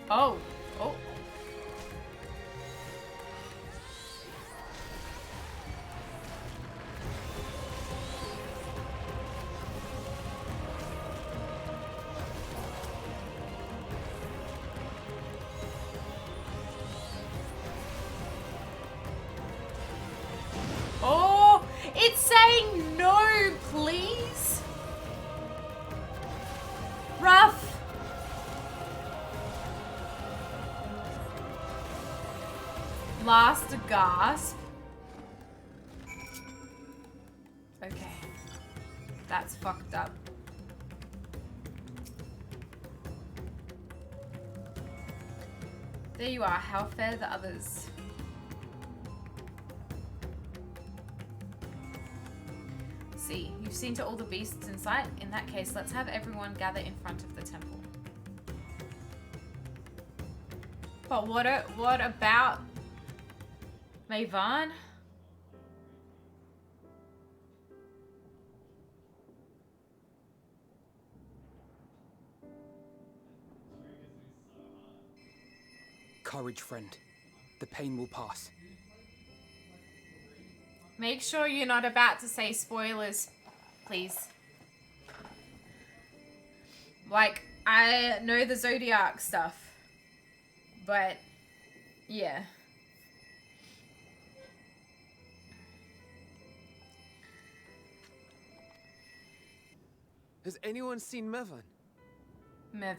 Oh. Oh. Oh, it's saying no, please. Rough. Last gasp. Okay. That's fucked up. There you are. How fare the others? See, you've seen to all the beasts in sight. In that case, let's have everyone gather in front of the temple. But what about Mayvan? Courage, friend. The pain will pass. Make sure you're not about to say spoilers, please. Like, I know the Zodiac stuff, but yeah. Has anyone seen Mhigo? Mhigo.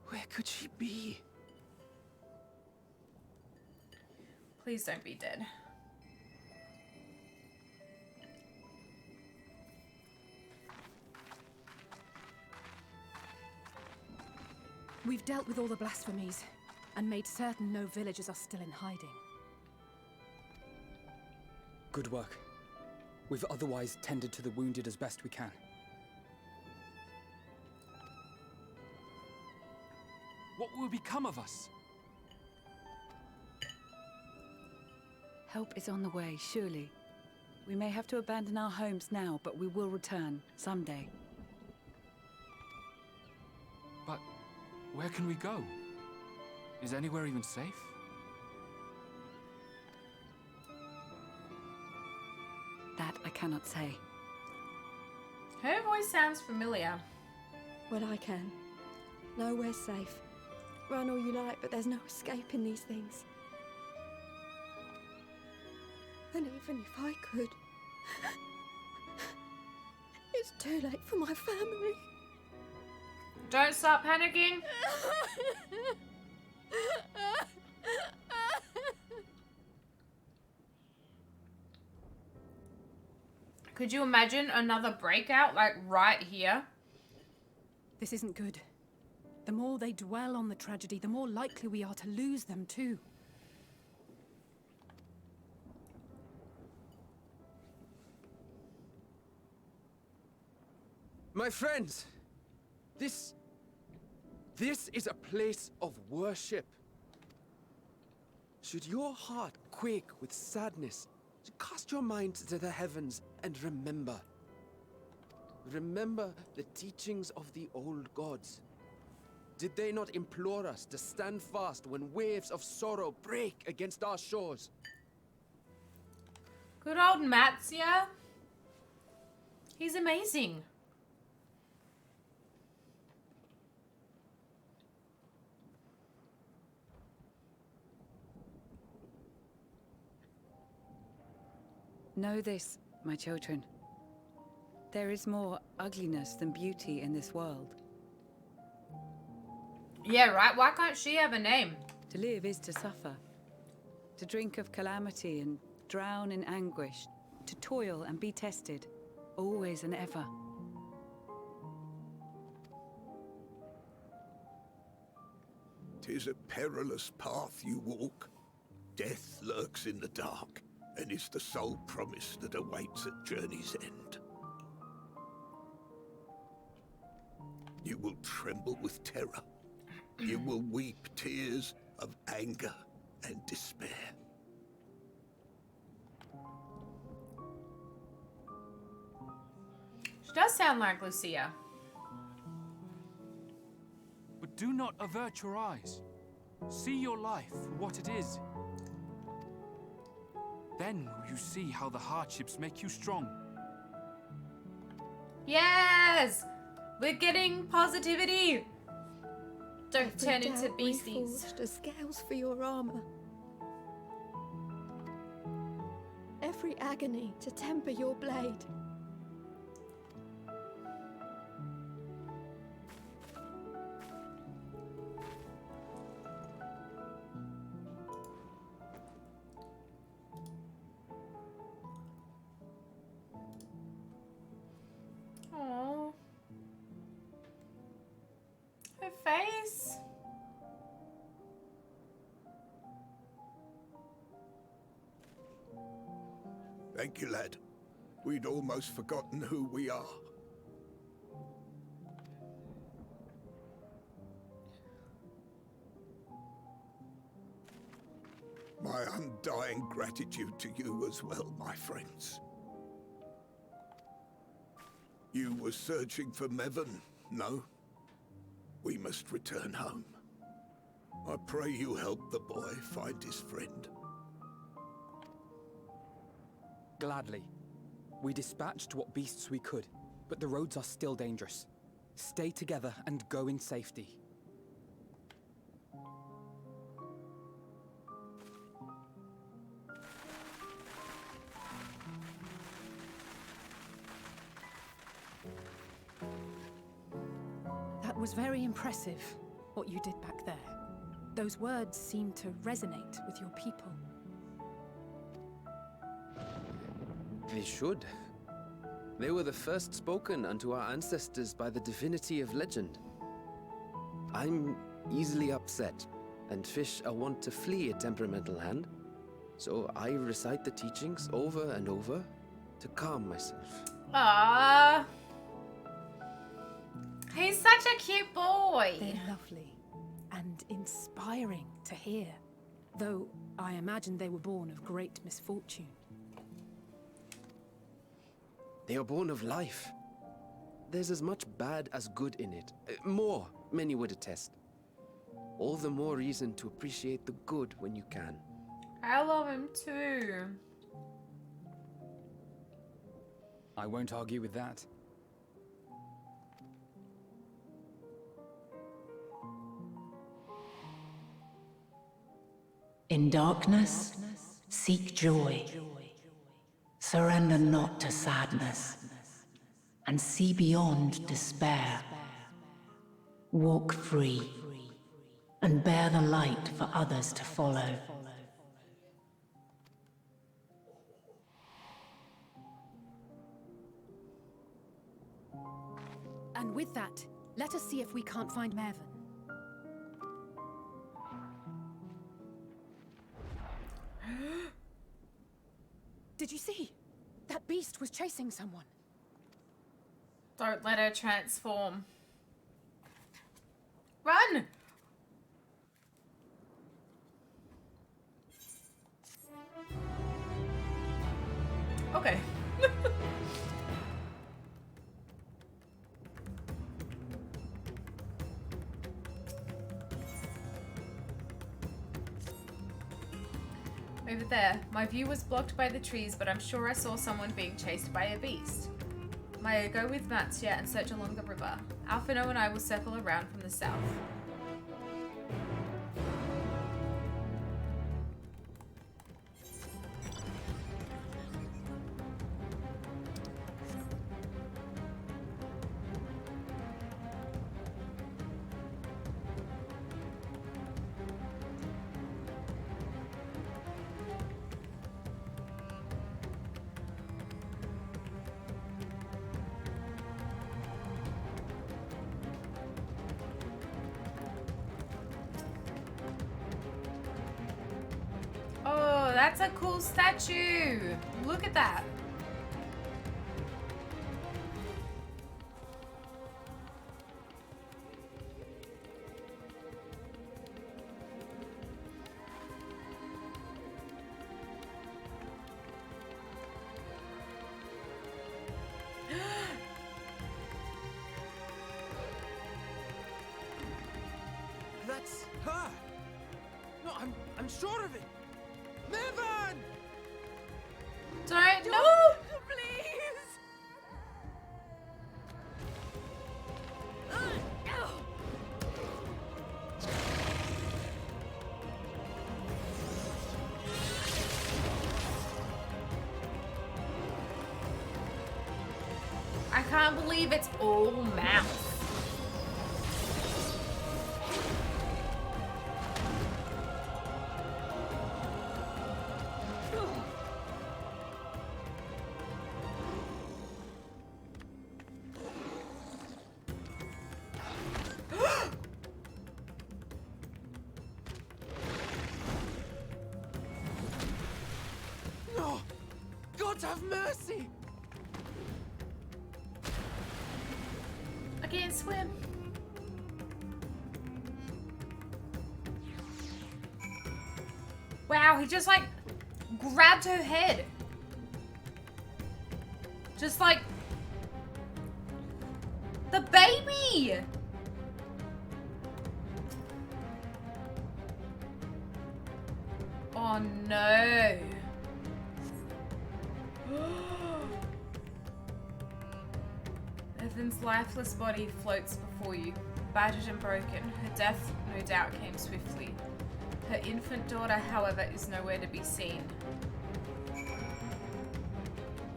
Where could she be? Please don't be dead. We've dealt with all the blasphemies and made certain no villagers are still in hiding. Good work. We've otherwise tended to the wounded as best we can. What will become of us? Help is on the way, surely. We may have to abandon our homes now, but we will return someday. But where can we go? Is anywhere even safe? That I cannot say. Her voice sounds familiar. Well, I can. Nowhere's safe. Run all you like, but there's no escaping these things. And even if I could, it's too late for my family. Don't stop panicking. Could you imagine another breakout, like right here? This isn't good. The more they dwell on the tragedy, the more likely we are to lose them too. My friends, this is a place of worship. Should your heart quake with sadness, cast your mind to the heavens and remember. Remember the teachings of the old gods. Did they not implore us to stand fast when waves of sorrow break against our shores? Good old Matzia. He's amazing. Know this, my children. There is more ugliness than beauty in this world. Yeah, right? Why can't she have a name? To live is to suffer. To drink of calamity and drown in anguish. To toil and be tested, always and ever. 'Tis a perilous path you walk. Death lurks in the dark, and is the sole promise that awaits at journey's end. You will tremble with terror. You will weep tears of anger and despair. She does sound like Lucia. But do not avert your eyes. See your life for what it is. Then will you see how the hardships make you strong. Yes! We're getting positivity! Don't turn into beasties. Reforged as scales for your armor. Every agony to temper your blade. Aww. Her face. Thank you, lad. We'd almost forgotten who we are. My undying gratitude to you as well, my friends. You were searching for Mevon, no? We must return home. I pray you help the boy find his friend. Gladly. We dispatched what beasts we could, but the roads are still dangerous. Stay together and go in safety. That was very impressive, what you did back there. Those words seem to resonate with your people. They should. They were the first spoken unto our ancestors by the divinity of legend. I'm easily upset, and fish are wont to flee a temperamental hand, so I recite the teachings over and over to calm myself. Ah, he's such a cute boy. They're lovely and inspiring to hear, though I imagine they were born of great misfortune. They are born of life. There's as much bad as good in it. More, many would attest. All the more reason to appreciate the good when you can. I love him too. I won't argue with that. In darkness, seek joy. Surrender not to sadness, and see beyond despair. Walk free, and bear the light for others to follow. And with that, let us see if we can't find Mervyn. Did you see? That beast was chasing someone. Don't let her transform. Run! Okay. Over there. My view was blocked by the trees, but I'm sure I saw someone being chased by a beast. Maya, go with Matsya and search along the river. Alphino and I will circle around from the south. That's a cool statue. Look at that. That's her. No, I'm sure of it. Mervyn! Don't, no! Please! I can't believe it's all mouth. No! God have mercy! I can't swim. Wow, he just like grabbed her head. Just like the baby. Oh no. Ethan's lifeless body floats before you, battered and broken. Her death, no doubt, came swiftly. Her infant daughter, however, is nowhere to be seen.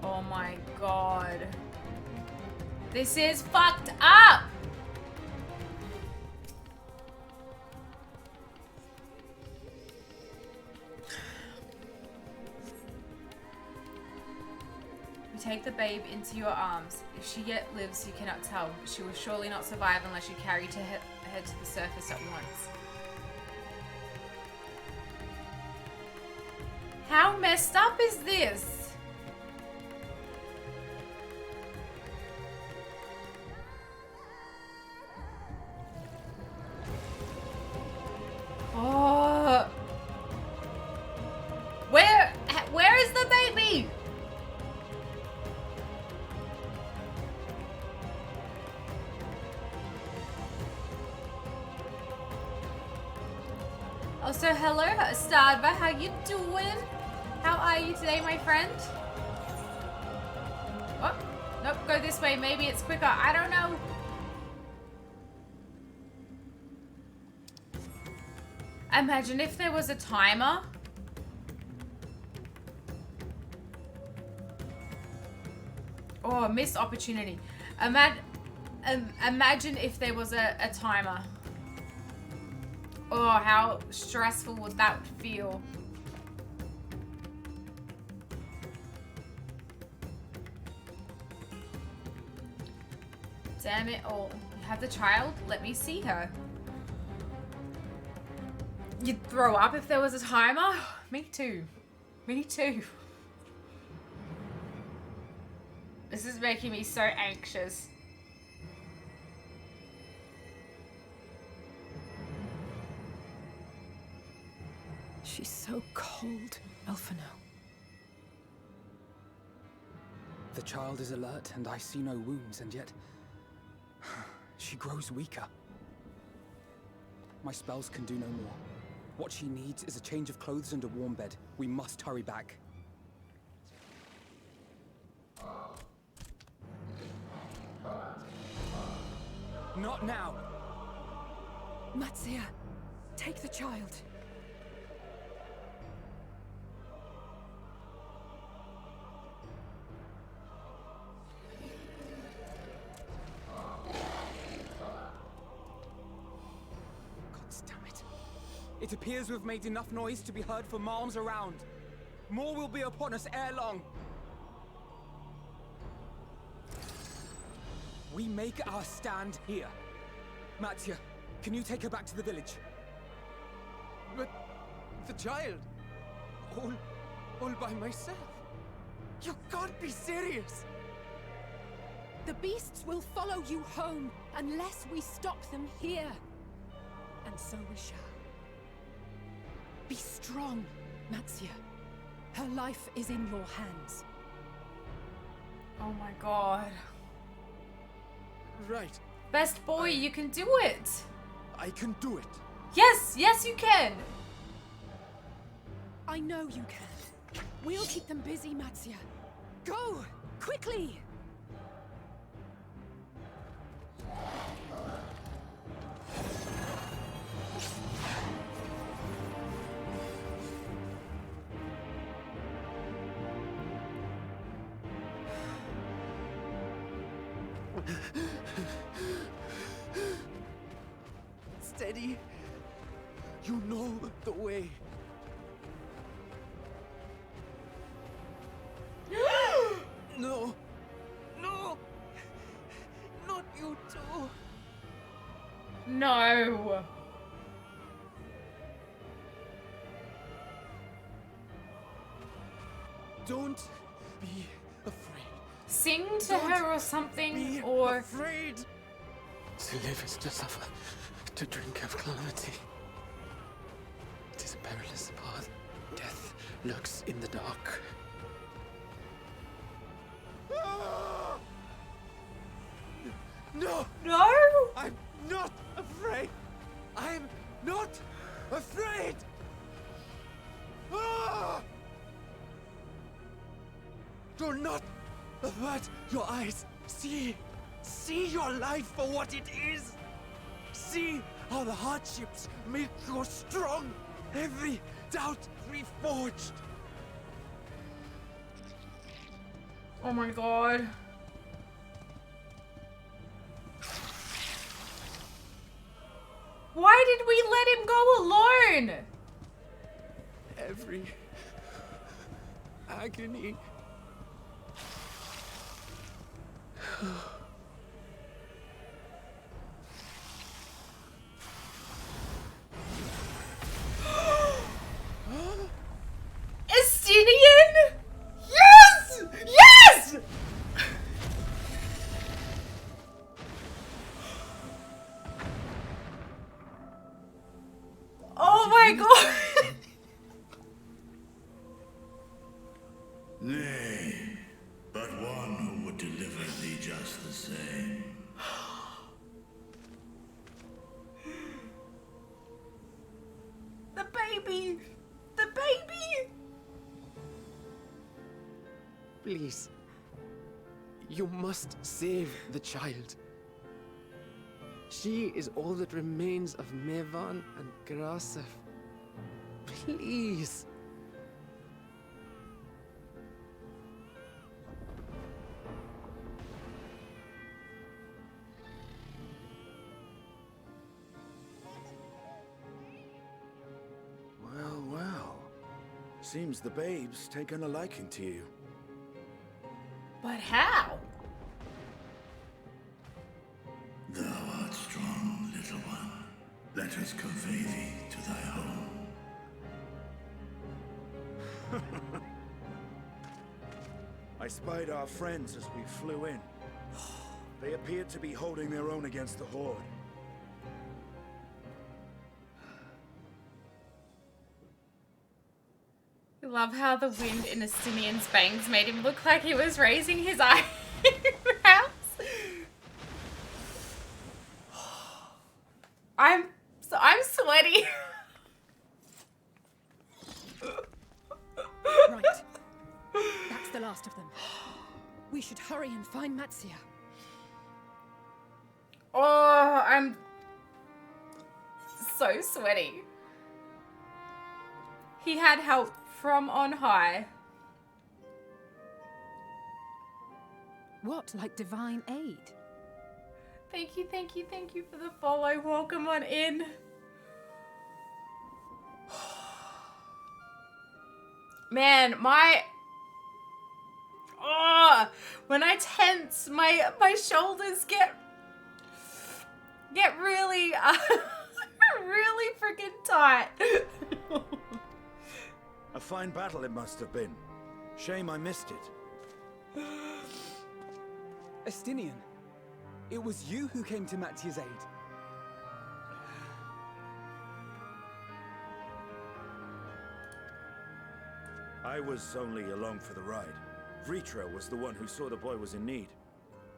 Oh my god. This is fucked up! You take the babe into your arms. If she yet lives, you cannot tell, but she will surely not survive unless you carry her head to the surface at once. How messed up is this? Oh. Where is the baby? Also, hello, Stadva. How you doing? How are you today, my friend? Oh, nope, go this way. Maybe it's quicker. I don't know. Imagine if there was a timer. Oh, missed opportunity. Imagine if there was a timer. Oh, how stressful would that feel? Damn it all. You have the child? Let me see her. You'd throw up if there was a timer? Me too. Me too. This is making me so anxious. She's so cold, Elfino. The child is alert, and I see no wounds, and yet she grows weaker. My spells can do no more. What she needs is a change of clothes and a warm bed. We must hurry back. Not now! Matzia, take the child. It appears we've made enough noise to be heard for miles around. More will be upon us ere long. We make our stand here. Matzia, can you take her back to the village? But the child, all by myself. You can't be serious. The beasts will follow you home unless we stop them here. And so we shall. Be strong, Matzia. Her life is in your hands. Oh my god. Right. Best boy, you can do it. I can do it. Yes, yes you can. I know you can. We'll keep them busy, Matzia. Go! Quickly! Steady. You know the way. No. No. Not you too. No. Don't be afraid. Sing to her or something, or... afraid. To live is to suffer. To drink of calamity. It is a perilous path. Death lurks in the dark. No! No! I'm not afraid! I'm not afraid! Do not avert your eyes. See your life for what it is. See how the hardships make you strong. Every doubt reforged. Oh my god. Why did we let him go alone? Every agony. Estinien? Yes! Yes! Oh my god! Nay, but one who would deliver thee just the same. The baby! The baby! Please. You must save the child. She is all that remains of Mevan and Grasef. Please. Well, well. Seems the babe's taken a liking to you. But how? Thou art strong, little one. Let us convey thee to thy home. I spied our friends as we flew in. They appeared to be holding their own against the Horde. I love how the wind in Estinien's bangs made him look like he was raising his eyebrows. I'm sweaty. Right. That's the last of them. We should hurry and find Matzia. Oh, I'm so sweaty. He had help from on high. What, like divine aid? Thank you, thank you, thank you for the follow. Welcome on in. Man, when I tense, my shoulders get really, really freaking tight. A fine battle it must have been. Shame I missed it. Estinien, it was you who came to Matzia's aid. I was only along for the ride. Vrtra was the one who saw the boy was in need.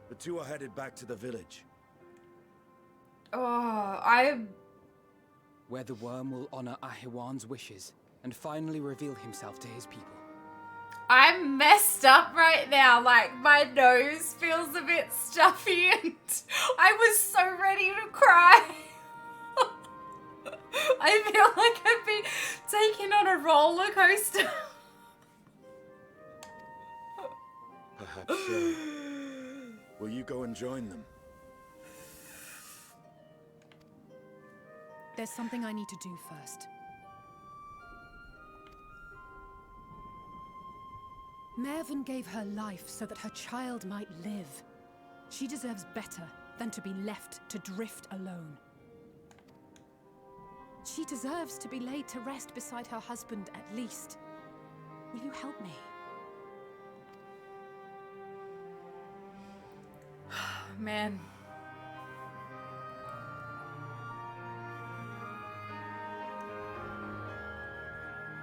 The two are headed back to the village. Where the worm will honor Ahiwan's wishes and finally reveal himself to his people. I'm messed up right now. Like, my nose feels a bit stuffy and I was so ready to cry. I feel like I've been taken on a roller coaster. Perhaps so. Will you go and join them? There's something I need to do first. Mervyn gave her life so that her child might live. She deserves better than to be left to drift alone. She deserves to be laid to rest beside her husband at least. Will you help me? Man.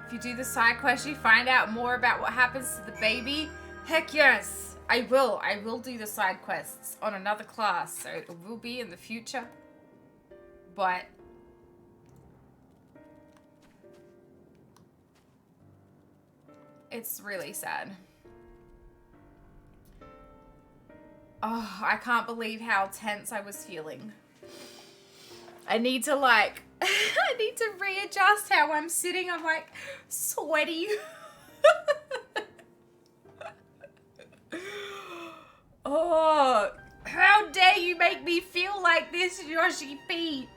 If you do the side quest, you find out more about what happens to the baby. Heck yes, I will. I will do the side quests on another class, so it will be in the future. But it's really sad. Oh, I can't believe how tense I was feeling. I need to like, I need to readjust how I'm sitting. I'm like sweaty. Oh, how dare you make me feel like this, Yoshi P.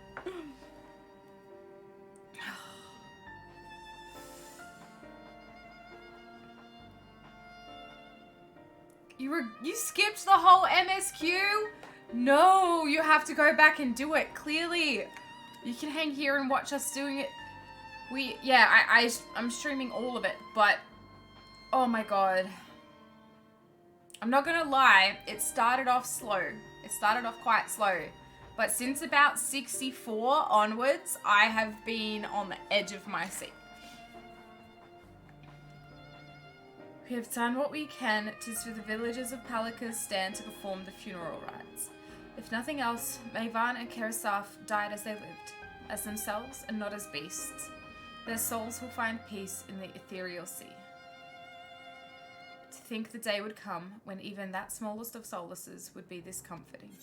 You skipped the whole MSQ? No, you have to go back and do it. Clearly, you can hang here and watch us doing it. I'm streaming all of it, but oh my god. I'm not gonna lie, it started off slow. It started off quite slow. But since about 64 onwards, I have been on the edge of my seat. We have done what we can. 'Tis for the villagers of Palika's stand to perform the funeral rites. If nothing else, Mayvan and Kerisaf died as they lived, as themselves and not as beasts. Their souls will find peace in the ethereal sea. To think the day would come when even that smallest of solaces would be this comforting.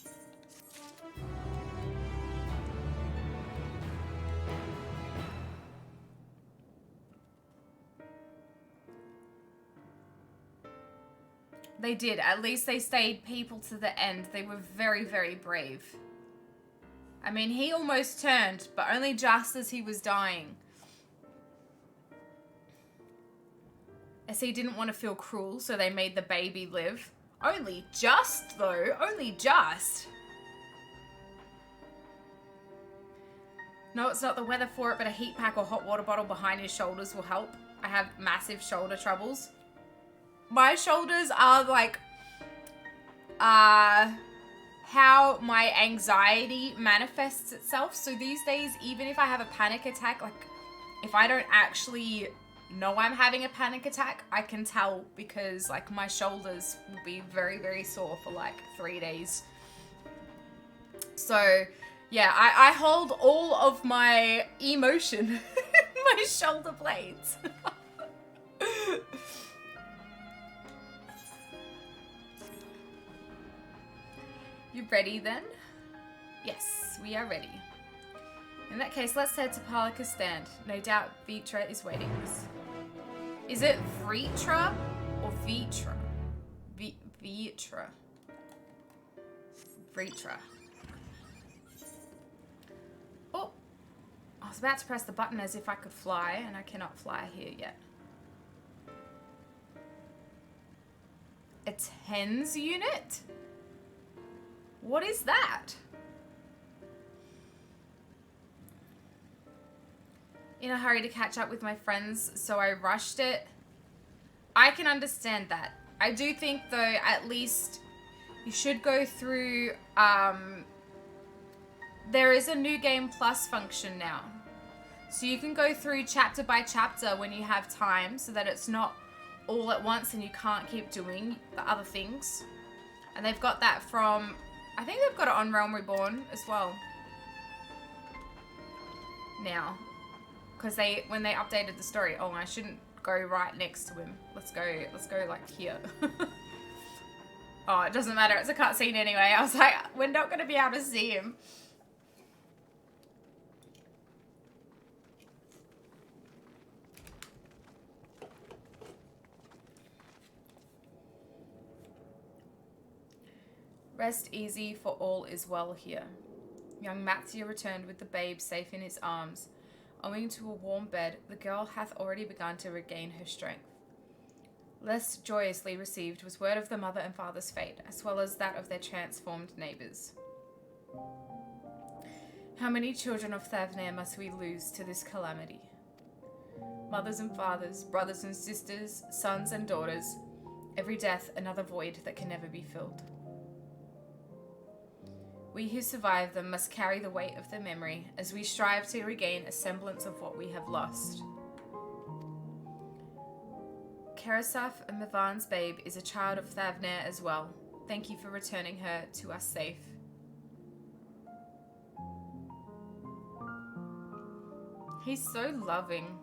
They did. At least they stayed people to the end. They were very, very brave. I mean, he almost turned, but only just as he was dying. As he didn't want to feel cruel, so they made the baby live. Only just, though. Only just. No, it's not the weather for it, but a heat pack or hot water bottle behind his shoulders will help. I have massive shoulder troubles. My shoulders are like, how my anxiety manifests itself. So these days, even if I have a panic attack, like if I don't actually know I'm having a panic attack, I can tell because like my shoulders will be very, very sore for like 3 days. So yeah, I hold all of my emotion in my shoulder blades. You ready then? Yes, we are ready. In that case, let's head to Palika's stand. No doubt Vrtra is waiting us. Is it Vrtra or Vrtra? Vrtra. Vrtra. Oh, I was about to press the button as if I could fly, and I cannot fly here yet. A tens unit? What is that? In a hurry to catch up with my friends, so I rushed it. I can understand that. I do think, though, at least you should go through... there is a New Game Plus function now. So you can go through chapter by chapter when you have time, so that it's not all at once and you can't keep doing the other things. And they've got that from... I think they've got it on Realm Reborn as well. Now. Because when they updated the story, oh, I shouldn't go right next to him. Let's go like here. Oh, it doesn't matter. It's a cutscene anyway. I was like, we're not going to be able to see him. Rest easy, for all is well here. Young Matzia returned with the babe safe in his arms. Owing to a warm bed, the girl hath already begun to regain her strength. Less joyously received was word of the mother and father's fate, as well as that of their transformed neighbours. How many children of Thavnair must we lose to this calamity? Mothers and fathers, brothers and sisters, sons and daughters, every death another void that can never be filled. We who survive them must carry the weight of their memory as we strive to regain a semblance of what we have lost. Karasaf and Mivan's babe is a child of Thavnair as well. Thank you for returning her to us safe. He's so loving.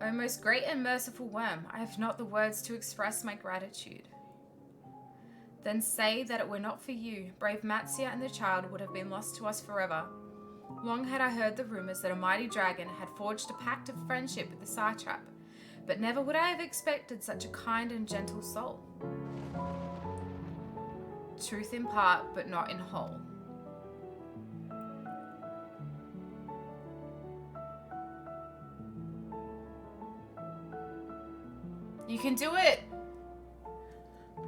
O most great and merciful worm, I have not the words to express my gratitude. Then say that it were not for you, brave Matzia and the child would have been lost to us forever. Long had I heard the rumours that a mighty dragon had forged a pact of friendship with the Satrap, but never would I have expected such a kind and gentle soul. Truth in part, but not in whole. You can do it!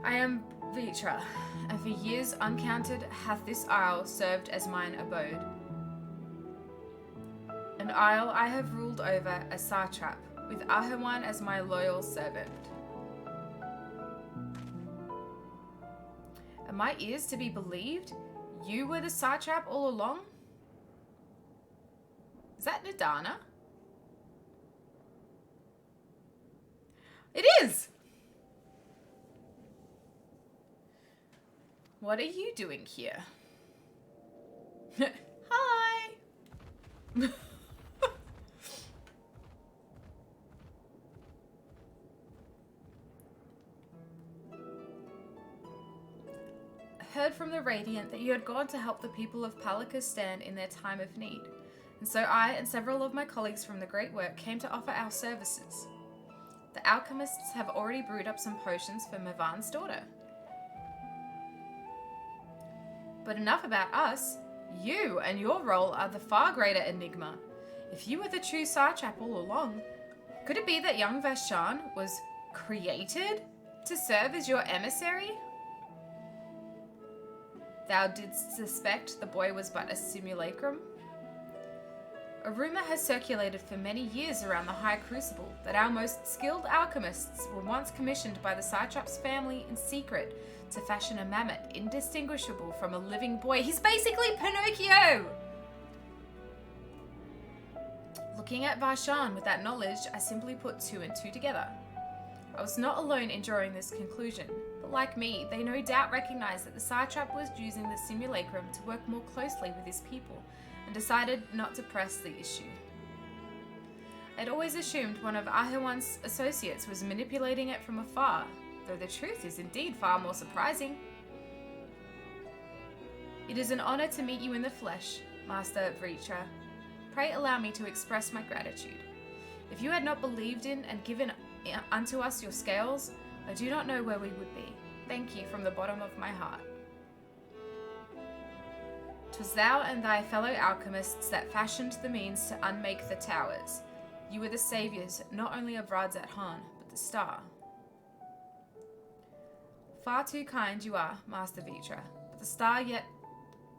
I am Vrtra, and for years uncounted hath this isle served as mine abode. An isle I have ruled over as Satrap, with Aherwan as my loyal servant. Are my ears to be believed? You were the Satrap all along? Is that Nadana? It is! What are you doing here? Hi! Heard from the Radiant that you had gone to help the people of Palika's stand in their time of need, and so I and several of my colleagues from the Great Work came to offer our services. The alchemists have already brewed up some potions for Mavan's daughter. But enough about us. You and your role are the far greater enigma. If you were the true Satrap all along, could it be that young Vashon was created to serve as your emissary? Thou didst suspect the boy was but a simulacrum? A rumor has circulated for many years around the High Crucible that our most skilled alchemists were once commissioned by the Satrap's family in secret to fashion a mammoth indistinguishable from a living boy. He's basically Pinocchio! Looking at Vashon with that knowledge, I simply put 2 and 2 together. I was not alone in drawing this conclusion, but like me, they no doubt recognized that the Satrap was using the simulacrum to work more closely with his people, and decided not to press the issue. I'd always assumed one of Ahiwan's associates was manipulating it from afar, though the truth is indeed far more surprising. It is an honor to meet you in the flesh, Master Vrtra. Pray allow me to express my gratitude. If you had not believed in and given unto us your scales, I do not know where we would be. Thank you from the bottom of my heart. 'Twas thou and thy fellow alchemists that fashioned the means to unmake the towers. You were the saviors not only of Radz-At-Han, but the star. Far too kind you are, Master Vrtra, but the star yet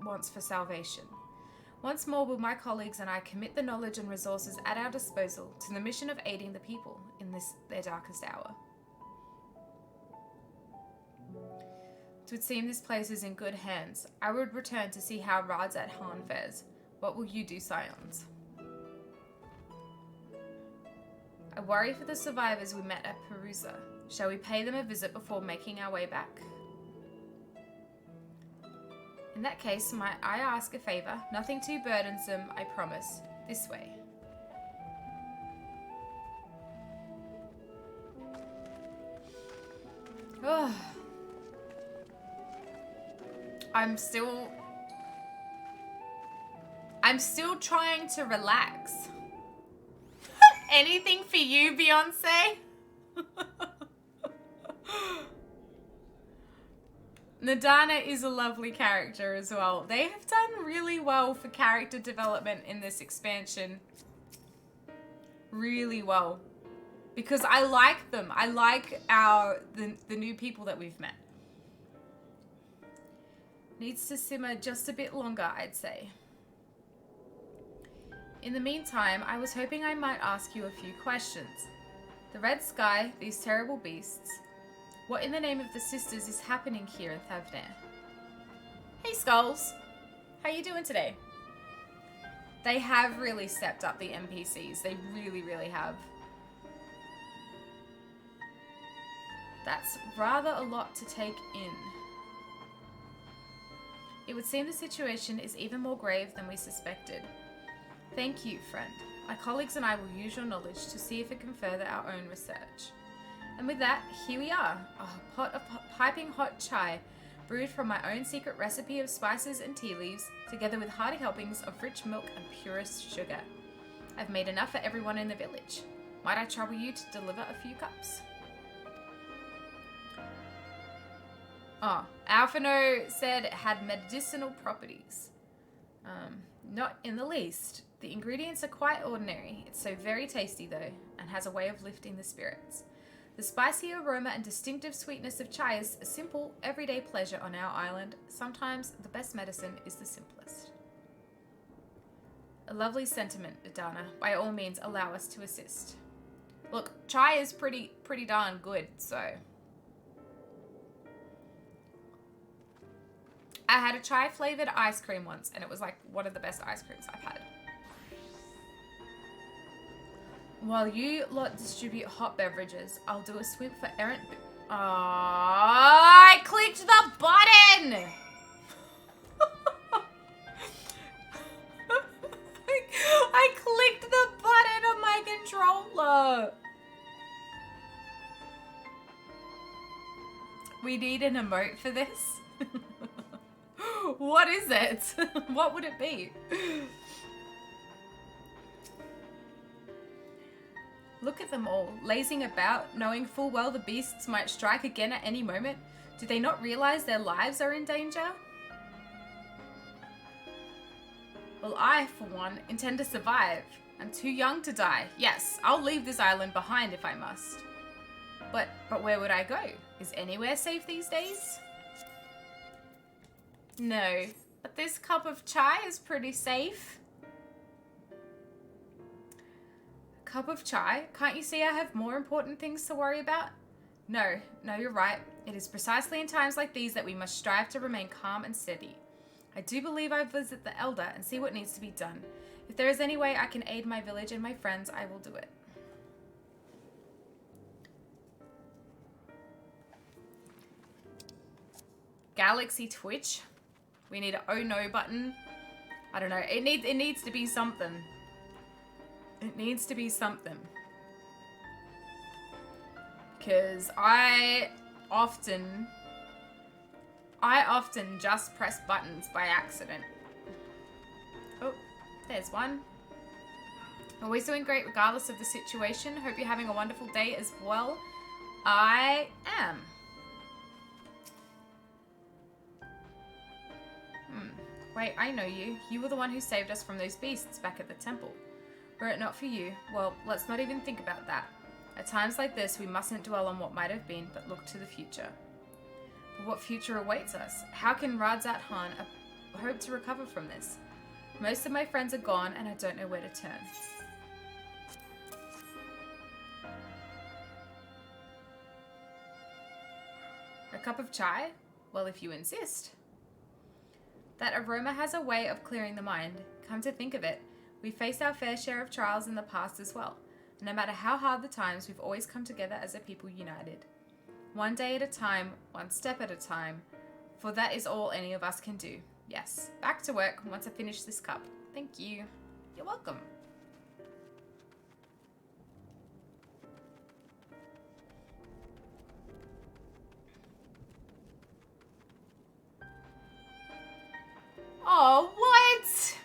wants for salvation. Once more will my colleagues and I commit the knowledge and resources at our disposal to the mission of aiding the people in this their darkest hour. 'Twould seem this place is in good hands. I would return to see how Radz-At-Han fares. What will you do, Scions? I worry for the survivors we met at Perusa. Shall we pay them a visit before making our way back? In that case, might I ask a favor? Nothing too burdensome, I promise. This way. Oh. I'm still trying to relax. Anything for you, Beyonce? Nadana is a lovely character as well. They have done really well for character development in this expansion. Really well. Because I like them. I like the new people that we've met. Needs to simmer just a bit longer, I'd say. In the meantime, I was hoping I might ask you a few questions. The red sky, these terrible beasts. What in the name of the sisters is happening here in Thavnair? Hey Skulls, how you doing today? They have really stepped up the NPCs. They really, really have. That's rather a lot to take in. It would seem the situation is even more grave than we suspected. Thank you, friend. My colleagues and I will use your knowledge to see if it can further our own research. And with that, here we are, a pot of piping hot chai, brewed from my own secret recipe of spices and tea leaves, together with hearty helpings of rich milk and purest sugar. I've made enough for everyone in the village. Might I trouble you to deliver a few cups? Oh, Alphino said it had medicinal properties. Not in the least. The ingredients are quite ordinary. It's so very tasty though, and has a way of lifting the spirits. The spicy aroma and distinctive sweetness of chai is a simple, everyday pleasure on our island. Sometimes the best medicine is the simplest. A lovely sentiment, Adana. By all means, allow us to assist. Look, chai is pretty darn good, so... I had a chai-flavored ice cream once, and it was like one of the best ice creams I've had. While you lot distribute hot beverages, I'll do a sweep for errant... I clicked the button! I clicked the button on my controller! We need an emote for this? What is it? What would it be? Look at them all, lazing about, knowing full well the beasts might strike again at any moment. Do they not realize their lives are in danger? Well, I, for one, intend to survive. I'm too young to die. Yes, I'll leave this island behind if I must. But where would I go? Is anywhere safe these days? No, but this cup of chai is pretty safe. Cup of chai? Can't you see I have more important things to worry about? No, you're right. It is precisely in times like these that we must strive to remain calm and steady. I do believe I visit the Elder and see what needs to be done. If there is any way I can aid my village and my friends, I will do it. Galaxy Twitch. We need an oh no button. I don't know. It needs to be something. It needs to be something. Because I often just press buttons by accident. Oh, there's one. Always doing great regardless of the situation. Hope you're having a wonderful day as well. I am. Wait, I know you. You were the one who saved us from those beasts back at the temple. Were it not for you, well, let's not even think about that. At times like this, we mustn't dwell on what might have been, but look to the future. But what future awaits us? How can Radz-At-Han hope to recover from this? Most of my friends are gone, and I don't know where to turn. A cup of chai? Well, if you insist. That aroma has a way of clearing the mind. Come to think of it, we faced our fair share of trials in the past as well. And no matter how hard the times, we've always come together as a people united. One day at a time, one step at a time, for that is all any of us can do. Yes, back to work once I finish this cup. Thank you. You're welcome. Oh, what?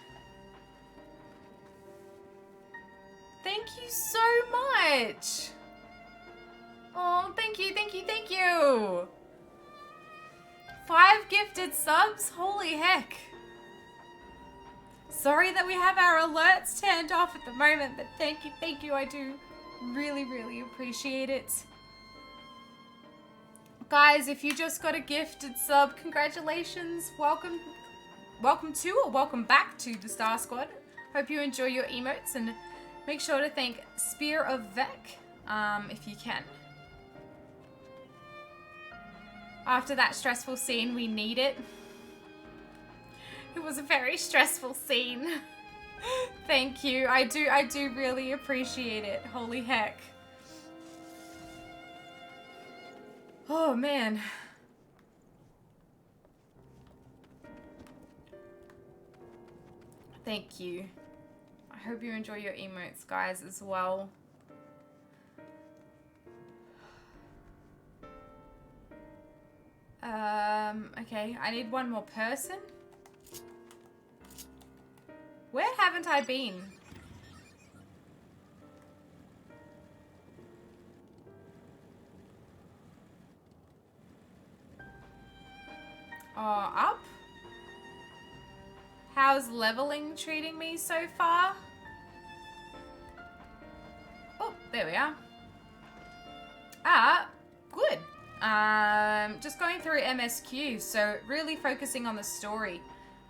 Thank you so much. Oh, thank you, thank you, thank you. 5 gifted subs? Holy heck. Sorry that we have our alerts turned off at the moment, but thank you. I do really, really appreciate it. Guys, if you just got a gifted sub, congratulations. Welcome to or welcome back to the Star Squad. Hope you enjoy your emotes and make sure to thank Spear of Vec if you can. After that stressful scene, we need it. It was a very stressful scene. Thank you. I do really appreciate it. Holy heck. Oh man. Thank you. I hope you enjoy your emotes, guys, as well. Okay, I need one more person. Where haven't I been? Oh, up? How's leveling treating me so far? Oh, there we are. Ah, good. Just going through MSQ, so really focusing on the story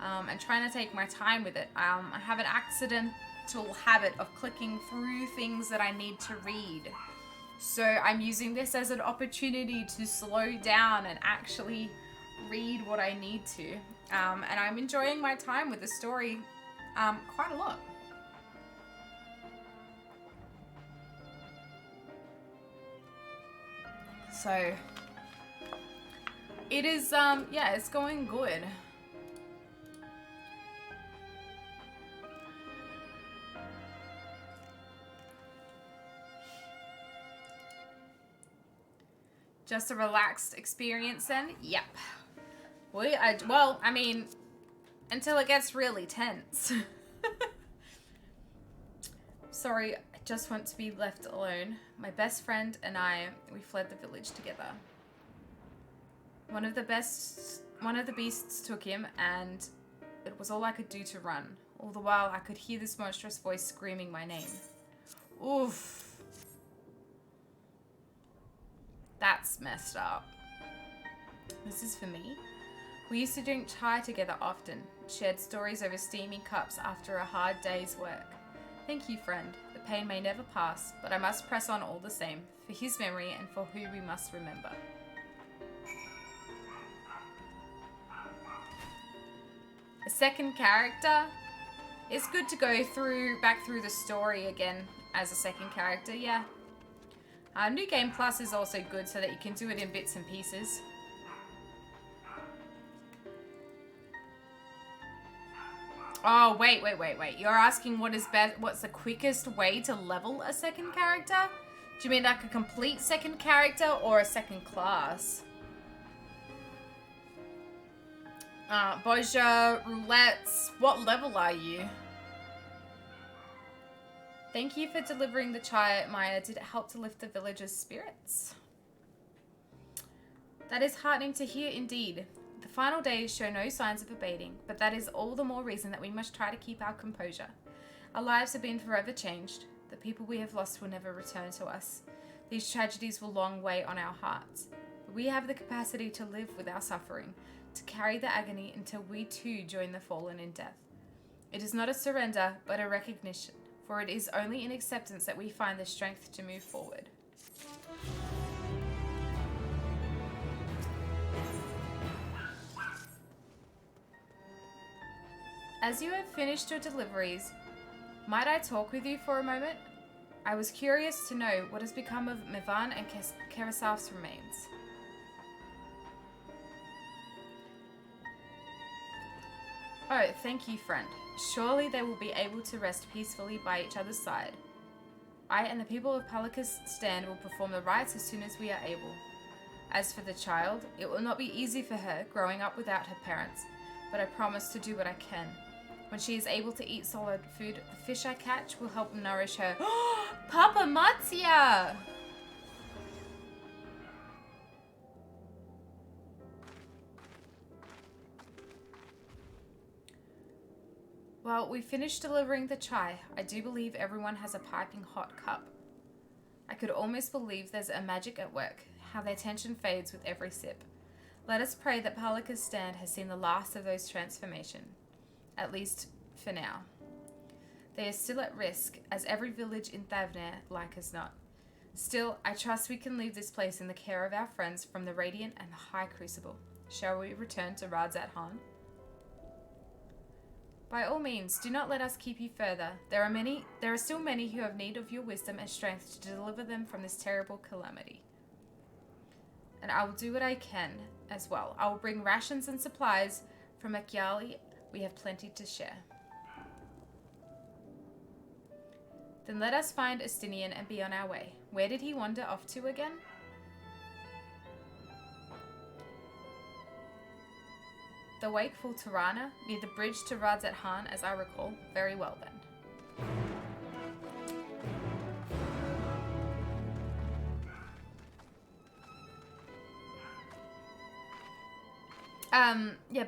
and trying to take my time with it. I have an accidental habit of clicking through things that I need to read. So I'm using this as an opportunity to slow down and actually read what I need to. And I'm enjoying my time with the story quite a lot. So it is, yeah, it's going good. Just a relaxed experience then? Yep. Well, I mean, until it gets really tense. Sorry, I just want to be left alone. My best friend and I, we fled the village together. One of the beasts took him, and it was all I could do to run. All the while, I could hear this monstrous voice screaming my name. Oof. That's messed up. This is for me. We used to drink chai together often, shared stories over steaming cups after a hard day's work. Thank you, friend. The pain may never pass, but I must press on all the same, for his memory and for who we must remember. A second character. It's good to go back through the story again as a second character, yeah. New Game Plus is also good so that you can do it in bits and pieces. Oh, wait. You're asking what's the quickest way to level a second character? Do you mean like a complete second character or a second class? Boja, roulettes, what level are you? Thank you for delivering the chai, Maya. Did it help to lift the villagers' spirits? That is heartening to hear indeed. The final days show no signs of abating, but that is all the more reason that we must try to keep our composure. Our lives have been forever changed. The people we have lost will never return to us. These tragedies will long weigh on our hearts. But we have the capacity to live with our suffering, to carry the agony until we too join the fallen in death. It is not a surrender, but a recognition, for it is only in acceptance that we find the strength to move forward. As you have finished your deliveries, might I talk with you for a moment? I was curious to know what has become of Mivan and Kerasaf's remains. Oh, thank you, friend. Surely they will be able to rest peacefully by each other's side. I and the people of Palikistan will perform the rites as soon as we are able. As for the child, it will not be easy for her growing up without her parents, but I promise to do what I can. When she is able to eat solid food, the fish I catch will help nourish her. Papa Mattia! Well, we finished delivering the chai. I do believe everyone has a piping hot cup. I could almost believe there's a magic at work, how their tension fades with every sip. Let us pray that Palikistan has seen the last of those transformations. At least for now. They are still at risk, as every village in Thavner like as not. Still, I trust we can leave this place in the care of our friends from the Radiant and the High Crucible. Shall we return to Radz-At-Han? By all means, do not let us keep you further. There are still many who have need of your wisdom and strength to deliver them from this terrible calamity. And I will do what I can as well. I will bring rations and supplies from Akyali. We have plenty to share. Then let us find Estinien and be on our way. Where did he wander off to again? The wakeful Tirana, near the bridge to Radz-At-Han, as I recall. Very well then. Yeah,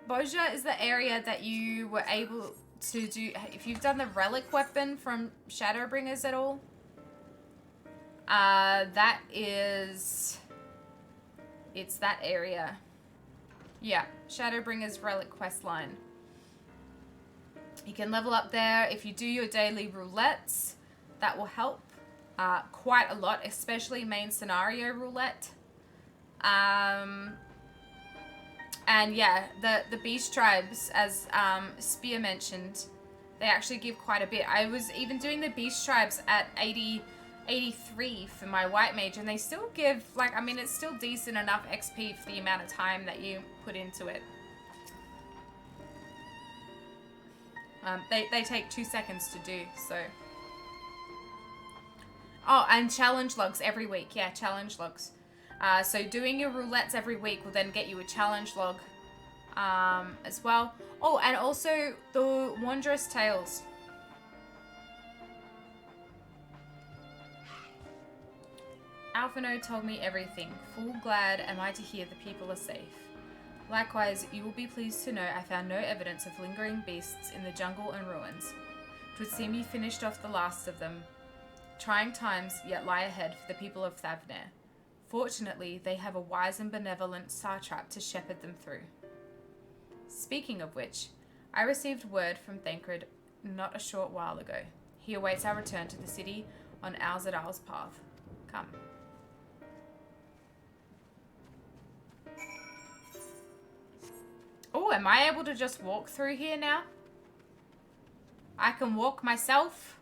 Boja is the area that you were able to do, if you've done the relic weapon from Shadowbringers at all. It's that area. Yeah, Shadowbringers relic quest line. You can level up there if you do your daily roulettes. That will help quite a lot, especially main scenario roulette. And yeah, the beast tribes, as Spear mentioned, they actually give quite a bit. I was even doing the beast tribes at 83 for my white mage, and they still give, like, I mean, it's still decent enough XP for the amount of time that you put into it. They take 2 seconds to do, so. Oh, and challenge logs every week. Yeah, challenge logs. So doing your roulettes every week will then get you a challenge log as well. Oh, and also the Wondrous Tales. Alphino told me everything. Full glad am I to hear the people are safe. Likewise, you will be pleased to know I found no evidence of lingering beasts in the jungle and ruins. 'Twould seem you finished off the last of them. Trying times yet lie ahead for the people of Thavnair. Fortunately, they have a wise and benevolent satrap to shepherd them through. Speaking of which, I received word from Thancred not a short while ago. He awaits our return to the city on Alzadal's path. Come. Oh, am I able to just walk through here now? I can walk myself.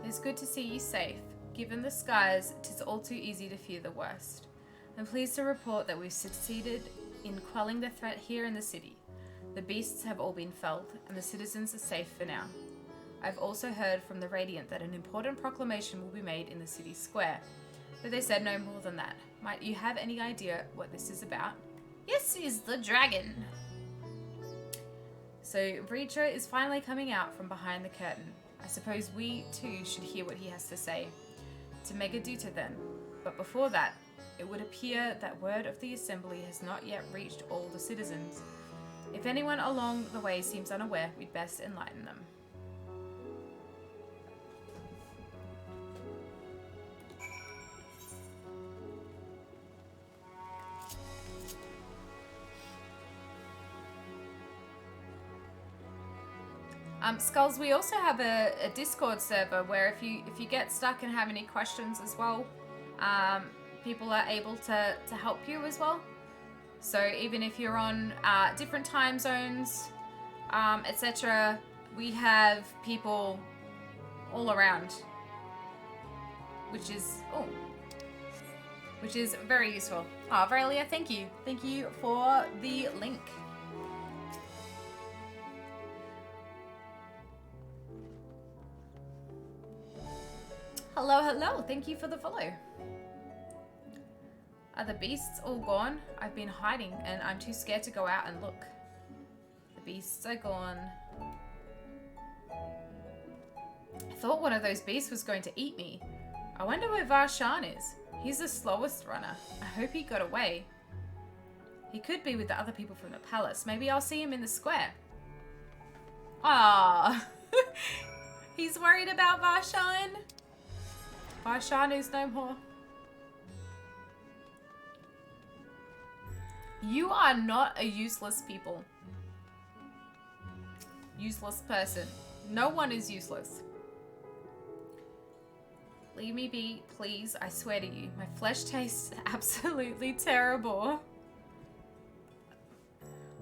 It is good to see you safe. Given the skies, 'tis all too easy to fear the worst. I'm pleased to report that we've succeeded in quelling the threat here in the city. The beasts have all been felled, and the citizens are safe for now. I've also heard from the Radiant that an important proclamation will be made in the city square, but they said no more than that. Might you have any idea what this is about? Yes, is the dragon. So Vrtra is finally coming out from behind the curtain. I suppose we too should hear what he has to say. To Megaduta then. But before that, it would appear that word of the assembly has not yet reached all the citizens. If anyone along the way seems unaware, we'd best enlighten them. Skulls, we also have a Discord server where if you get stuck and have any questions as well, people are able to help you as well. So even if you're on different time zones, etc., we have people all around, which is very useful. Oh, Varelia, thank you. Thank you for the link. Hello, hello. Thank you for the follow. Are the beasts all gone? I've been hiding and I'm too scared to go out and look. The beasts are gone. I thought one of those beasts was going to eat me. I wonder where Var-Shan is. He's the slowest runner. I hope he got away. He could be with the other people from the palace. Maybe I'll see him in the square. Ah, he's worried about Var-Shan. Var-Shan is no more. You are not a useless people. Useless person. No one is useless. Leave me be, please. I swear to you. My flesh tastes absolutely terrible.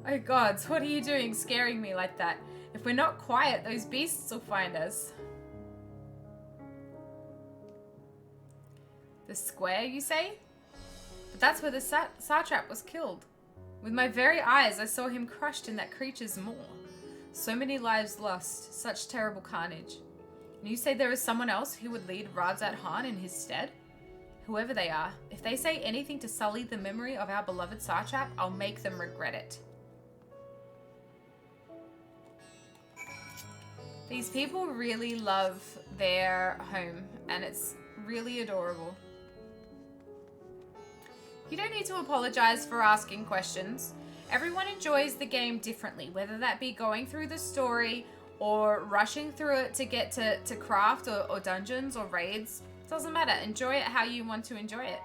Oh gods, what are you doing scaring me like that? If we're not quiet, those beasts will find us. The square, you say? But that's where the satrap was killed. With my very eyes, I saw him crushed in that creature's maw. So many lives lost, such terrible carnage. And you say there is someone else who would lead Radz-At-Han in his stead? Whoever they are, if they say anything to sully the memory of our beloved satrap, I'll make them regret it. These people really love their home, and it's really adorable. You don't need to apologize for asking questions. Everyone enjoys the game differently, whether that be going through the story or rushing through it to get to craft or dungeons or raids. It doesn't matter. Enjoy it how you want to enjoy it.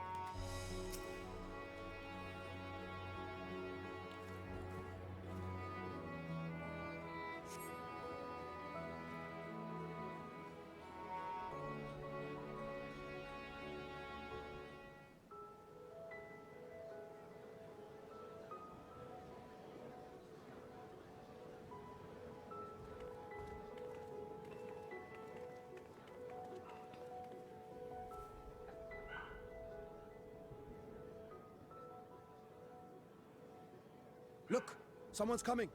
Look, someone's coming.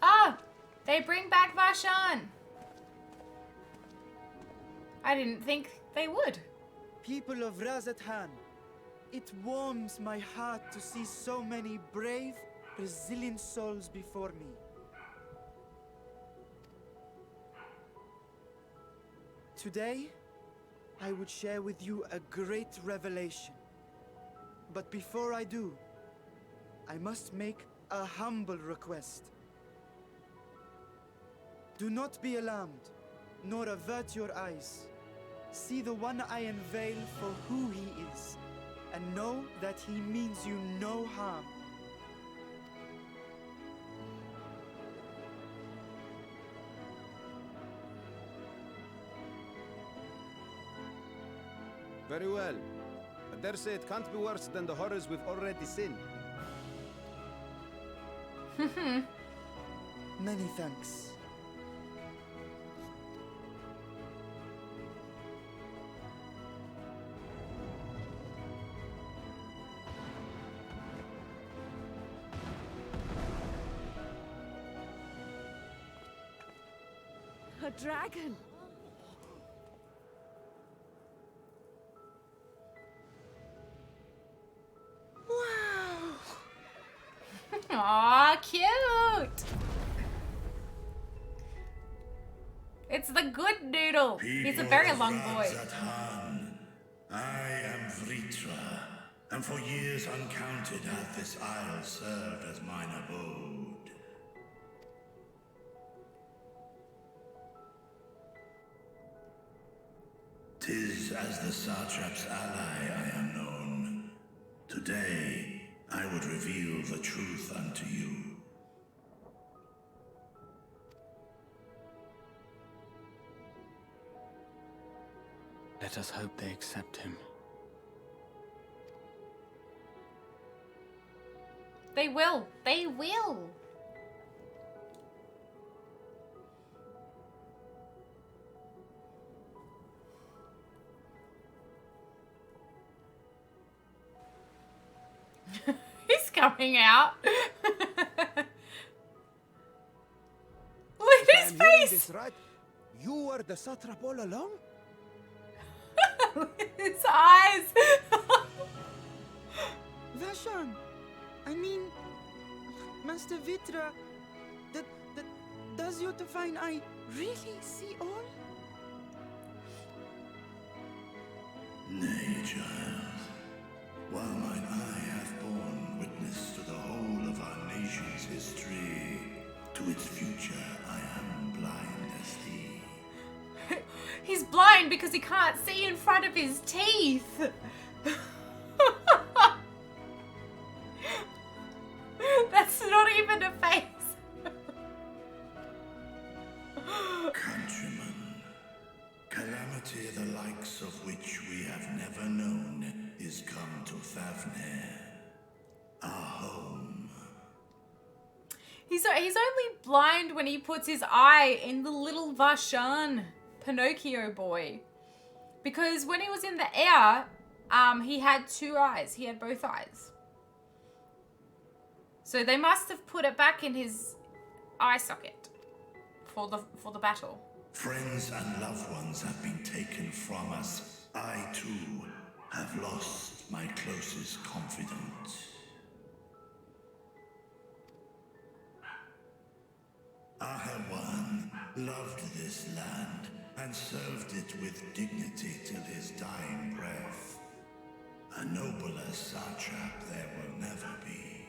Ah! They bring back Radz-At-Han! I didn't think they would. People of Radz-At-Han, it warms my heart to see so many brave, resilient souls before me. Today, I would share with you a great revelation. But before I do, I must make a humble request. Do not be alarmed, nor avert your eyes. See the one I unveil for who he is, and know that he means you no harm. Very well. I dare say it can't be worse than the horrors we've already seen. Many thanks. A dragon! Aw, cute! It's the good noodle. He's a very long boy. Radz-At-Han, I am Vrtra, and for years uncounted hath this isle served as mine abode. 'Tis as the Satrap's ally I am known. Today, I would reveal the truth unto you. Let us hope they accept him. They will. They will. He's coming out. Look at his face. This right? You were the satrap all along? His eyes. Radz-At-Han, I mean, Master Vrtra, does your divine eye really see all? Nay, child. While mine eye hath borne witness to the whole of our nation's history, to its future I am blind as thee. He's blind because he can't see in front of his teeth. That's not even a face. Countrymen, calamity the likes of which we have never known is come to Fafnir, our home. He's only blind when he puts his eye in the little Radz-At-Han Pinocchio boy. Because when he was in the air, he had two eyes. He had both eyes. So they must have put it back in his eye socket for the battle. Friends and loved ones have been taken from us. I too have lost my closest confidant. Ahwan loved this land and served it with dignity till his dying breath. A nobler satrap there will never be.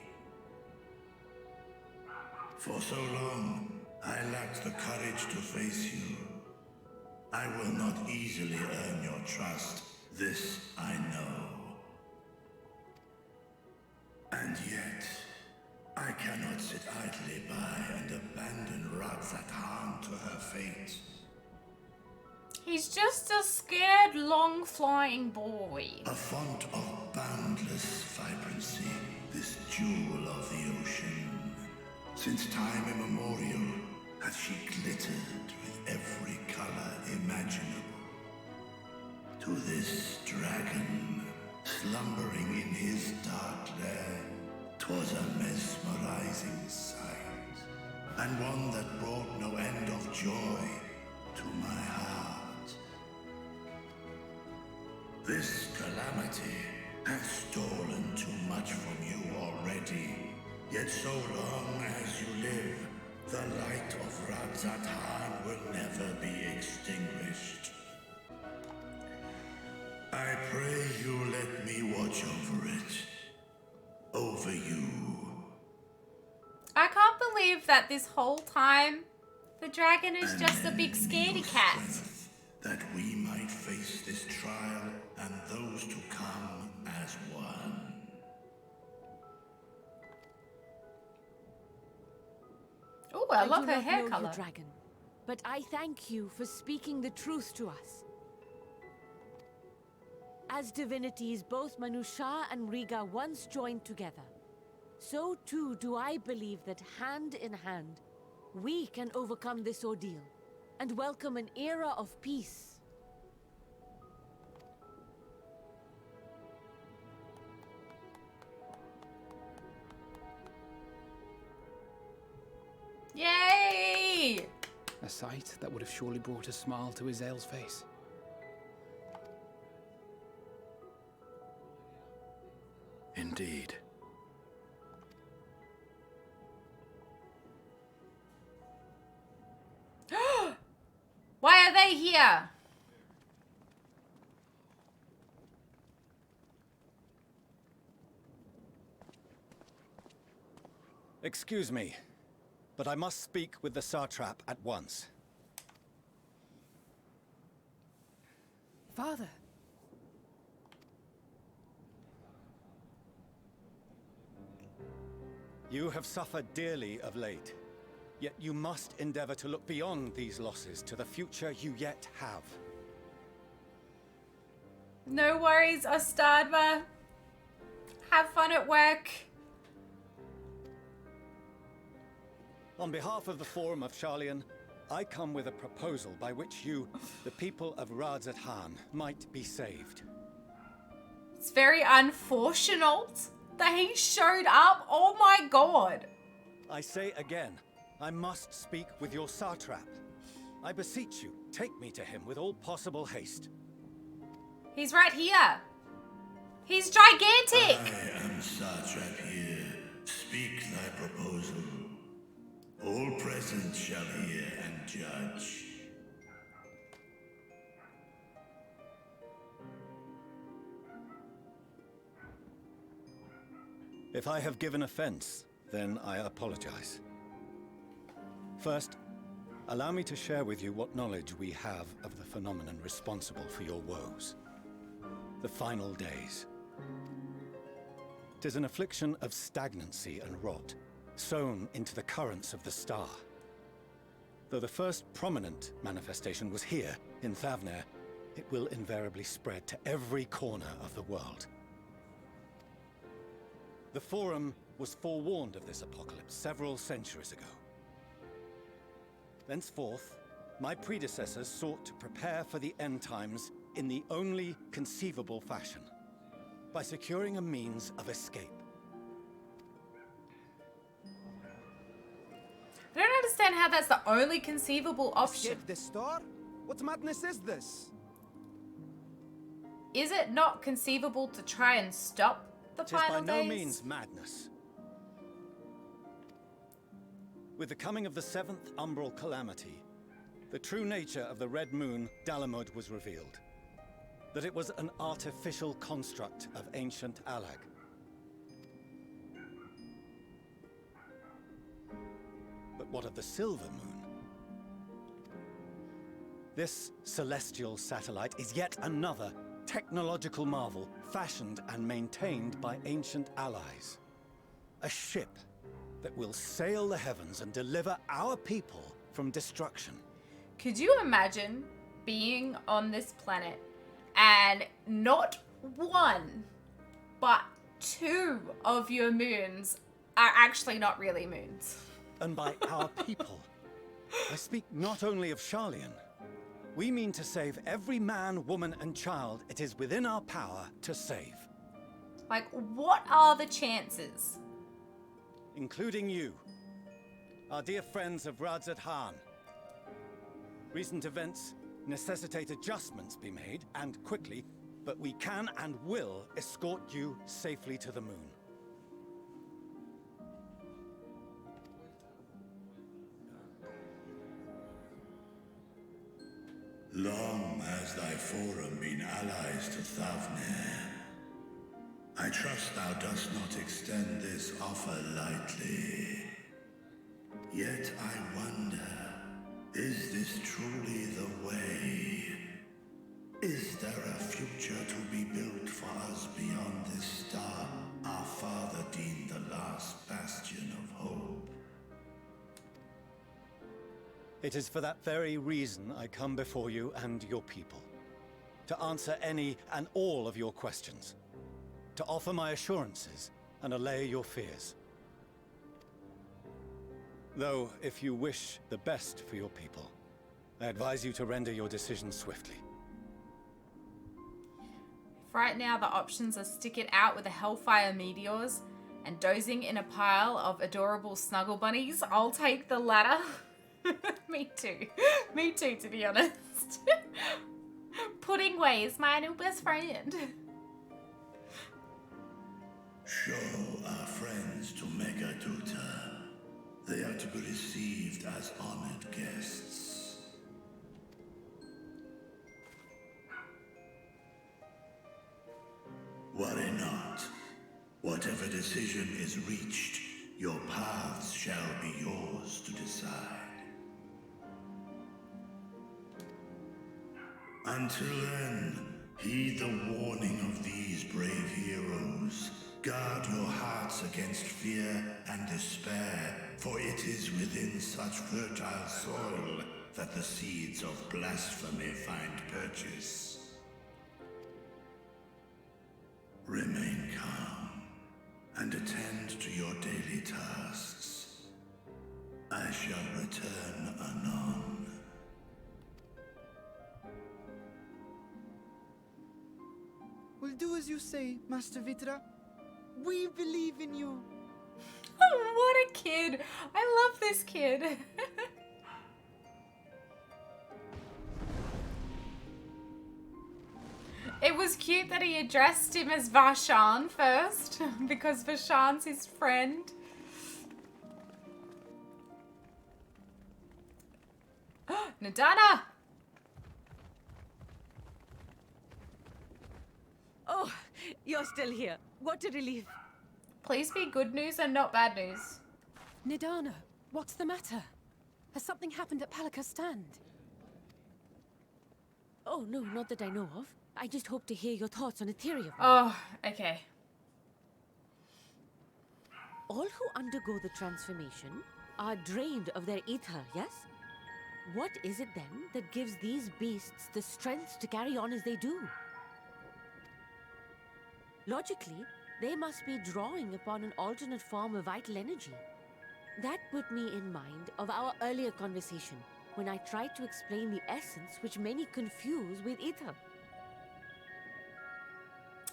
For so long, I lacked the courage to face you. I will not easily earn your trust, this I know. And yet, I cannot sit idly by and abandon Radz-At-Han to her fate. He's just a scared, long-flying boy. A font of boundless vibrancy, this jewel of the ocean. Since time immemorial, hath she glittered with every color imaginable. To to this dragon slumbering in his dark lair. 'Twas a mesmerizing sight, and one that brought no end of joy to my heart. This calamity has stolen too much from you already, yet so long as you live, the light of Radz-At-Han will never be extinguished. I pray you let me watch over it. Over you. I can't believe that this whole time the dragon is just a big scaredy cat. That we might face this trial and those to come as one. Oh, I love do her not hair know color. You, dragon, but I thank you for speaking the truth to us. As divinities, both Manusha and Riga once joined together, so too do I believe that hand in hand, we can overcome this ordeal and welcome an era of peace. Yay! A sight that would have surely brought a smile to Izel's face. Indeed. Why are they here? Excuse me, but I must speak with the satrap at once. Father. You have suffered dearly of late, yet you must endeavor to look beyond these losses to the future you yet have. No worries, Ostadma. Have fun at work. On behalf of the Forum of Sharlayan, I come with a proposal by which you, the people of Radz-At-Han, might be saved. It's very unfortunate that he showed up. Oh my god. I say again, I must speak with your satrap. I beseech you, take me to him with all possible haste. He's right here. He's gigantic. I am satrap here. Speak thy proposal. All present shall hear and judge. If I have given offense, then I apologize. First, allow me to share with you what knowledge we have of the phenomenon responsible for your woes. The final days. 'Tis an affliction of stagnancy and rot, sown into the currents of the star. Though the first prominent manifestation was here, in Thavnair, it will invariably spread to every corner of the world. The Forum was forewarned of this apocalypse several centuries ago. Thenceforth, my predecessors sought to prepare for the end times in the only conceivable fashion, by securing a means of escape. I don't understand how that's the only conceivable option. Escape the star? What madness is this? Is it not conceivable to try and stop the Tis final by no days? means madness. With the coming of the 7th umbral calamity, the true nature of the Red Moon, Dalamud, was revealed. That it was an artificial construct of ancient Allag. But what of the Silver Moon? This celestial satellite is yet another technological marvel fashioned and maintained by ancient allies. A ship that will sail the heavens and deliver our people from destruction. Could you imagine being on this planet and not one, but 2 of your moons are actually not really moons? And by our people, I speak not only of Sharlayan, We mean to save every man, woman, and child it is within our power to save. Like, what are the chances? Including you, our dear friends of Radz-At-Han. Recent events necessitate adjustments be made, and quickly, but we can and will escort you safely to the moon. Long has thy forum been allies to Thavnir. I trust thou dost not extend this offer lightly. Yet I wonder, is this truly the way? Is there a future to be built for us beyond this star our father deemed the last bastion of hope? It is for that very reason I come before you and your people. To answer any and all of your questions. To offer my assurances and allay your fears. Though, if you wish the best for your people, I advise you to render your decision swiftly. Right now, the options are stick it out with the Hellfire Meteors and dozing in a pile of adorable snuggle bunnies. I'll take the latter. Me too. Me too, to be honest. Puddingway is my new best friend. Show our friends to Megaduta. They are to be received as honored guests. Worry not. Whatever decision is reached, your paths shall be yours to decide. Until then, heed the warning of these brave heroes. Guard your hearts against fear and despair, for it is within such fertile soil that the seeds of blasphemy find purchase. Remain calm and attend to your daily tasks. I shall return anon. We'll do as you say, Master Vrtra. We believe in you. Oh, what a kid. I love this kid. It was cute that he addressed him as Varshan first, because Varshan's his friend. Nadana! Oh, you're still here. What a relief. Please be good news and not bad news. Nidana, what's the matter? Has something happened at Palaka's stand? Oh, no, not that I know of. I just hope to hear your thoughts on Ethereum. Oh, okay. All who undergo the transformation are drained of their ether, yes? What is it then that gives these beasts the strength to carry on as they do? Logically, they must be drawing upon an alternate form of vital energy. That put me in mind of our earlier conversation, when I tried to explain the essence which many confuse with ether.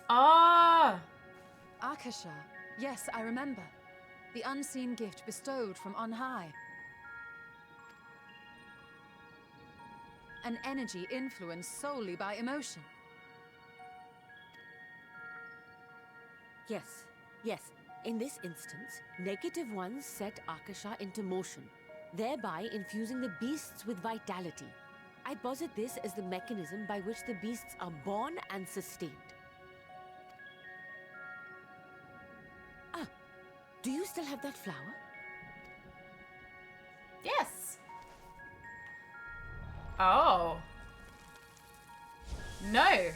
Ah! Akasha. Yes, I remember. The unseen gift bestowed from on high. An energy influenced solely by emotion. Yes, yes. In this instance, negative ones set Akasha into motion, thereby infusing the beasts with vitality. I posit this as the mechanism by which the beasts are born and sustained. Ah, do you still have that flower? Yes. Oh. No.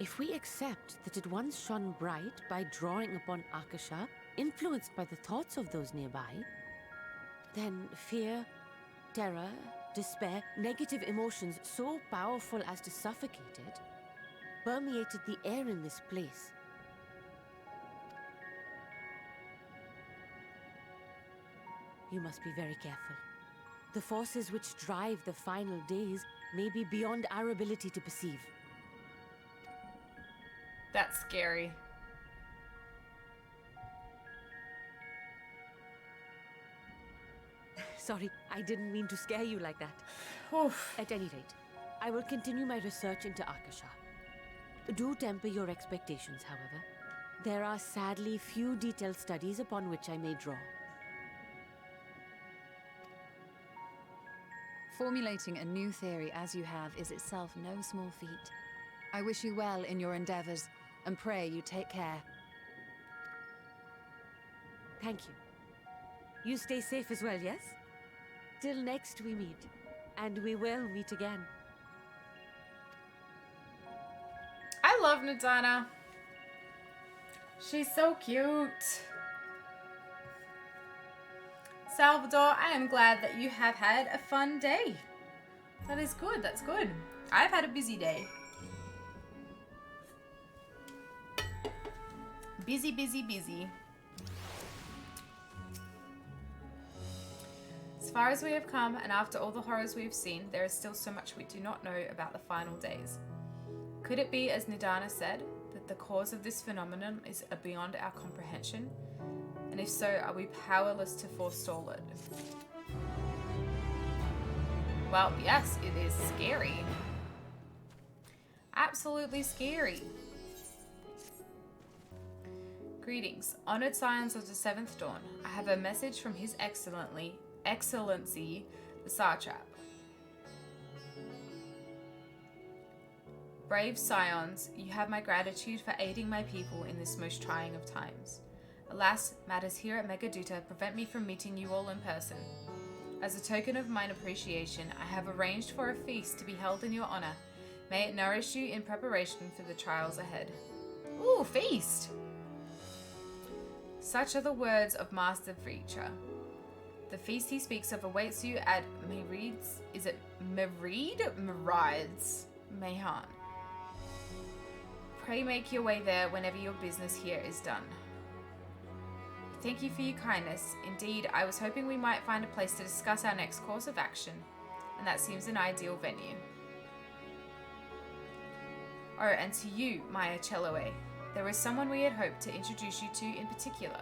If we accept that it once shone bright by drawing upon Akasha, influenced by the thoughts of those nearby, then fear, terror, despair, negative emotions so powerful as to suffocate it, permeated the air in this place. You must be very careful. The forces which drive the final days may be beyond our ability to perceive. That's scary. Sorry, I didn't mean to scare you like that. Oof. At any rate, I will continue my research into Akasha. Do temper your expectations, however. There are sadly few detailed studies upon which I may draw. Formulating a new theory as you have is itself no small feat. I wish you well in your endeavors, and pray you take care. Thank you. You stay safe as well, yes? Till next we meet. And we will meet again. I love Nadana. She's so cute. Salvador, I am glad that you have had a fun day. That is good, that's good. I've had a busy day. Busy, busy, busy. As far as we have come, and after all the horrors we have seen, there is still so much we do not know about the final days. Could it be, as Nadana said, that the cause of this phenomenon is beyond our comprehension? And if so, are we powerless to forestall it? Well, yes, it is scary. Absolutely scary. Greetings, honored scions of the 7th Dawn. I have a message from His Excellency, the Satrap. Brave scions, you have my gratitude for aiding my people in this most trying of times. Alas, matters here at Megaduta prevent me from meeting you all in person. As a token of mine appreciation, I have arranged for a feast to be held in your honor. May it nourish you in preparation for the trials ahead. Ooh, feast! Such are the words of Master Vrtra. The feast he speaks of awaits you at Radz-At-Han. Pray make your way there whenever your business here is done. Thank you for your kindness. Indeed, I was hoping we might find a place to discuss our next course of action, and that seems an ideal venue. Oh, and to you, Maya Cheloe, there is someone we had hoped to introduce you to in particular.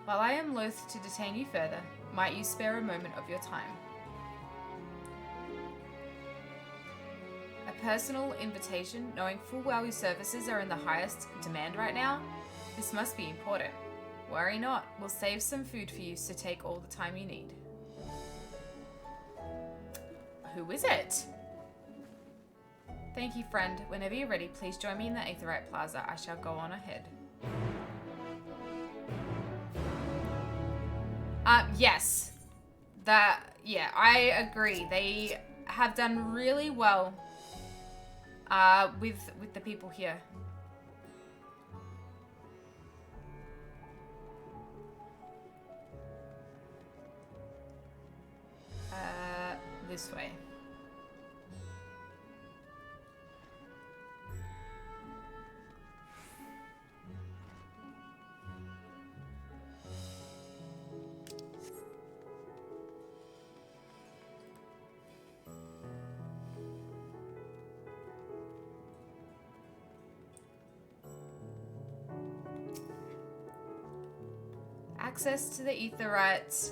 While I am loath to detain you further, might you spare a moment of your time? A personal invitation, knowing full well your services are in the highest demand right now? This must be important. Worry not, we'll save some food for you, so take all the time you need. Who is it? Thank you, friend. Whenever you're ready, please join me in the Aetherite Plaza. I shall go on ahead. Yes. Yeah, I agree. They have done really well with the people here. This way. Access to the Aetherites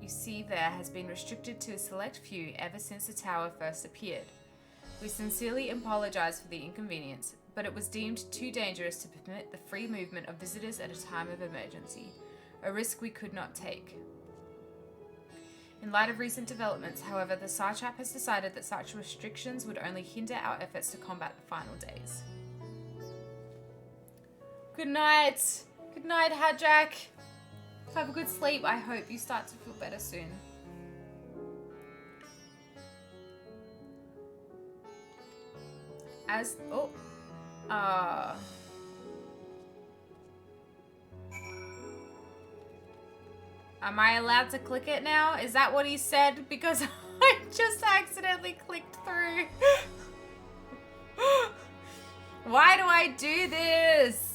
you see there has been restricted to a select few ever since the tower first appeared. We sincerely apologize for the inconvenience, but it was deemed too dangerous to permit the free movement of visitors at a time of emergency, a risk we could not take. In light of recent developments, however, the Satrap has decided that such restrictions would only hinder our efforts to combat the final days. Good night! Good night, Hadrak! Have a good sleep. I hope you start to feel better soon. Am I allowed to click it now? Is that what he said? Because I just accidentally clicked through. Why do I do this?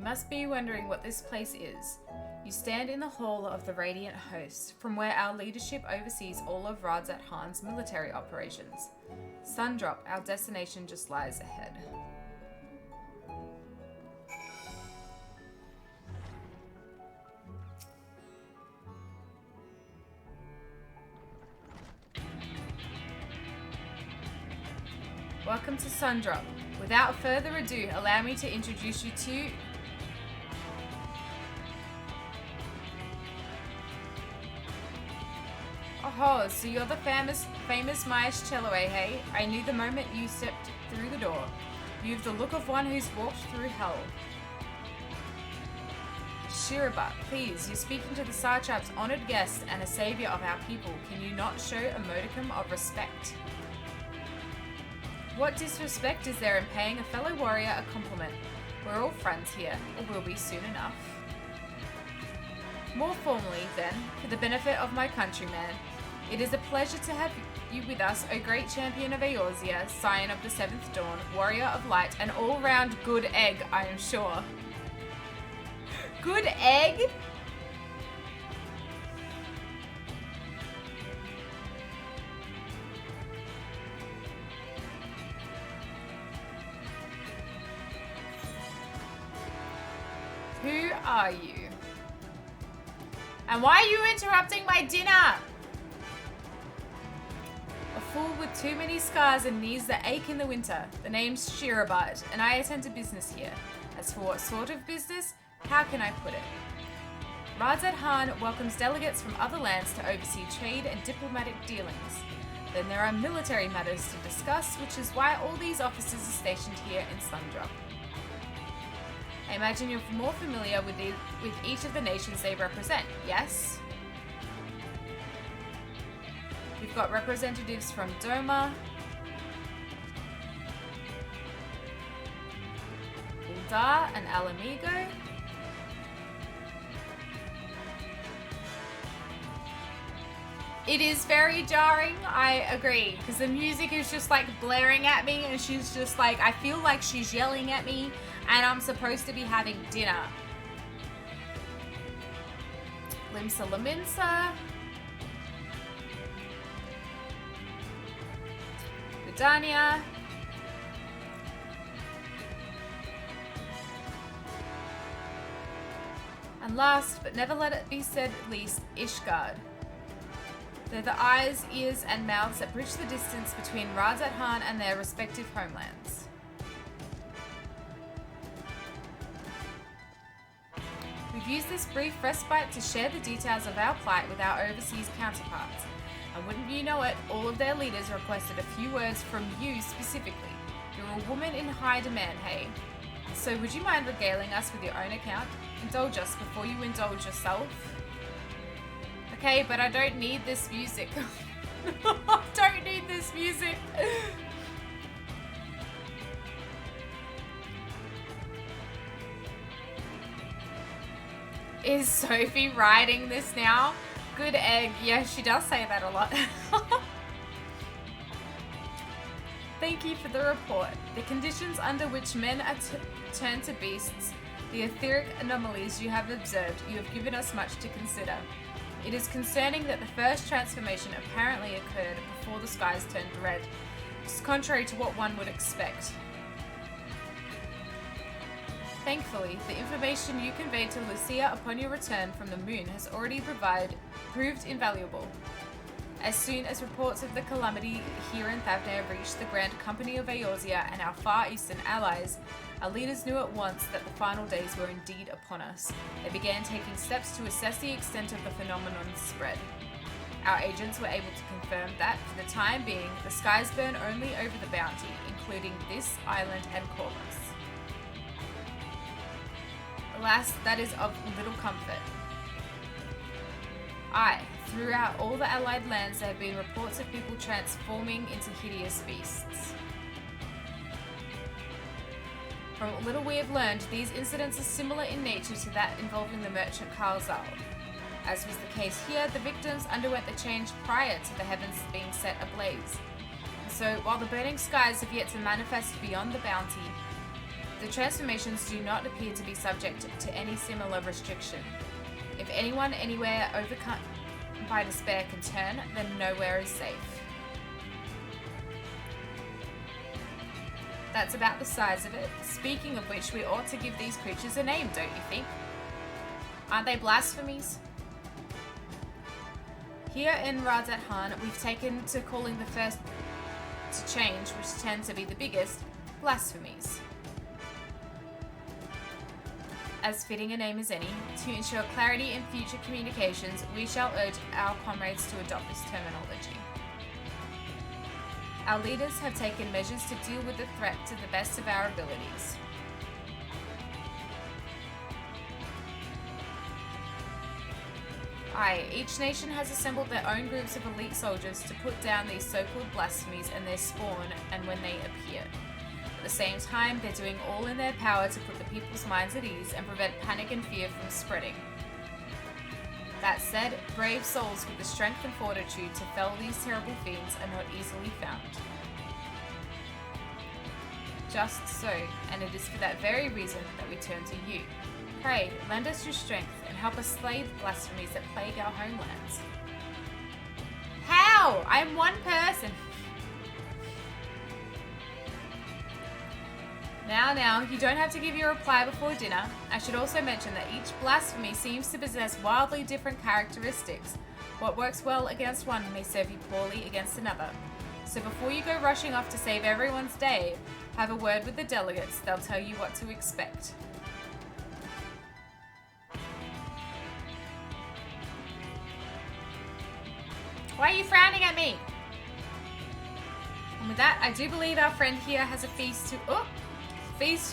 must be wondering what this place is. You stand in the hall of the Radiant Host, from where our leadership oversees all of Radz-At-Han's military operations. Sundrop, our destination, just lies ahead. Welcome to Sundrop. Without further ado, allow me to introduce you to... Oh, so you're the famous Maish Chelloe, hey? I knew the moment you stepped through the door. You've the look of one who's walked through hell. Shirabat, please, you're speaking to the Satrap's honoured guest and a saviour of our people. Can you not show a modicum of respect? What disrespect is there in paying a fellow warrior a compliment? We're all friends here, or will be soon enough. More formally, then, for the benefit of my countrymen, it is a pleasure to have you with us, O great champion of Eorzea, scion of the Seventh Dawn, warrior of light, and all-round good egg, I am sure. Good egg? Who are you? And why are you interrupting my dinner? A fool with too many scars and knees that ache in the winter. The name's Shirabat, and I attend to business here. As for what sort of business, how can I put it? Radz-At-Han welcomes delegates from other lands to oversee trade and diplomatic dealings. Then there are military matters to discuss, which is why all these officers are stationed here in Sundrop. I imagine you're more familiar with each of the nations they represent, yes? We've got representatives from Doma, Uldar and Mhigo. It is very jarring, I agree, because the music is just like blaring at me and she's just like, I feel like she's yelling at me and I'm supposed to be having dinner. Limsa Laminsa. Budania. And last, but never let it be said least, Ishgard. They're the eyes, ears, and mouths that bridge the distance between Radz-At-Han and their respective homelands. We've used this brief respite to share the details of our plight with our overseas counterparts. And wouldn't you know it, all of their leaders requested a few words from you specifically. You're a woman in high demand, hey? So would you mind regaling us with your own account? Indulge us before you indulge yourself. Okay, but I don't need this music. I don't need this music. Is Sophie writing this now? Good egg. Yeah, she does say that a lot. Thank you for the report. The conditions under which men are turned to beasts, the etheric anomalies you have observed, you have given us much to consider. It is concerning that the first transformation apparently occurred before the skies turned red. It's contrary to what one would expect. Thankfully, the information you conveyed to Lucia upon your return from the moon has already proved invaluable. As soon as reports of the calamity here in Thavnair reached the Grand Company of Eorzea and our Far Eastern allies, our leaders knew at once that the final days were indeed upon us. They began taking steps to assess the extent of the phenomenon's spread. Our agents were able to confirm that, for the time being, the skies burn only over the bounty, including this island and Corvus. Alas, that is of little comfort. Throughout all the allied lands there have been reports of people transforming into hideous beasts. From what little we have learned, these incidents are similar in nature to that involving the merchant Karlzal. As was the case here, the victims underwent the change prior to the heavens being set ablaze. So, while the burning skies have yet to manifest beyond the bounty, The transformations do not appear to be subject to any similar restriction. If anyone anywhere overcome by despair can turn, then nowhere is safe. That's about the size of it. Speaking of which, we ought to give these creatures a name, don't you think? Aren't they blasphemies? Here in Radz-At-Han, we've taken to calling the first to change, which tend to be the biggest, blasphemies. As fitting a name as any, to ensure clarity in future communications, we shall urge our comrades to adopt this terminology. Our leaders have taken measures to deal with the threat to the best of our abilities. Aye, each nation has assembled their own groups of elite soldiers to put down these so-called blasphemies and their spawn and when they appear. At the same time, they're doing all in their power to put the people's minds at ease and prevent panic and fear from spreading. That said, brave souls with the strength and fortitude to fell these terrible fiends are not easily found. Just so, and it is for that very reason that we turn to you. Pray, lend us your strength and help us slay the blasphemies that plague our homelands. How? I'm one person. Now, you don't have to give your reply before dinner. I should also mention that each blasphemy seems to possess wildly different characteristics. What works well against one may serve you poorly against another. So before you go rushing off to save everyone's day, have a word with the delegates. They'll tell you what to expect. Why are you frowning at me? And with that, I do believe our friend here has a feast to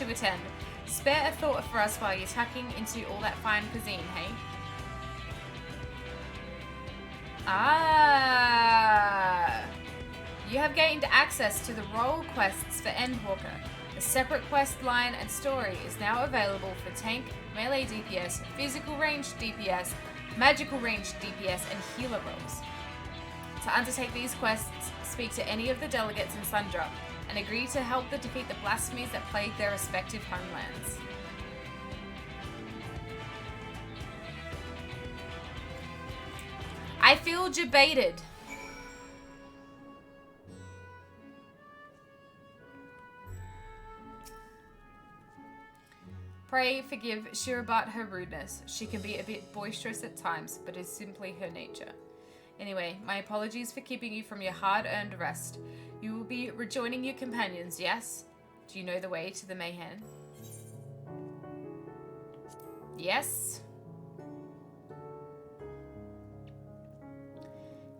attend. Spare a thought for us while you're tucking into all that fine cuisine, hey? Ah! You have gained access to the role quests for Endwalker. A separate quest line and story is now available for tank, melee DPS, physical range DPS, magical range DPS, and healer roles. To undertake these quests, speak to any of the delegates in Sundra and agree to help them defeat the blasphemies that plague their respective homelands. I feel debated. Pray forgive Shirabat her rudeness. She can be a bit boisterous at times, but is simply her nature. Anyway, my apologies for keeping you from your hard-earned rest. You will be rejoining your companions, yes? Do you know the way to the Mayhem? Yes?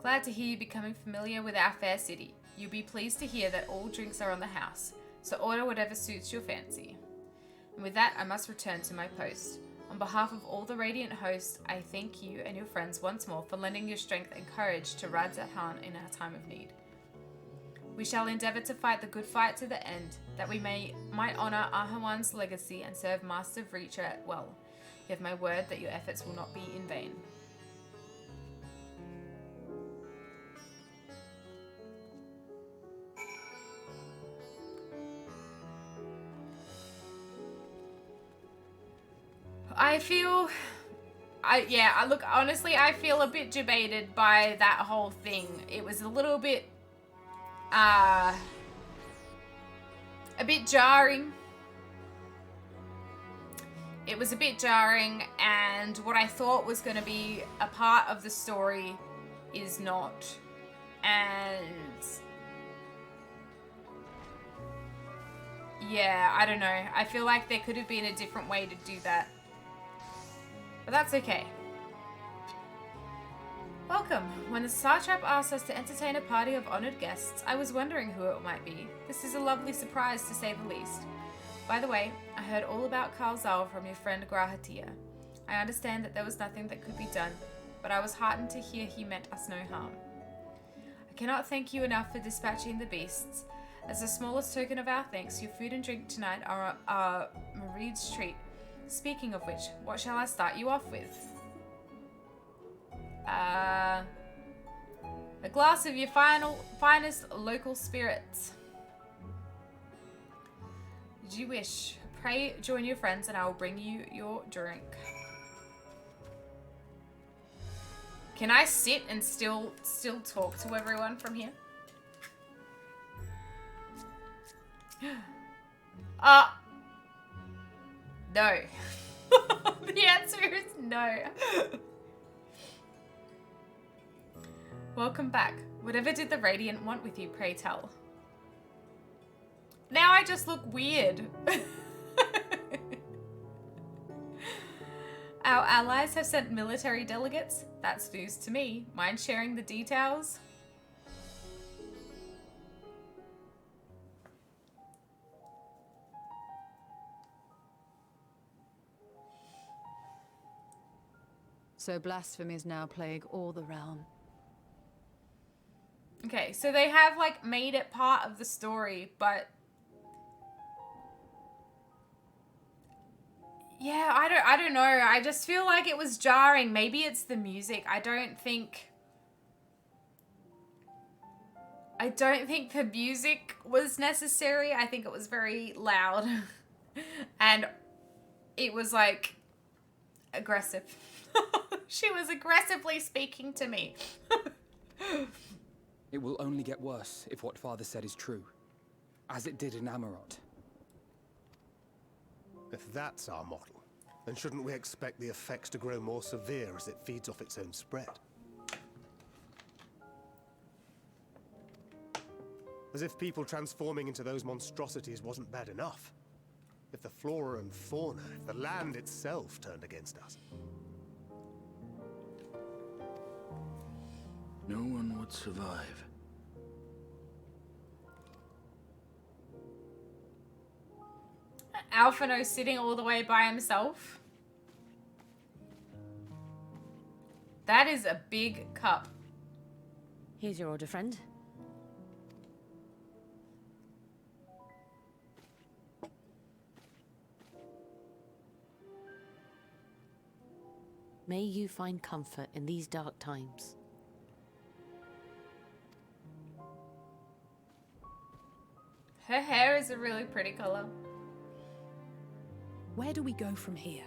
Glad to hear you becoming familiar with our fair city. You'll be pleased to hear that all drinks are on the house, so order whatever suits your fancy. And with that, I must return to my post. On behalf of all the Radiant hosts, I thank you and your friends once more for lending your strength and courage to Radz-At-Han in our time of need. We shall endeavour to fight the good fight to the end, that we might honour Ahawan's legacy and serve Master Vrtra well. You have my word that your efforts will not be in vain. Honestly, I feel a bit debated by that whole thing. It was a little bit, a bit jarring. It was a bit jarring, and what I thought was going to be a part of the story is not. And yeah, I don't know. I feel like there could have been a different way to do that. But that's okay. Welcome. When the Satrap asked us to entertain a party of honoured guests, I was wondering who it might be. This is a lovely surprise, to say the least. By the way, I heard all about Kalzal from your friend Grahatia. I understand that there was nothing that could be done, but I was heartened to hear he meant us no harm. I cannot thank you enough for dispatching the beasts. As the smallest token of our thanks, your food and drink tonight are Mareed's treat. Speaking of which, what shall I start you off with? A glass of your finest local spirits. Did you wish? Pray join your friends and I will bring you your drink. Can I sit and still talk to everyone from here? No. The answer is no. Welcome back. Whatever did the Radiant want with you, pray tell? Now I just look weird. Our allies have sent military delegates. That's news to me. Mind sharing the details? So blasphemies now plague all the realm. Okay, so they have like made it part of the story, but yeah, I don't know. I just feel like it was jarring. Maybe it's the music. I don't think the music was necessary. I think it was very loud and it was like aggressive. She was aggressively speaking to me. It will only get worse if what Father said is true, as it did in Amarot. If that's our model, then shouldn't we expect the effects to grow more severe as it feeds off its own spread? As if people transforming into those monstrosities wasn't bad enough. If the flora and fauna, if the land itself turned against us. No one would survive. Alphino sitting all the way by himself. That is a big cup. Here's your order, friend. May you find comfort in these dark times. Her hair is a really pretty color. Where do we go from here?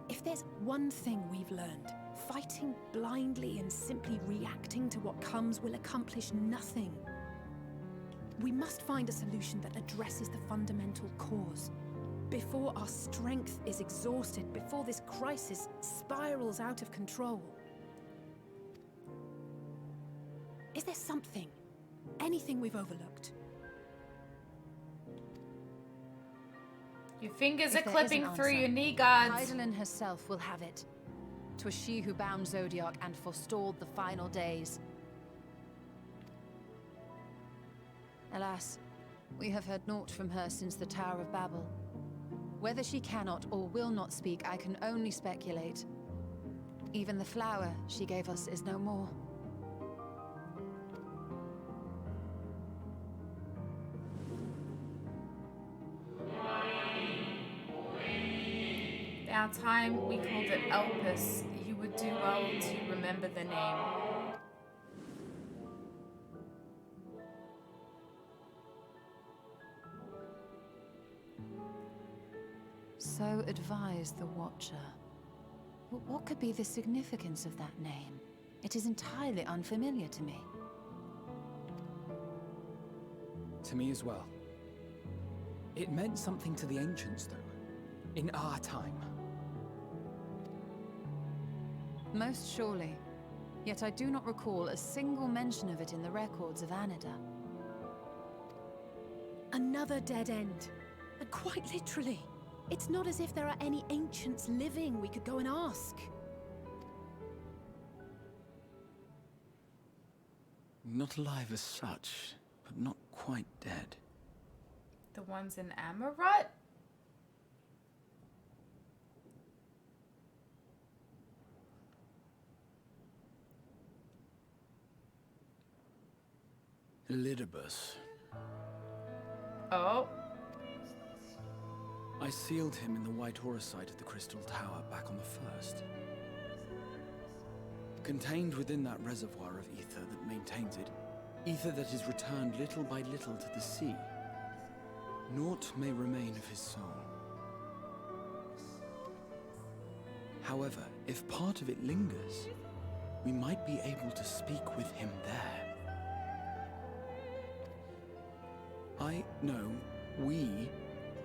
If there's one thing we've learned, fighting blindly and simply reacting to what comes will accomplish nothing. We must find a solution that addresses the fundamental cause. Before our strength is exhausted, before this crisis spirals out of control. Is there something, anything we've overlooked? Your fingers If are there clipping is an through answer, your knee guards. Hydaelyn herself will have it. 'Twas she who bound Zodiac and forestalled the final days. Alas, we have heard naught from her since the Tower of Babel. Whether she cannot or will not speak, I can only speculate. Even the flower she gave us is no more. Our time we called it Elpis. You would do well to remember the name. So advised the Watcher. But what could be the significance of that name? It is entirely unfamiliar to me. To me as well. It meant something to the ancients, though. In our time. Most surely. Yet I do not recall a single mention of it in the records of Anida. Another dead end. And quite literally. It's not as if there are any ancients living we could go and ask. Not alive as such, but not quite dead. The ones in Amarot? Elidibus. Oh. I sealed him in the White Auracite at the Crystal Tower back on the 1st. Contained within that reservoir of ether that maintains it, ether that is returned little by little to the sea, Naught may remain of his soul. However, if part of it lingers, we might be able to speak with him there. I know we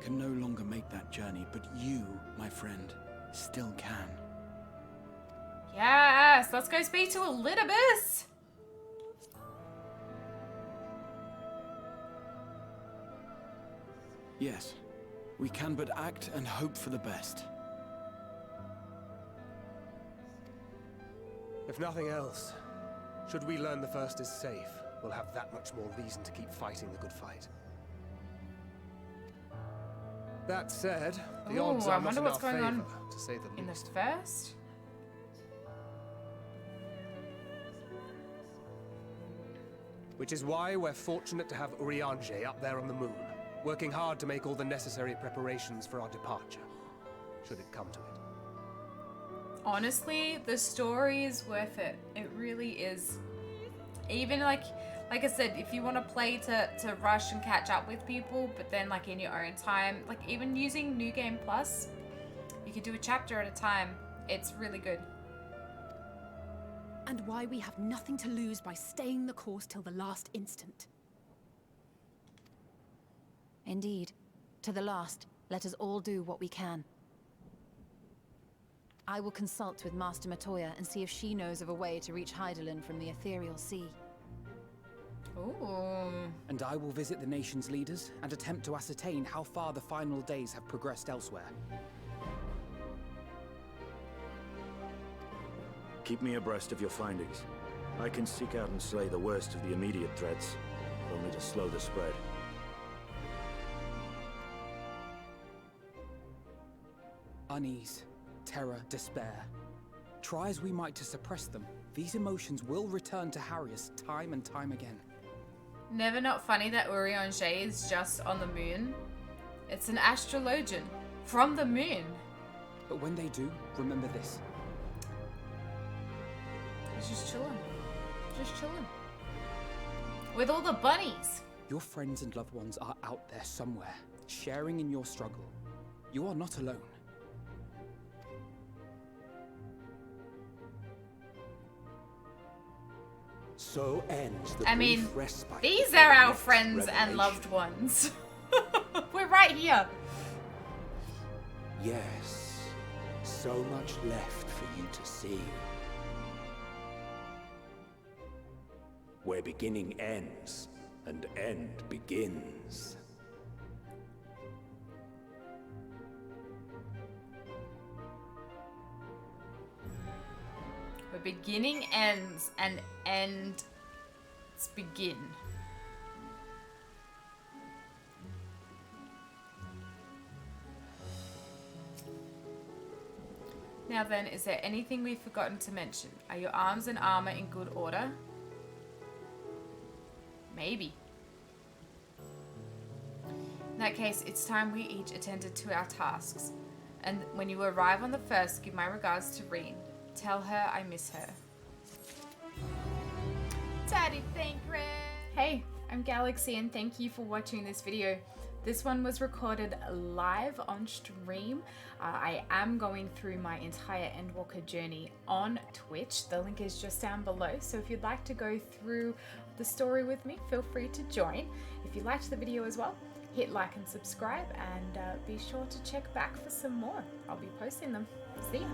can no longer make that journey, but you, my friend, still can. Yes, let's go speak to Elidibus. Yes, we can but act and hope for the best. If nothing else, should we learn the First is safe, we'll have that much more reason to keep fighting the good fight. That said, the odds are not in our favor, to say the least. In the First? Which is why we're fortunate to have Urianger up there on the moon, working hard to make all the necessary preparations for our departure, should it come to it. Honestly, the story is worth it. It really is. Even like I said, if you want to play to rush and catch up with people, but then like in your own time, like even using New Game Plus, you could do a chapter at a time. It's really good. And why we have nothing to lose by staying the course till the last instant. Indeed. To the last, let us all do what we can. I will consult with Master Matoya and see if she knows of a way to reach Hydaelyn from the Ethereal Sea. Ooh. And I will visit the nation's leaders and attempt to ascertain how far the final days have progressed elsewhere. Keep me abreast of your findings. I can seek out and slay the worst of the immediate threats, only to slow the spread. Unease, terror, despair. Try as we might to suppress them, these emotions will return to harry us time and time again. Never not funny that Urianger is just on the moon. It's an astrologian from the moon. But when they do, remember this. He's just chilling. Just chilling. With all the bunnies. Your friends and loved ones are out there somewhere, sharing in your struggle. You are not alone. So ends the I mean, brief respite these are our friends and loved ones. We're right here. Yes, so much left for you to see. Where beginning ends and end begins. Where beginning ends and ends begin. Now then, is there anything we've forgotten to mention? Are your arms and armor in good order? Maybe. In that case, it's time we each attended to our tasks. And when you arrive on the First, give my regards to Reen. Tell her I miss her. Daddy, thank you. Hey, I'm Galaxy and thank you for watching this video. This one was recorded live on stream. I am going through my entire Endwalker journey on Twitch. The link is just down below. So if you'd like to go through the story with me, feel free to join. If you liked the video as well, hit like and subscribe and be sure to check back for some more. I'll be posting them. See ya.